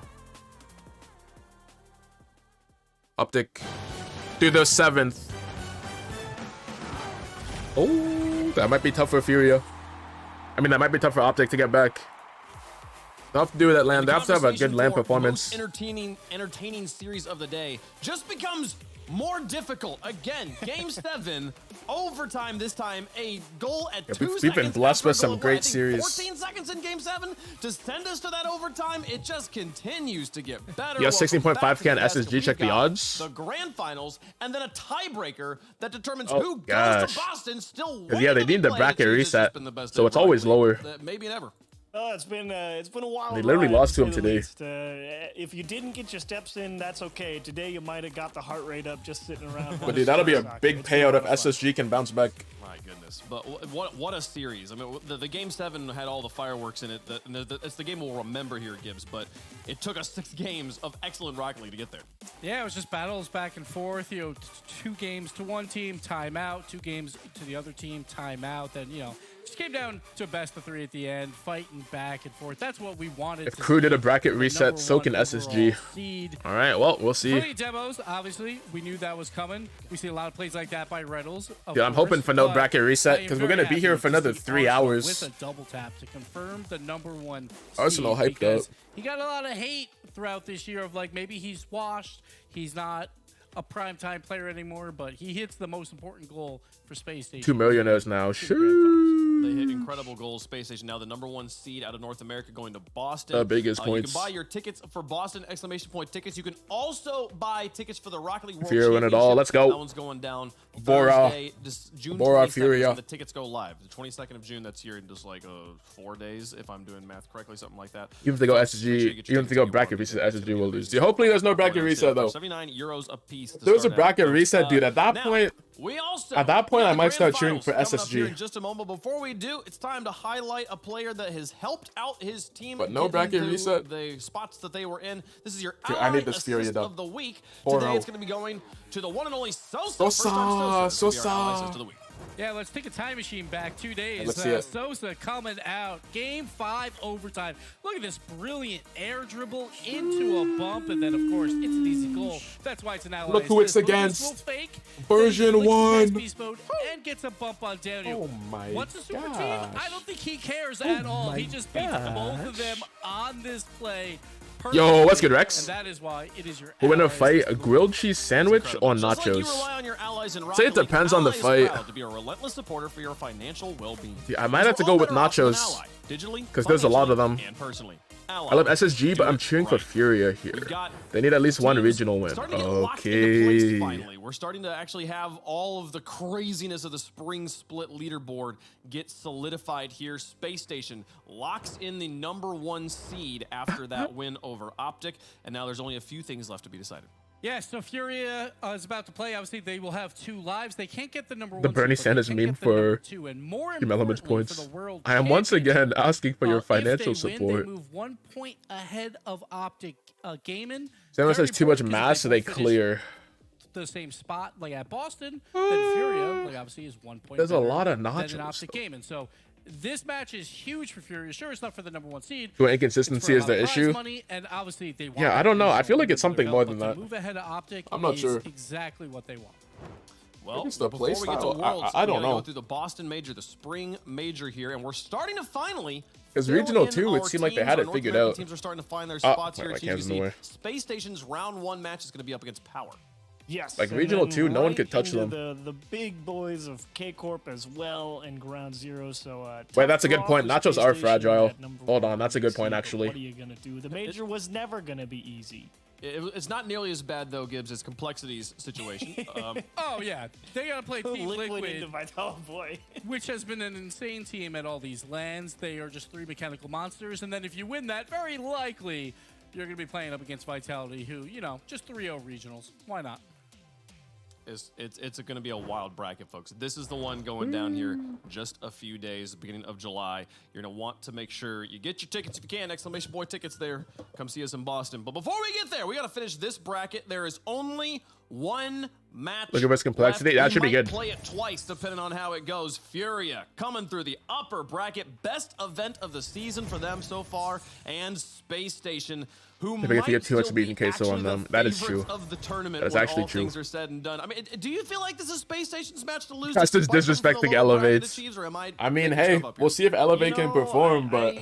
Optic. Dude, they're 7th. Oh, that might be tough for Furia. I mean, that might be tough for Optic to get back. They'll have to do that land. They have to have a good land performance. Entertaining series of the day just becomes more difficult. Again, game 7, overtime this time, a goal at 2 seconds. We've been blessed with some great series. 14 seconds in game 7 to send us to that overtime. It just continues to get better. Yeah, 16.5K on SSG. Check the odds. The grand finals, and then a tiebreaker that determines Oh, who gosh. goes to Boston. Still, Yeah, they need the bracket reset, so it's always lower. Maybe never. It's been a while. They literally lost to him today. If you didn't get your steps in, that's okay. Today you might have got the heart rate up just sitting around. But dude, that'll be a big payout if SSG can bounce back. My goodness, but what a series! I mean, the game 7 had all the fireworks in it. It's the game we'll remember here, Gibbs. But it took us 6 games of excellent Rocket League to get there. Yeah, it was just battles back and forth. 2 games to one team, timeout. 2 games to the other team, timeout. Then just came down to a best of 3 at the end, fighting back and forth. That's what we wanted. If Crew did a bracket reset, so can SSG. All right, well, we'll see. Plenty of demos, obviously. We knew that was coming. We see a lot of plays like that by Reynolds. Dude, I'm hoping for no bracket reset because we're going to be here for another 3 hours. With a double tap to confirm the #1 Arsenal seed, hyped up. He got a lot of hate throughout this year of like maybe he's washed. He's not a primetime player anymore, but he hits the most important goal for Space Station. 2 millionaires now. Shoo. They hit incredible goals. Space Station now the #1 seed out of North America, going to Boston. The biggest points. You can buy your tickets for Boston ! Tickets. You can also buy tickets for the Rocket League World Furia win it all. Championship. Let's go. That one's going down Bora. Thursday, June Bora 22nd. Furia. When the tickets go live. The 22nd of June. That's here in just like 4 days, if I'm doing math correctly, something like that. Even if they go SSG, even if they go bracket reset, SSG will lose. Dude, hopefully there's no bracket reset though. 79 euros a piece. If there was a bracket reset, dude, at that point, we also I might start cheering for coming up here SSG. in just a moment. Before we do, it's time to highlight a player that has helped out his team. But no get bracket into reset. The spots that they were in. This is your Dude, I ally need this Furia assist dub. of the week. 4-0. Today it's going to be going to the one and only Sosa. Sosa, First time Sosa. Sosa. Assist of the week. Yeah, let's take a time machine back 2 days. Let's see it. Sosa coming out, game 5 overtime. Look at this brilliant air dribble into a bump, and then of course it's an easy goal. That's why it's an ally. Look who it's assist. against. Fake, Version then he flicks 1. the beast mode and gets a bump on Daniel. Oh my What's a super team? gosh. I don't think he cares at all. He just beats both of them on this play. Yo, what's good, Rex? And that is why it is your Who win a allies fight, a assist. grilled cheese sandwich or Just like you nachos? rely on your allies in Say Rocket it depends League, on the Ally is fight. proud to be a relentless supporter for your financial well-being. Yeah, I might have to go with nachos because there's a lot of them. And personally, I love SSG, but I'm cheering for Furia here. They need at least one regional win. Starting to get locked into place Okay. finally. We're starting to actually have all of the craziness of the spring split leaderboard get solidified here. Space Station locks in the #1 seed after that win over Optic, and now there's only a few things left to be decided. Yeah, so Furia is about to play. Obviously, they will have 2 lives. They can't get the #1. The Bernie seed, but they Sanders can meme get the for #2, and more Team Elements importantly, points. for the World I am once again asking for your if they financial win, support. They move 1 point ahead of Optic Gaming. Sanders has too much Very important mass, so they because both finish clear. the same spot like at Boston. Then Furia, like obviously, is 1 point. There's a better lot of than an nachos, Optic Gaming. So this match is huge for Furia. Sure, it's not for the #1 seed. So inconsistency is It's for a the lot of prize issue? money, and obviously they want Yeah, I don't know. I feel like it's to something their more belt, than but to that. move ahead of Optic I'm not is sure. exactly what they want. Well, it's the before we get to playstyle. Worlds, I we don't gotta know. go through the Boston Major, the Spring Major here, and we're starting to finally. 'Cause fill Regional in 2, it our seemed like they teams. had Our it North figured American out. Teams are starting to find their Oh, spots here my at camera's in the way. TGC. Space Station's round 1 match is going to be up against Power. Yes. Like and Regional then 2, no one right could touch into them. The big boys of K Corp as well and Ground Zero. So Wait, that's a good tough point. draw for Nachos Space are Station fragile. at #1 Hold on, that's a good point, seed, but actually. What are you gonna do? The major was never gonna be easy. It's not nearly as bad though, Gibbs, as Complexity's situation. Oh yeah, they gotta play Team Liquid Liquid, into oh boy, which has been an insane team at all these lands. They are just 3 mechanical monsters, and then if you win that, very likely you're gonna be playing up against Vitality, who just 3-0 regionals. Why not? It's going to be a wild bracket, folks. This is the one going down here just a few days, beginning of July. You're going to want to make sure you get your tickets if you can. Exclamation Boy tickets there. Come see us in Boston. But before we get there, we got to finish this bracket. There is only One match. Look at this complexity. left. That should We be might good. Play it twice, depending on how it goes. Furia coming through the upper bracket. Best event of the season for them so far. And Space Station, who If we might get too much still beating be queso on actually them. the That is favorites true. of the tournament That is when actually all true. things are said and done. I mean, do you feel like this is Space Station's match to lose? That's just despite them for the disrespecting lower bracket Elevates. achieves, or am I I mean, making hey, stuff up here? we'll see if Elevate can perform, but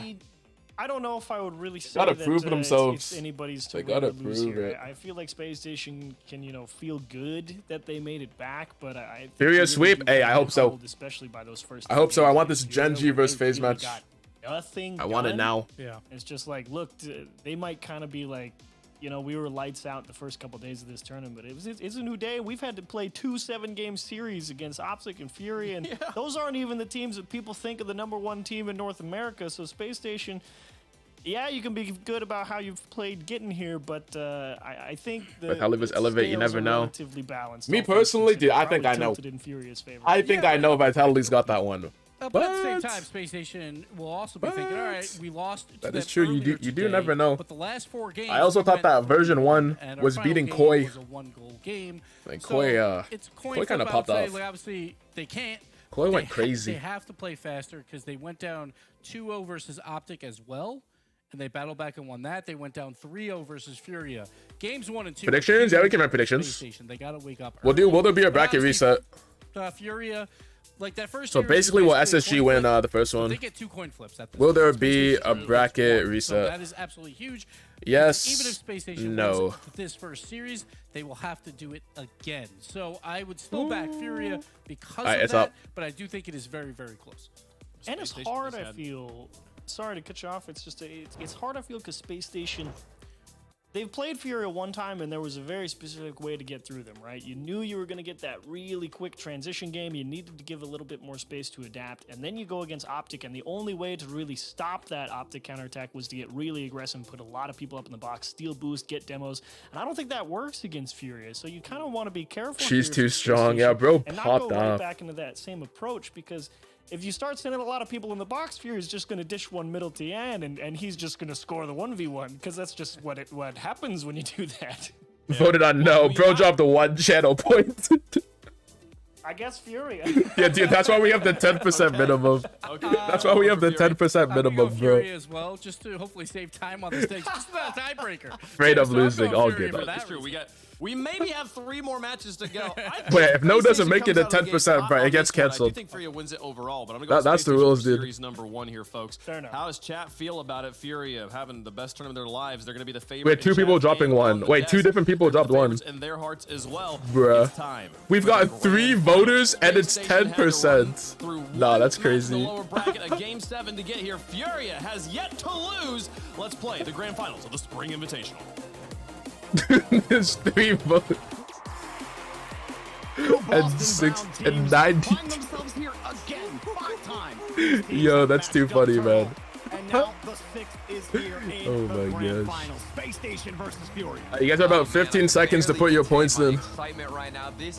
I don't know if I would really say gotta that prove it's themselves. anybody's to They win gotta or lose prove here. it. I feel like Space Station can, feel good that they made it back, but I think Furia they sweep? do Hey, get I hope so. humbled, especially by those first I two hope so. I games want against this Furia, Gen G where versus they FaZe really match. got nothing I want it done. now. Yeah. It's just like, look, they might kind of be like, we were lights out the first couple days of this tournament, but it's a new day. We've had to play 2 7-game series against Optic and Fury, and those aren't even the teams that people think of the #1 team in North America. So Space Station, yeah, you can be good about how you've played getting here, but I think But how Livis Elevate, you scales never are know. relatively balanced. Me all things personally, dude, considered. I think Probably I know. tilted in Furia's favor. I think I know Vitality's got that one. But at the same time, Space Station will also be thinking, all right, we lost. To That is them true. You earlier do today, never know. But the last 4 games, I also we thought went that version 1 and our was final beating game Koi. was a 1-goal game. Like So Koi, it's Koi kind of flip, I popped would say. off. Like, obviously, they can't. Koi went They crazy. have to play faster because they went down 2-0 versus Optic as well, and they battled back and won that. They went down 3-0 versus Furia. Games 1 and 2. Predictions? Yeah, we can run predictions. Space Station. They gotta wake up. Will there be a But bracket obviously, reset? Furia, like that first. So series was basically, will basically a SSG coin win flip, the first but one? They get 2 coin flips at this Will point. there Space be Station a only gets bracket 1. So reset? that is absolutely huge. Yes. Even if Space Station No. wins this first series, they will have to do it again. So I would still back Furia because Alright, of it's that, up. but I do think it is very, very close. And it's Space Station hard, has I had- feel. Sorry to cut you off. It's just it's hard, I feel, because Space Station, they've played Furia one time, and there was a very specific way to get through them, right? You knew you were going to get that really quick transition game. You needed to give a little bit more space to adapt, and then you go against Optic, and the only way to really stop that Optic counterattack was to get really aggressive, put a lot of people up in the box, steal boost, get demos, and I don't think that works against Furia. So you kind of want to be careful. She's here too for Space strong. Station Yeah, bro and not popped go right off. back into that same approach, because if you start sending a lot of people in the box, Fury's just going to dish one middle Tian, and he's just going to score the 1v1, because that's just what happens when you do that. Voted on no. Bro dropped the 1 channel point. I guess Furia. Yeah, dude, that's why we have the 10% minimum. That's why we have the 10% minimum, bro. Furia as well, just to hopefully save time on the stakes. Just a tiebreaker. Afraid of So I'm losing. going All Furia good. for that That's true. reason. We maybe have 3 more matches to go. Wait, if no Space doesn't Station make it comes a out of the gate 10%, hot bro, on it gets this one. I do canceled. think Furia wins it overall, but I'm gonna go That's Space the Station rules, for dude. Series #1 here, folks. Fair enough. How does chat feel about it? Furia having the best tournament of their lives. They're gonna be the favorite. Wait, 2 in people chat dropping and 1. on the Wait, 2 desk. different people They're the dropped 1. favorites in their hearts as well. Bruh. It's time. We've for the got 3 grand voters and final. it's Space Station had to run 10%. through Nah, one that's match in crazy. the lower bracket, a game 7 to get here. Furia has yet to lose. Let's play the grand finals of the Spring Invitational. There's 3 votes. And 6 and 90. Find themselves here again, 5 times. Yo, that's too funny, man. And now the 6th is here in Oh the my grand gosh. final. Space Station versus Furia. You guys have about 15 seconds to put your points in.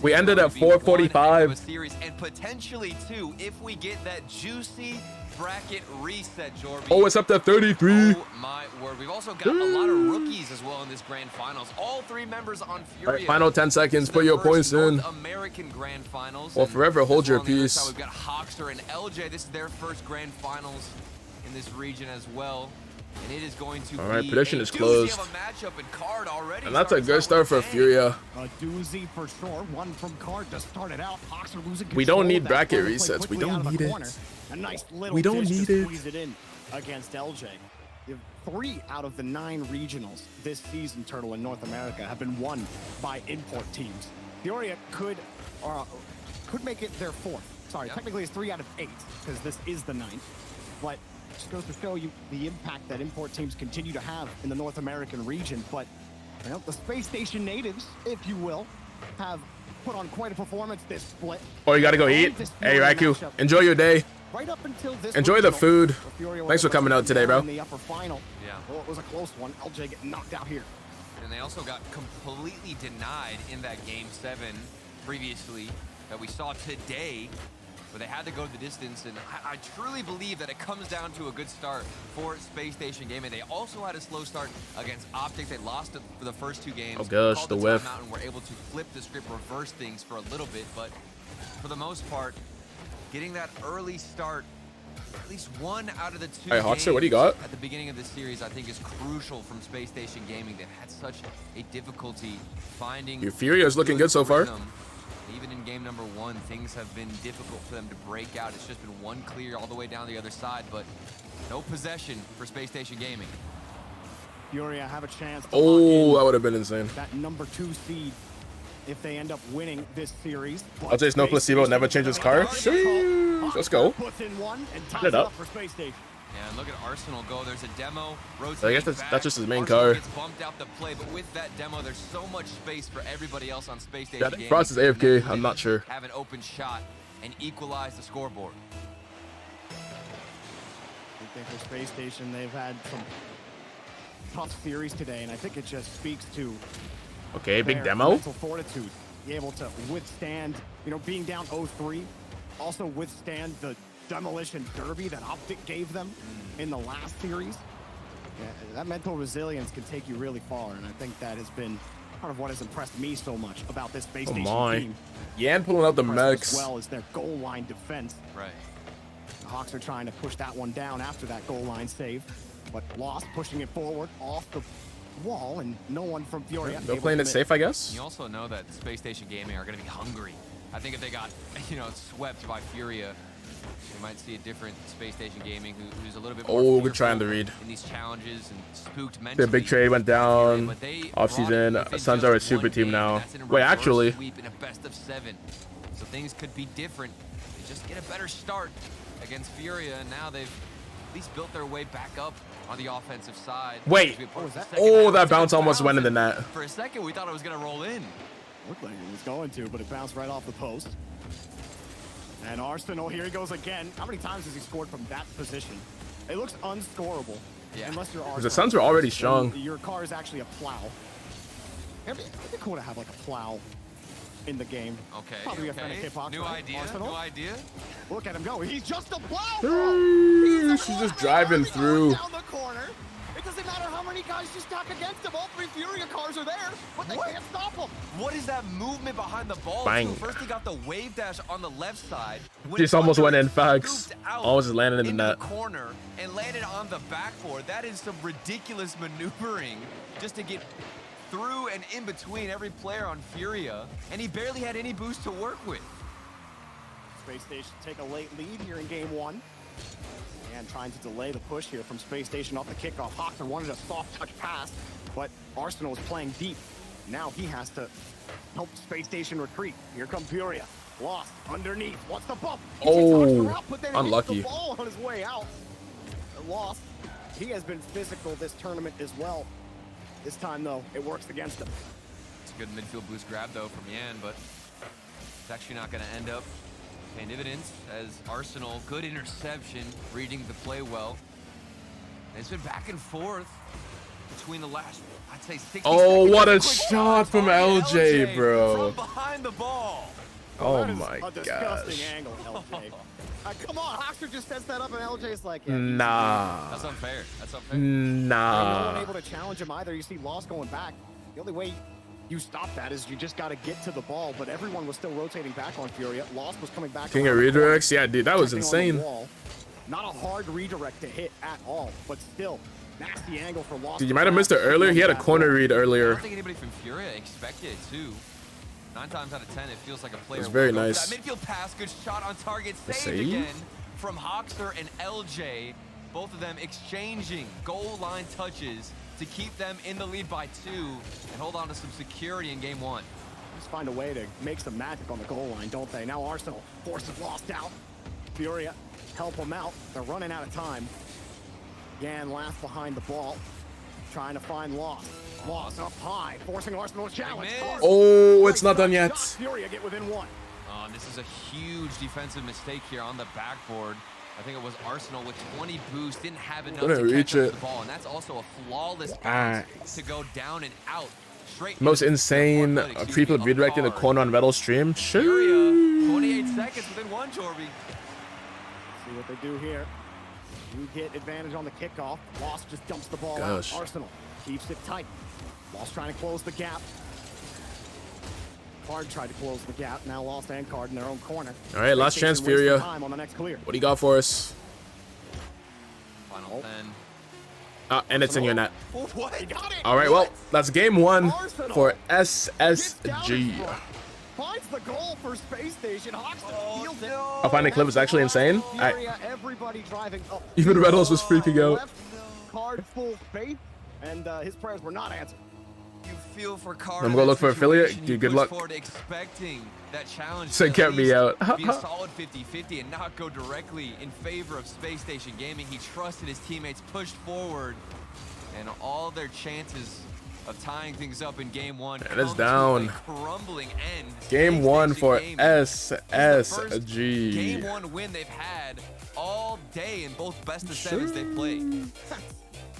We ended at 4:45. Series and potentially 2 if we get that juicy bracket reset, Jorby. Oh, it's up to 33. Oh my word. We've also got a lot of rookies as well in this grand finals. All 3 members on Furia. All right, final 10 seconds. This is Put the your first points in. North American grand finals. Well, and forever hold as your well on the other peace. side, we've got Hawkster and LJ. This is their first grand finals in this region as well. And it is going to All right, be prediction a is doozy closed. of a matchup and Card already. And that's a starts good out start with for bang. Furia. A doozy for sure. One from Card to start it out. Hawks are losing We don't control need of that bracket corner, play resets. We quickly don't out of the need it. corner. A nice little We don't dish need to it. squeeze it in against LJ. You have 3 out of the 9 regionals this season, Turtle, in North America have been won by import teams. Furia could make it their 4th. Sorry, technically it's 3 out of 8 because this is the 9th. But just goes to show you the impact that import teams continue to have in the North American region. But you know, the Space Station natives, if you will, have put on quite a performance this split. Oh, you gotta go eat. Hey, Raikou, enjoy your day. Right up until this Enjoy the regional, food. where Furia Thanks for was coming out today, bro. in the upper final. Yeah. Well, it was a close one. LJ getting knocked out here. And they also got completely denied in that game 7 previously that we saw today. but they had to go the distance, and I truly believe that it comes down to a good start for Space Station Gaming. They also had a slow start against Optic. They lost it for the first 2 games. Oh gosh, called the whiff. timeout and were able to flip the script, reverse things for a little bit, but for the most part, getting that early start, at least 1 out of the 2 Hey, Hawkster, games what do you got? at the beginning of the series, I think is crucial from Space Station Gaming. They've had such a difficulty finding Your Furia is looking good so far. rhythm. Even in game number 1, things have been difficult for them to break out. It's just been 1 clear all the way down the other side, but no possession for Space Station Gaming. Furia have a chance to Oh, that would have been insane. that number 2 seed if they end up winning this series. I'll say it's no placebo, never changes car. Sheesh. Let's go. Puts in 1 and ties Get it up. up for Space Station. Yeah, and look at Arsenal go. There's a demo. I guess that's just his main car. Gets bumped out the play, but with that demo, there's so much space for everybody else on Space Station. Yeah, I think Frost is AFK. I'm not sure. Have an open shot and equalize the scoreboard. I think for Space Station, they've had some tough series today, and I think it just speaks to Okay, big their demo. mental fortitude, be able to withstand, being down 0-3, also withstand the demolition derby that Optic gave them in the last series. Yeah, that mental resilience can take you really far, and I think that has been part of what has impressed me so much about this Space Station team. Yan pulling out the Impressed mechs. as well as their goal line defense. Right. The Hawks are trying to push that one down after that goal line save, but Lost pushing it forward off the wall, and no one from Furia. They're playing it safe, I guess. You also know that Space Station Gaming are going to be hungry. I think if they got, swept by Furia, we might see a different Space Station Gaming who's a little bit more Oh, good fearful try on the read. in these challenges and spooked mentally. The big trade went down. But they Off brought it season. within Suns are a just super one team game, now. and that's in a Wait, reverse actually. sweep in a best of 7. So things could be different. They just get a better start against Furia, and now they've at least built their way back up on the offensive side. Wait. As we approach the second Oh, half. that It's a bounce good almost went in the bounce, net. and for a second, we thought it was going to roll in. Looked like it was going to, but it bounced right off the post. And Arsenal, here he goes again. How many times has he scored from that position? It looks unscorable. Yeah. Unless you're Arsenal. The Suns were already strong. Your car is actually a plow. It'd be cool to have like a plow in the game. Okay, Probably okay. a fan of K-pop, New right? idea, Arsenal? new idea. Look at him go. He's just a plow, She's just driving through. down the corner. It doesn't matter how many guys you stack against him. All 3 Furia cars are there, but they can't stop him. What is that movement behind the ball? Bang. Too? First, he got the wave dash on the left side. Just almost went in, Scooped facts. out Almost just landed in the into net. corner and landed on the backboard. That is some ridiculous maneuvering just to get through and in between every player on Furia, and he barely had any boost to work with. Space Station take a late lead here in game 1. And trying to delay the push here from Space Station off the kickoff. Hawker wanted a soft touch pass, but Arsenal is playing deep. Now he has to help Space Station retreat. Here comes Furia. Lost underneath. What's the bump? He takes Arsenal out, but then it hits unlucky. the ball on his way out. Lost. He has been physical this tournament as well. This time, though, it works against him. It's a good midfield boost grab, though, from Yan, but it's actually not going to end up paying dividends as Arsenal, good interception, reading the play well. And it's been back and forth between the last, I'd say, 60 Oh, seconds. what a Quick shot from target, LJ, bro. From behind the ball. Oh That is my a disgusting gosh. angle, LJ. Come on, Hawker just sets that up, and LJ's like, yeah, Nah. That's unfair. That's unfair. And no one Nah. able to challenge him either. You see Lost going back. The only way you stop that is you just got to get to the ball, but everyone was still rotating back on Furia. Lost was coming back. King of around the corner, redirects? Yeah, dude, that was checking on the insane. wall. Not a hard redirect to hit at all, but still, nasty angle for Lost. Dude, you might have missed it earlier. He had a corner read I earlier. don't think anybody from Furia expected it, too. 9 times out of 10, it feels like a player. It's very will go for nice. That midfield pass, good shot on target, The saved save? again from Hawkster and LJ. Both of them exchanging goal line touches to keep them in the lead by 2 and hold on to some security in game 1. Just find a way to make some magic on the goal line, don't they? Now Arsenal forces Lost out. Furia help them out. They're running out of time. Yan last behind the ball, trying to find Lost. Lost up high, forcing Arsenal to challenge. Oh, it's not done yet. Shot. Furia get within 1. This is a huge defensive mistake here on the backboard. I think it was Arsenal with 20 boost, didn't have enough Couldn't to reach catch up it. to the ball, and that's also a flawless pass to go down and out. Straight Most into the insane forefoot, excuse triple me, of redirect in the car. corner on Metal Stream. Furia, Shoo. 28 seconds. seconds within one, Jorby. See what they do here. You get advantage on the kickoff. Lost just dumps the ball out. Arsenal keeps it tight. Lost trying to close the gap. Card tried to close the gap. Now Lost and Card in their own corner. All right, last chance, Furia. On the next clear. What do you got for us? Final 10. And it's in your net. What? Got it. All right, well, that's game 1 for SSG. Finds the goal for Space Station. I find the clip is actually insane. Everybody driving up. Even Reynolds was freaking out. Card full faith, and his prayers were not answered. You feel for Card. I'm gonna look for affiliate. Dude, good luck. Expecting that challenge. So get me out. Be a solid 50-50 and not go directly in favor of Space Station Gaming. He trusted his teammates, pushed forward, and all their chances of tying things up in game 1. And it's down. Crumbling end. Game 1 for SSG. Game 1 win they've had all day in both best of 7s they've played.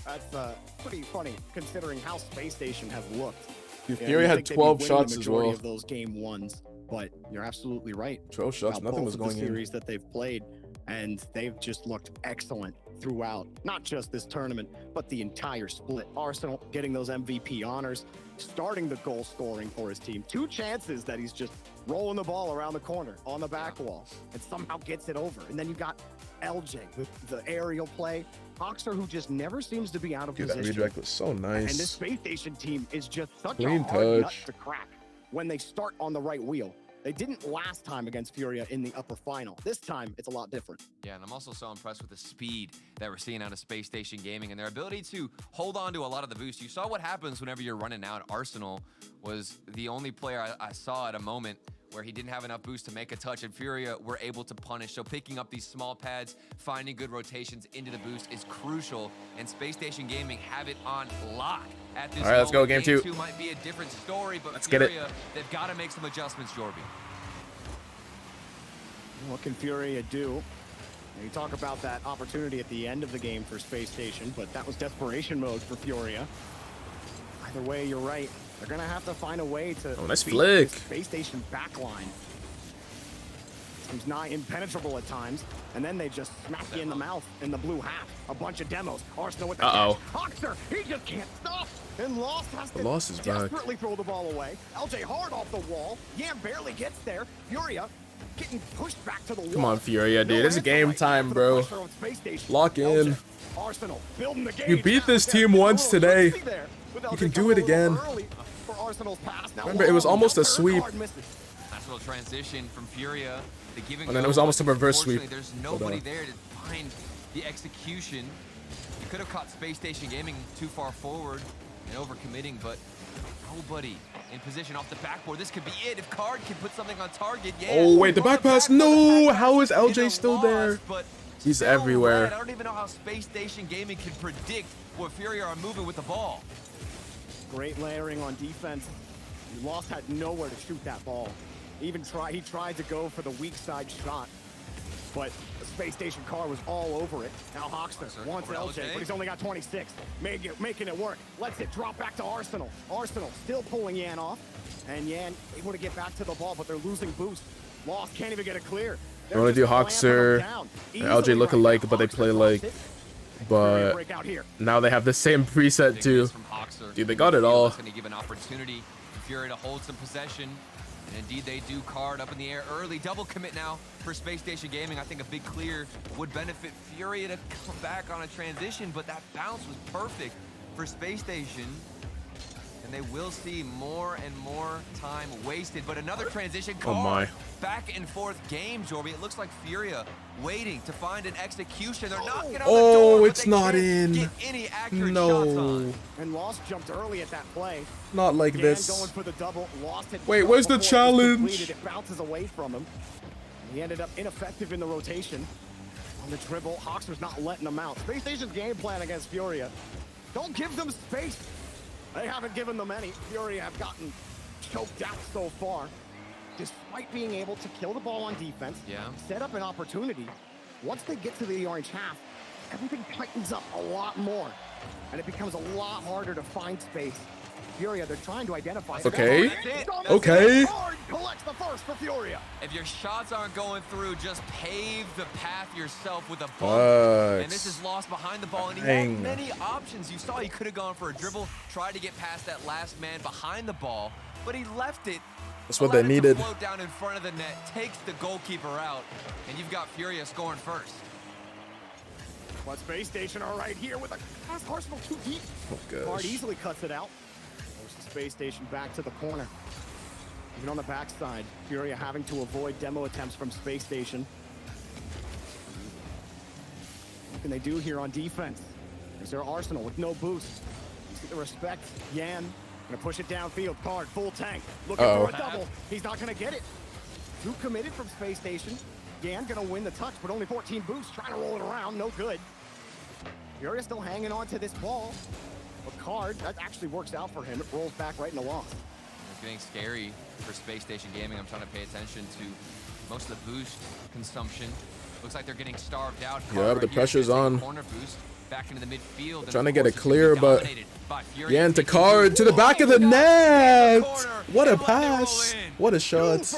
That's pretty funny considering how Space Station has looked. Fury had 12 shots as well. Of those game 1s, but you're absolutely right. 12 shots, nothing was going in. Series that they've played, and they've just looked excellent throughout, not just this tournament, but the entire split. Arsenal getting those MVP honors, starting the goal scoring for his team. 2 chances that he's just rolling the ball around the corner on the back wall and somehow gets it over. And then you got LJ with the aerial play. Hoxer, who just never seems to be out of position. That redirect was so nice. And this Space Station team is just such Clean a hard nut touch to crack when they start on the right wheel. They didn't last time against Furia in the upper final. This time, it's a lot different. Yeah, and I'm also so impressed with the speed that we're seeing out of Space Station Gaming and their ability to hold on to a lot of the boost. You saw what happens whenever you're running out. Arsenal was the only player I saw at a moment where he didn't have enough boost to make a touch, and Furia were able to punish. So picking up these small pads, finding good rotations into the boost is crucial, and Space Station Gaming have it on lock at this All right, let's go, game 2. Game 2 might be a different story, but let's Furia, get it. They've got to make some adjustments, Jorby. What can Furia do? You talk about that opportunity at the end of the game for Space Station, but that was desperation mode for Furia. Either way, you're right. They're gonna have to find a way to nice beat flick. this Space Station backline. Seems nigh impenetrable at times, and then they just smack you in the mouth in the blue half. A bunch of demos. Arsenal with the catch. Hoxer, he just can't stop. And Lost has to desperately throw the ball away. LJ hard off the wall. Yan barely gets there. Furia getting pushed back to the wall. Come on, Furia, dude. It's game time, bro. Lock in. Arsenal building the game. You beat this team once today. You can do it again. Remember, it was almost a sweep. Nice little transition from Furia. And then it was almost a reverse sweep. There's nobody there to find the execution. You could have caught Space Station Gaming too far forward and overcommitting, but nobody in position off the backboard. This could be it if Card can put something on target. Yeah, oh wait, the back pass. No, how is LJ still there? He's everywhere. I don't even know how Space Station Gaming can predict what Furia are moving with the ball. Great layering on defense. Lost had nowhere to shoot that ball. He tried to go for the weak side shot, but the Space Station car was all over it. Now Hoxter wants LJ, but he's only got 26. Making it work. Lets it drop back to Arsenal. Arsenal still pulling Yan off, and Yan able to get back to the ball, but they're losing boost. Lost can't even get it clear. They want to do Hoxer and LJ look alike, but they play like. But now they have the same preset too. Dude, they got it all. Going to give an opportunity for Fury to hold some possession. And indeed, they do. Card up in the air early. Double commit now for Space Station Gaming. I think a big clear would benefit Fury to come back on a transition, but that bounce was perfect for Space Station. And they will see more and more time wasted. But another transition. Card, oh my. Back and forth game, Jorby. It looks like Furia waiting to find an execution. They're knocking on the door. Oh, it's not in. Get any accurate no. shots on. And Lost jumped early at that play. Not like Yan this. Going for the double. Lost it. Wait, where's the challenge? It bounces away from him. He ended up ineffective in the rotation. On the dribble, Hoxer's not letting him out. Space Station's game plan against Furia. Don't give them space. They haven't given them any. Furia have gotten choked out so far. Despite being able to kill the ball on defense, set up an opportunity, once they get to the orange half, everything tightens up a lot more. And it becomes a lot harder to find space. Furia, they're trying to identify. Okay. Okay. collects the first for Furia. If your shots aren't going through, just pave the path yourself with a bump. And this is lost behind the ball, and he had many options. You saw he could have gone for a dribble, tried to get past that last man behind the ball, but he left it. That's what they needed. Float down in front of the net, takes the goalkeeper out, and you've got Furia scoring first. But Space Station are right here with a Arsenal too deep. Card easily cuts it out. Forces Space Station back to the corner. Even on the backside, Furia having to avoid demo attempts from Space Station. What can they do here on defense? There's their Arsenal with no boost. You see the respect. Yan gonna push it downfield. Card full tank. Looking for a double. He's not gonna get it. Too committed from Space Station. Yan gonna win the touch, but only 14 boosts. Trying to roll it around. No good. Furia still hanging on to this ball. But Card, that actually works out for him. It rolls back right in the loss. It's getting scary for Space Station Gaming. I'm trying to pay attention to most of the boost consumption. Looks like they're getting starved out. Yeah, but the pressure's on. Corner boost back into the midfield. Trying to get it clear, but Yan to Card to the back of the net. What a pass! What a shot!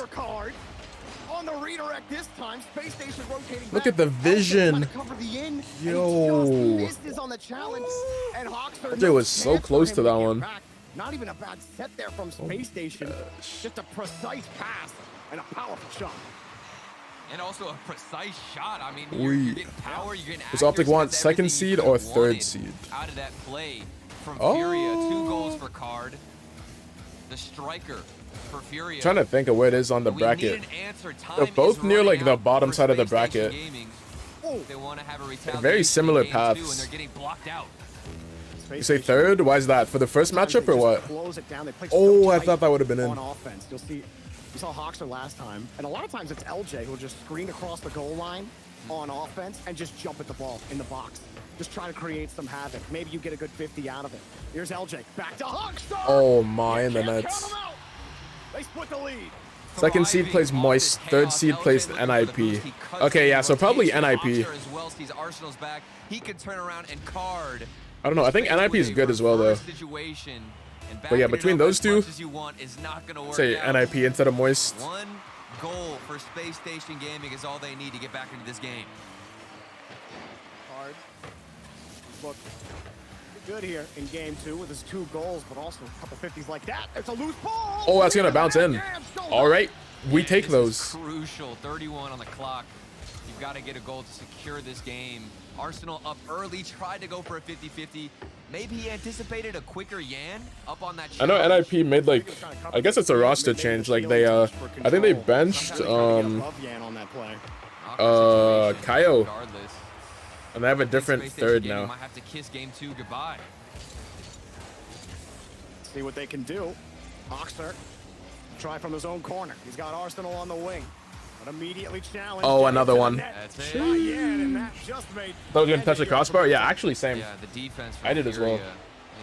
On the redirect this time, Space Station rotating. Look at the vision. Yo. On the challenge, and That was so close to that one. Not even a bad set there from Space Station. Just a precise pass and a powerful shot. And also a precise shot. I mean, you're getting power, you're getting Was Optic want second seed or third seed? Out of that play from Furia, 2 goals for Card. The striker for Furia. Trying to think of where it is on the bracket. They're both near like the bottom side of the bracket. They want to have a very similar paths. and they're getting blocked out. You say third? Why is that? For the first matchup or what? Oh, I thought that would have been in. On offense, you'll see. We saw Hawkster last time, and a lot of times it's LJ who'll just screen across the goal line on offense and just jump at the ball in the box. Just try to create some havoc. Maybe you get a good 50 out of it. Here's LJ, back to Hawkster! Oh my, in the nets. They split the lead. Second seed plays Moist, third seed plays NIP. Okay, yeah, so probably NIP. Arsenal's back. He could turn around and Card. I don't know, I think NIP is good as well though. But yeah, between those two, say NIP instead of Moist. 1 goal for Space Station Gaming is all they need to get back into this game. Card. Look good here in game 2 with his 2 goals, but also a couple 50s like that. It's a loose ball. Oh, that's gonna bounce in. All right, we take those. Crucial. 31 on the clock. You've got to get a goal to secure this game. Arsenal up early, tried to go for a 50-50. Maybe he anticipated a quicker Yan up on that. I know NIP made like, I guess it's a roster change. Like they, I think they benched Kaio, and they have a different third now. Might have to kiss game 2 goodbye. See what they can do. Oxer try from his own corner. He's got Arsenal on the wing. But immediately challenged. Oh, another one. That's it. Just made Thought we were gonna touch the crossbar? Yeah, actually same. Yeah, the defense. I did as well.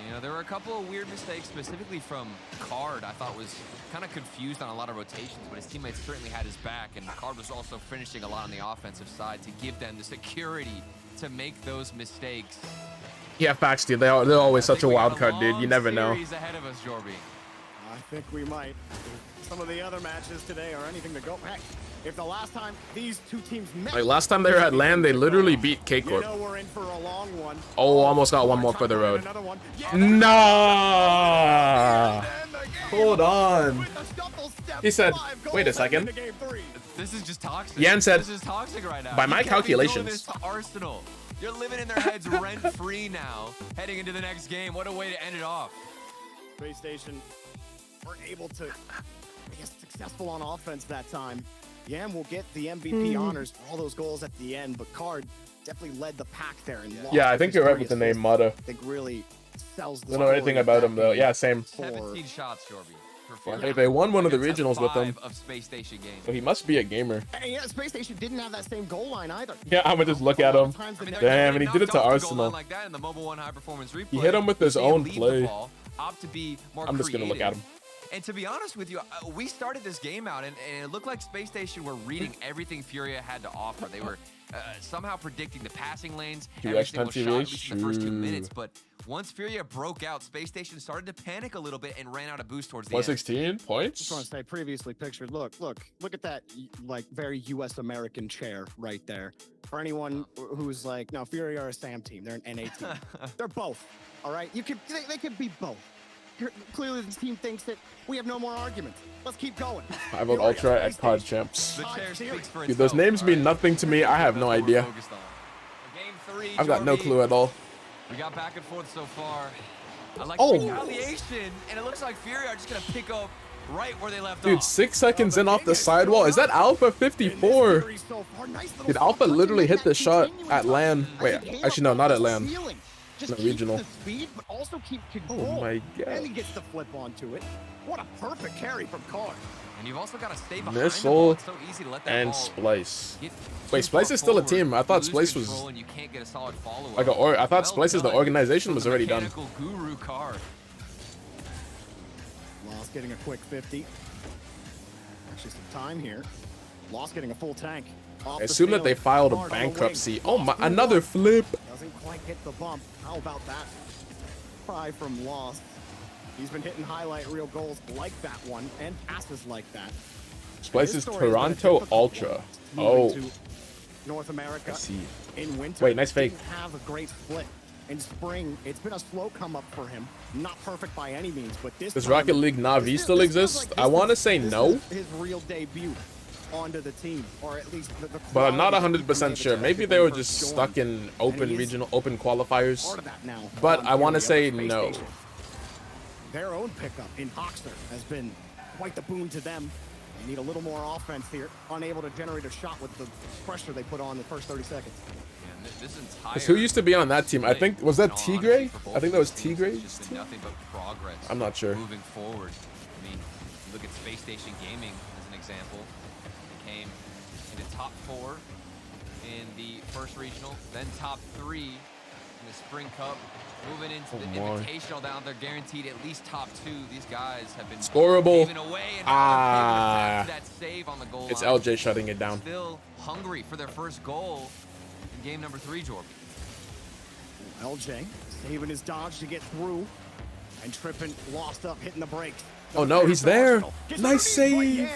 You know, there were a couple of weird mistakes, specifically from Card. I thought was kind of confused on a lot of rotations, but his teammates certainly had his back, and Card was also finishing a lot on the offensive side to give them the security to make those mistakes. Yeah, facts, dude. They're always such a wild card, dude. You never know. Ahead of us, Jorby. I think we might. Some of the other matches today are anything to go. Heck, if the last time these two teams met, like last time they were at LAN, they literally beat K-Corp. You know we're in for a long one. Oh, almost got one more for the road. Nah. Hold on. He said, wait a second. This is just toxic. Yan said, this is toxic right now. by my calculations. This to Arsenal. You're living in their heads rent-free now, heading into the next game. What a way to end it off. Space Station were able to be successful on offense that time. Yam will get the MVP honors for all those goals at the end, but Card definitely led the pack there. And yeah, I think you're right with the name Mata. I think really sells the I don't know anything about him though. Yeah, same. 17 shots, Jorby. Hey, they won one of the regionals with him. Of Space Station games. So he must be a gamer. And yeah, Space Station didn't have that same goal line either. Yeah, I'm gonna just look at him. Damn, and he did it to Arsenal. Like that in the Mobile One high performance replay. He hit him with his own play. Opt to be more I'm just gonna look at him. And to be honest with you, we started this game out, and it looked like Space Station were reading everything Furia had to offer. They were somehow predicting the passing lanes, every single shot, at least in the first 2 minutes. But once Furia broke out, Space Station started to panic a little bit and ran out of boost towards the end. 116 points. Just want to say, previously pictured. Look at that, like, very U.S. American chair right there. For anyone who's like, no, Furia are a SAM team. They're an NA team. They're both. All right, they could be both. Clearly, the team thinks that we have no more arguments. Let's keep going. I vote Ultra at COD Champs. The chair speaks for Dude, those names mean nothing to me. I have no idea. Game 3, I've got no clue at all. We got back and forth so far. I like Oh. retaliation, and it looks like Fury are just gonna pick up right where they left Dude, off. 6 seconds in off the sidewall. Is that Alpha 54? Dude, Alpha literally hit the shot at LAN. Wait, actually, no, not at LAN. Just No, regional. keep the speed, but also keep control. Oh my god. And he gets the flip onto it. What a perfect carry from Card. And you've also got to stay behind Missile the ball. It's so easy to let that and ball Splice. get Wait, too Splice far is still a forward, team. I thought lose Splice was control, and you can't get a solid follow-up. like a. I thought Well Splice is the done organization from was the already done. mechanical guru Card. Lost getting a quick 50. Actually, some time here. Lost getting a full tank. I assume that they filed a bankruptcy. Oh my! Another flip. Doesn't quite hit the bump. How about that? Try from Lost. He's been hitting highlight reel goals like that one and passes like that. Splice is Toronto Ultra. Oh, North America. I see. In winter, Wait, nice fake. didn't have a great split. In spring, it's been a slow come up for him. Not perfect by any means, but this Does time, Rocket League Na'Vi still exist? I want to say no, his real debut onto the team, or at least the but I'm not quality 100% sure. Maybe they were just stuck in open regional, open qualifiers. part of that now. But on I want to Fury say Space no. Station. Their own pickup in Hoxter has been quite the boon to them. They need a little more offense here. Unable to generate a shot with the pressure they put on the first 30 seconds. Yeah, this entire 'Cause who used to be on that team? I think was that honestly, Tigray? for both I think that was of these teams, Tigray's it's just team. been nothing but progress. I'm not sure. Moving forward, I mean, look at Space Station Gaming as an example. They came into top 4 in the first regional, then top 3 in the Spring Cup. Moving into the Invitational down, they're guaranteed at least top 2. These guys have been Scoreable. giving away, and now they're able to tap that save on the goal It's line. LJ shutting it down. Still hungry for their first goal in game number 3, Jordan. LJ saving his dodge to get through and tripping, Lost up, hitting the brakes. Oh no, he's there. Nice save.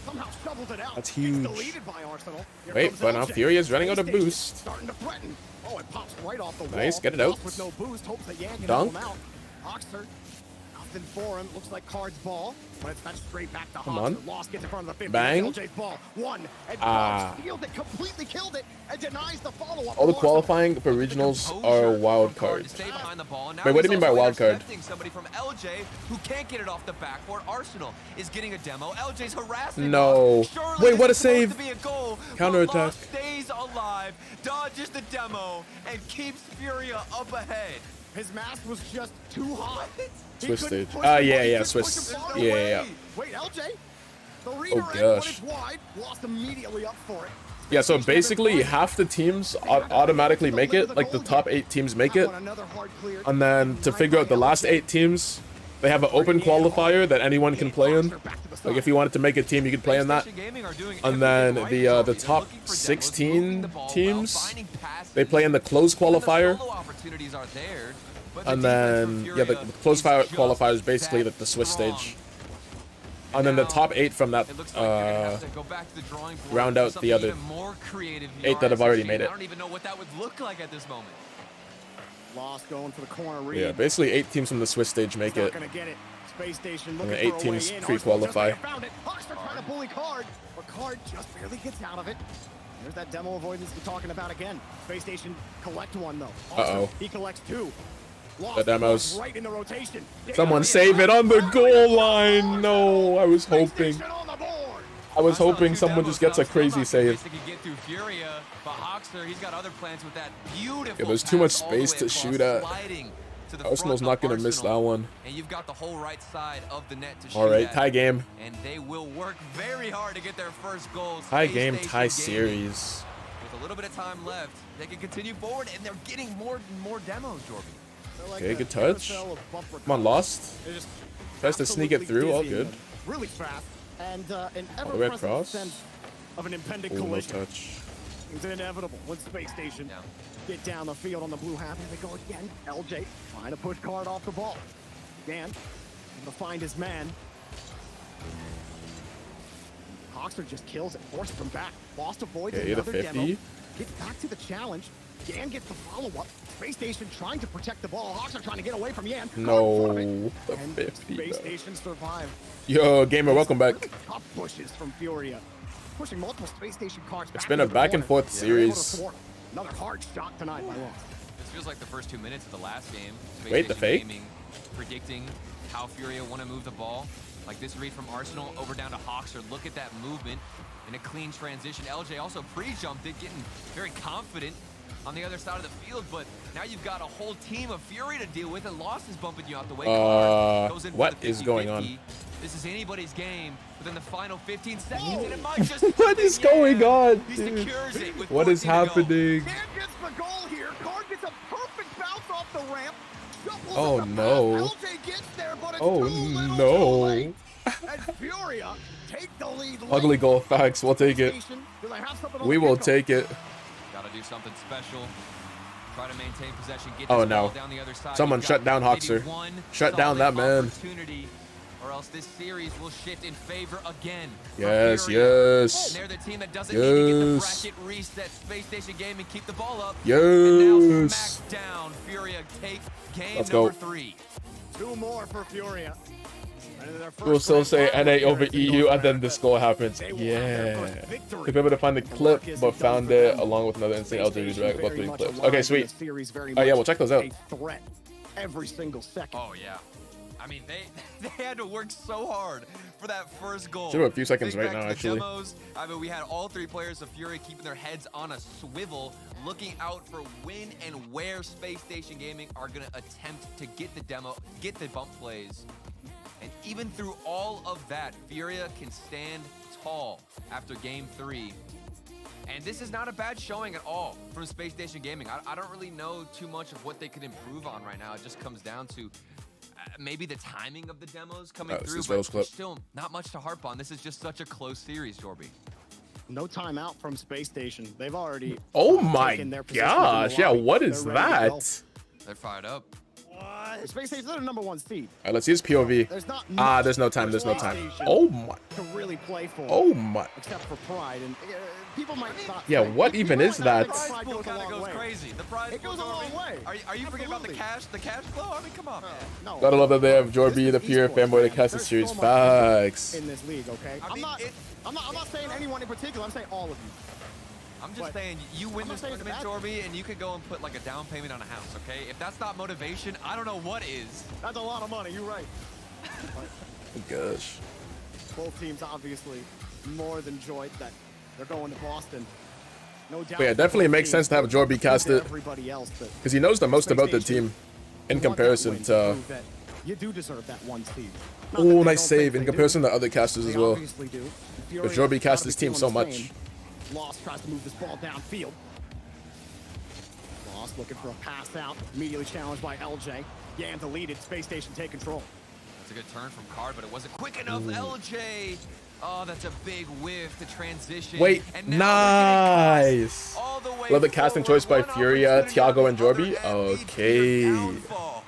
Somehow shoveled it out. That's It's huge. deleted by Arsenal. Here Wait, comes but now LJ. Fury is running out of Space Station boost. Starting to threaten. Oh, it pops right off the wall. Nice, get it out. Lost with no boost, hopes that Yan can Dunk. help him out. Hoxter, nothing for him. Looks like Card's ball, but it's fetched straight back to Come Hoxter. on. Lost gets in front of the 50. Bang. LJ's ball. One. And Ah. Card steals it, completely killed it, and denies the follow-up. All the of Arsenal. qualifying for regionals are wild cards. Stay behind the ball. And now Wait, what do you he's mean by also wild card? intercepting somebody from LJ who can't get it off the backboard. Arsenal is getting a demo. LJ's harassing. No. Lost. Surely Wait, this what a is supposed save. to be a goal, but Counterattack. Lost stays alive, dodges the demo, and keeps Furia up ahead. His mask was just too hot. He Swiss couldn't stage. push Ah, it, yeah, he yeah, couldn't Swiss. push it far Yeah, away. yeah. Wait, LJ? The Oh, redirect, but gosh. it's wide. Lost immediately up for it. Yeah, so basically half the teams automatically make it, like the top 8 teams make it, Another hard clear. and then to figure out the last 8 teams, they have an open qualifier that anyone can play in. Like if you wanted to make a team, you could play in that. And then the top 16 teams, they play in the closed qualifier. Opportunities are there, but And then yeah, the closed qualifier is basically like the Swiss stage. And then the top 8 from that round out the other 8 that have already made it. I don't even know what that would look like at this moment. Lost going for the corner read. Yeah, basically 8 teams from the Swiss stage make Not it. gonna get it. Space Station And looking then 8 for a teams way in. pre-qualify. Arsenal just found it. Hoxter trying to bully Card, but Card just barely gets out of it. There's that demo avoidance we're talking about again. Space Station collect one though. Uh-oh. He collects 2. Lost The demos. right in the rotation. Someone save it on the goal line. No, I was hoping. I was hoping someone just gets a crazy save. Yeah, there's too much space to shoot at. Arsenal's not gonna miss that one. And you've got the whole right side of the net to shoot All right, at. tie game. And they will work very hard to get their first goals. Tie Space game, Station tie Gaming, series. With a little bit of time left, they can continue forward, and they're getting more and more demos, Jordan. Okay, good touch. Come on, Lost. Tries to sneak it through. All good. Really fast. And an All the way ever-present across. sense of an impending Oh, no collision. touch. It's inevitable when Space Station get down the field on the blue half. Here they go again. LJ trying to push Card off the ball. Dan able to find his man. Hoxer just kills it, forces him back. Lost avoids Okay, the another 50. demo. Gets back to the challenge. Yan gets the follow-up. Space Station trying to protect the ball. Hoxer trying to get away from Yan. No, the And 50. Space Bro. Station survive. Yo, gamer, welcome back. Really tough pushes from Furia. Pushing multiple Space Station cards. It's back been a into the back and corner. forth They're able to series. thwart. Another hard shot tonight by Lost. This feels like the first 2 minutes of the last game. Space Wait, the Station fake? Gaming predicting how Furia want to move the ball. Like this read from Arsenal over down to Hoxer. Look at that movement in a clean transition. LJ also pre-jumped it, getting very confident on the other side of the field. But now you've got a whole team of Fury to deal with, and Lost is bumping you out the way. Goes in for What the is going on? 50-50. This is anybody's game within the final 15 seconds, and it might just What is going on, He dude? secures it with What is 14 to go. happening? Dan gets the goal here. Card gets a perfect bounce off the ramp. Shuffles Oh, in the no. pass. LJ gets there, but it's Oh, too little no. too late. And Furia take the lead. Ugly late. goal. Facts. We'll take it. Station, do they have something on We the will kickoff? take it. Gotta do something special. Try to maintain possession. Get Oh, this ball no. down the other side. Someone You've shut got down maybe Hoxer. one Shut down solid that man. opportunity, or else this series will shift in favor again. for Yes, Furia. yes. And they're the team that doesn't need to get the Yes. bracket reset. Space Station game and keep the ball up. And now Yes. smack down. Furia take game Let's number go. 3. Two more for Furia. And their first We'll still grand say final NA here over is in EU, North and then America. this goal happens. They will have their Yeah. first victory. Took a bit to find the The clip, work isn't but done found for it them. along with another instant LJ Space redirect. Station Both very three much clips. alive Okay, in sweet. this series, very Oh yeah, much we'll check those out. a threat every single second. Oh, yeah. I mean, they had to work so hard for that first goal. Should have a few seconds Think right back now, to the actually. Demos. I mean, we had all 3 players of Fury keeping their heads on a swivel, looking out for when and where Space Station Gaming are going to attempt to get the demo, get the bump plays. And even through all of that, Furia can stand tall after game 3. And this is not a bad showing at all from Space Station Gaming. I don't really know too much of what they could improve on right now. It just comes down to maybe the timing of the demos coming this through, is but Rose clip. still not much to harp on. This is just such a close series, Jorby. No timeout from Space Station. They've already Oh my taken their positions in the gosh. Yeah, lobby. what is They're ready to go. that? They're fired up. Space Station's the number 1 seed. Alright, let's use POV. There's not There's no time. There's no time. Station Oh my. to really play for. Oh my. Except for Pride, and people might not. Yeah, think- what people even might is not that? think Pride Pool goes a kind of long goes way. crazy. The prize It goes a pool, long Jorby. way. Are you forgetting about the Absolutely. cash flow? I mean, come on, man. No. Gotta love that they have Jorby, the This is Fear esports, fanboy, to man. cast the There's series. so much interest Facts. in this league, okay? I I'm mean, not saying anyone in particular. I'm saying all of you. I'm just But saying, you win I'm not this saying it's tournament, bad. Jorby, and you could go and put like a down payment on a house, okay? If that's not motivation, I don't know what is. That's a lot of money. You're right. Oh gosh. Both teams obviously more than joyed that they're going to Boston. No doubt. But yeah, it definitely both makes sense teams to have Jorby cast it. Everybody else, but Because he knows the most Space about the Station, team in you want that comparison win to. prove that you do deserve that 1 seed. Not that Oh, they nice don't save think in they comparison do. to other casters as They well. obviously do. Fury But Jorby gotta cast be his team feeling so the much. same. Lost tries to move this ball downfield. Lost looking for a pass out. Immediately challenged by LJ. Yan deleted. Space Station take control. That's a good turn from Card, but it wasn't quick enough. LJ. Oh, that's a big whiff to transition. Wait, And now they're getting nice. all the way Love the casting forward. choice by One Furia, opportunity on Tiago, the and other Jorby. end leads to Okay. their downfall.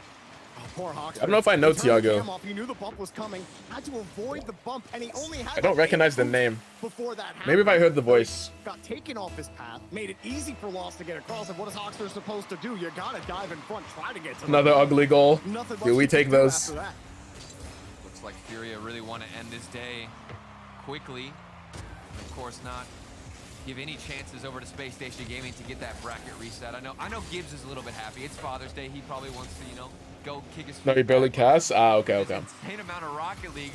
Poor Hawks. I don't know if I know He turned the Tiago. cam off. He knew the bump was coming. Had to avoid the bump, and he only had I don't to recognize the make name. before that happened. Maybe if I heard the voice. Got taken off his path, made it easy for Lost to get across. And what is Hawkster supposed to do? You gotta dive in front, try to get to Another the ugly goal. Nothing Do much we you can take do those? after that. Looks like Furia really want to end this day quickly. Of course not give any chances over to Space Station Gaming to get that bracket reset. I know Gibbs is a little bit happy. It's Father's Day. He probably wants to, go kick his feet. No, he barely back. casts? Ah, okay, This okay. insane amount of Rocket League.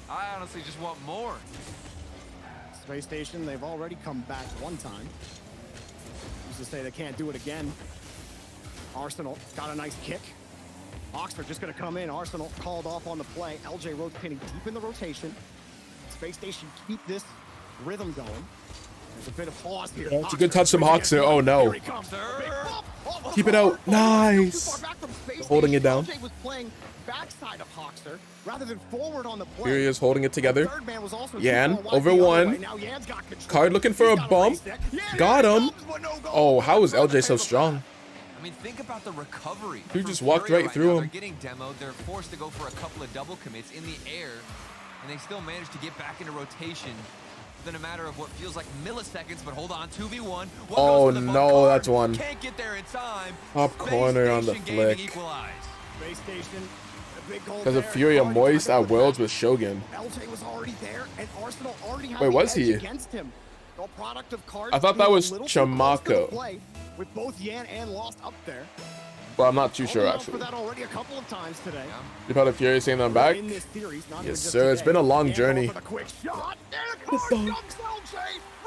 I honestly just want more. Space Station, they've already come back 1 time. Who's to say they can't do it again? Arsenal got a nice kick. Oxford just gonna come in. Arsenal called off on the play. LJ rotating deep in the rotation. Space Station keep this rhythm going. There's a bit of pause here. It's a good touch from Hawks there. Oh no. Here he comes. A big bump. Oh, Keep it out. oh, not too Nice. far back from Space Space Holding it Station, down. LJ was playing backside of Hoxter rather than forward on the play. Furia's holding it together. Third man was also Yan too far wide over the other one. way. Now Yan's got control. Card looking for a bump. Got him. Oh, how is LJ so strong? I mean, think about the recovery. He from just walked Furia right through now. him. They're getting demoed. They're forced to go for a couple of double commits in the air, and they still manage to get back into rotation within a matter of what feels like milliseconds. But hold on, 2v1. Oh no, that's one. Can't get there in time. Top corner on the flick. Space Station, a big goal Because of there. Furia Already moist tried to at Worlds with Shogun. LJ was already there, and Arsenal already had Wait, the was edge he? against him. No product of cards I thought that being a was little too close to the Chamako. play, with both Yan and Lost up there. But I'm not too sure Holding on actually. for that already a couple of times today. You probably Furia saying I'm back? In this series, not even Yes, just sir. It's today. been a long Yan journey. going for the quick shot, and a card dunks LJ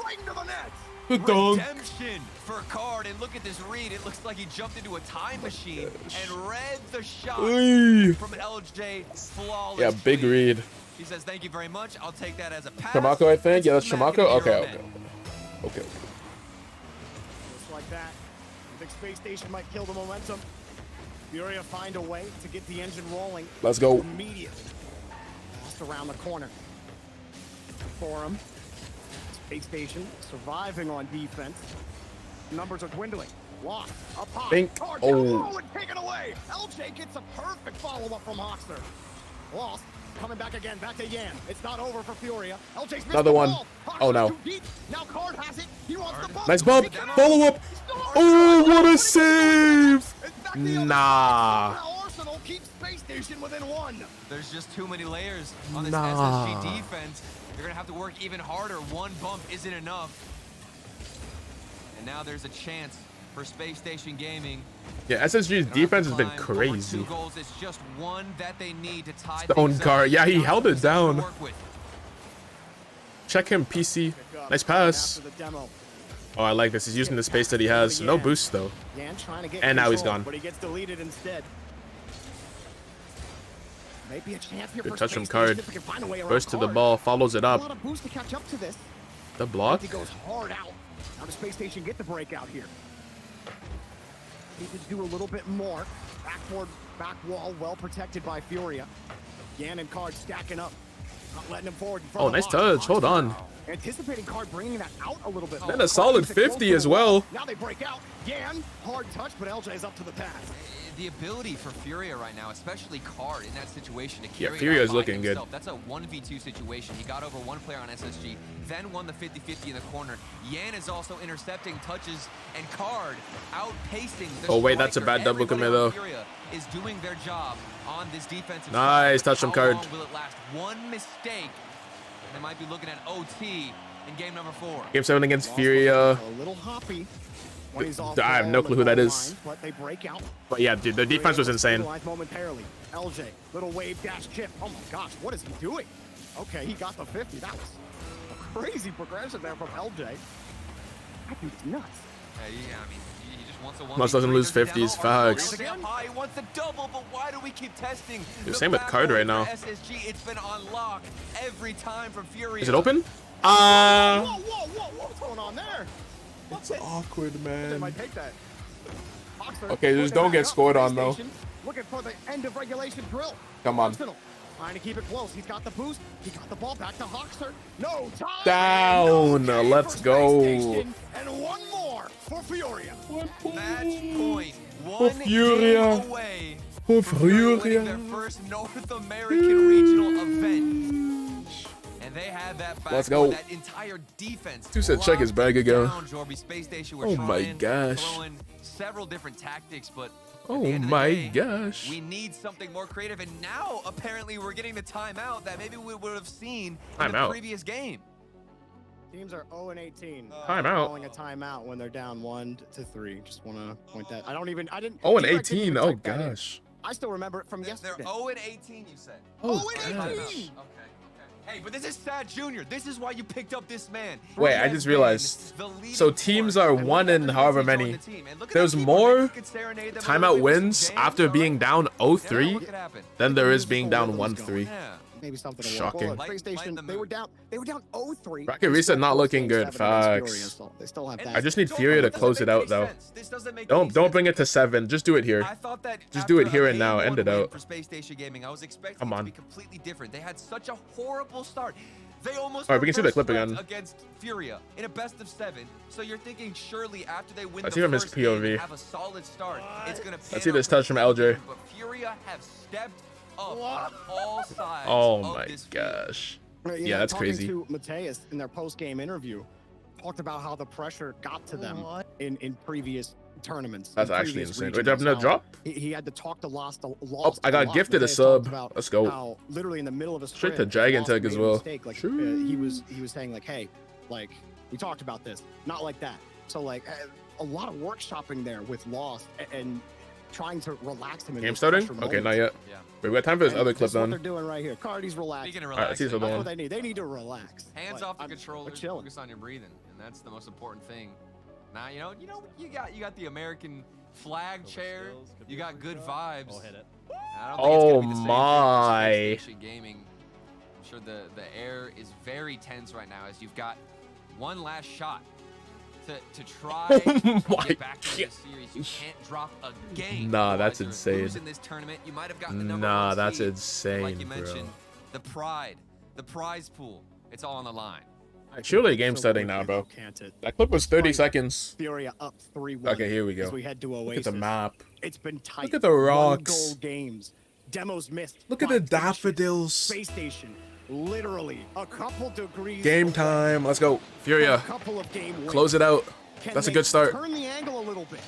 right into the net. The dunk. Redemption for Card, and look at this read. It looks like he jumped into a time machine and read the shot Oy. from LJ flawlessly. Yeah, big read. He says, thank you very much. I'll take that as a pass. Chamako, I think. Yeah, that's Smack Chamako. it Okay, here okay. Okay. Just like that. I think Space Station might kill the momentum. Furia find a way to get the engine rolling. Let's go. Immediately. Just around the corner. For him. Space Station surviving on defense. Numbers are dwindling. Lost. Up high. Think. Card Oh. down low and taken away. LJ gets a perfect follow-up from Hoxter. Lost. Coming back again. Back to Yan. It's not over for Furia. LJ's missed Another the one. ball. Oh, Hoxter no. too deep. Now Card has it. He wants the bump. Nice bump. Follow up. Oh, what a save. Nah. Now Arsenal keeps Space Station within one. There's just too many layers on this Nah. SSG defense. They're going to have to work even harder. One bump isn't enough. And now there's a chance for Space Station Gaming. Yeah, SSG's defense has been Climb over crazy. 2 goals. It's just one that they need to tie Stone things Card. up. Yeah, he Not held it something to down. work with. Check him, PC. Nice pass. After the demo. Oh, I like this. He's using the space that he has. No boost, though. Yan trying to get And now he's control, gone. But he gets deleted instead. Maybe a chance here Good for touch Space from Card. Station if they can find a way around First to the Card. ball, follows it A up. lot of boost to catch up to this. The block. He goes hard out. Now the Space Station get the breakout here. Need to do a little bit more. Back wall, well protected by Furia. Yan and Card stacking up. Not letting him forward. in front Oh, of the nice box. touch. Hold on. Anticipating Card bringing that out a little bit. Then more. a solid Card gets it 50 close as to the wall. well. Now they break out. Yan, hard touch, but LJ's up to the pass. The ability for Furia right now, especially Card in that situation, to Yeah, carry it Furia's out by looking good. himself. That's a 1v2 situation. He got over one player on SSG, then won the 50-50 in the corner. Yan is also intercepting touches, and Card outpacing the Oh, wait, that's a striker. bad double Everybody commit, on though. Furia is doing their job on this defensive Nice side. touch from How Card. long will it last? One mistake, and they might be looking at OT in game number 4. Game 7 against Furia. A little hoppy. When he's off I have the no ball clue who on the that goal is. line, but they break out. But yeah, dude, the defense was insane. Stabilized momentarily. LJ, little wave dash chip. Oh my gosh, what is he doing? Okay, he got the 50. That was a crazy progression there from LJ. That dude's nuts. Yeah, I mean, he just wants a 1v3. Must doesn't lose There's 50s, demo. facts. Arsenal goes high, he wants a double, but why do we keep testing? Dude, the same with Card right now. backboard for SSG, it's been on lock every time from Furia. Is it open? Whoa, what's going on there? It's awkward, They man. might take that. Oxford Okay, just putting it don't back get up. scored on, Space though. Station Looking for the end of regulation drill. Come on. Arsenal trying to keep it close. He's got the boost. He got the ball back to Hoxter. No time. Down. No game Let's for Space go. Station. And one more for Furia. Match point. For One Furia. game away For from Furia winning Furia. their first North American regional event. And they had that back. Let's go. That entire defense. Who said check his bag again? Down, Jorby. Space Station were Oh my trying, gosh. throwing several different tactics, but at Oh the end of the my day, gosh. we need something more creative. And now apparently we're getting the timeout that maybe we would have seen in the Timeout. previous game. Teams are 0-18. Timeout. Calling a timeout when they're down 1-3. Just want to point that. I didn't. Oh, and T-Rex didn't 18. even Oh type that in. gosh. I still remember it from They're yesterday. 0-18, you said. Oh, 0-18. gosh. Okay. Hey, but this is Sad Junior. This is why you picked up this man. Wait, He I has just been realized. the leading So teams force. are And one look in at the however defense many. on the team. And look at There's that keeper. more Maybe you could serenade them a little timeout bit with some wins jams, after all being right? down Yeah, 0-3 look what happened. than there is being down 1-3. Yeah. maybe something to work. Shocking. Well, look, Space Station, they were down 0-3. Bracket reset not looking good. Facts. They still have that. I just need Furia to close it out though. Don't bring it to 7. Just do it here. I thought that Just do it after here a and now. game End one it win out. For Space Station Gaming, I was expecting Come it to on. be completely different. They had such a horrible start. They almost All right, we can see the clip reverse again. swept against Furia in a best of 7. So you're thinking surely after they win I the see him as first game and POV. have a solid start, it's gonna pan I see out this for the touch from second LJ. game, But Furia have stepped up on all sides. Oh of my this field. gosh. You Yeah, know, that's talking crazy. to Mateus in their post-game interview, talked about how the pressure got to them in previous tournaments. That's in actually previous insane. Wait, regions, do I have no how drop? He had to talk to Lost. Oh, I got gifted a Mateus sub. talked about Let's go. How literally in the middle of a Straight sprint, to Dragon Lost Tech as made a well. mistake. Like, he was saying like, hey, like we talked about this, not like that. So like a lot of workshopping there with Lost and trying to relax him. In Game those starting? pressure Okay, not moments. yet. Wait, we got time for this And other clip this is what then. they're doing right here. Cardi's relaxed. Speaking of Alright, let's see relaxing, the That's one. what they need. They need to relax. Hands Like, off the we're controllers, chilling. focus on your breathing, and that's the most important thing. Now you got the American flag chair. You got good vibes. I'll hit it. I don't think Oh it's gonna be the same thing for my. Space Station Gaming. I'm sure the air is very tense right now as you've got one last shot to try to my get back into this series. You can't drop a game. Nah, Otherwise that's you're insane. losing this tournament. You might have gotten the number Nah, one that's seed. insane, Like you bro. mentioned, the pride, the prize pool, it's all on the line. Surely game starting now, bro. That clip was 30 seconds. Furia up 3-1. Okay, here we go. As we head to Oasis. Look at the map. It's been tight. Look at the rocks. 1-goal games. Demos missed. Look at the Five finishes. daffodils. Space Station. Literally a couple degrees. Game time. Let's go. Furia. A couple of game wins. Close it out. Can That's a they good start. Turn the angle a little bit.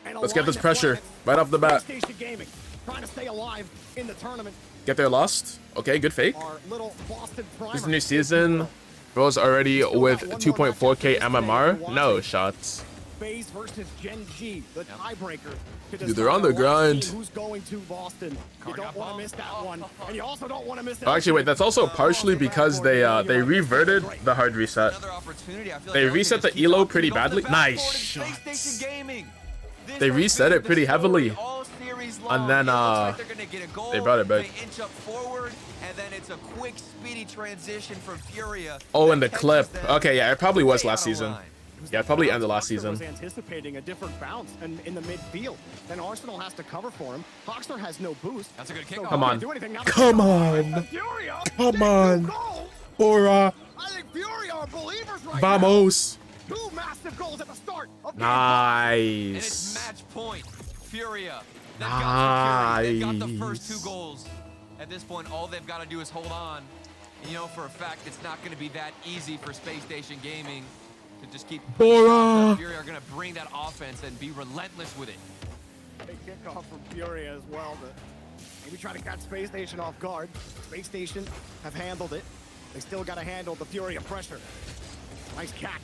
And Let's get align this the pressure planets. right off the bat. Space Station Gaming trying to stay alive in the tournament. Get there lost. Okay, good fake. Our little Boston primer. This is a new season. Bro's already with 2.4k MMR. No shots. FaZe versus Gen G, the tiebreaker. to Dude, they're on the decide grind. who's going to Boston. You don't want to miss that one, and you also don't want to miss that. Oh, actually, wait. That's also partially because they reverted the hard reset. They reset the elo pretty badly. Nice shots. They reset it pretty heavily, and then they brought it back. And then it's a quick, speedy transition from Furia. Oh, and the clip. Okay, yeah, it probably was last season. Yeah, it probably ended last season. Was anticipating a different bounce and in the midfield. Then Arsenal has to cover for him. Hoxter has no boost. That's a good so kickoff. Come on. Now Come on. Furia, Come on. Bora. I think Furia are believers right Vamos. now. Two massive goals at the start of And it's Nice. match point. Furia. They've got security. They've got the first two Nice. goals. At this point, all they've got to do is hold on. And you know for a fact it's not going to be that easy for Space Station Gaming to just keep pushing Bora. up. Furia are going to bring that offense and be relentless with it. Big kickoff from Furia as well, but maybe try to catch Space Station off guard. Space Station have handled it. They still got to handle the Furia pressure. Nice catch.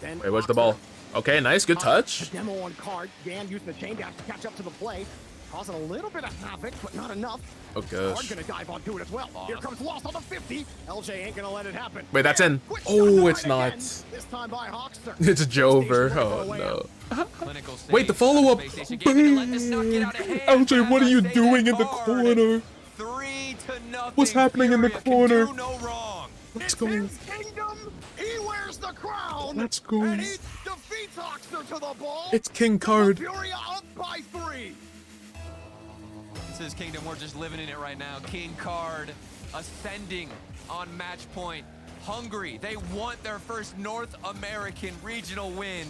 Then Wait, where's the ball? Okay, nice. Good touch. A demo on card. Gan used the chain dash to catch up to the play. Causing a little bit of havoc, but not enough. Oh, Card gosh. gonna dive onto it as well. Here comes Lost on the 50. LJ ain't gonna let it happen. Wait, that's in. Quick Oh, shot it's right not. again. This time by Hoxter. It's Jover. Space Station Oh, away no. Clinical save. Wait, the follow-up. Space Station Gaming to let this not get out of hand. LJ, what are you doing in the Card. corner? 3-0. What's happening in the Furia can corner? do no wrong. Let's It's go. his kingdom. He wears the crown. Let's go. And he defeats Hoxter to the ball. It's King Card. Furia up by 3. This is Kingdom. We're just living in it right now. King Card ascending on match point. Hungry. They want their first North American regional win.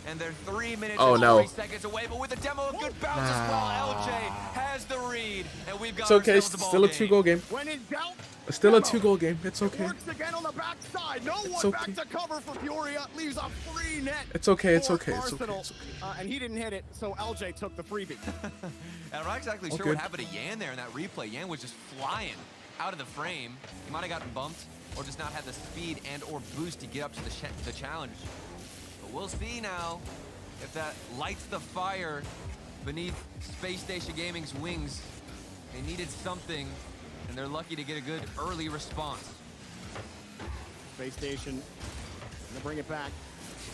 And they're 3 minutes Oh, and no. 40 seconds away, but with a demo of good bounce as well. LJ has the read, and we've got It's okay. ourselves a ball Still a game. 2-goal game. When in doubt, Still a demo. 2-goal game. It's okay. Works again on the backside. No It's one okay. back to cover for Furia. Leaves a free net. It's okay. It's for okay. It's okay. Arsenal. It's okay. And he didn't hit it, so LJ took the freebie. And I'm not exactly All sure good. what happened to Yan there in that replay. Yan was just flying out of the frame. He might have gotten bumped or just not had the speed and or boost to get up to the challenge. But we'll see now if that lights the fire beneath Space Station Gaming's wings. They needed something, and they're lucky to get a good early response. Space Station gonna bring it back.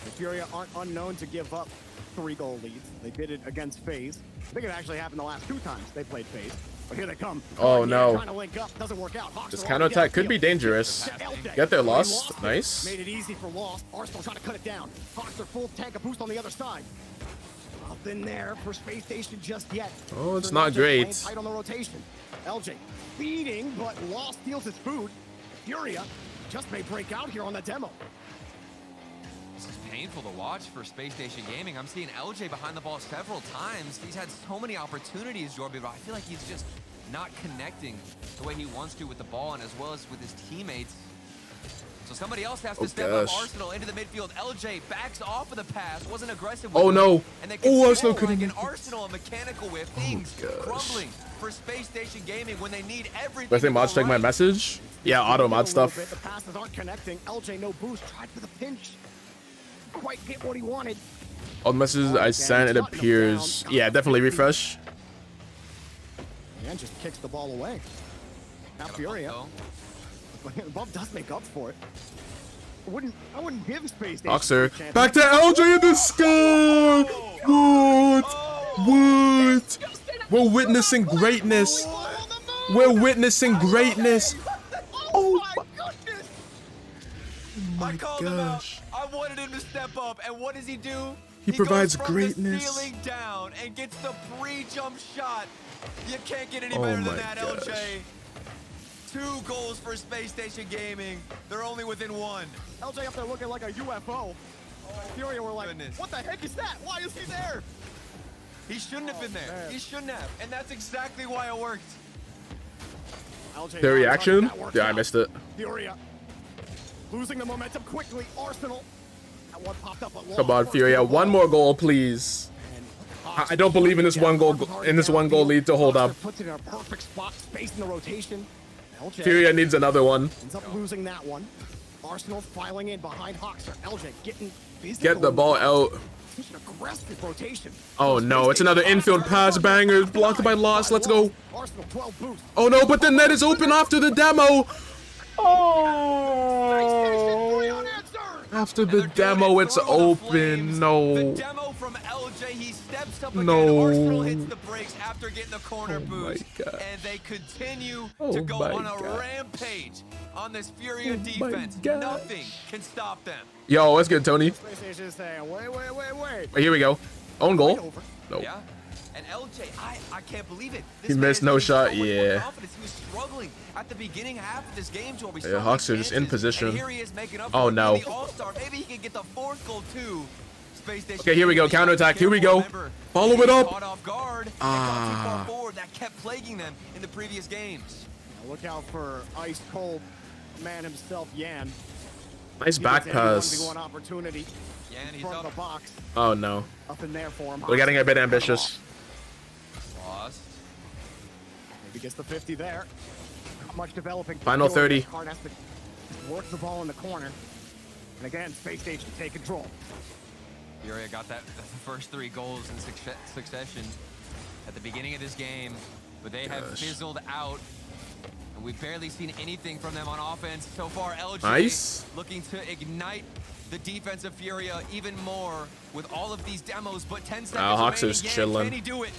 The Furia aren't unknown to give up 3-goal leads. They did it against FaZe. I think it actually happened the last 2 times they played FaZe. But here they come. Oh, no. Trying to link up. Doesn't work out. Hawks This are counterattack already could be dangerous. Get there, Lost. Nice. Made it easy for Lost. Arsenal trying to cut it down. Hawks are full tank of boost on the other side. Nothing there for Space Station just yet. Oh, it's not great. Tight on the rotation. LJ feeding, but Lost steals his food. Furia just may break out here on the demo. This is painful to watch for Space Station Gaming. I'm seeing LJ behind the ball several times. He's had so many opportunities, Jorby, but I feel like he's just not connecting the way he wants to with the ball and as well as with his teammates. So somebody else has to step up. Arsenal into the midfield. LJ backs off of the pass, wasn't aggressive. Oh no! And they Oh, Arsenal control couldn't. like an Arsenal, a mechanical whip. Things crumbling for Space Station Gaming when they need everything. Do I think mods check my message? Yeah, auto mod stuff. The passes aren't connecting. LJ no boost. Tried for the pinch. Quite get what he wanted. All the messages I sent, it appears. Yeah, definitely refresh. And just kicks the ball away. Now Furia. The bump does make up for it. I wouldn't give Space Station Boxer. Back to LJ in the sky! What? We're witnessing greatness. We're witnessing greatness. Oh my goodness! my gosh. I wanted him to step up, and what does he do? He provides goes from greatness. The ceiling down and gets the pre-jump shot. You can't get any Oh better my than that, gosh. LJ. 2 goals for Space Station Gaming. They're only within 1. LJ up there looking like a UFO. Furia were like, what the heck is that? Why is he there? He shouldn't have been there. He shouldn't have. And that's exactly why it worked. LJ Their reaction? that worked Yeah, I out. missed it. Furia losing the momentum quickly. Arsenal. That one popped up, but lost. Come on, Furia. One more goal, please. I don't believe in this one goal lead to hold up. Puts it in a perfect spot, space in the rotation. LJ Furia needs another one. ends up losing that one. Arsenal filing in behind Hawkster. LJ getting busy. Get the ball out. Such an aggressive rotation. Oh no, it's another infield pass banger. Blocked by Lost. Let's go. Arsenal 12 boost. Oh no, but the net is open after the demo. Oh. After the demo, it's open. No. The demo from LJ, he steps up again. No. Arsenal hits the brakes after getting the corner Oh my boost. gosh. And they continue Oh to go my on a gosh. rampage on this Furia Oh my defense. gosh. Nothing can stop them. Yo, what's good, Tony? Space Station is saying, wait. Wait, here we go. Own goal. Nope. Yeah. And LJ, I can't believe it. He missed no shot. So much more Yeah. confidence. He was struggling at the beginning half of this game. To Yeah, Hawks are just in position. And here he is making up Oh, for it no. in the All-Star. Maybe he can get the 4th goal too. Space Station. Okay, here we go. Counterattack. Here we go. Follow it up. Caught off guard. And got too far forward. That kept plaguing them in the previous games. Now look out for ice cold man himself, Yan. Nice back pass. 1v1 opportunity. Yan, he's Front of up. the box. Oh no. Up in there for him. We're getting a bit ambitious. Lost. Maybe gets the 50 there. Not much developing. Final 30. Card has to work the ball in the corner. And again, Space Station take control. Furia got the first 3 goals in succession at the beginning of this game, but they have fizzled out. And we've barely seen anything from them on offense so far. LJ Nice. looking to ignite the defense of Furia even more with all of these demos, but 10 seconds Hawks remaining. is Yan, chilling. Can he do it?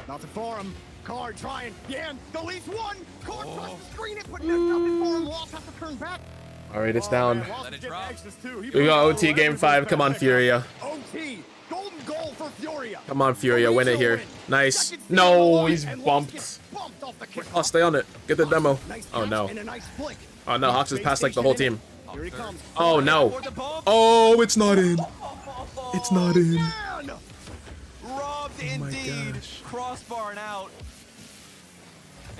Nothing for him. Card trying. Yan, the least one. Card tries to screen it, but nothing for him. Lost has to turn back. All right, it's down. Man, Lost is getting anxious too. He We got brings OT game 5. Come on, Furia. OT. Golden goal for Furia. Come on, Furia. Win it here. Nice. No, he's bumped. Oh, stay on it. Get the demo. Oh no. Oh no, Hawks has passed like the whole team. Here he comes. Oh no. Oh, it's not in. It's not in. Robbed indeed. Crossbar and out.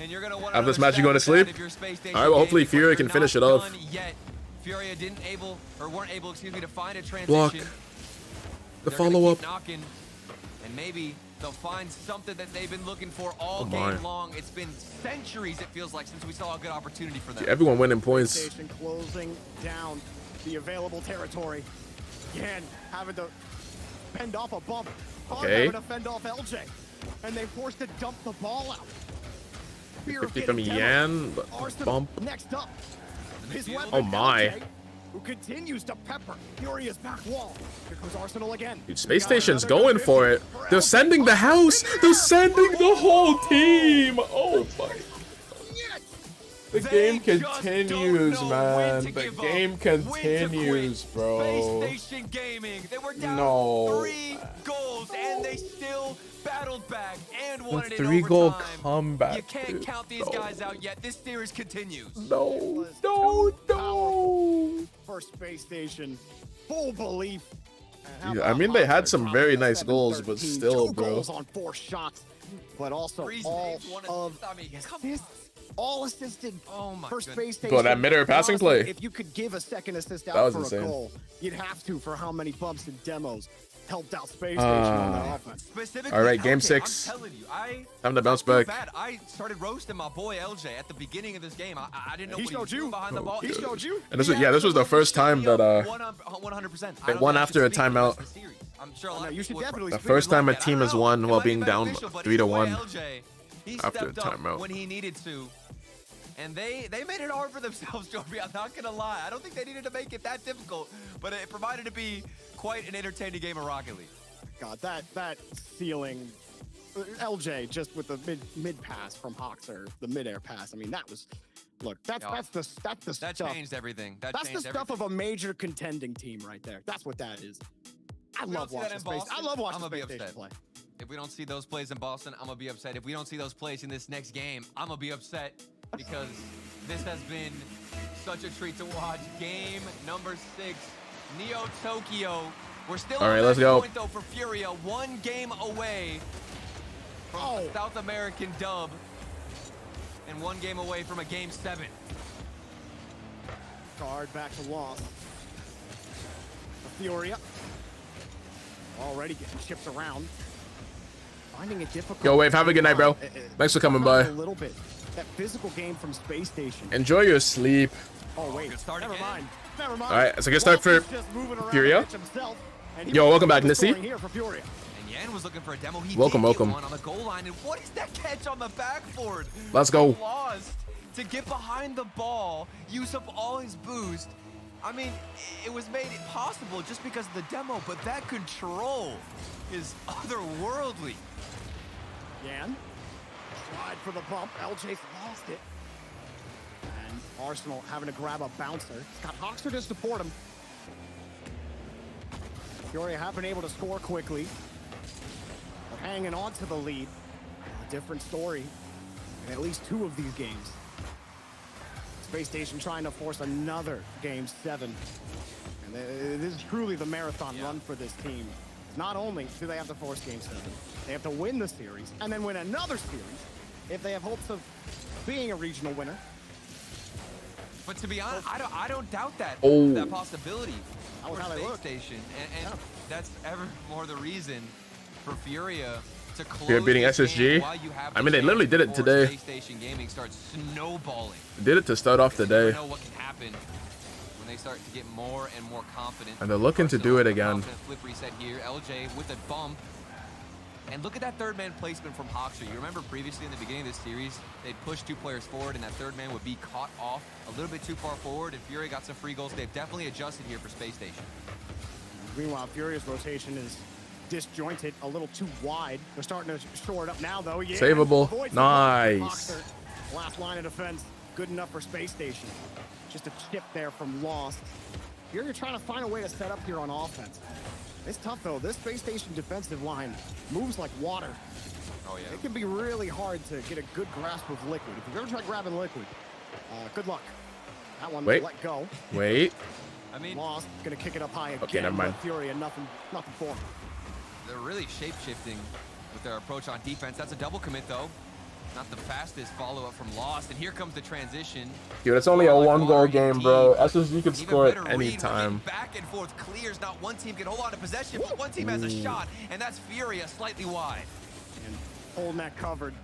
And you're gonna want After this match, you going to sleep? All right, well, hopefully Furia can finish it off. Yet. Furia weren't able, to find a transition. Block. The follow-up. Knocking, and maybe they'll find something that they've been looking for all my. game long. It's been centuries, it feels like, since we saw a good opportunity for them. Everyone winning points. Station closing down the available territory. Again, having to fend off a bump. Okay. Having to fend off LJ. And they forced to dump the ball out. Fear of 50 from getting Yan. Arsenal Bump. next up. His weapon, Oh my. LJ. who continues to pepper Furia's back wall. Here comes Arsenal again. Dude, Space Station's going for it. They're sending the house. They're sending the whole team. Oh my. The game continues, man. The game continues, bro. Space Station Gaming. They were down 3 goals, and they still battled back and won it in overtime. 3-goal comeback. You can't count these guys out yet. This series continues. No. For Space Station, full belief. Yeah, I mean, they had some very nice goals, but still, 2 bro. goals on 4 shots, but also all of assists. All assisted for Space Station. Bro, that mid-air passing Honestly, play. If you could give a second assist That out was for insane. a goal, you'd have to for how many bumps and demos helped out Space Station on the offense. Specifically, All right, game LJ, 6. I'm telling you, Time to bounce I feel back. bad. I started roasting my boy LJ at the beginning of this game. I didn't know He what he was showed you. doing behind the ball. He showed you. And this was, yeah, this was the first time that 100%. they won after a timeout. I'm sure a lot you of should people definitely The first time a team has won while being down beneficial, but 3-1 LJ, he after a stepped up timeout. when he needed to. And they made it hard for themselves, Joby. I'm not gonna lie. I don't think they needed to make it that difficult, but it provided to be quite an entertaining game of Rocket League. God, that ceiling, LJ just with the mid pass from Hoxer, the mid-air pass. I mean, that was, look, that's the That stuff. changed everything. That's the stuff of a major contending team right there. That's what that is. I love watching Space. I love watching Space Station play. If we don't see those plays in Boston, I'm gonna be upset. If we don't see those plays in this next game, I'm gonna be upset because this has been such a treat to watch. Game number 6, Neo Tokyo. We're still All right, on let's that go. point though for Furia. 1 game away from a South American dub, and 1 game away from a game 7. Guard back to Lost. Furia already getting chipped around. Finding it difficult. Yo, Wave, have a good night, bro. Thanks for coming by. A little bit. That physical game from Space Station. Enjoy your sleep. Oh wait, never mind. Never mind. All right, it's a good start for Lost is just moving around Furia. the pitch himself, and he Yo, was welcome back, scoring Nissy. here for Furia. And Yan was looking for a demo. He Welcome, did get welcome. one on the goal line. And what is that catch on the backboard? Let's go. Lost to get behind the ball, use up all his boost. I mean, it was made possible just because of the demo, but that control is otherworldly. Yan tried for the bump. LJ's lost it. And Arsenal having to grab a bouncer. He's got Hoxer to support him. Furia have been able to score quickly. They're hanging on to the lead. A different story in at least 2 of these games. Space Station trying to force another game 7. And this is truly the marathon run for this team. Not only do they have to force game 7, they have to win the series and then win another series if they have hopes of being a regional winner. But to be honest, I don't doubt that that possibility That was for how they Space look. Station, and that's ever more the reason for Furia to close Furia beating this SSG. game while you have I the mean, they chance literally did it before today. Space Station Gaming starts snowballing. They did it to start off the You never day. know what can happen when they start to get more and more confident. And they're looking to do it again. Confident flip reset here. LJ with a bump. And look at that 3rd man placement from Hoxer. You remember previously in the beginning of this series, they'd push 2 players forward and that 3rd man would be caught off a little bit too far forward, and Furia got some free goals. They've definitely adjusted here for Space Station. Meanwhile, Furia's rotation is disjointed, a little too wide. They're starting to shore it up now, though. Yeah, Saveable. avoids the Nice. Hoxer. Last line of defense, good enough for Space Station. Just a chip there from Lost. Furia trying to find a way to set up here on offense. It's tough, though. This Space Station defensive line moves like water. Oh, yeah. It can be really hard to get a good grasp of Liquid. If you've ever tried grabbing Liquid, good luck. That one Wait. let go. Wait. I mean, Lost, gonna kick it up high again. Okay, never mind. But Furia, nothing for him. they're really shape-shifting with their approach on defense. That's a double commit, though. Not the fastest follow-up from Lost. And here comes the transition. Dude, it's only a 1-goal game, bro. SSG could Even score better at any read, time. Back and forth clears. Not one team can hold on to possession, but one team has a shot, and that's Furia slightly wide. And holding that covered.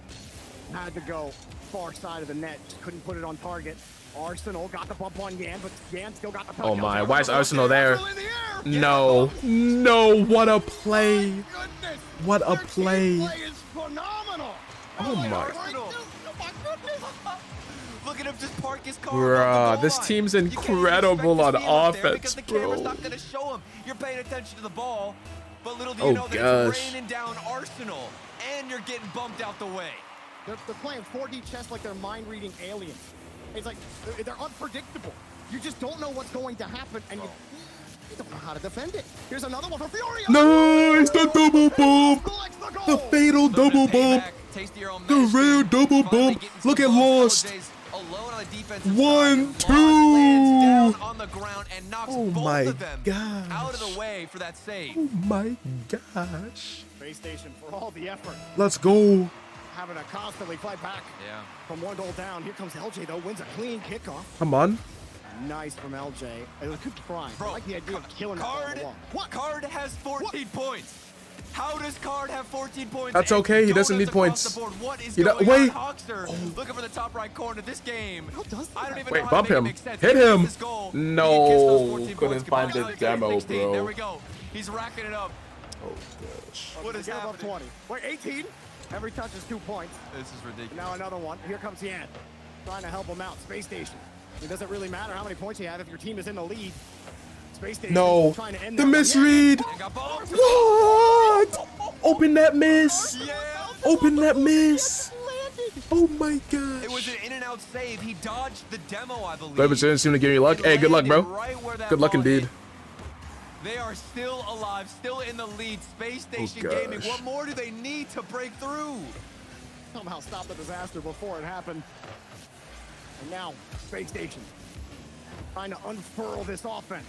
Had to go far side of the net. Just couldn't put it on target. Arsenal got the bump on Yan, but Yan still got the Oh my, why is Arsenal there? No. No, what a play. What a play. Is phenomenal. Oh my. Look at him just park his car. Bruh, this team's incredible on offense, because the camera's bro. not gonna show him. You're paying attention to the ball, but little do Oh, you know that it's gosh. raining down Arsenal, and you're getting bumped out the way. They're playing 4D chess like they're mind-reading aliens. It's like they're unpredictable. You just don't know what's going to happen, and you don't know how to defend it. Here's another one for Fury. Nice, the double bump. The fatal double bump. The rare double bump. Look at Lost. 1, 2. Oh my gosh. Out of the way for that save. Oh my gosh. Space Station for all the effort. Let's go. Having to constantly fight back. Yeah. From 1 goal down. Here comes LJ though. Wins a clean kickoff. Come on. Nice from LJ. It was a good try. I like the idea of killing Card. that ball. What? Card has 14 points. How does Card have 14 points? That's okay. He doesn't need points. What is He going wait. on, Hawkster? Looking for the top right corner of this game. I don't even Wait, know how bump to him. make it make sense. Hit He him. gets this goal. No, couldn't find the demo, 16. There bro. we go. He's racking it up. Oh gosh. What is Get above happening? 20. Wait, 18. Every touch is 2 points. This is ridiculous. Now another one. Here comes Yan. Trying to help him out. Space Station. It doesn't really matter how many points you have if your team is in the lead. Space Station No. trying to end The that one. misread. Yeah. What? Open that miss. Open that miss. Oh my gosh. It was an in and out save. He dodged the demo, I believe. But didn't seem to give you luck. Hey, good luck, bro. Right where that Good luck ball indeed. hit. They are still alive, still in the lead. Space Station gosh. Gaming. What more do they need to break through? Somehow stop the disaster before it happened. And now, Space Station trying to unfurl this offense.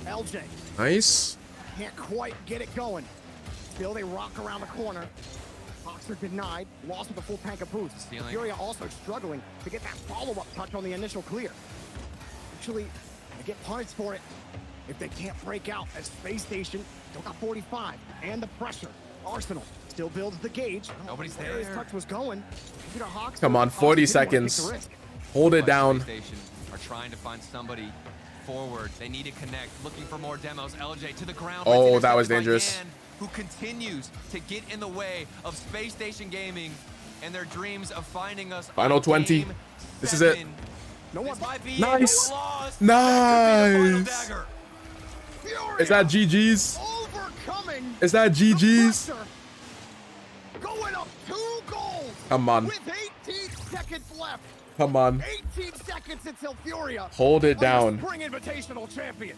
LJ Nice. can't quite get it going. Still, they rock around the corner. Boxer denied, lost with a full tank of boost. Stealing. Furia also struggling to get that follow-up touch on the initial clear. Actually, they get punished for it if they can't break out as Space Station still got 45 and the pressure. Arsenal still builds the gauge. Nobody's Where his there. touch was going. Peter Hawks Come on, 40 seconds. Hold it down. Space Station are trying to find somebody forward. They need to connect, looking for more demos. LJ to the ground. but it's Oh, that was intercepted by dangerous. Yan, who continues to get in the way of Space Station Gaming and their dreams of finding us. Final on 20. Game This is it. 7. This might be Nice. it. Lost. Nice. That could be the final dagger. Is that GG's? Overcoming Is that GG's? the pressure. Going up 2 goals. Come on. With 18 seconds left. Come on. 18 seconds until Furia. Hold it are the down. Spring Invitational champion.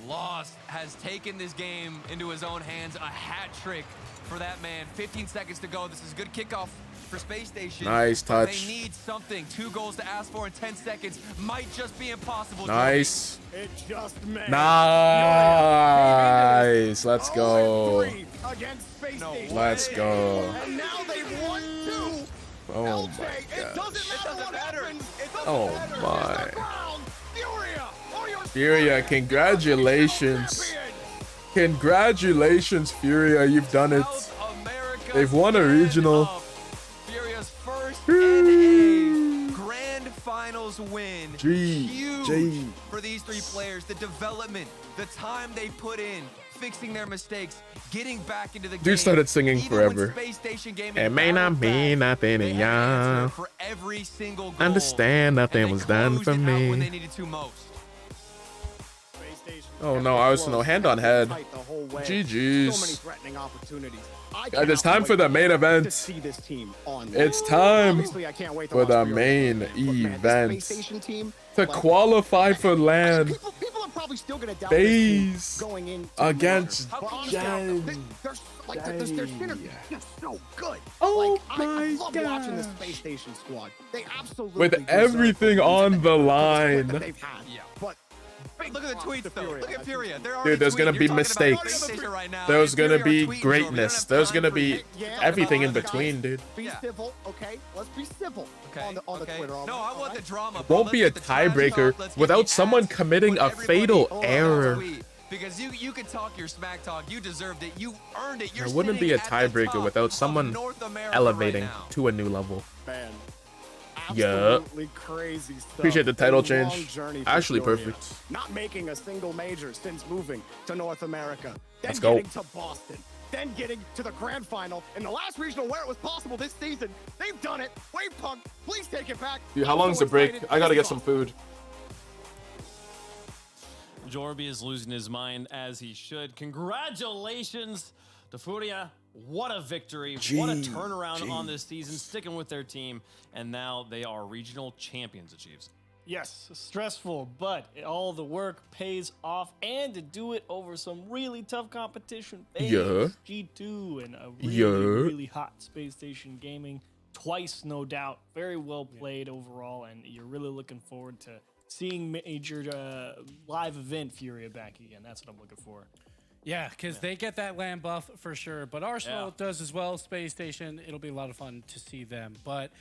Lost has taken this game into his own hands. A hat trick for that man. 15 seconds to go. This is a good kickoff for Space Station. Nice But touch. They need something. 2 goals to ask for in 10 seconds. Might just be impossible. Nice. It just may. Nice. Let's go. 0-3 against Space Station. Let's go. And now they've won 2. Oh LJ, my it doesn't matter what happens. It doesn't Oh matter. my. It's the ground. Furia, are your Furia, congratulations. Congratulations, Furia. You've done it. They've won a regional. Furia's first NA Grand Finals win. Huge for these 3 players. The development, the time they put in, fixing their mistakes, getting back into the game. Dude started singing Even forever. when Space Station Gaming It may not battled mean back, nothing to they had an answer ya. for every single goal. Understand nothing and they was done closed for it out when they me. needed to most. Oh no, Arsenal hand on head. Tight the whole way. So many GG's. threatening opportunities. Guys, it's time for the main to event. see this team on. It's time Obviously, I can't wait to for watch the Furia. main But man, this event. Space Station team, To like, qualify for LAN. people are probably still gonna doubt this team FaZe going in against But honestly, Gen. their synergy is just so good. Oh like, I my love watching the gosh. Space Station squad. They absolutely With deserve everything on the that line. they've had. Yeah. But Look at the tweets, though. Look at Furia. They're Dude, there's gonna be mistakes. There's gonna be greatness. There's gonna be everything in between, dude. Be civil, okay? Let's be civil on the Twitter. No, I want the drama. Won't be a tiebreaker without someone committing a fatal error. Because you can talk your smack talk. You deserved it. You earned it. You're There wouldn't be a sitting at the tiebreaker top without of someone North America elevating right now. to a new level. Man, Yup. absolutely crazy stuff. Appreciate the title Been a long change. journey for Actually Furia. perfect. Not making a single major since moving to North America. Then Let's go. getting to Boston. then getting to the grand final in the last regional where it was possible this season. They've done it. Wavepunk, please take it back. Dude, how long's the break? I gotta get some food. Jorby is losing his mind as he should. Congratulations to Furia. What a victory. What a turnaround on this season, sticking with their team. And now they are regional champions, Achieves. Yes, stressful, but all the work pays off, and to do it over some really tough competition. G2 and a really hot Space Station Gaming. Twice, no doubt. Very well played overall, and you're really looking forward to seeing major live event Furia back again. That's what I'm looking for. Yeah, because they get that land buff for sure, but Arsenal does as well. Space Station, it'll be a lot of fun to see them. But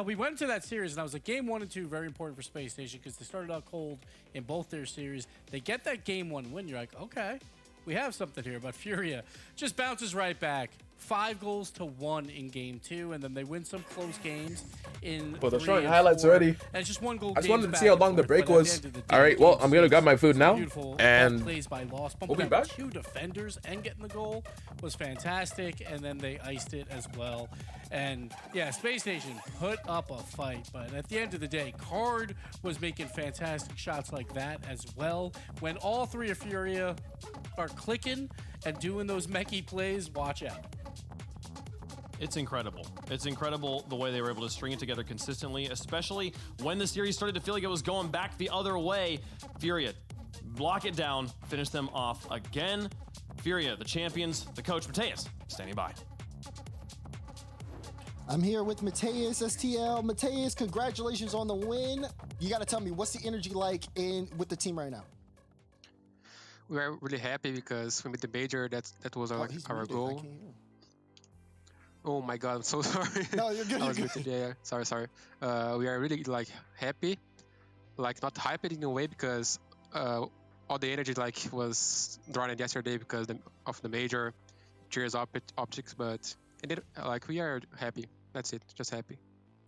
we went into that series, and I was like, game 1 and 2, very important for Space Station because they started out cold in both their series. They get that game 1 win. You're like, okay, we have something here. But Furia just bounces right back. 5-1 in game 2, and then they win some close games in. But they're showing highlights already. And it's just 1 goal. I just wanted to see how long the break was. All right, well, I'm gonna grab my food now, and plays by Lost. we'll be back. 2 defenders and getting the goal was fantastic, and then they iced it as well. And yeah, Space Station put up a fight, but at the end of the day, Card was making fantastic shots like that as well. When all 3 of Furia are clicking and doing those mechie plays, watch out. It's incredible. It's incredible the way they were able to string it together consistently, especially when the series started to feel like it was going back the other way. Furia, block it down, finish them off again. Furia, the champions, the coach, Mateus, standing by. I'm here with Mateus STL. Mateus, congratulations on the win. You got to tell me, what's the energy like with the team right now? We are really happy because we made the major. That was our goal. Oh my god, I'm so sorry. No, you're good. I was muted. Yeah, sorry. We are really happy, not hyped in a way because all the energy was drawn in yesterday because of the major cheers optics, but we are happy. That's it, just happy.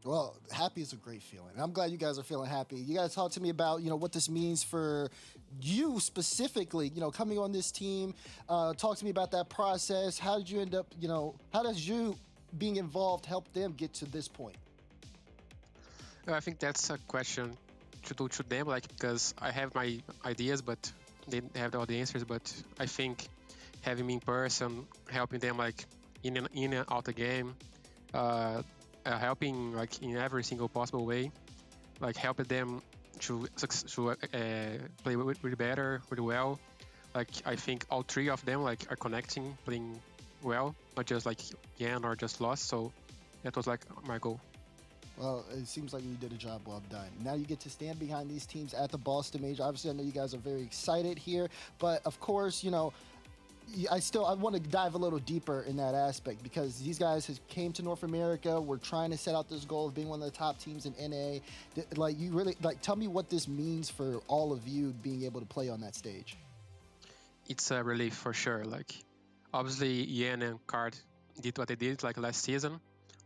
Well, happy is a great feeling. I'm glad you guys are feeling happy. You guys talk to me about, what this means for you specifically, coming on this team. Talk to me about that process. How did you end up, how does you being involved help them get to this point? I think that's a question to do to them, because I have my ideas, but they have all the answers. But I think having me in person, helping them in and out the game, helping in every single possible way, helping them to play really better, really well. I think all 3 of them are connecting, playing well, not just Yan or just Lost. So that was my goal. Well, it seems like you did a job well done. Now you get to stand behind these teams at the Boston Major. Obviously, I know you guys are very excited here, but of course, I want to dive a little deeper in that aspect because these guys came to North America. We're trying to set out this goal of being one of the top teams in NA. You really tell me what this means for all of you being able to play on that stage. It's a relief for sure. Obviously, Yan and Card did what they did last season.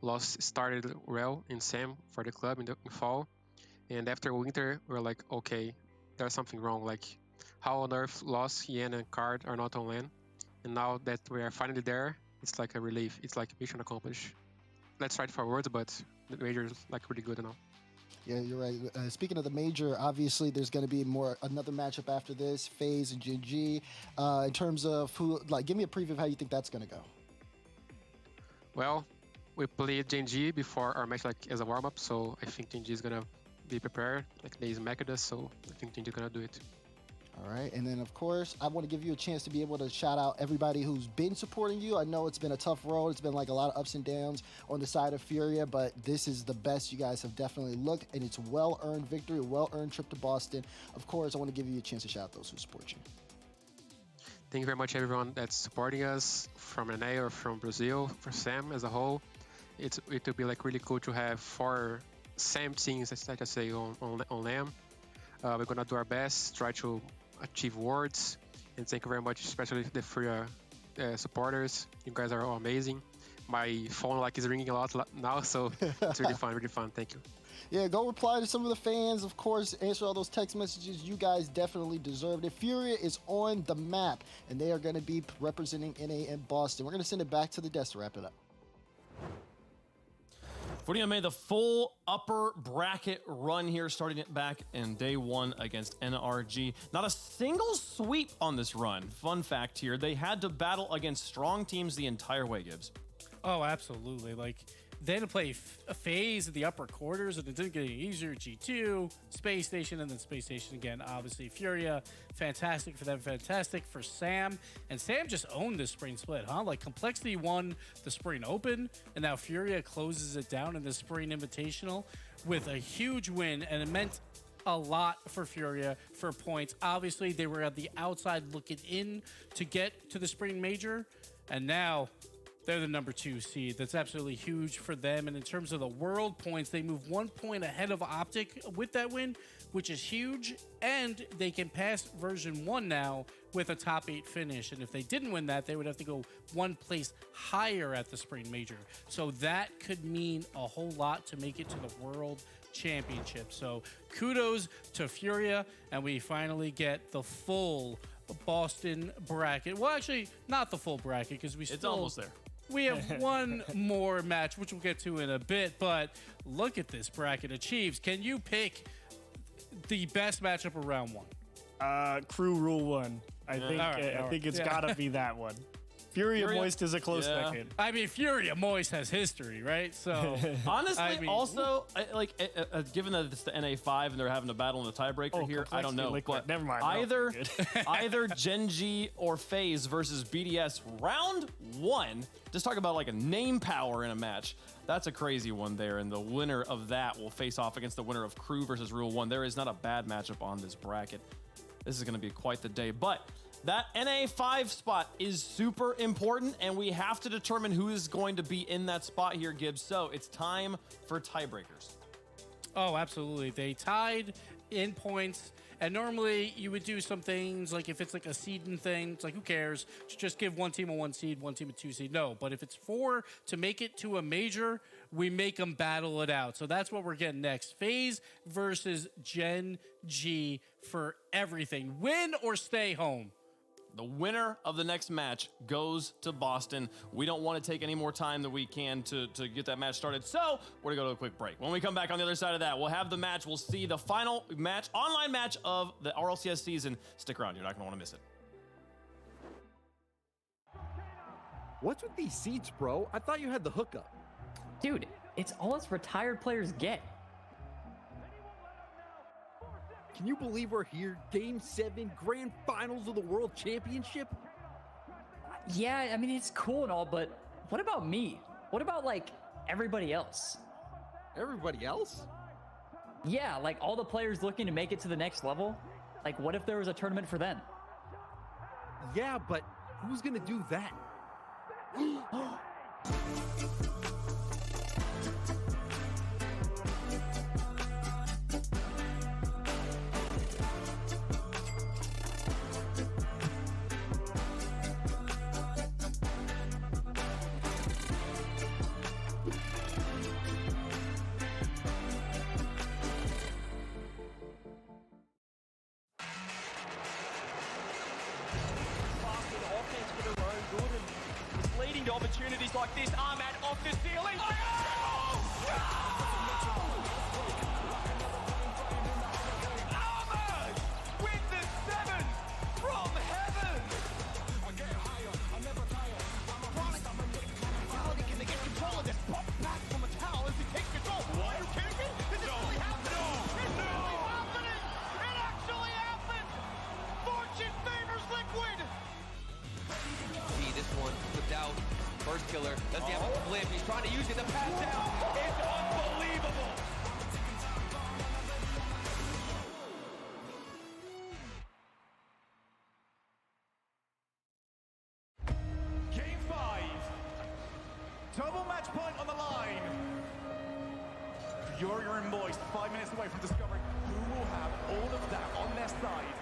Lost started well in SAM for the club in fall, and after winter, we're okay, there's something wrong. How on earth Lost, Yan, and Card are not on LAN? And now that we are finally there, it's a relief. It's mission accomplished. Let's try it forward, but the major is really good now. Yeah, you're right. Speaking of the major, obviously there's going to be another matchup after this, FaZe and GG. In terms of who, give me a preview of how you think that's going to go. Well, we played GG before our match as a warm-up, so I think GG is going to be prepared. They smacked us, so I think GG is going to do it. All right, and then of course, I want to give you a chance to be able to shout out everybody who's been supporting you. I know it's been a tough road. It's been a lot of ups and downs on the side of Furia, but this is the best you guys have definitely looked, and it's well-earned victory, a well-earned trip to Boston. Of course, I want to give you a chance to shout out those who support you. Thank you very much, everyone that's supporting us from NA or from Brazil, for SAM as a whole. It would be really cool to have 4 SAM teams, like I say, on LAN. We're gonna do our best, try to achieve worlds, and thank you very much, especially the Furia supporters. You guys are all amazing. My phone is ringing a lot now, so it's really fun, really fun. Thank you. Yeah, go reply to some of the fans, of course, answer all those text messages. You guys definitely deserved it. Furia is on the map, and they are going to be representing NA in Boston. We're going to send it back to the desk to wrap it up. Furia made the full upper bracket run here, starting it back in day one against NRG. Not a single sweep on this run. Fun fact here, they had to battle against strong teams the entire way, Gibbs. Oh, absolutely. Like, they had to play a phase in the upper quarters, and it didn't get any easier. G2, Space Station, and then Space Station again. Obviously, Furia, fantastic for them, fantastic for Sam. And Sam just owned this spring split, huh? Like, Complexity won the spring open, and now Furia closes it down in the spring invitational with a huge win, and it meant a lot for Furia for points. Obviously, they were at the outside looking in to get to the spring major, and now they're the number 2 seed. That's absolutely huge for them. And in terms of the world points, they move 1 point ahead of Optic with that win, which is huge. And they can pass version 1 now with a top 8 finish. And if they didn't win that, they would have to go 1 place higher at the spring major. So that could mean a whole lot to make it to the world championship. So kudos to Furia. And we finally get the full Boston bracket. Well, actually, not the full bracket, because It's almost there. We have one more match, which we'll get to in a bit, but look at this bracket. Achieves, can you pick the best matchup of round 1? Crew Rule 1. I think it's gotta be that one. Furia Moist is a close second. I mean, Furia Moist has history, right? So honestly, I mean, also given that it's the NA5 and they're having to battle in the tiebreaker here, I don't know. But never mind. Either Gen G or FaZe versus BDS round 1. Just talk about like a name power in a match. That's a crazy one there, and the winner of that will face off against the winner of Crew versus Rule 1. There is not a bad matchup on this bracket. This is going to be quite the day, but that NA5 spot is super important, and we have to determine who is going to be in that spot here, Gibbs. So it's time for tiebreakers. Oh, absolutely. They tied in points, and normally you would do some things like if it's like a seeding thing, it's like, who cares? Just give one team a 1 seed, one team a 2 seed. No, but if it's 4 to make it to a major, we make them battle it out. So that's what we're getting next. FaZe versus Gen G for everything. Win or stay home. The winner of the next match goes to Boston. We don't want to take any more time than we can to get that match started. So we're going to go to a quick break. When we come back on the other side of that, we'll have the match. We'll see the final match, online match of the RLCS season. Stick around. You're not going to want to miss it. What's with these seats, bro? I thought you had the hookup. Dude, it's all us retired players get. Can you believe we're here? Game 7, grand finals of the World Championship? Yeah, I mean, it's cool and all, but what about me? What about, like, everybody else? Everybody else? Yeah, like all the players looking to make it to the next level. Like, what if there was a tournament for them? Yeah, but who's gonna do that? Opportunities like this, Ahmad off the ceiling. Ahmad with the 7 from heaven. I get higher, I never tire. Can they get control of this? Pop back from a towel as he takes control. Are you kidding me? This is really happening. It's really happening. It actually happened. Fortune favors Liquid. See this one flipped out. First killer, does he have a flip? He's trying to use it to pass down. It's unbelievable. Game 5. Double match point on the line. Furia and Moist 5 minutes away from discovering who will have all of that on their side.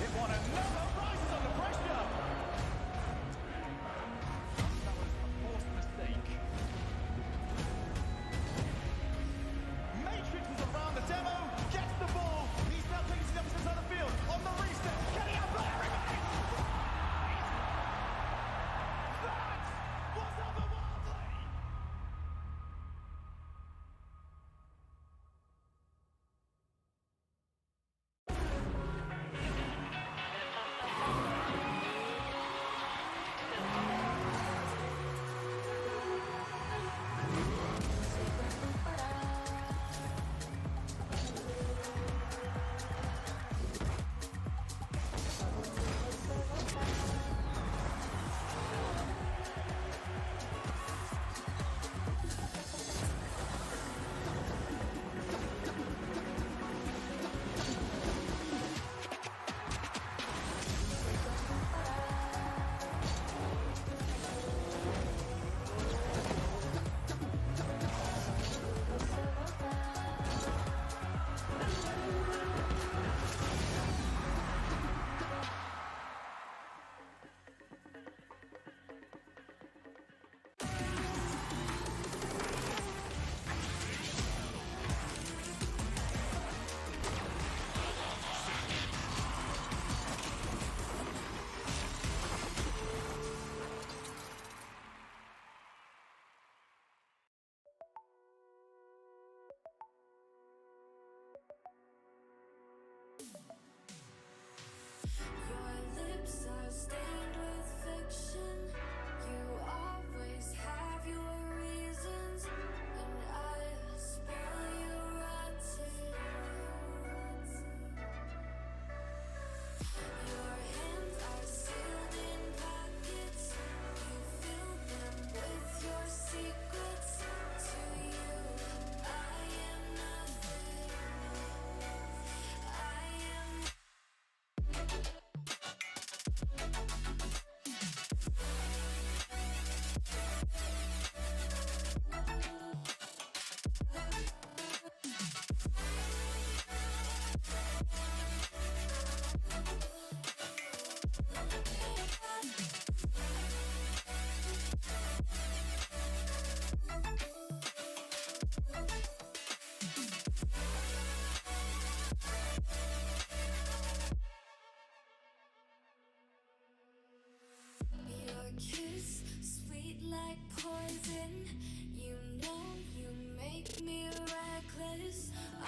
It won another rise under pressure.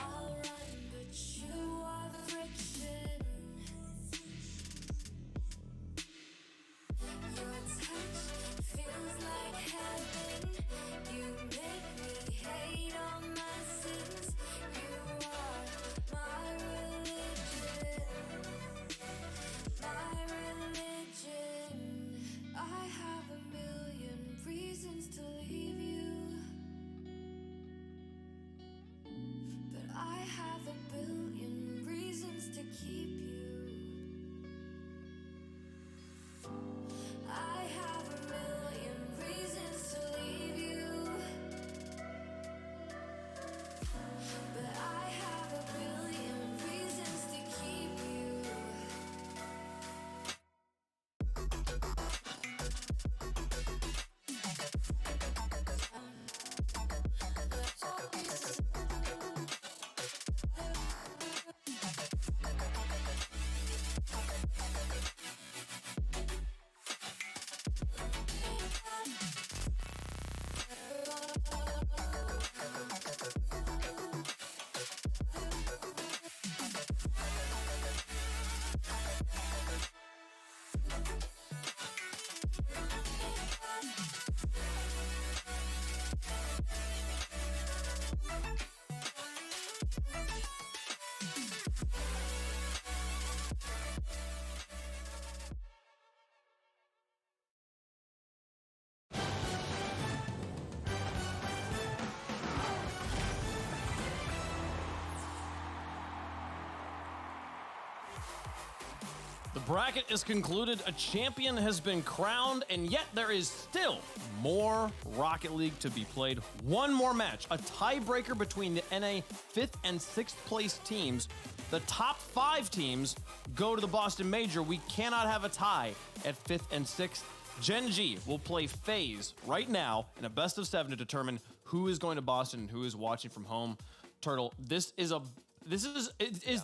I'll run, but you are friction. Your touch feels like heaven. You make me hate all my sins. You are my religion. My religion. I have a million reasons to leave you, but I have a billion reasons to keep you. I have a million reasons to leave you, but I have a billion reasons to keep you. The bracket is concluded, a champion has been crowned, and yet there is still more Rocket League to be played. One more match, a tiebreaker between the NA 5th and 6th place teams. The top 5 teams go to the Boston Major. We cannot have a tie at 5th and 6th. Gen G will play FaZe right now in a best of 7 to determine who is going to Boston and who is watching from home. Turtle, is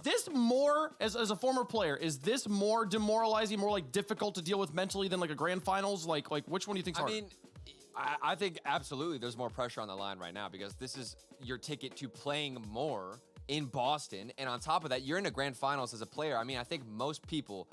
this more, as a former player, is this more demoralizing, more like difficult to deal with mentally than like a grand finals? Like which one do you think's harder? I mean, I think absolutely there's more pressure on the line right now because this is your ticket to playing more in Boston. And on top of that, you're in a grand finals as a player. I mean, I think most people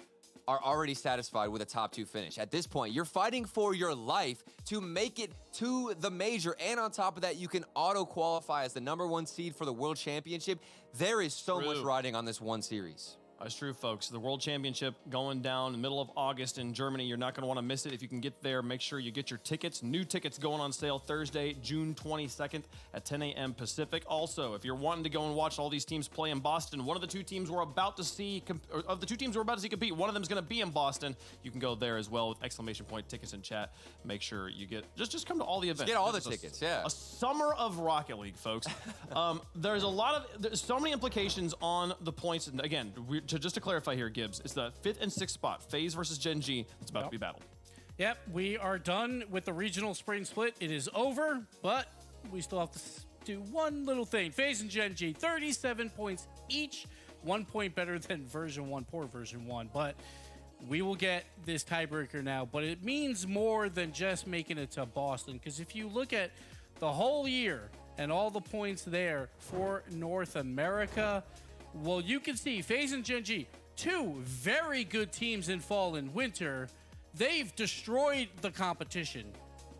are already satisfied with a top 2 finish. At this point, you're fighting for your life to make it to the major. And on top of that, you can auto-qualify as the #1 seed for the World Championship. There is so much riding on this one series. That's true, folks. The World Championship going down in the middle of August in Germany. You're not going to want to miss it. If you can get there, make sure you get your tickets. New tickets going on sale Thursday, June 22nd at 10 a.m. Pacific. Also, if you're wanting to go and watch all these teams play in Boston, one of the two teams we're about to see, compete, one of them is going to be in Boston. You can go there as well with exclamation point tickets in chat. Make sure you get, just come to all the events. Get all the tickets, yeah. A summer of Rocket League, folks. There's so many implications on the points. And again, just to clarify here, Gibbs, it's the 5th and 6th spot, FaZe versus Gen G. It's about to be battled. Yep, we are done with the regional spring split. It is over, but we still have to do one little thing. FaZe and Gen G, 37 points each, 1 point better than version 1, poor version 1. But we will get this tiebreaker now. But it means more than just making it to Boston, because if you look at the whole year and all the points there for North America, well, you can see FaZe and Gen G, 2 very good teams in fall and winter. They've destroyed the competition.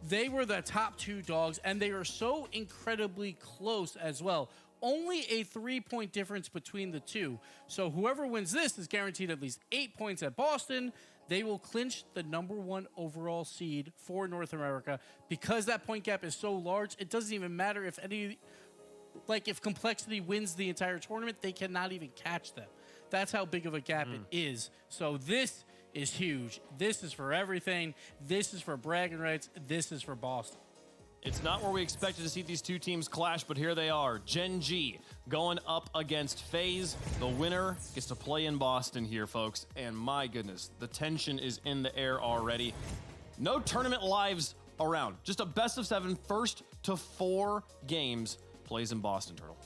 They were the top 2 dogs, and they are so incredibly close as well. Only a 3-point difference between the two. So whoever wins this is guaranteed at least 8 points at Boston. They will clinch the #1 overall seed for North America. Because that point gap is so large, it doesn't even matter if if Complexity wins the entire tournament, they cannot even catch them. That's how big of a gap it is. So this is huge. This is for everything. This is for bragging rights. This is for Boston. It's not where we expected to see these two teams clash, but here they are. Gen G going up against FaZe. The winner gets to play in Boston here, folks. And my goodness, the tension is in the air already. No tournament lives around. Just a best of 7, first to 4 games plays in Boston, Turtle.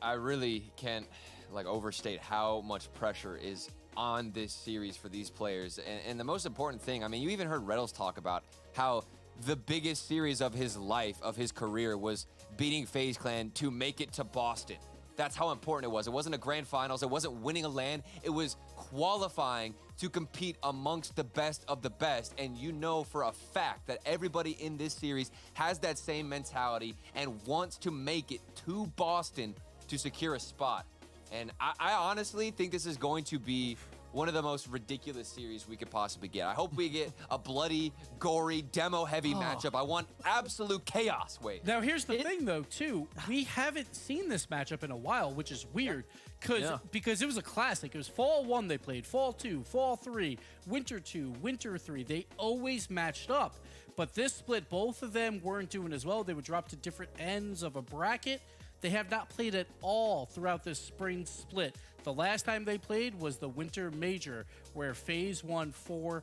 I really can't overstate how much pressure is on this series for these players. And the most important thing, I mean, you even heard Reddles talk about how the biggest series of his life, of his career, was beating FaZe Clan to make it to Boston. That's how important it was. It wasn't a grand finals. It wasn't winning a LAN. It was qualifying to compete amongst the best of the best. And you know for a fact that everybody in this series has that same mentality and wants to make it to Boston to secure a spot. And I honestly think this is going to be one of the most ridiculous series we could possibly get. I hope we get a bloody, gory, demo-heavy matchup. I want absolute chaos. Wait. Now, here's the thing, though, too. We haven't seen this matchup in a while, which is weird because it was a classic. It was Fall 1 they played, Fall 2, Fall 3, Winter 2, Winter 3. They always matched up. But this split, both of them weren't doing as well. They would drop to different ends of a bracket. They have not played at all throughout this spring split. The last time they played was the Winter Major, where FaZe won 4-2.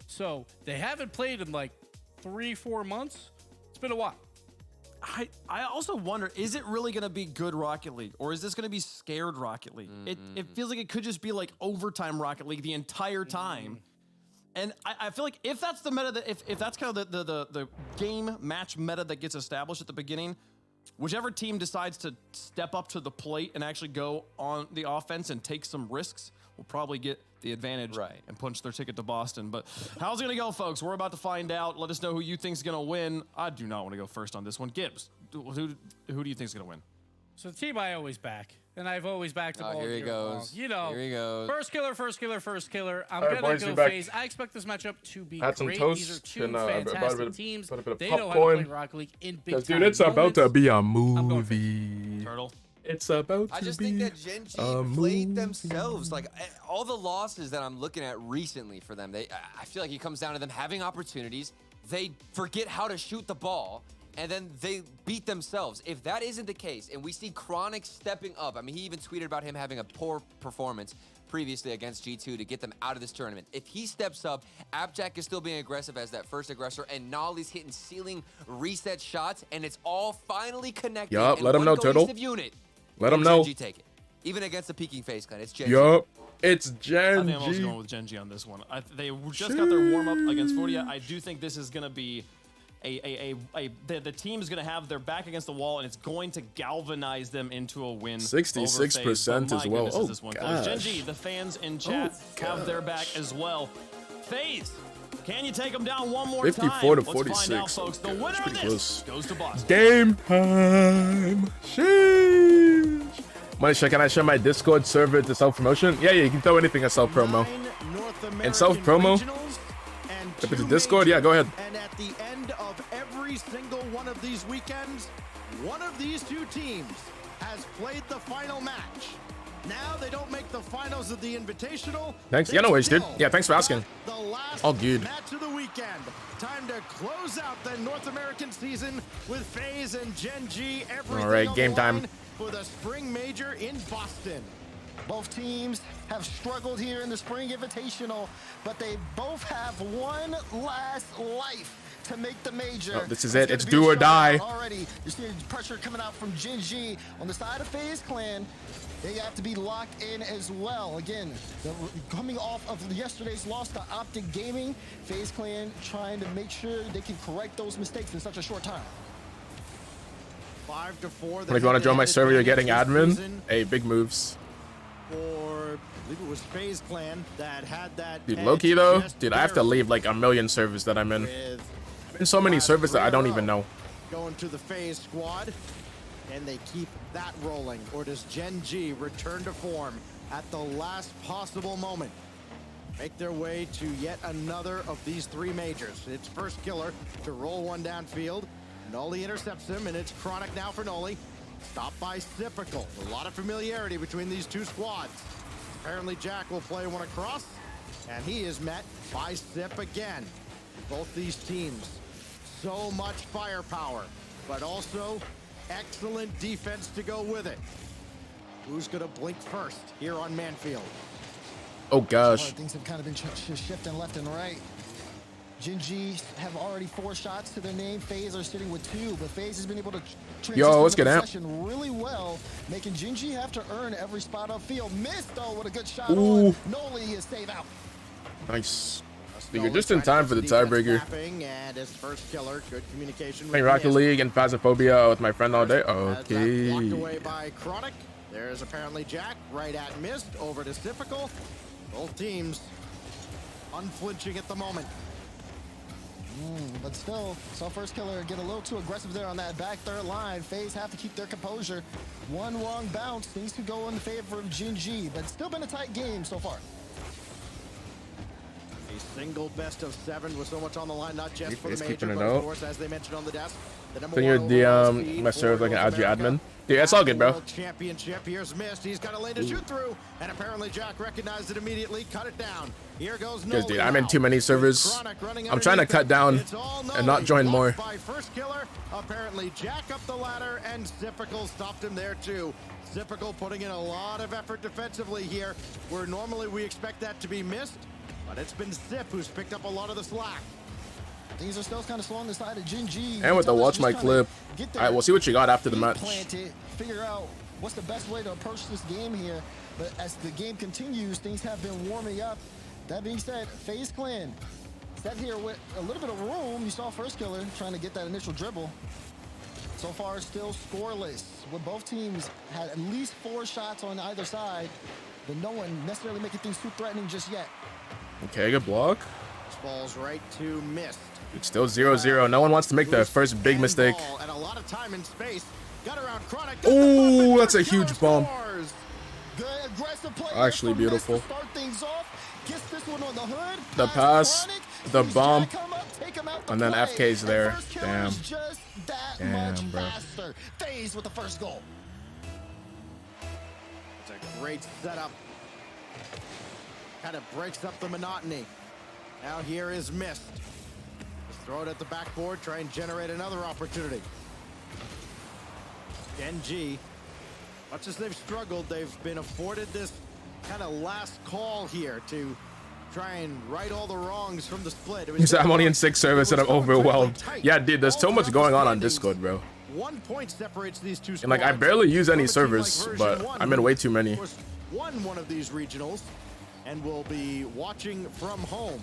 So they haven't played in like 3-4 months. It's been a while. I also wonder, is it really going to be good Rocket League, or is this going to be scared Rocket League? It feels like it could just be like overtime Rocket League the entire time. And I feel like if that's the meta, if that's kind of the game match meta that gets established at the beginning, whichever team decides to step up to the plate and actually go on the offense and take some risks will probably get the advantage and punch their ticket to Boston. But how's it going to go, folks? We're about to find out. Let us know who you think's going to win. I do not want to go first on this one. Gibbs, who do you think's going to win? So the team I always back, and I've always backed them all here he year goes. long. You know, Here he goes. first killer. I'm All right, going boys, to we go back. FaZe. I expect this matchup to be Had some great. toast These are two and, fantastic teams. put a bit of They know how to popcorn. play Rocket League in big time Dude, it's about to moments. be a movie. Turtle. It's about to I just be think that Gen G played themselves. Like all the losses that I'm looking at recently for them, I feel like it comes down to them having opportunities. They forget how to shoot the ball, and then they beat themselves. If that isn't the case, and we see Chronic stepping up, I mean, he even tweeted about him having a poor performance previously against G2 to get them out of this tournament. If he steps up, Appjack is still being aggressive as that first aggressor, and Nolly's hitting ceiling reset shots, and it's all finally connected. Yup, in let him one know, Turtle. cohesive unit. Let him And know. Gen G take it. Even against the peaking FaZe clan, it's Gen G. Yup, it's I Gen think I'm also G. going with Gen G on this one. They just got their warm up against Fortia. I do think this is going to be the team is going to have their back against the wall, and it's going to galvanize them into a win. 66% as well. Oh, gosh. Gen G, the fans in chat have their back as well. FaZe, can you take them down one more 54 time? to Let's find out, 46. folks. The Okay, winner that's of pretty this close. goes to Boston. Game time. Sheesh. Manisha, can I share my Discord server to self-promotion? Yeah, you can throw anything as self-promo. And self-promo? If it's a Discord, yeah, go ahead. And at the end of every single one of these weekends, one of these two teams has played the final match. Now they don't make the finals of the Invitational. Thanks. Yeah, no worries, dude. Yeah, thanks for asking. The last All good. match of the weekend. Time to close out the North American season with FaZe and Gen G. Everything All right, on game the time. line for the Spring Major in Boston. Both teams have struggled here in the Spring Invitational, but they both have one last life to make the major. Oh, this is it. gonna It's be do a or die. showdown already. You're seeing pressure coming out from Gen G. On the side of FaZe Clan, they have to be locked in as well. Again, coming off of yesterday's loss to Optic Gaming, FaZe Clan trying to make sure they can correct those mistakes in such a short time. 5-4. If you want to join my server, you're getting admin. Hey, big moves. Or I believe it was FaZe Clan that had that. Dude, edge low-key though, just dude, I have to barely leave like a million servers that I'm in. with I'm in so many servers that I don't even know. going to the FaZe squad, and they keep that rolling. Or does Gen G return to form at the last possible moment? Make their way to yet another of these three majors. It's first killer to roll one downfield. Nolly intercepts him, and it's Chronic now for Nolly. Stopped by Sipical. A lot of familiarity between these two squads. Apparently Jack will play one across, and he is met by Sip again. Both these teams, so much firepower, but also excellent defense to go with it. Who's gonna blink first here on Manfield? Oh gosh. Things have kind of been shifting left and right. Gen G have already 4 shots to their name. FaZe are sitting with 2, but FaZe has been able to transition let's the get out. possession really well, making Gen G have to earn every spot upfield. Missed though with a good shot Ooh. on. Noli is save out. Nice. Dude, you're just in time for the tiebreaker. And his first killer, good communication with Playing Rocket Mist. League and Phasmophobia with my friend all day. Blocked Okay. away by Chronic. There's apparently Jack right at Mist, over to Difficult. Both teams unflinching at the moment. But still, saw first killer get a little too aggressive there on that back third line. FaZe have to keep their composure. One wrong bounce, things could go in favor of Gen.G, but still been a tight game so far. A single best of 7 with so much on the line, not just for the He's major, keeping it but of out. course, as they mentioned on the desk, the number Putting your one overall speed DM message for like an North IG America. admin. Dude, that's all good, bro. World Championship. Here's Mist. He's got a lane to shoot through, and apparently Jack recognized it immediately. Cut it down. Here goes Because, dude, Noli I'm in now. too many servers. I'm trying to cut down and not join more. By first killer, apparently Jack up the ladder, and Zippical stopped him there too. Zippical putting in a lot of effort defensively here, where normally we expect that to be Mist, but it's been Zip who's picked up a lot of the slack. Things are still kind of slow on the side of Gen.G. And with the watch my clip. All right, we'll see what you got after the match. Planted, figure out what's the best way to approach this game here. But as the game continues, things have been warming up. That being said, FaZe Clan sat here with a little bit of room. You saw first killer trying to get that initial dribble. So far, still scoreless, with both teams had at least 4 shots on either side, but no one necessarily making things too threatening just yet. Okay, good block. This ball's right to Mist. It's still 0-0. No one wants to make the first big mistake. And a lot of time and space. Got around Chronic. Oh, that's a huge bomb. Good aggressive play. Actually beautiful. Start things off. Gets this one on the hood. The pass, the bomb, and then FK's there. Damn. Just that Damn, much bro. faster. FaZe with the first goal. It's a great setup. Kind of breaks up the monotony. Now here is Mist. Just throw it at the backboard, try and generate another opportunity. Gen.G, much as they've struggled, they've been afforded this kind of last call here to try and right all the wrongs from the split. It was He said, I'm only in 6 servers and I'm overwhelmed. Yeah, dude, there's so much going on Discord, bro. 1 point separates these two And like, I barely use any servers, but I'm in way too many. Won one of these regionals and will be watching from home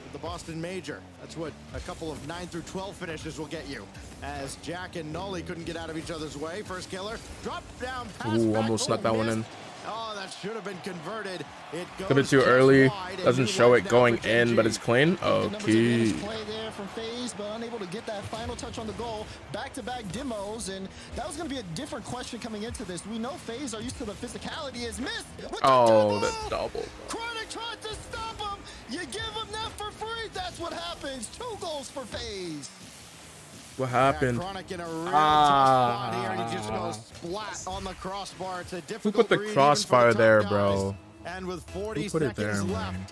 with the Boston Major. That's what a couple of 9 through 12 finishes will get you, as Jack and Noli couldn't get out of each other's way. First killer drop down pass. Ooh, back. almost snuck that one in. Oh, that should have been converted. It goes A bit too just early. wide, and Doesn't new show work it now going for in, Gen.G. but it's clean. Okay. Play there from FaZe, but unable to get that final touch on the goal. Back-to-back demos, and that was going to be a different question coming into this. We know FaZe are used to the physicality. Is Mist. Oh, the double. Chronic tried to stop him. You give him that for free. That's what happens. 2 goals for FaZe. What happened? Chronic in a real tough spot here, and he just goes splat on the crossbar. It's a Who difficult put the read even for crossbar the top there, guys. bro? And with 40 Who put it seconds there, left, man?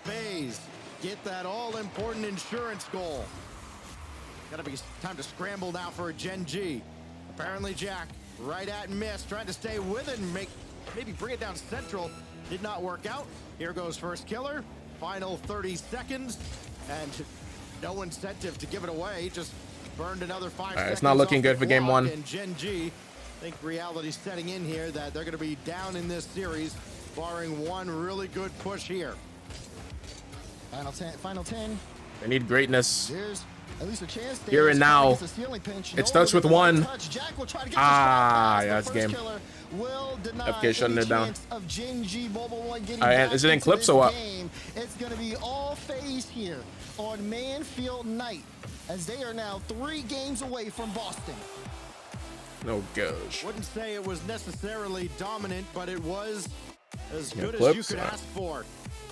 FaZe get that all-important insurance goal. Gotta be time to scramble now for a Gen.G. Apparently Jack right at Mist, trying to stay with it and maybe bring it down central. Did not work out. Here goes first killer. Final 30 seconds, and no incentive to give it away. Just burned another 5 seconds. It's not looking off good the for game clock, 1. And Gen.G, I think reality's setting in here that they're going to be down in this series, barring one really good push here. Final 10. They need greatness. There's at least a chance. Here and now. It starts with 1. Ah, yeah, it's game. FK shutting it down. Alright, is it in clips or what? It's going to be all FaZe here on Manfield Night, as they are now 3 games away from Boston. Oh gosh. Wouldn't say it was necessarily dominant, but it was as Yeah, good as clips, you could yeah. ask for.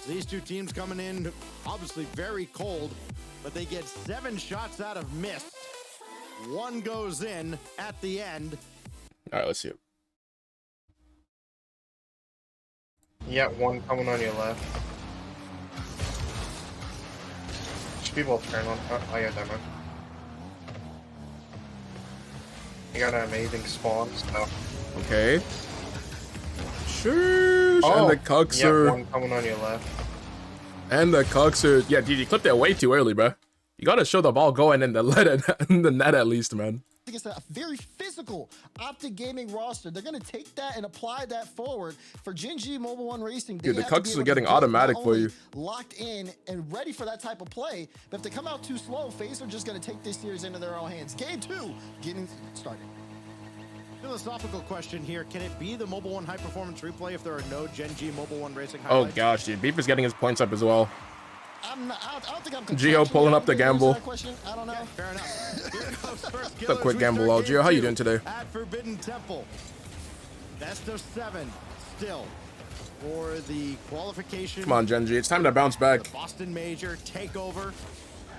These two teams coming in obviously very cold, but they get 7 shots out of Mist. 1 goes in at the end. Alright, let's see it. You got 1 coming on your left. Should be both turn on. Oh, I got that one. You got an amazing spawn, so. Okay. Sure. Oh, and the you Cuxer. got 1 coming on your left. And the Cuxer. Yeah, dude, you clipped it way too early, bro. You gotta show the ball going in the net, in the net at least, man. It's a very physical Optic Gaming roster. They're going to take that and apply that forward for Gen G Mobile One Racing. Dude, the cucks are getting automatic for you. Locked in and ready for that type of play. But if they come out too slow, FaZe are just going to take this series into their own hands. Game 2 getting started. Philosophical question here. Can it be the Mobile One high performance replay if there are no Gen G Mobile One Racing Oh highlights? gosh, dude. Beef is getting his points up as well. I don't think I'm Gio pulling up the gamble. I don't know. Okay, fair enough. Here goes first The killers. quick We gamble. start Oh, game Gio, how you 2 doing today? At Forbidden Temple. Best of 7 still for the qualification. Come on, Gen G. It's time to bounce back. The Boston Major takeover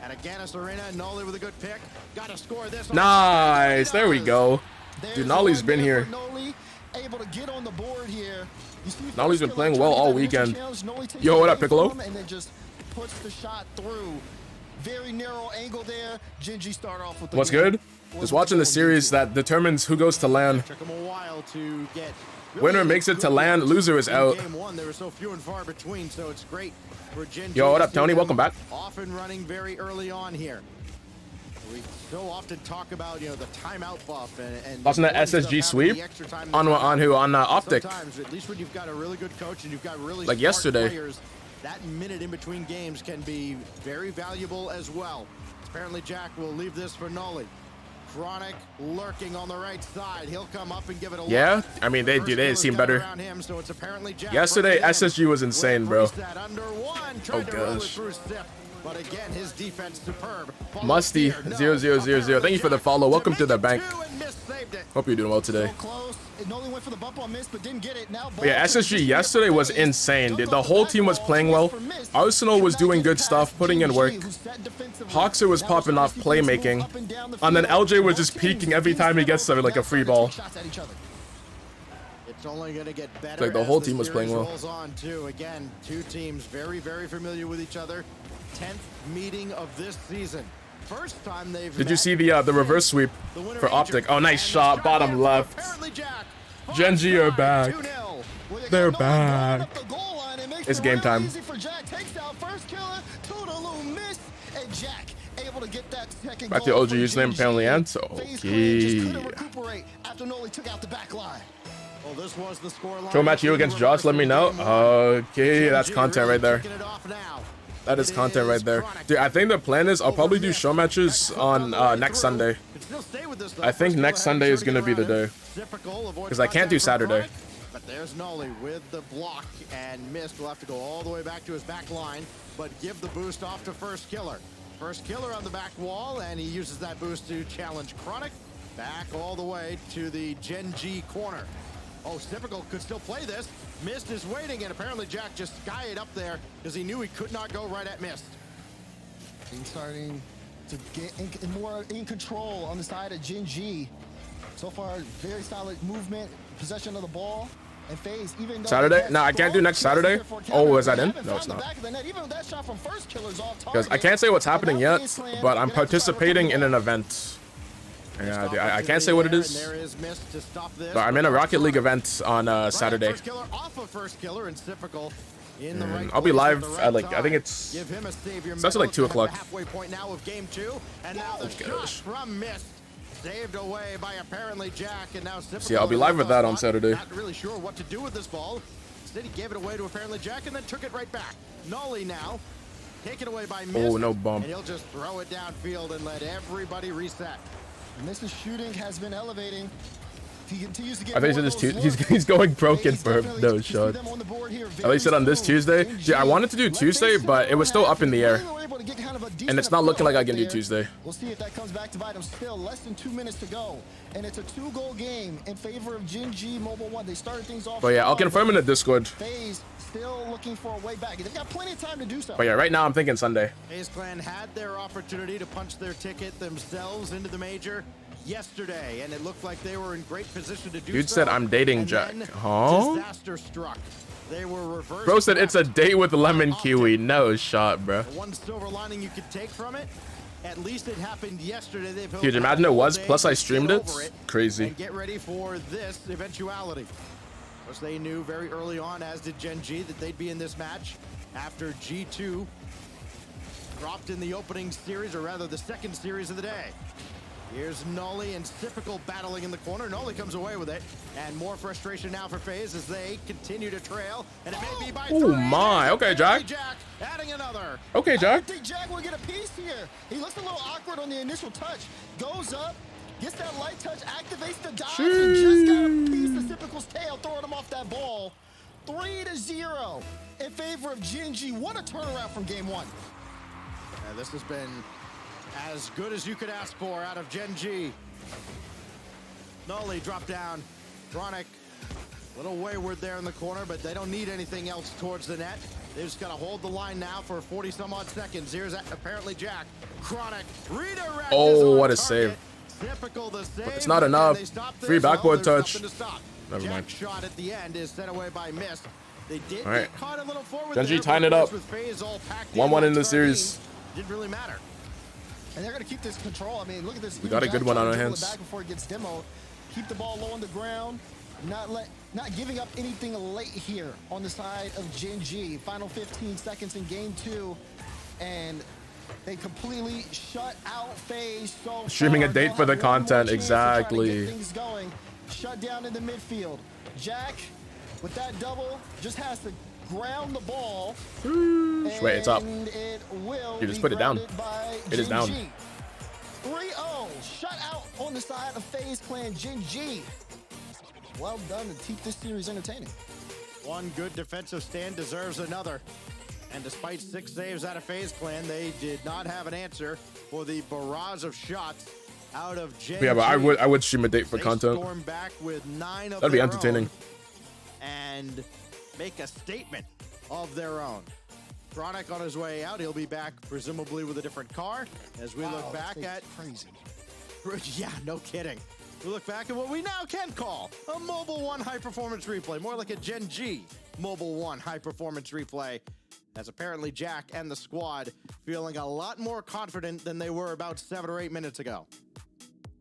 at Aganis Arena. Nolly with a good pick. Got to score this. Nice. There we go. Dude, Nolly's been here. Nolly able to get on the board here. Nolly's been playing well all weekend. Yo, what up, Piccolo? And then just puts the shot through. Very narrow angle there. Gen G start off with the What's good? Just watching the series that determines who goes to LAN. Took him a while to get. Winner makes it to LAN, loser is out. Game 1, there were so few and far between, so it's great for Gen G. Yo, what up, Tony? Welcome back. Off and running very early on here. We so often talk about, you know, the timeout buff and Watching that SSG sweep on who on Optic. Sometimes, at least when you've got a really good coach and you've got really like smart yesterday. players, that minute in between games can be very valuable as well. Apparently, Jack will leave this for Nolly. Chronic lurking on the right side. He'll come up and give it a Yeah, look. I mean, they seem better. Him, so it's apparently Jack Yesterday, SSG was insane, bro. Oh, gosh. But again, his defense superb. Musty 0000. Thank you for the follow. Welcome to the bank. Hope you're doing well today. But yeah, SSG yesterday was insane, dude. The whole team was playing well. Arsenal was doing good stuff, putting in work. Hoxer was popping off playmaking. And then LJ was just peeking every time he gets like a free ball. It's only going to get better. Like the whole team was playing well. Rolls on too. Again, two teams very, very familiar with each other. 10th meeting of this season. First time they've Did you see the reverse sweep for Optic? Oh, nice shot, bottom left. Gen G are back. They're back. It's game time. Back to OG username apparently ends. Okay. Well, this was the scoreline. Show match you against Josh, let me know. Okay, that's content right there. That is content right there. Dude, I think the plan is I'll probably do show matches on next Sunday. I think next Sunday is going to be the day. Because I can't do Saturday. But there's Nolly with the block, and Mist will have to go all the way back to his back line, but give the boost off to First Killer. First Killer on the back wall, and he uses that boost to challenge Chronic back all the way to the Gen G corner. Oh, Typical could still play this. Mist is waiting, and apparently Jack just skied up there because he knew he could not go right at Mist. He's starting to get more in control on the side of Gen G. So far, very solid movement, possession of the ball, and FaZe. Even though Saturday? No, I can't do next Saturday. Oh, is that in? No, it's not. Because I can't say what's happening yet, but I'm participating in an event. Yeah, I can't say what it is, but I'm in a Rocket League event on Saturday. And I'll be live at like, I think it's starts at like 2 o'clock. Oh gosh. Saved away by apparently Jack, and now So yeah, I'll be live with that on Saturday. Not really sure what to do with this ball. Instead, he gave it away to apparently Jack, and then took it right back. Nolly now taken away by Mist. Oh, no bump. And he'll just throw it downfield and let everybody reset. Mist's shooting has been elevating. He continues to get I think he's going broken for no shot. At least on this Tuesday. Yeah, I wanted to do Tuesday, but it was still up in the air. And it's not looking like I can do Tuesday. We'll see if that comes back to bite him. Still less than 2 minutes to go. And it's a 2-goal game in favor of Gen G Mobile One. They started things off. But yeah, I'll confirm in the Discord. FaZe still looking for a way back. They've got plenty of time to do so. But yeah, right now I'm thinking Sunday. FaZe Clan had their opportunity to punch their ticket themselves into the major yesterday, and it looked like they were in great position to do so. Dude said I'm dating Jack. Huh? Disaster struck. They were reversed. Bro said it's a date with lemon kiwi. No shot, bro. One silver lining you could take from it. At least it happened yesterday. Dude, imagine it was. Plus I streamed it. Crazy. And get ready for this eventuality. Of course, they knew very early on, as did Gen G, that they'd be in this match after G2 dropped in the opening series, or rather the second series of the day. Here's Nolly and Typical battling in the corner. Nolly comes away with it. And more frustration now for FaZe as they continue to trail. And it may be by Oh my. Okay, Jack. Adding another. Okay, Jack. I think Jack will get a piece here. He looks a little awkward on the initial touch. Goes up, gets that light touch, activates the dodge, and just got a piece of Typical's tail, throwing him off that ball. 3-0 in favor of Gen.G. What a turnaround from game one. This has been as good as you could ask for out of Gen.G. Nolly dropped down. Chronic, a little wayward there in the corner, but they don't need anything else towards the net. They just got to hold the line now for 40 some odd seconds. Here's apparently Jack. Chronic redirect. Oh, what a save. Typical the save. It's not enough. Free backboard touch. Never mind. Shot at the end is sent away by Mist. They did get caught a little forward. Gen.G tying it up. 1-1 in the series. Didn't really matter. And they're going to keep this control. I mean, look at this. We got a good one on our hands. Back before it gets demoed. Keep the ball low on the ground. Not giving up anything late here on the side of Gen.G. Final 15 seconds in game 2. And they completely shut out FaZe so Streaming far. a date for the content. Exactly. Things going. Shut down in the midfield. Jack, with that double, just has to ground the ball. Wait, it's up. It will You just put it down. It is down. 3-0. Shut out on the side of FaZe Clan Gen.G. Well done to keep this series entertaining. One good defensive stand deserves another. And despite 6 saves out of FaZe Clan, they did not have an answer for the barrage of shots out of Gen.G. Yeah, but I would stream a date for content. Storm back with 9 of That'd be their entertaining. own and make a statement of their own. Chronic on his way out. He'll be back presumably with a different car as we look back at crazy. Yeah, no kidding. We look back at what we now can call a Mobile 1 high-performance replay, more like a Gen.G Mobile 1 high-performance replay, as apparently Jack and the squad feeling a lot more confident than they were about 7 or 8 minutes ago.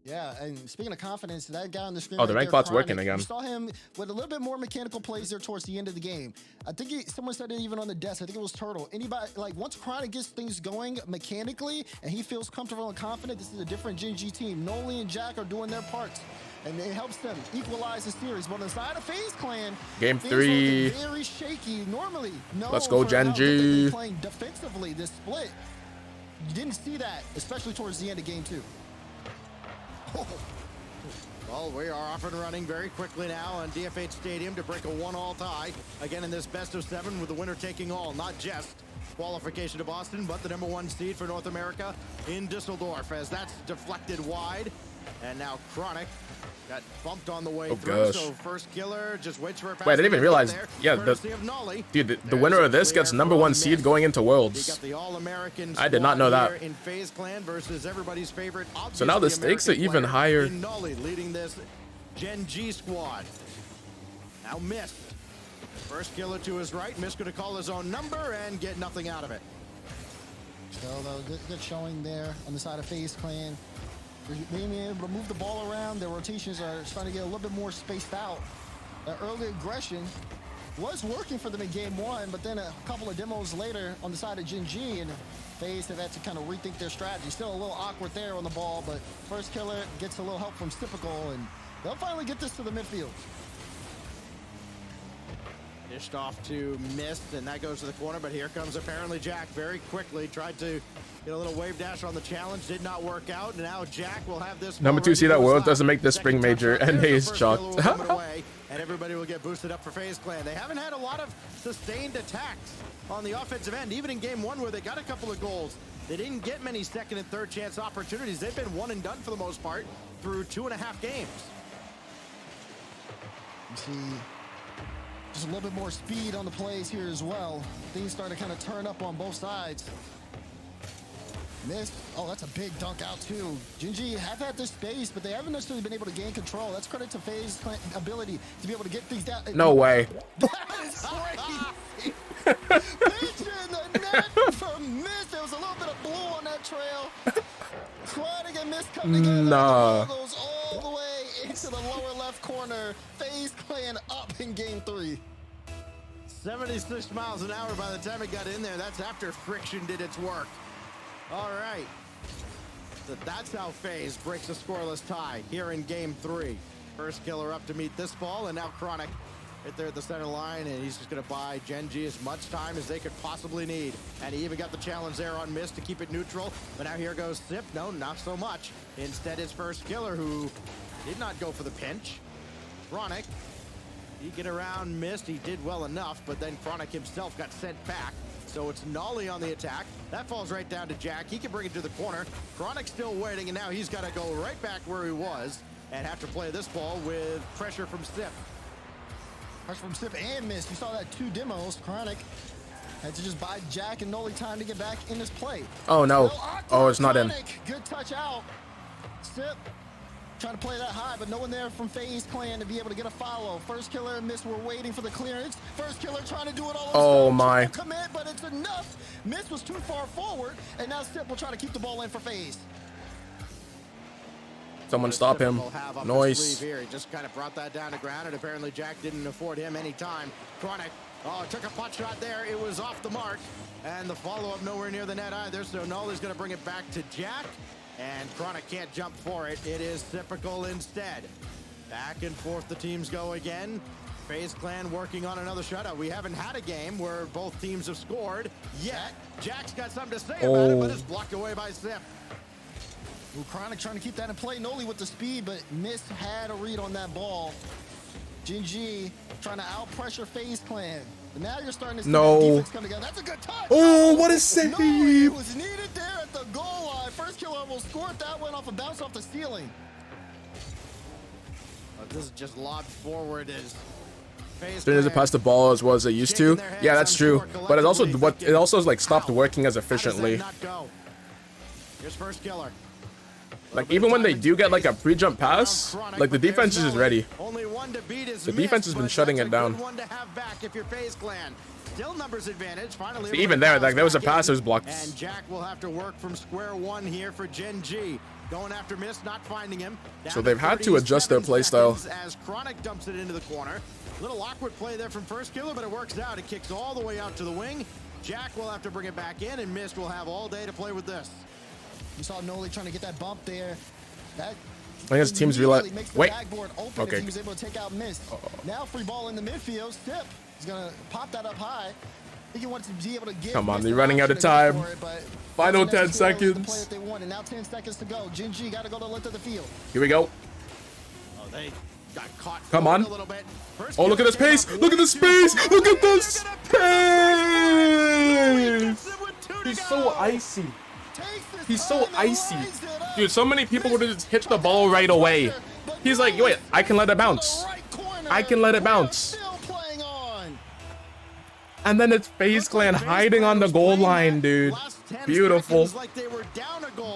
Yeah, and speaking of confidence, that guy on the screen. Oh, the rank bot's working again. We saw him with a little bit more mechanical plays there towards the end of the game. I think someone said it even on the desk. I think it was Turtle. Anybody, like, once Chronic gets things going mechanically and he feels comfortable and confident, this is a different Gen.G team. Nolly and Jack are doing their parts, and it helps them equalize the series. But on the side of FaZe Clan, Game 3. Very shaky. Normally, no. Let's go, Gen.G. Playing defensively this split. You didn't see that, especially towards the end of game 2. Well, we are off and running very quickly now on DFH Stadium to break a 1-all tie. Again, in this best of 7 with the winner taking all, not just qualification to Boston, but the #1 seed for North America in Düsseldorf, as that's deflected wide. And now Chronic got bumped on the way through. Gosh. So first killer just waits for a pass. Wait, I didn't even realize. There, Yeah, the winner of this gets #1 seed going into Worlds. I did not know that. In FaZe Clan versus everybody's favorite. So now the stakes are even higher. Nolly leading this Gen.G squad. Now Mist. First killer to his right. Mist going to call his own number and get nothing out of it. So good showing there on the side of FaZe Clan. They're being able to move the ball around. Their rotations are starting to get a little bit more spaced out. That early aggression was working for them in game 1, but then a couple of demos later on the side of Gen.G, and FaZe have had to kind of rethink their strategy. Still a little awkward there on the ball, but first killer gets a little help from Typical, and they'll finally get this to the midfield. Dished off to Mist, and that goes to the corner, but here comes apparently Jack very quickly. Tried to get a little wave dash on the challenge, did not work out, and now Jack will have this. #2 seed at Worlds doesn't make this spring major, and he is shocked. And everybody will get boosted up for FaZe Clan. They haven't had a lot of sustained attacks on the offensive end, even in game 1 where they got a couple of goals. They didn't get many second and third chance opportunities. They've been one and done for the most part through 2.5 games. You see just a little bit more speed on the plays here as well. Things start to kind of turn up on both sides. Missed. Oh, that's a big dunk out too. Gen.G have had this space, but they haven't necessarily been able to gain control. That's credit to FaZe's ability to be able to get things down. No way. That is crazy. Picture in the net for Mist. There was a little bit of blue on that trail. Chronic and Mist come together. Nah. Goes all the way into the lower left corner. FaZe Clan up in game 3. 76 miles an hour by the time it got in there. That's after friction did its work. All right. That's how FaZe breaks a scoreless tie here in game 3. First killer up to meet this ball, and now Chronic right there at the center line, and he's just going to buy Gen G as much time as they could possibly need. And he even got the challenge there on Mist to keep it neutral. But now here goes Sip. No, not so much. Instead, it's First Killer, who did not go for the pinch. Chronic, he get around Mist. He did well enough, but then Chronic himself got sent back. So it's Nolly on the attack. That falls right down to Jack. He can bring it to the corner. Chronic still waiting, and now he's got to go right back where he was and have to play this ball with pressure from Sip. Pressure from Sip and Mist. You saw that 2 demos. Chronic had to just buy Jack and Noli time to get back in this play. Oh, no. Oh, it's not in. Good touch out. Sip trying to play that high, but no one there from FaZe Clan to be able to get a follow. First Killer and Mist were waiting for the clearance. First Killer trying to do it all. Oh, my. Commit, but it's enough. Mist was too far forward, and now Sip will try to keep the ball in for FaZe. Someone stop him. Noise. Here. He just kind of brought that down to ground, and apparently Jack didn't afford him any time. Chronic, took a pot shot there. It was off the mark, and the follow-up nowhere near the net either, so Nolly's going to bring it back to Jack, and Chronic can't jump for it. It is typical instead. Back and forth the teams go again. FaZe Clan working on another shutout. We haven't had a game where both teams have scored yet. Jack's got something to say about it, but it's blocked away by Sip. Ooh, Chronic trying to keep that in play. Noli with the speed, but Mist had a read on that ball. Gen G trying to out-pressure FaZe Clan. But now you're starting to see that defense come together. That's a good touch. Oh, what a save. Noli was needed there at the goal line. First Killer almost scored that one off a bounce off the ceiling. This is just lobbed forward as FaZe Didn't pass the ball as well as they used to. Yeah, that's true. But it also like stopped working as efficiently. Here's First Killer. Like even when they do get like a pre-jump pass, like the defense is just ready. Only one to beat is the defense has been shutting it down. One to have back if you're FaZe Clan. Still numbers advantage. Finally, see, even there, like there was a pass that was blocked. And Jack will have to work from square one here for Gen G. Going after Mist, not finding him. So they've had to adjust their playstyle. As Chronic dumps it into the corner. Little awkward play there from First Killer, but it works out. It kicks all the way out to the wing. Jack will have to bring it back in, and Mist will have all day to play with this. You saw Noli trying to get that bump there. That I think his team's realized. Wait. Okay. He was able to take out Mist. Now free ball in the midfield. Sip. He's gonna pop that up high. I think he wants to be able to get. Come on, they're running out of time. Final 10 seconds. They want, and now 10 seconds to go. Gen G got to go to the length of the field. Here we go. Oh, they got caught. Come on. Oh, look at this pace. Look at this pace. Look at this pace. He's so icy. He's so icy. Dude, so many people would have just hit the ball right away. He's like, wait, I can let it bounce. I can let it bounce. And then it's FaZe Clan hiding on the goal line, dude. Beautiful.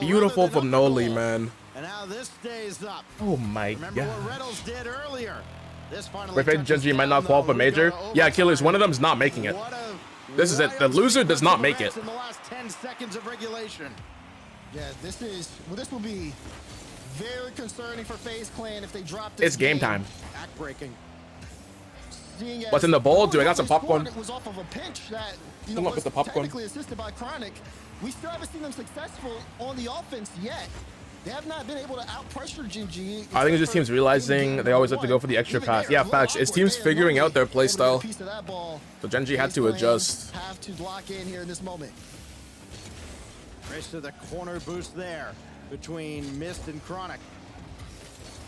Beautiful from Noli, man. And now this stays up. Oh my god. Remember what Reynolds did earlier. Wait, Gen G might not qualify major. Yeah, Killers, one of them's not making it. This is it. The loser does not make it. In the last 10 seconds of regulation. Yeah, this will be very concerning for FaZe Clan if they drop this. It's game time. Backbreaking. What's in the bowl? Dude, I got some popcorn. It was off of a pinch that was the popcorn. Technically assisted by Chronic. We still haven't seen them successful on the offense yet. They have not been able to out-pressure Gen G. I think it's just teams realizing they always have to go for the extra pass. Yeah, facts. It's teams figuring out their play style. So Gen G had to adjust. Have to lock in here in this moment. Race to the corner boost there between Mist and Chronic.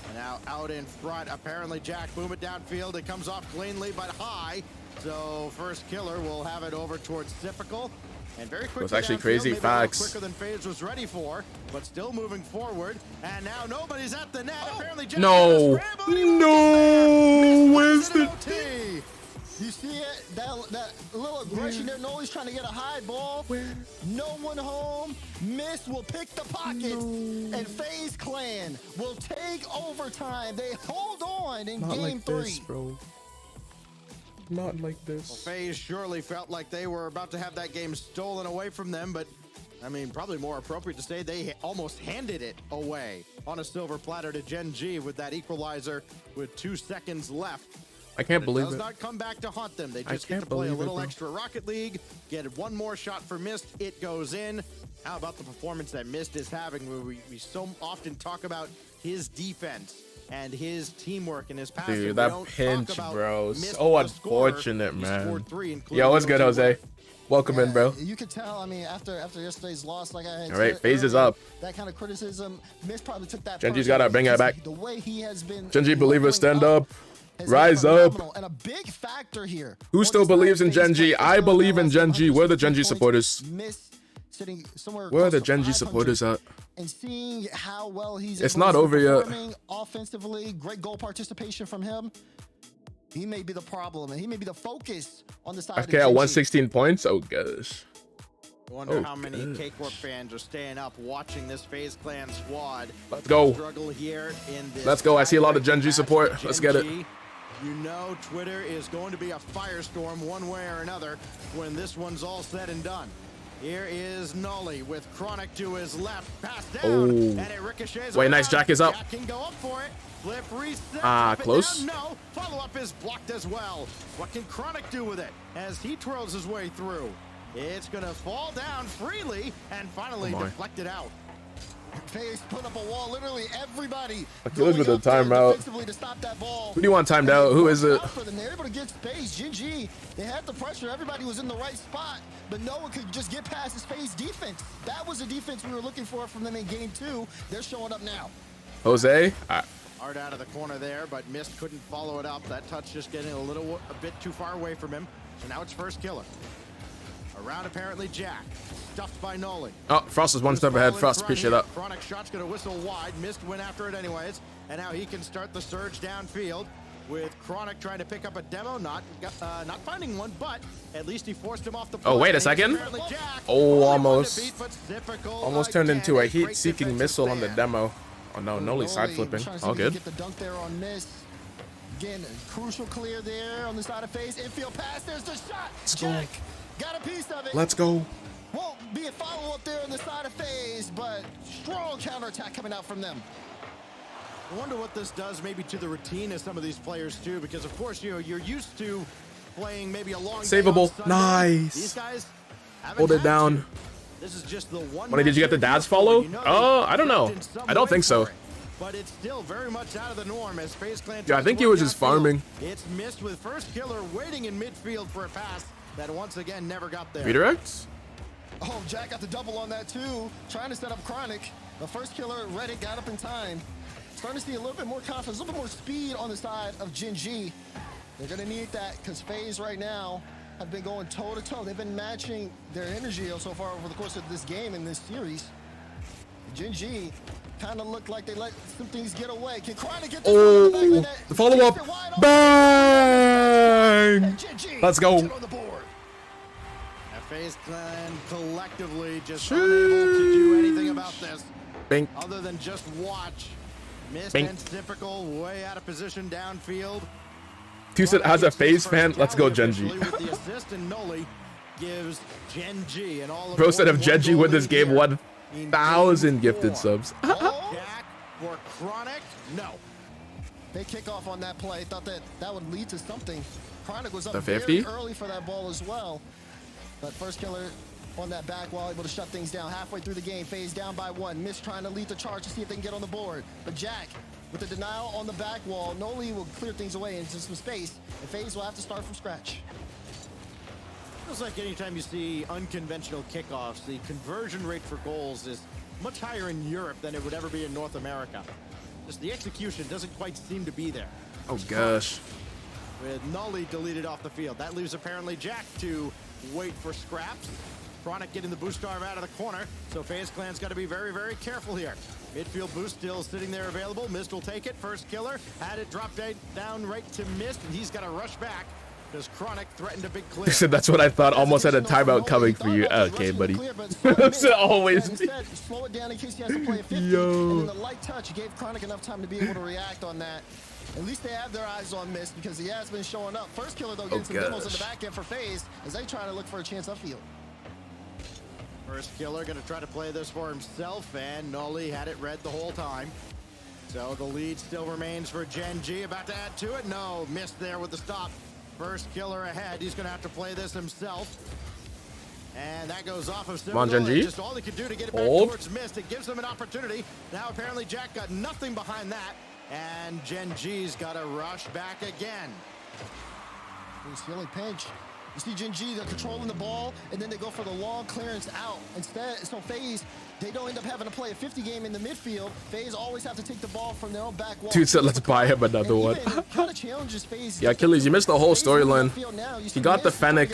And now out in front, apparently Jack boom it downfield. It comes off cleanly but high. So First Killer will have it over towards Typical. And very quickly it's actually downfield, crazy. maybe Facts. A little quicker than FaZe was ready for, but still moving forward. And now nobody's at the net. Apparently Jack no. Where's the OT? You see it? That little aggression there. Noli's trying to get a high ball. No one home. Mist will pick the pockets. And FaZe Clan will take overtime. They hold on in Not game like 3. This, bro. Not like this. Well, FaZe surely felt like they were about to have that game stolen away from them, but I mean, probably more appropriate to say they almost handed it away on a silver platter to Gen G with that equalizer with 2 seconds left. I can't believe it. Does not come back to haunt them. They just get to play a little extra Rocket League, get one more shot for Mist. It goes in. How about the performance that Mist is having, where we so often talk about his defense and his teamwork and his passing. Dude, that pinch, bro. So unfortunate, man. Yo, what's good, Jose? Welcome in, bro. You could tell, I mean, after yesterday's loss, like I had All right, said phase is earlier, up. that kind of criticism, Mist probably took that. Genji's got to bring it back. The way he has been Genji believers, stand up. Rise up. And a big factor here. Who still believes in Genji? I believe in Genji. Where are the Genji supporters? Sitting somewhere Where are the Genji supporters at? And seeing how well he's It's not over yet. Offensively, great goal participation from him. He may be the problem, and he may be the focus on the side. Okay, at 116 points. Oh gosh. I wonder how many Cakewalk fans are staying up watching this FaZe Clan squad. Let's go. Struggle here in this. Let's go. I see a lot of Genji support. Let's get it. You know, Twitter is going to be a firestorm one way or another when this one's all said and done. Here is Nolly with Chronic to his left. Pass down. And it ricochets. Wait, nice. Jack is up. Jack can go up for it. Flip reset. Close. No. Follow-up is blocked as well. What can Chronic do with it as he twirls his way through? It's going to fall down freely and finally deflected out. FaZe put up a wall. Literally everybody. Achilles with the timeout. To stop that ball. Who do you want timed out? Who is it? They're able to get space. GG. They had the pressure. Everybody was in the right spot, but no one could just get past his FaZe defense. That was the defense we were looking for from them in game 2. They're showing up now. Jose. Hard out of the corner there, but Mist couldn't follow it up. That touch just getting a bit too far away from him. So now it's first killer. Around apparently Jack. Stuffed by Nolan. Oh, Frost is one step ahead. Frost, appreciate that. Chronic shot's gonna whistle wide. Mist went after it anyways. And now he can start the surge downfield with Chronic trying to pick up a demo. Not finding one, but at least he forced him off the play. Oh, wait a second. Oh, almost. Almost turned into a heat-seeking missile on the demo. Oh no, Noli side flipping. All good. Get the dunk there on Mist. Again, crucial clear there on the side of FaZe. Infield pass. There's the shot. Let's go. Got a piece of it. Let's go. Won't be a follow-up there on the side of FaZe, but strong counterattack coming out from them. I wonder what this does maybe to the routine of some of these players too, because of course you're used to playing maybe a long Saveable. Nice. These guys hold it down. This is just the one. Did you get the dad's follow? Oh, I don't know. I don't think so. But it's still very much out of the norm as FaZe Clan. Yeah, I think he was just farming. It's Mist with first killer waiting in midfield for a pass that once again never got there. Redirects? Oh, Jack got the double on that too. Trying to set up Chronic. The first killer, Reddit, got up in time. Starting to see a little bit more confidence, a little bit more speed on the side of Genji. They're going to need that because FaZe right now have been going toe-to-toe. They've been matching their energy so far over the course of this game in this series. Genji kind of looked like they let some things get away. Can Chronic get the follow-up. Bang! Let's go. FaZe Clan collectively just unable to do anything about this. Bink. Other than just watch. Mist Bink. and typical way out of position downfield. Tuset has a FaZe fan. Let's go, Genji. With the assist, and Noli gives Genji and all of Bro said if Genji win this game, 1,000 gifted subs. Jack for Chronic. No. They kick off on that play. Thought that would lead to something. Chronic was up The 50? very early for that ball as well. But first killer on that back wall, able to shut things down halfway through the game. FaZe down by 1. Mist trying to lead the charge to see if they can get on the board. But Jack, with the denial on the back wall, Noli will clear things away into some space, and FaZe will have to start from scratch. Feels like anytime you see unconventional kickoffs, the conversion rate for goals is much higher in Europe than it would ever be in North America. Just the execution doesn't quite seem to be there. Oh gosh. With Nolly deleted off the field. That leaves apparently Jack to wait for scraps. Chronic getting the boost arm out of the corner, so FaZe Clan's got to be very, very careful here. Midfield boost still sitting there available. Mist will take it. First killer had it drop down right to Mist, and he's got to rush back because Chronic threatened a big clear. They said that's what I thought. Almost had a timeout coming for you. Okay, buddy. That's always. Instead, slow it down in case he has to play a 50. And then the light touch gave Chronic enough time to be able to react on that. At least they have their eyes on Mist because he has been showing up. First killer, though, getting some demos in the back end for FaZe as they try to look for a chance upfield. First killer going to try to play this for himself, and Nolly had it read the whole time. So the lead still remains for Genji. About to add to it. No, missed there with the stop. First killer ahead. He's going to have to play this himself. And that goes off of Come on, Gen G. Just all they could do to get it back Hold. towards missed. It gives them an opportunity. Now apparently Jack got nothing behind that. And Gen G's got to rush back again. He's feeling pinch. You see Gen G, they're controlling the ball, and then they go for the long clearance out. Instead, so FaZe, they don't end up having to play a 50 game in the midfield. FaZe always have to take the ball from their own back wall. Dude said, let's buy him another one. Yeah, Achilles, you missed the whole storyline. He got the Fennec,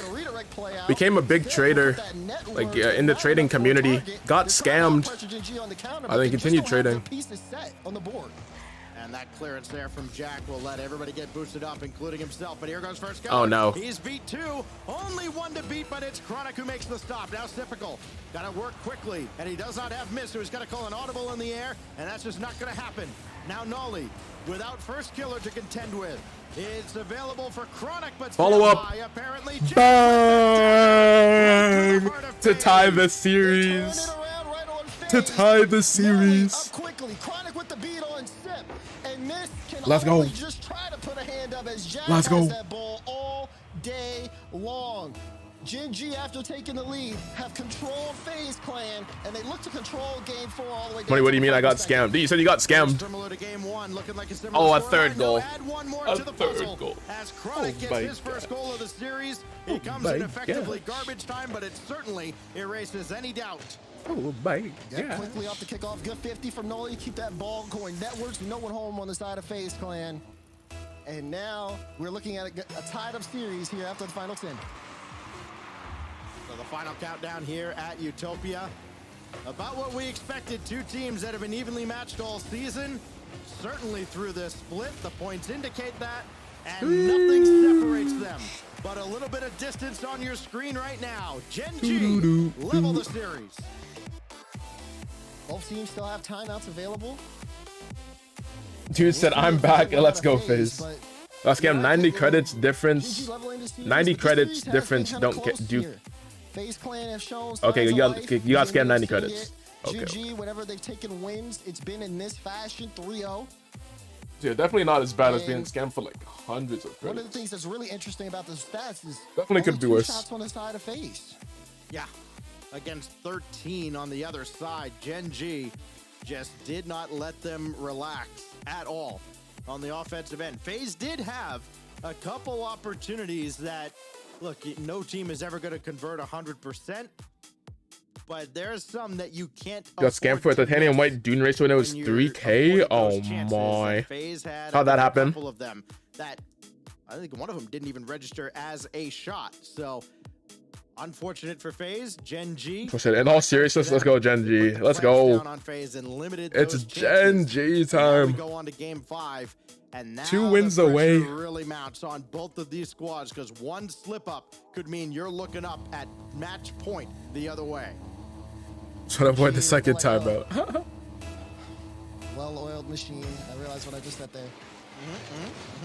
became a big trader, like in the trading community, got scammed, and then continued trading. And that clearance there from Jack will let everybody get boosted up, including himself. But here goes first guy. Oh, no. He's beat two. Only one to beat, but it's Chronic who makes the stop. Now Typical. Got to work quickly. And he does not have miss, so he's got to call an audible in the air. And that's just not going to happen. Now Nolly, without first killer to contend with. It's available for Chronic, but follow up. Apparently Bang! To tie the series. To tie the series. Let's go. Just try to put a hand up as Jack Let's go. has that ball all day long. Gen G, after taking the lead, have controlled FaZe Clan, and they look to control game 4 all the way down. What do you mean I got scammed? Dude, you said you got scammed. Oh, a third goal. A third goal. As Chronic gets his first goal of the series, he comes in effectively garbage time, but it certainly erases any doubt. Oh my God. Quickly off the kickoff. Good 50 from Noli. Keep that ball going netwards. No one home on the side of FaZe Clan. And now we're looking at a tied up series here after the final 10. So the final countdown here at Utopia. About what we expected. Two teams that have been evenly matched all season. Certainly through this split. The points indicate that. And nothing separates them. But a little bit of distance on your screen right now. Gen G level the series. Both teams still have timeouts available. Dude said, I'm back. Let's go, FaZe. Let's get 90 credits difference. 90 credits difference. Don't do. FaZe Clan have shown. Okay, you got scammed 90 credits. Okay. GG, whenever they've taken wins, it's been in this fashion, 3-0. Yeah, definitely not as bad as being scammed for like hundreds of credits. One of the things that's really interesting about the stats is definitely could be worse. Shots on the side of FaZe. Yeah. Against 13 on the other side, Gen G just did not let them relax at all on the offensive end. FaZe did have a couple opportunities that, look, no team is ever going to convert 100%, but there's some that you can't. Got scammed for a titanium white Dune race when it was 3K. Oh my! How'd that happen? A couple of them that I think one of them didn't even register as a shot. So. Unfortunate for FaZe, Gen G. In all seriousness, let's go Gen G. Let's go. It's Gen G time. We go on to game 5, and now 2 wins away. Really mounts on both of these squads because one slip up could mean you're looking up at match point the other way. Trying to avoid the second timeout. Well-oiled machine. I realized what I just said there.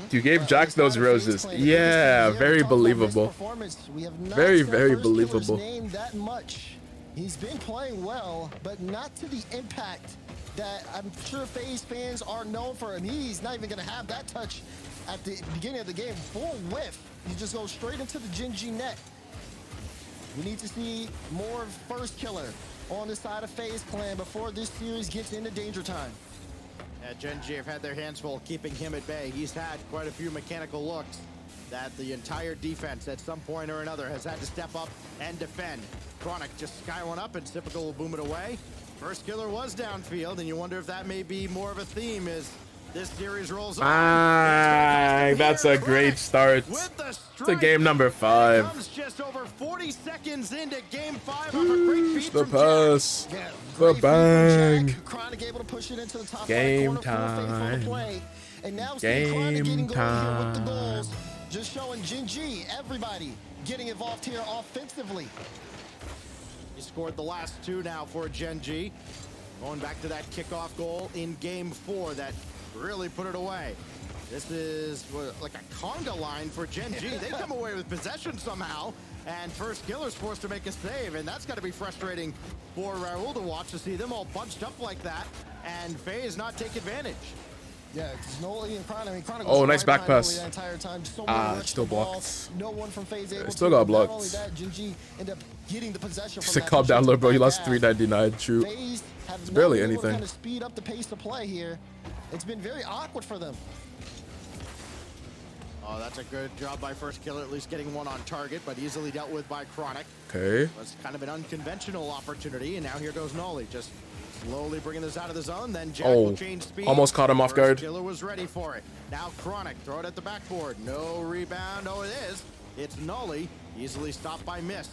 You gave Jax those roses. Yeah, very believable. Very, very believable. That much. He's been playing well, but not to the impact that I'm sure FaZe fans are known for him. He's not even going to have that touch at the beginning of the game. Full whiff. He just goes straight into the Gen G net. We need to see more first killer on the side of FaZe Clan before this series gets into danger time. Gen G have had their hands full keeping him at bay. He's had quite a few mechanical looks that the entire defense at some point or another has had to step up and defend. Chronic just sky one up and Typical will boom it away. First killer was downfield, and you wonder if that may be more of a theme as this series rolls on. That's a great start to game number 5. Comes just over 40 seconds into game 5 of a great beat the from pass. Jack. The bang. Chronic able to push it into the top game right corner time. And now Game time. With the goals, just showing Gen G, everybody getting involved here offensively. He scored the last 2 now for Gen G. Going back to that kickoff goal in game 4 that really put it away. This is like a conga line for Gen G. They come away with possession somehow, and first killer's forced to make a save, and that's got to be frustrating for Raul to watch, to see them all bunched up like that, and FaZe not take advantage. Yeah, because Noli and Chronic, Oh, nice back pass. that entire time. So Still blocked. No one from FaZe able Still to. got blocked. Not only that, Gen.G ended up getting the possession Just from to that calm down, little bro. He lost half. 399. True. FaZe have It's not barely been able to anything. kind of speed up the pace of play here. It's been very awkward for them. Oh, that's a good job by First Killer, at least getting one on target, but easily dealt with by Chronic. Okay. Was kind of an unconventional opportunity, and now here goes Nolly, just slowly bringing this out of the zone. Then Jack will change speed. Almost caught him off guard. First Killer was ready for it. Now Chronic, throw it at the backboard. No rebound. Oh, it is. It's Nolly, easily stopped by Mist.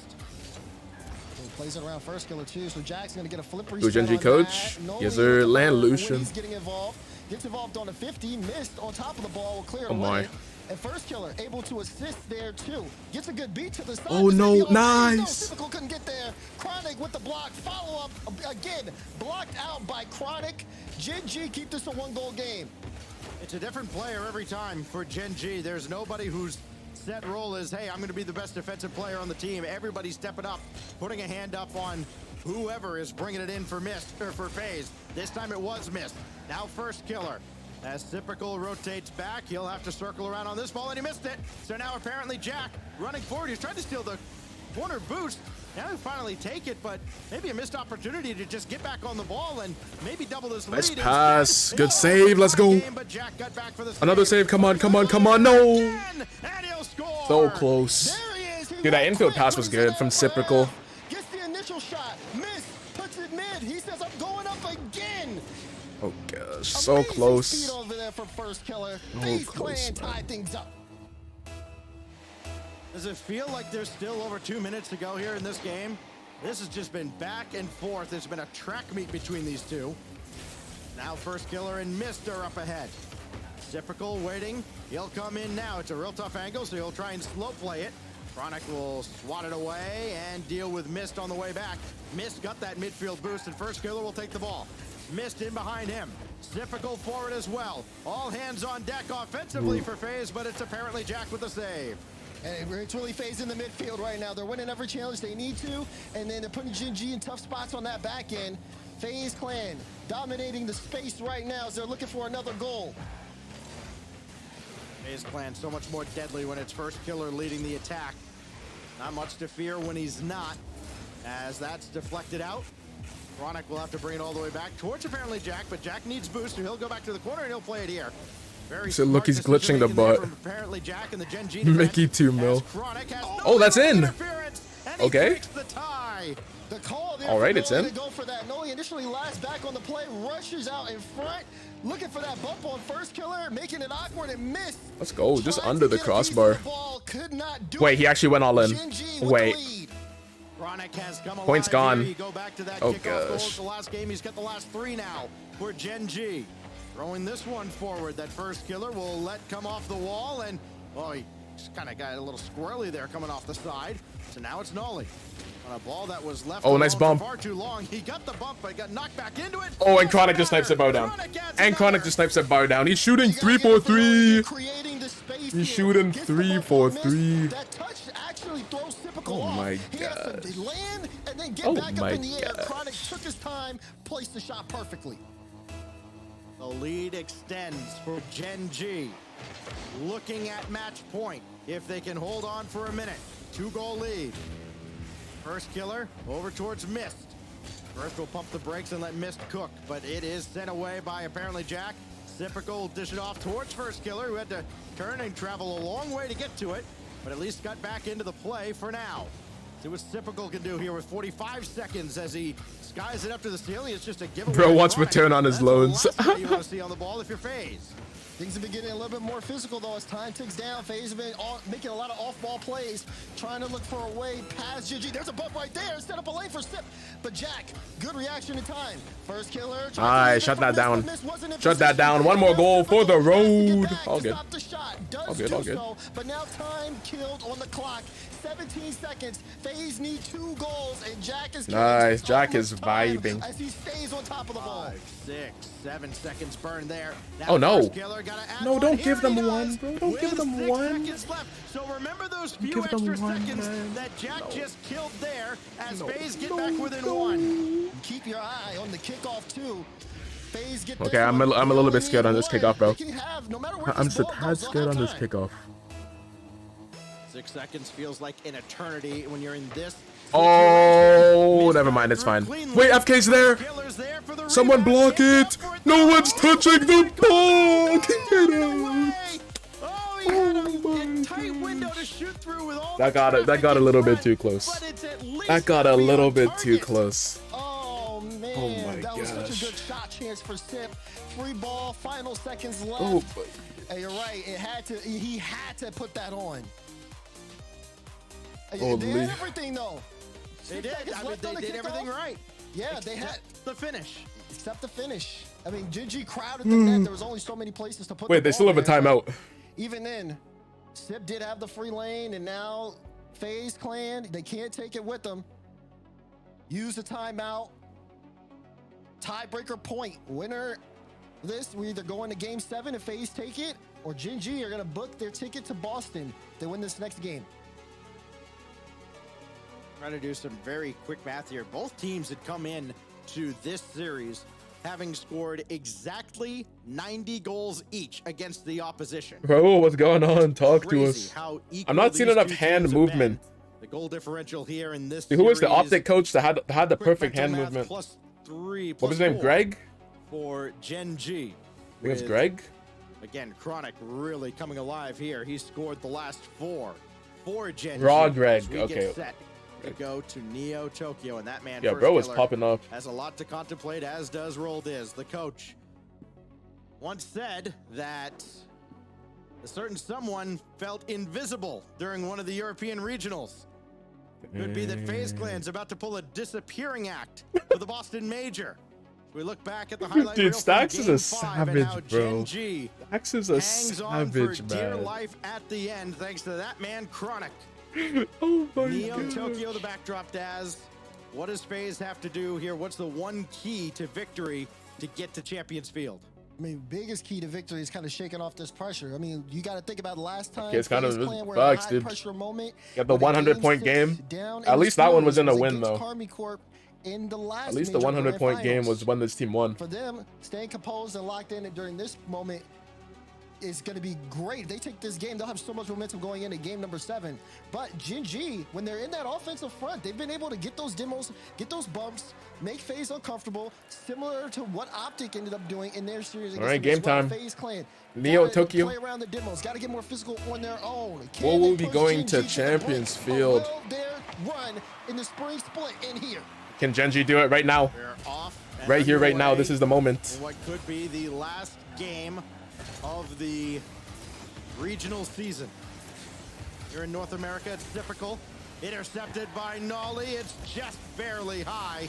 He plays it around First Killer too, so Jack's gonna get a flip reset. Who's Gen.G on coach? that. Noli Yes, sir. with the Land burn when Lucian. He's getting involved. Gets involved on a 50. Missed on top of the ball. Will clear it Oh my. away. And First Killer able to assist there too. Gets a good beat to the side. Oh, no, nice. Typical couldn't get there. Chronic with the block. Follow up again. Blocked out by Chronic. Gen.G keep this a 1-goal game. It's a different player every time for Gen.G. There's nobody whose set role is, hey, I'm going to be the best defensive player on the team. Everybody's stepping up, putting a hand up on whoever is bringing it in for Mist or for FaZe. This time it was Mist. Now First Killer. As Typical rotates back, he'll have to circle around on this ball, and he missed it. So now apparently Jack running forward. He's trying to steal the corner boost. Now he'll finally take it, but maybe a missed opportunity to just get back on the ball and maybe double this Nice lead. pass. Good save. Let's go. Another save. Come on. Come on. Come on. No. So close. Dude, that infield pass was good from Typical. Gets the initial shot. Miss. Puts it mid. He says, I'm going up again. Oh gosh, so close. Speed over there for First Killer. So FaZe close, Clan tie things up. Does it feel like there's still over 2 minutes to go here in this game? This has just been back and forth. There's been a track meet between these two. Now First Killer and Mist are up ahead. Typical waiting. He'll come in now. It's a real tough angle, so he'll try and slow play it. Chronic will swat it away and deal with Mist on the way back. Mist got that midfield boost, and First Killer will take the ball. Mist in behind him. Typical forward as well. All hands on deck offensively for FaZe, but it's apparently Jack with the save. And it's really FaZe in the midfield right now. They're winning every challenge they need to, and then they're putting Gen.G in tough spots on that back end. FaZe Clan dominating the space right now as they're looking for another goal. FaZe Clan so much more deadly when it's First Killer leading the attack. Not much to fear when he's not, as that's deflected out. Chronic will have to bring it all the way back towards apparently Jack, but Jack needs boost, so he'll go back to the corner and he'll play it here. Very So look, he's smart glitching the decision-making there butt. from apparently Jack and the Gen.G Mickey 2 mil. Oh, that's in. Okay. The call there All right, for it's Noli in. to go for that. Noli initially last back on the play, rushes out in front, looking for that bump on First Killer, making it awkward and missed. Let's go. Just under the crossbar. Ball could not do Wait, it. he actually went all in. Gen.G with the Wait. lead. Chronic has come Points alive gone. here. You go back to that Oh, kickoff goal. gosh. The last game, he's got the last 3 now for Gen.G. Throwing this one forward. That First Killer will let come off the wall, and oh, he just kind of got a little squirrely there coming off the side. So now it's Nolly on a ball that was left. Oh, nice alone bump. for far too long. He got the bump, but got knocked back into it. Oh, and Chronic just snipes that bar down. And Chronic just snipes that bar down. He's shooting 3-4-3. He's shooting 3-4-3. That touch actually throws Typical Oh off. my He has to land and then get Oh back my up in the air. gosh. Chronic took his time, placed the shot perfectly. The lead extends for Gen.G. Looking at match point. If they can hold on for a minute. 2-goal lead. First Killer over towards Mist. First will pump the brakes and let Mist cook, but it is sent away by apparently Jack. Typical will dish it off towards First Killer, who had to turn and travel a long way to get to it, but at least got back into the play for now. See what Typical can do here with 45 seconds as he skies it up to the ceiling. It's just a giveaway. Bro wants Chronic. return on his That's loans. The last play you want to see on the ball if you're FaZe. Things have been getting a little bit more physical though as time ticks down. FaZe have been making a lot of off-ball plays, trying to look for a way past Gen.G. There's a bump right there, set up a lane for Sip. But Jack, good reaction in time. First Killer. Alright, shut that down. Shut that down. One more goal for the road. All good. All good, all good. But now time killed on the clock. 17 seconds. FaZe need 2 goals, and Jack is Nice. Jack is vibing. as he stays on top of the ball. 5, 6, 7 seconds burned there. Now Oh, no. First Killer gotta add No, one. don't Here give them he does one, bro. Don't give with them 6 one. seconds left. So remember those few Give them extra one, seconds man. that Jack just killed there as No, FaZe get no, back within no. 1. Keep your eye on the kickoff too. FaZe get Okay, this I'm a one. little bit scared on this kickoff, bro. They can have, no matter where I'm this just a ball tad goes, they'll scared have on this time. kickoff. 6 seconds feels like an eternity when you're in this. Oh, never mind. It's fine. Wait, FK's there. Someone block it. No one's touching the ball. Get out. That got a little bit too close. That got a little bit too close. Oh man, Oh my that was such a gosh. good shot chance for Sip. Free ball, final seconds left. Oh, Hey, you're right. He had to put that on. They Holy. did everything though. They did. I mean, they did everything right. Yeah, they had the finish. Except the finish. I mean, GG crowded the net. There was only so many places to put. Wait, the they still ball have a there, but timeout. Even then, Sip did have the free lane, and now FaZe Clan, they can't take it with them. Use the timeout. Tiebreaker point. Winner this, we either go into game 7 if FaZe take it, or Gen G are going to book their ticket to Boston. They win this next game. Trying to do some very quick math here. Both teams had come in to this series having scored exactly 90 goals each against the opposition. Bro, what's going on? Talk to Crazy us. how I'm equal not seeing these enough two hand teams have movement. been. The goal differential here in this Who was the series, optic coach that had the quick perfect mental hand math, movement? +3, What was his name? +4 Greg? For Gen G. I think it's with, Greg. Again, Chronic really coming alive here. He scored the last 4 for Gen Raw G. Greg, as we okay. Get set to go to Neo Tokyo, and that man, Yeah, First bro was Killer, popping off. has a lot to contemplate, as does Roll Diz. The coach once said that a certain someone felt invisible during one of the European regionals. Could be that FaZe Clan's about to pull a disappearing act for the Boston Major. We look back at the highlight Dude, reel from Stax is Game a 5, and now savage, bro. Gen G Stax is a hangs on for savage, dear man. life at the end, thanks to that man, Chronic. Oh my Neo gosh. Tokyo, the backdrop, Daz. What does FaZe have to do here? What's the one key to victory to get to Champions Field? I mean, biggest key to victory is kind of shaking off this pressure. I mean, you got to think about last time. Okay, it's kind of FaZe Clan were in a bugs, high dude. pressure moment. Got the where 100-point game 6 game. down At in least the that one was series in a win, against though. Army Corp in the last At least the major grand 100-point game finals. was when this team won. For them, staying composed and locked in during this moment is going to be great. If they take this game, they'll have so much momentum going into game number 7. But Gen G, when they're in that offensive front, they've been able to get those demos, get those bumps, make FaZe uncomfortable, similar to what Optic ended up doing in their series against All right, them as game well. time. FaZe Clan. Neo Gotta Tokyo. Play around the demos. Got to get more physical on their own. Can Will they we be push going Gen to G Champions the brink, or Field? will their run in the spring split in here? Can Genji do it right now? They're off and Right here, right now. underway This is the moment. in what could be the last game of the regional season. Here in North America, it's typical. Intercepted by Nolly. It's just barely high.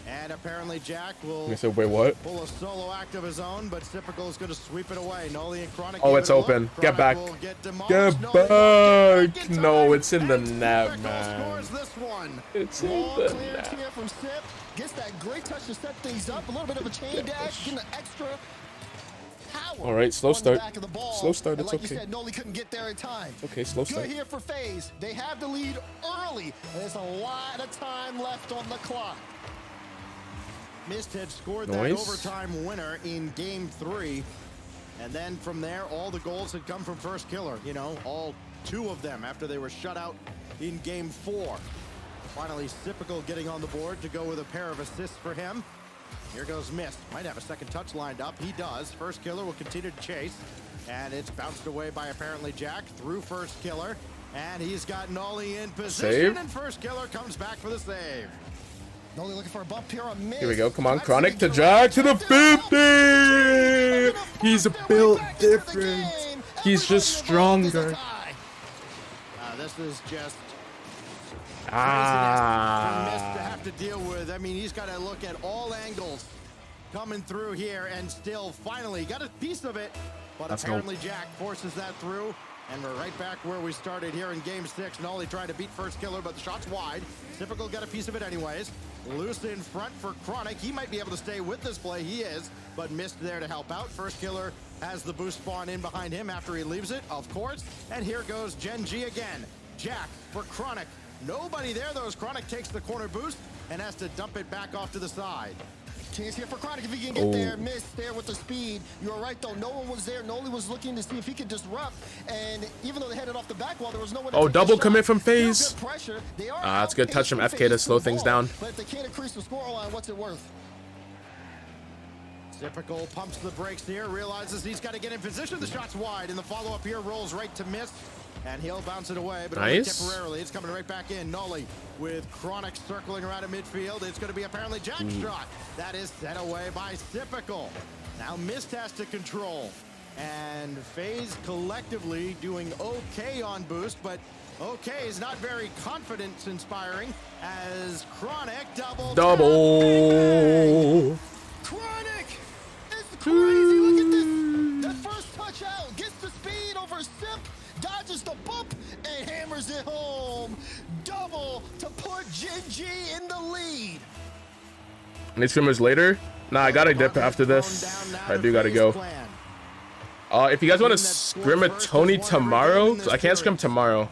And apparently Jack will I said, wait, what? pull a solo act of his own, but Typical is going to sweep it away. Nolly and Chronic. Oh, give it's it a look. open. Get Chronic back. will get demolished. Get Nolly back. No, it's in the net, man. scores this one. It's in Ball the clearance net. here from Sip. Gets that great touch to set things up. A little bit of a chain dash, getting an extra power. All right, slow on the start. back of the ball. Slow start, And it's like okay. you said, Noli couldn't get there in time. Okay, slow Good start. here for FaZe. They have the lead early, and there's a lot of time left on the clock. Mist had scored Nice. that overtime winner in game 3. And then from there, all the goals had come from First Killer. You know, all 2 of them after they were shut out in game 4. Finally, Typical getting on the board to go with a pair of assists for him. Here goes Mist. Might have a second touch lined up. He does. First Killer will continue to chase. And it's bounced away by apparently Jack through First Killer. And he's got Nolly in position. Save. And First Killer comes back for the save. Noli looking for a bump here on Mist. Here we go. Come on, Chronic to Jack to the 50. He's built different. He's just stronger. This is just for Mist to Ah. have to deal with. I mean, he's got to look at all angles coming through here, and still finally got a piece of it. But Let's go. apparently Jack forces that through, and we're right back where we started here in game 6. Nolly trying to beat First Killer, but the shot's wide. Typical got a piece of it anyways. Loose in front for Chronic. He might be able to stay with this play. He is, but Mist there to help out. First Killer has the boost spawn in behind him after he leaves it, of course. And here goes Gen G again. Jack for Chronic. Nobody there though as Chronic takes the corner boost and has to dump it back off to the side. Chance here for Chronic if he can get there. Missed there with the speed. You were right, though. No one was there. Noli was looking to see if he could disrupt. And even though they headed off the back wall, there was no one to take double the commit shot. from Still FaZe. good pressure. They are That's good touch from outpacing FK to FaZe slow the things ball. down. But if they can't increase the scoreline, what's it worth? Typical pumps the brakes here, realizes he's got to get in position. The shot's wide, and the follow-up here rolls right to miss. And he'll bounce it away, but only temporarily. It's coming right back in. Noli with Chronic circling around at midfield. It's going to be apparently Jack's shot. That is set away by Typical. Now Mist has to control. And FaZe collectively doing okay on boost, but okay is not very confidence inspiring as Chronic double. Chronic! It's crazy. Look at this. That first touch out gets the speed over Sip, dodges the bump, and hammers it home. Double to put Gen G in the lead. Any swimmers later? Nah, I gotta dip after this. I do gotta go. If you guys want to scrim a Tony tomorrow, I can't scrim tomorrow.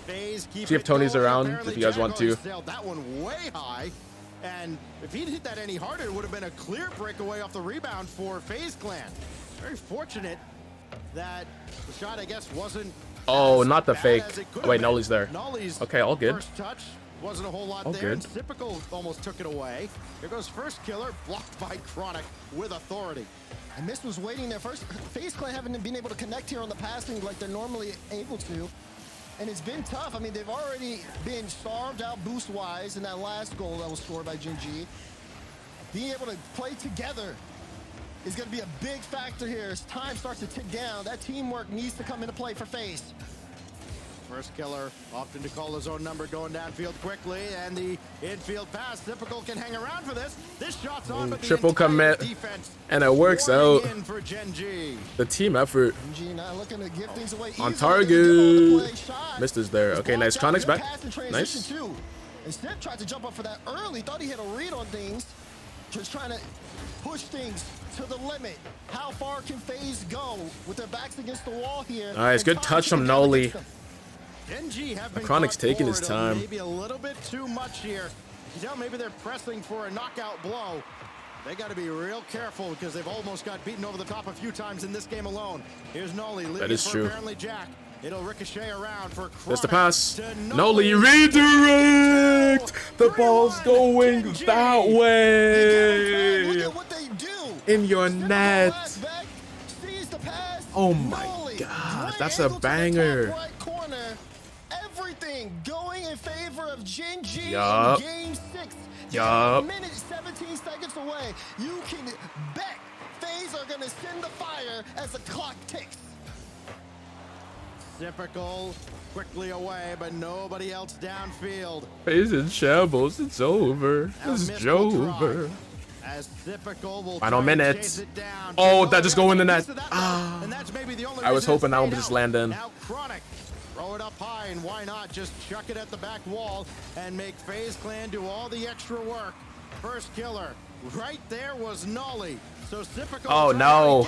See if Tony's around if you guys want to. That one way high. And if he'd hit that any harder, it would have been a clear breakaway off the rebound for FaZe Clan. Very fortunate that the shot, I guess, wasn't. Oh, not the fake. Oh, wait, Nolly's there. Okay, all good. First touch wasn't a whole lot all there. Good. Typical almost took it away. Here goes first killer, blocked by Chronic with authority. And Mist was waiting there first. FaZe Clan haven't been able to connect here on the passing like they're normally able to. And it's been tough. I mean, they've already been starved out boost-wise in that last goal that was scored by Gen G. Being able to play together is going to be a big factor here as time starts to tick down. That teamwork needs to come into play for FaZe. First killer opting to call his own number, going downfield quickly, and the infield pass. Typical can hang around for this. This shot's on, but the triple commit, defense and it works out. For Gen G. The team effort. Gen G not looking to give things away On easily. target. Mist is there. Okay, nice. Chronic's back. Nice. Too. And Snip tried to jump up for that early. Thought he had a read on things. Just trying to push things to the limit. How far can FaZe go with their backs against the wall here? Nice. Good touch from Noli. Gen G have been Chronic's taking his time. Maybe a little bit too much here. You know, maybe they're pressing for a knockout blow. They got to be real careful because they've almost got beaten over the top a few times in this game alone. Here's Noli. That is true. Apparently Jack. It'll ricochet around for Chronic. There's the pass. Noli redirect. The ball's going that way. Look at what they do. In your net. Oh my God, that's a banger. Everything going in favor of Gen G in Game 6. Yup. A minute, 17 seconds away. You can bet FaZe are going to send the fire as the clock ticks. Typical quickly away, but nobody else downfield. FaZe in shambles. It's over. It's over. As Typical will final minute. Oh, that just go in the net. Ah. I was hoping that one would just land in. Now Chronic, throw it up high, and why not just chuck it at the back wall and make FaZe Clan do all the extra work. First killer, right there was Noli. So Typical. Oh no.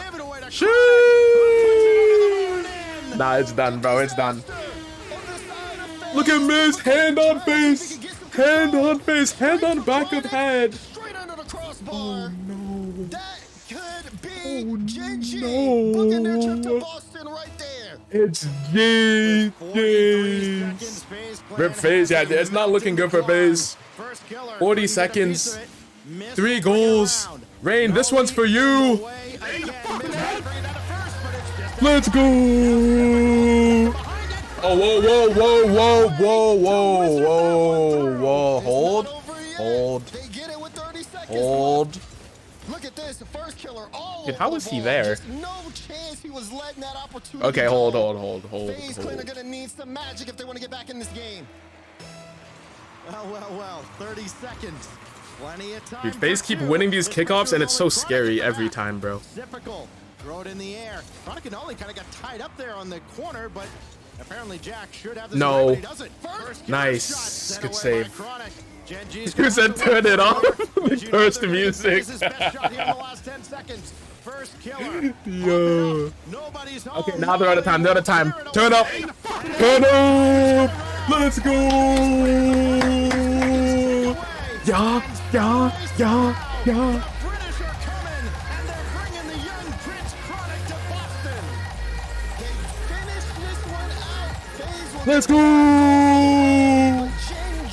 Nah, it's done, bro. It's done. Look at Miz. Hand on face. Hand on face. Hand on back of head. Oh no. That could be Gen G booking their trip to Boston right there. It's GG. Rip FaZe, yeah, it's not looking good for FaZe. 40 seconds. 3 goals. Rain, this one's for you. Let's go. Oh, whoa, whoa, whoa, whoa, whoa, whoa, whoa, whoa. Hold. Hold. Hold. Look at this, the first killer. Dude, how was he there? No chance he was letting that opportunity. Okay, hold. FaZe Clan are gonna need some magic if they want to get back in this game. Well, 30 seconds. Plenty of time. Dude, FaZe keep winning these kickoffs, and it's so scary every time, bro. Typical. Throw it in the air. Chronic and Noli kind of got tied up there on the corner, but apparently Jack should have this. No. First nice. Good save. Who said turn it off? First the music. First killer. Yo. Okay, now they're out of time. They're out of time. Turn up. Turn up. Let's go. Yeah. Let's go!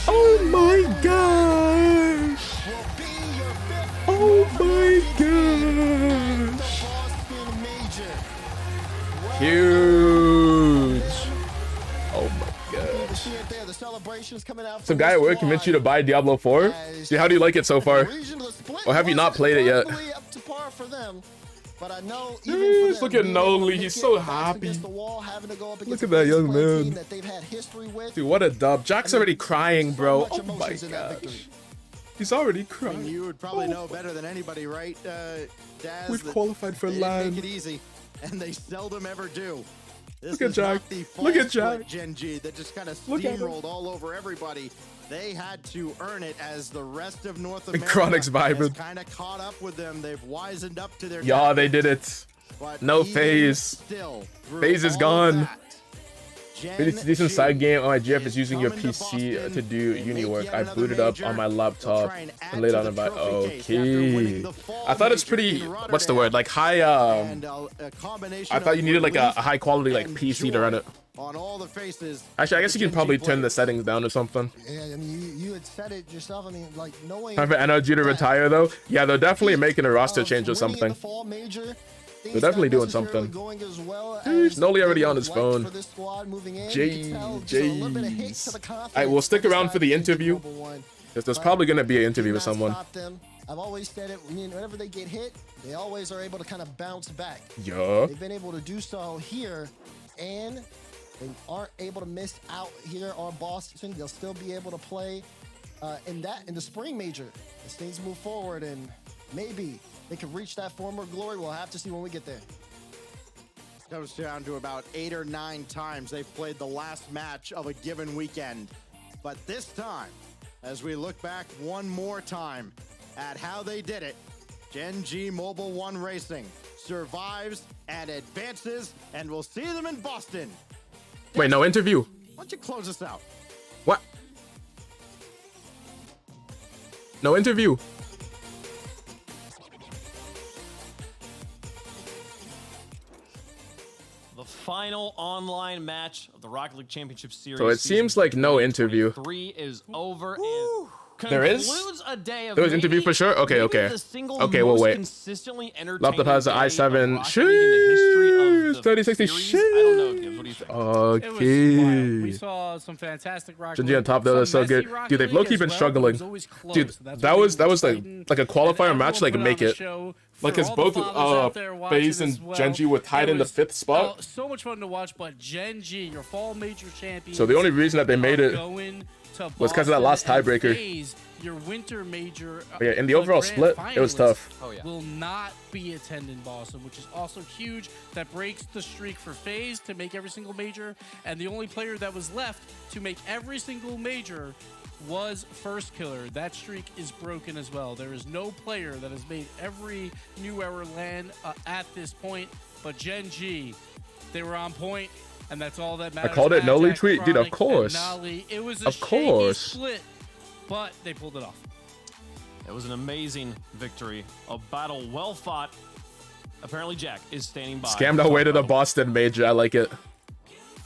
Oh my gosh! Oh my gosh! Huge! Oh my gosh. Some guy at work convinced you to buy Diablo 4? Dude, how do you like it so far? Or have you not played it yet? But I know Jeez, look at Noli, he's so happy. Look at that young man. Dude, what a dub. Jack's already crying, bro. Oh my gosh. He's already crying. I mean, you would probably know better than anybody, right, Daz? We've qualified for LAN. Make it easy, and they seldom ever do. This Look at is Jack. not the Look at false split Jack. Gen G that just kind of Look at him. steamrolled all over everybody. They had to earn it as the rest of North And America Chronic's vibing. kind of caught up with them. They've wisened up to their Yeah, they tactics. did it. But No even phase. still, through Phase is all of gone. that, It's a decent side game on my GF is using your PC to do uni work. I booted up on my laptop and laid on it by okay. I thought it's pretty, what's the word? Like high, I thought you needed like a high quality like PC to run it. on all the faces. Actually, I guess you can probably turn the settings down or something. Yeah, I mean, you had said it yourself. I mean, like knowing. Time for NRG to retire though. Yeah, they're definitely making a roster change or something. They're definitely doing something. Jeez, Noli already on his phone. Jeez. Alright, we'll stick around for the interview. Because there's probably going to be an interview with someone. I've always said it. I mean, whenever they get hit, they always are able to kind of bounce back. Yeah. They've been able to do so here, and they aren't able to miss out here on Boston. They'll still be able to play in the spring major as things move forward, and maybe they can reach that former glory. We'll have to see when we get there. Comes down to about 8 or 9 times they've played the last match of a given weekend. But this time, as we look back one more time at how they did it, Gen G Mobile One Racing survives and advances, and we'll see them in Boston. Wait, no interview. Why don't you close us out? What? No interview. The final online match of the Rocket League Championship Series. So it seems like no interview. 3 is over and There is? concludes a day of There was interview for sure? Okay, maybe okay. the single Okay, we'll most wait. consistently entertaining Laptop has an day of i7. Rocket League in the history of the 3060. series. I don't know, Gibbs. What do you think? Okay. We saw some fantastic Rocket Gen G on top though, that's so good. Dude, they've low-key been struggling. Dude, that was like a qualifier match like make it. Like cause both FaZe and Gen G were tied in the 5th spot. So much fun to watch, but Gen G, your fall major champion. So the only reason that they made it was because of that last tiebreaker. FaZe, your winter major. But yeah, in the overall split, it was tough. Oh, yeah. Will not be attending Boston, which is also huge. That breaks the streak for FaZe to make every single major, and the only player that was left to make every single major was First Killer. That streak is broken as well. There is no player that has made every New Era LAN at this point, but Gen G, they were on point, and that's all that matters. I called it Noli Magic, tweet, dude. Of Chronic, course. and Nolly. It was a Of shaky course. split, but they pulled it off. It was an amazing victory. A battle well fought. Apparently, Jack is standing by. Scammed our way to the Boston major. I like it.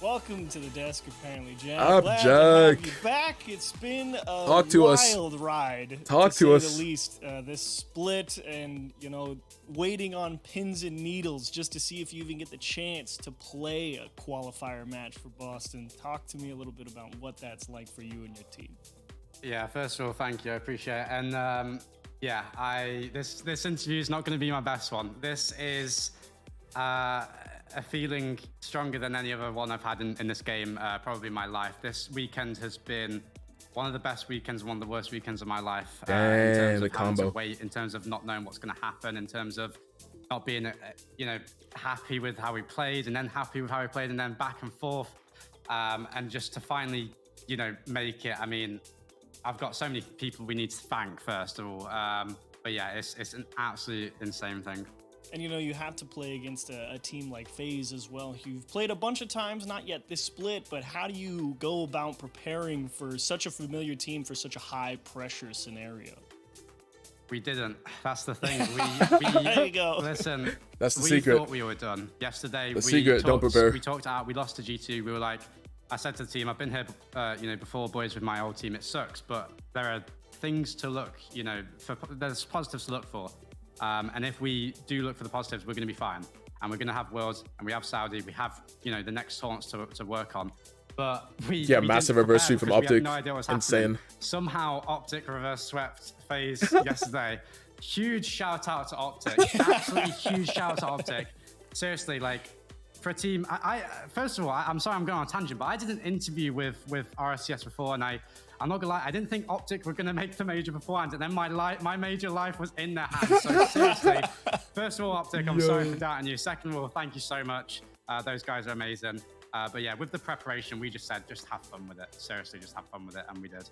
Welcome to the desk, apparently, Jack. Up, Glad Jack. to have you back. It's been a Talk to us. wild ride, Talk to to say us. the least. This split and, you know, waiting on pins and needles just to see if you even get the chance to play a qualifier match for Boston. Talk to me a little bit about what that's like for you and your team. Yeah, first of all, thank you. I appreciate it. And yeah, this interview is not going to be my best one. This is a feeling stronger than any other one I've had in this game, probably in my life. This weekend has been one of the best weekends, one of the worst weekends of my life. In terms the of having to combo. wait, in terms of not knowing what's going to happen, in terms of not being, you know, happy with how we played, and then happy with how we played, and then back and forth, and just to finally, you know, make it. I mean, I've got so many people we need to thank first of all. But yeah, it's an absolutely insane thing. And, you know, you have to play against a team like FaZe as well. You've played a bunch of times, not yet this split, but how do you go about preparing for such a familiar team for such a high-pressure scenario? We didn't. That's the thing. There you go. Listen, That's the we secret. thought we were done. Yesterday, The secret, don't prepare. We talked out. We lost to G2. We were like, I said to the team, I've been here, before, boys, with my old team. It sucks, but there are things to look, there's positives to look for. And if we do look for the positives, we're going to be fine. And we're going to have Worlds, and we have Saudi, we have, the next taunts to work on. But we massive reverse sweep from Optic. No idea what's Insane. happening. Somehow Optic reverse swept FaZe yesterday. Huge shout out to Optic. Absolutely huge shout out to Optic. Seriously, like, for a team, first of all, I'm sorry I'm going on a tangent, but I did an interview with RLCS before, and I'm not gonna lie, I didn't think Optic were gonna make the major beforehand, and then my major life was in their hands. So seriously, first of all, Optic, I'm sorry for doubting you. Second of all, thank you so much. Those guys are amazing. But yeah, with the preparation, we just said, just have fun with it. Seriously, just have fun with it, and we did.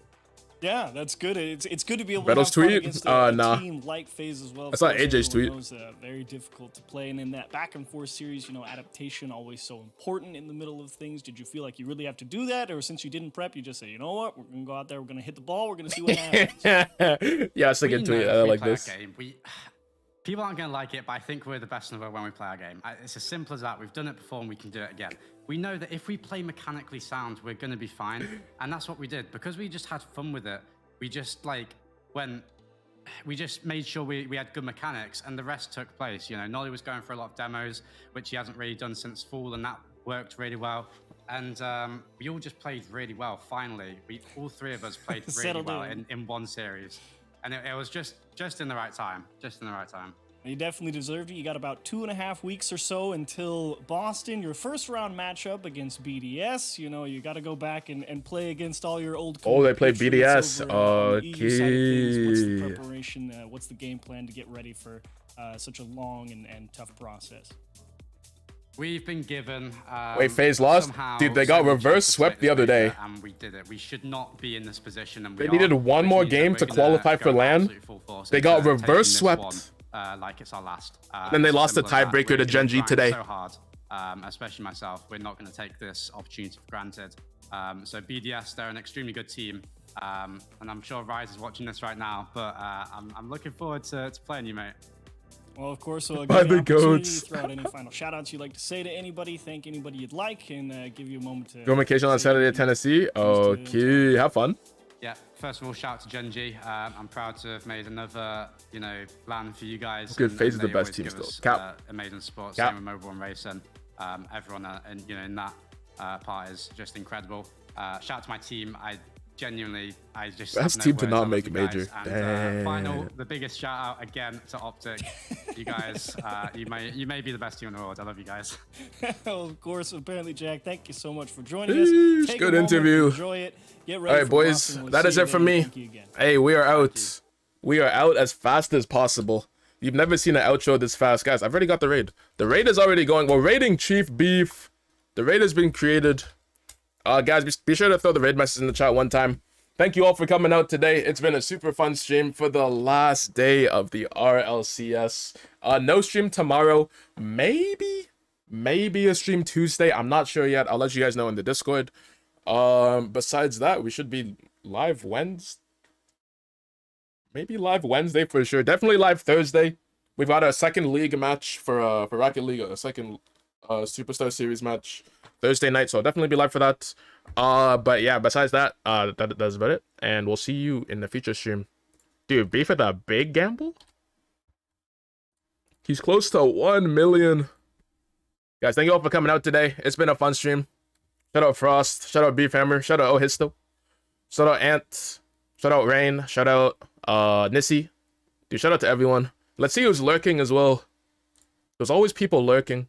Yeah, that's good. It's good to be able Bettle's to have fun tweet? against a Nah. team like FaZe as well. That's not Of course, AJ's tweet. everyone knows, very difficult to play, and in that back and forth series, adaptation always so important in the middle of things. Did you feel like you really have to do that, or since you didn't prep, you just say, you know what, we're gonna go out there, we're gonna hit the ball, we're gonna see what happens? Yeah, it's a good tweet. I like this. People aren't going to like it, but I think we're the best in the world when we play our game. It's as simple as that. We've done it before and we can do it again. We know that if we play mechanically sound, we're going to be fine. And that's what we did. Because we just had fun with it, we just made sure we had good mechanics, and the rest took place. Nolly was going for a lot of demos, which he hasn't really done since fall, and that worked really well. And we all just played really well, finally. All three of us played really well in one series. And it was just in the right time. Just in the right time. You definitely deserved it. You got about 2.5 weeks or so until Boston, your first round matchup against BDS. You got to go back and play against all your old. Oh, they play BDS. Okay. What's the Okay. preparation? What's the game plan to get ready for such a long and tough process? We've been given. Wait, FaZe lost? Dude, they got reverse swept the other day. And we did it. We should not be in this position. And They needed one more game to qualify for LAN. They got reverse swept. Like it's our last. Then they lost the Simple as that. tiebreaker to We're Gen G trying today. So hard, especially myself. We're not going to take this opportunity for granted. So BDS, they're an extremely good team. And I'm sure Rise is watching this right now. But I'm looking forward to playing you, mate. Well, of course, we'll By give the you an opportunity goats. to throw out any final shout-outs you'd like to say to anybody, thank anybody you'd like, and give you a moment to... Go on vacation on Saturday at Tennessee. Okay, have fun. Yeah, first of all, shout out to Gen G. I'm proud to have made another, LAN for you guys. Good, and FaZe is the they best always team give still. us, Cap. Amazing support. Cap. Same with Mobile and Racing. Everyone, in that part is just incredible. Shout out to my team. I just Best have no team to words. not I love make you major. guys. And, final, Damn. the biggest shout out again to Optic. You guys, you may be the best team in the world. I love you guys. Well, of course, apparently, Jack, thank you so much for joining us. Sheesh, Take a good moment, interview. Enjoy it. Get ready All right, for boys, Boston. We'll that see is you it from then. me. Thank you again. Hey, we are out. We are out as fast as possible. You've never seen an outro this fast. Guys, I've already got the raid. The raid is already going. We're raiding Chief Beef. The raid has been created. Guys, be sure to throw the raid message in the chat one time. Thank you all for coming out today. It's been a super fun stream for the last day of the RLCS. No stream tomorrow. Maybe a stream Tuesday. I'm not sure yet. I'll let you guys know in the Discord. Besides that, we should be live Wednesday. Maybe live Wednesday for sure. Definitely live Thursday. We've got a second league match for Rocket League, a second Superstar Series match Thursday night, so I'll definitely be live for that. But yeah, besides that, that's about it, and we'll see you in the future stream. Dude, Beef with a big gamble? He's close to 1 million. Guys, thank you all for coming out today. It's been a fun stream. Shout out Frost, shout out Beef Hammer, shout out Ohisto, shout out Ant, shout out Rain, shout out Nissy. Dude, shout out to everyone. Let's see who's lurking as well. There's always people lurking.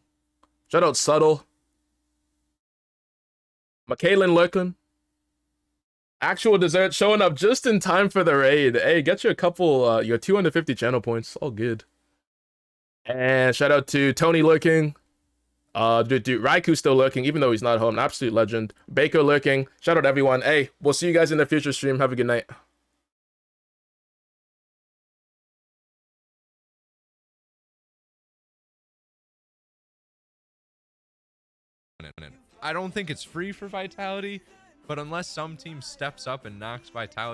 Shout out Subtle. McKaylin lurking. Actual Dessert showing up just in time for the raid. Hey, get your couple, your 250 channel points. All good. And shout out to Tony lurking. Dude, Raiku's still lurking, even though he's not home. An absolute legend. Baker lurking. Shout out everyone. Hey, we'll see you guys in the future stream. Have a good night. I don't think it's free for Vitality, but unless some team steps up and knocks Vitality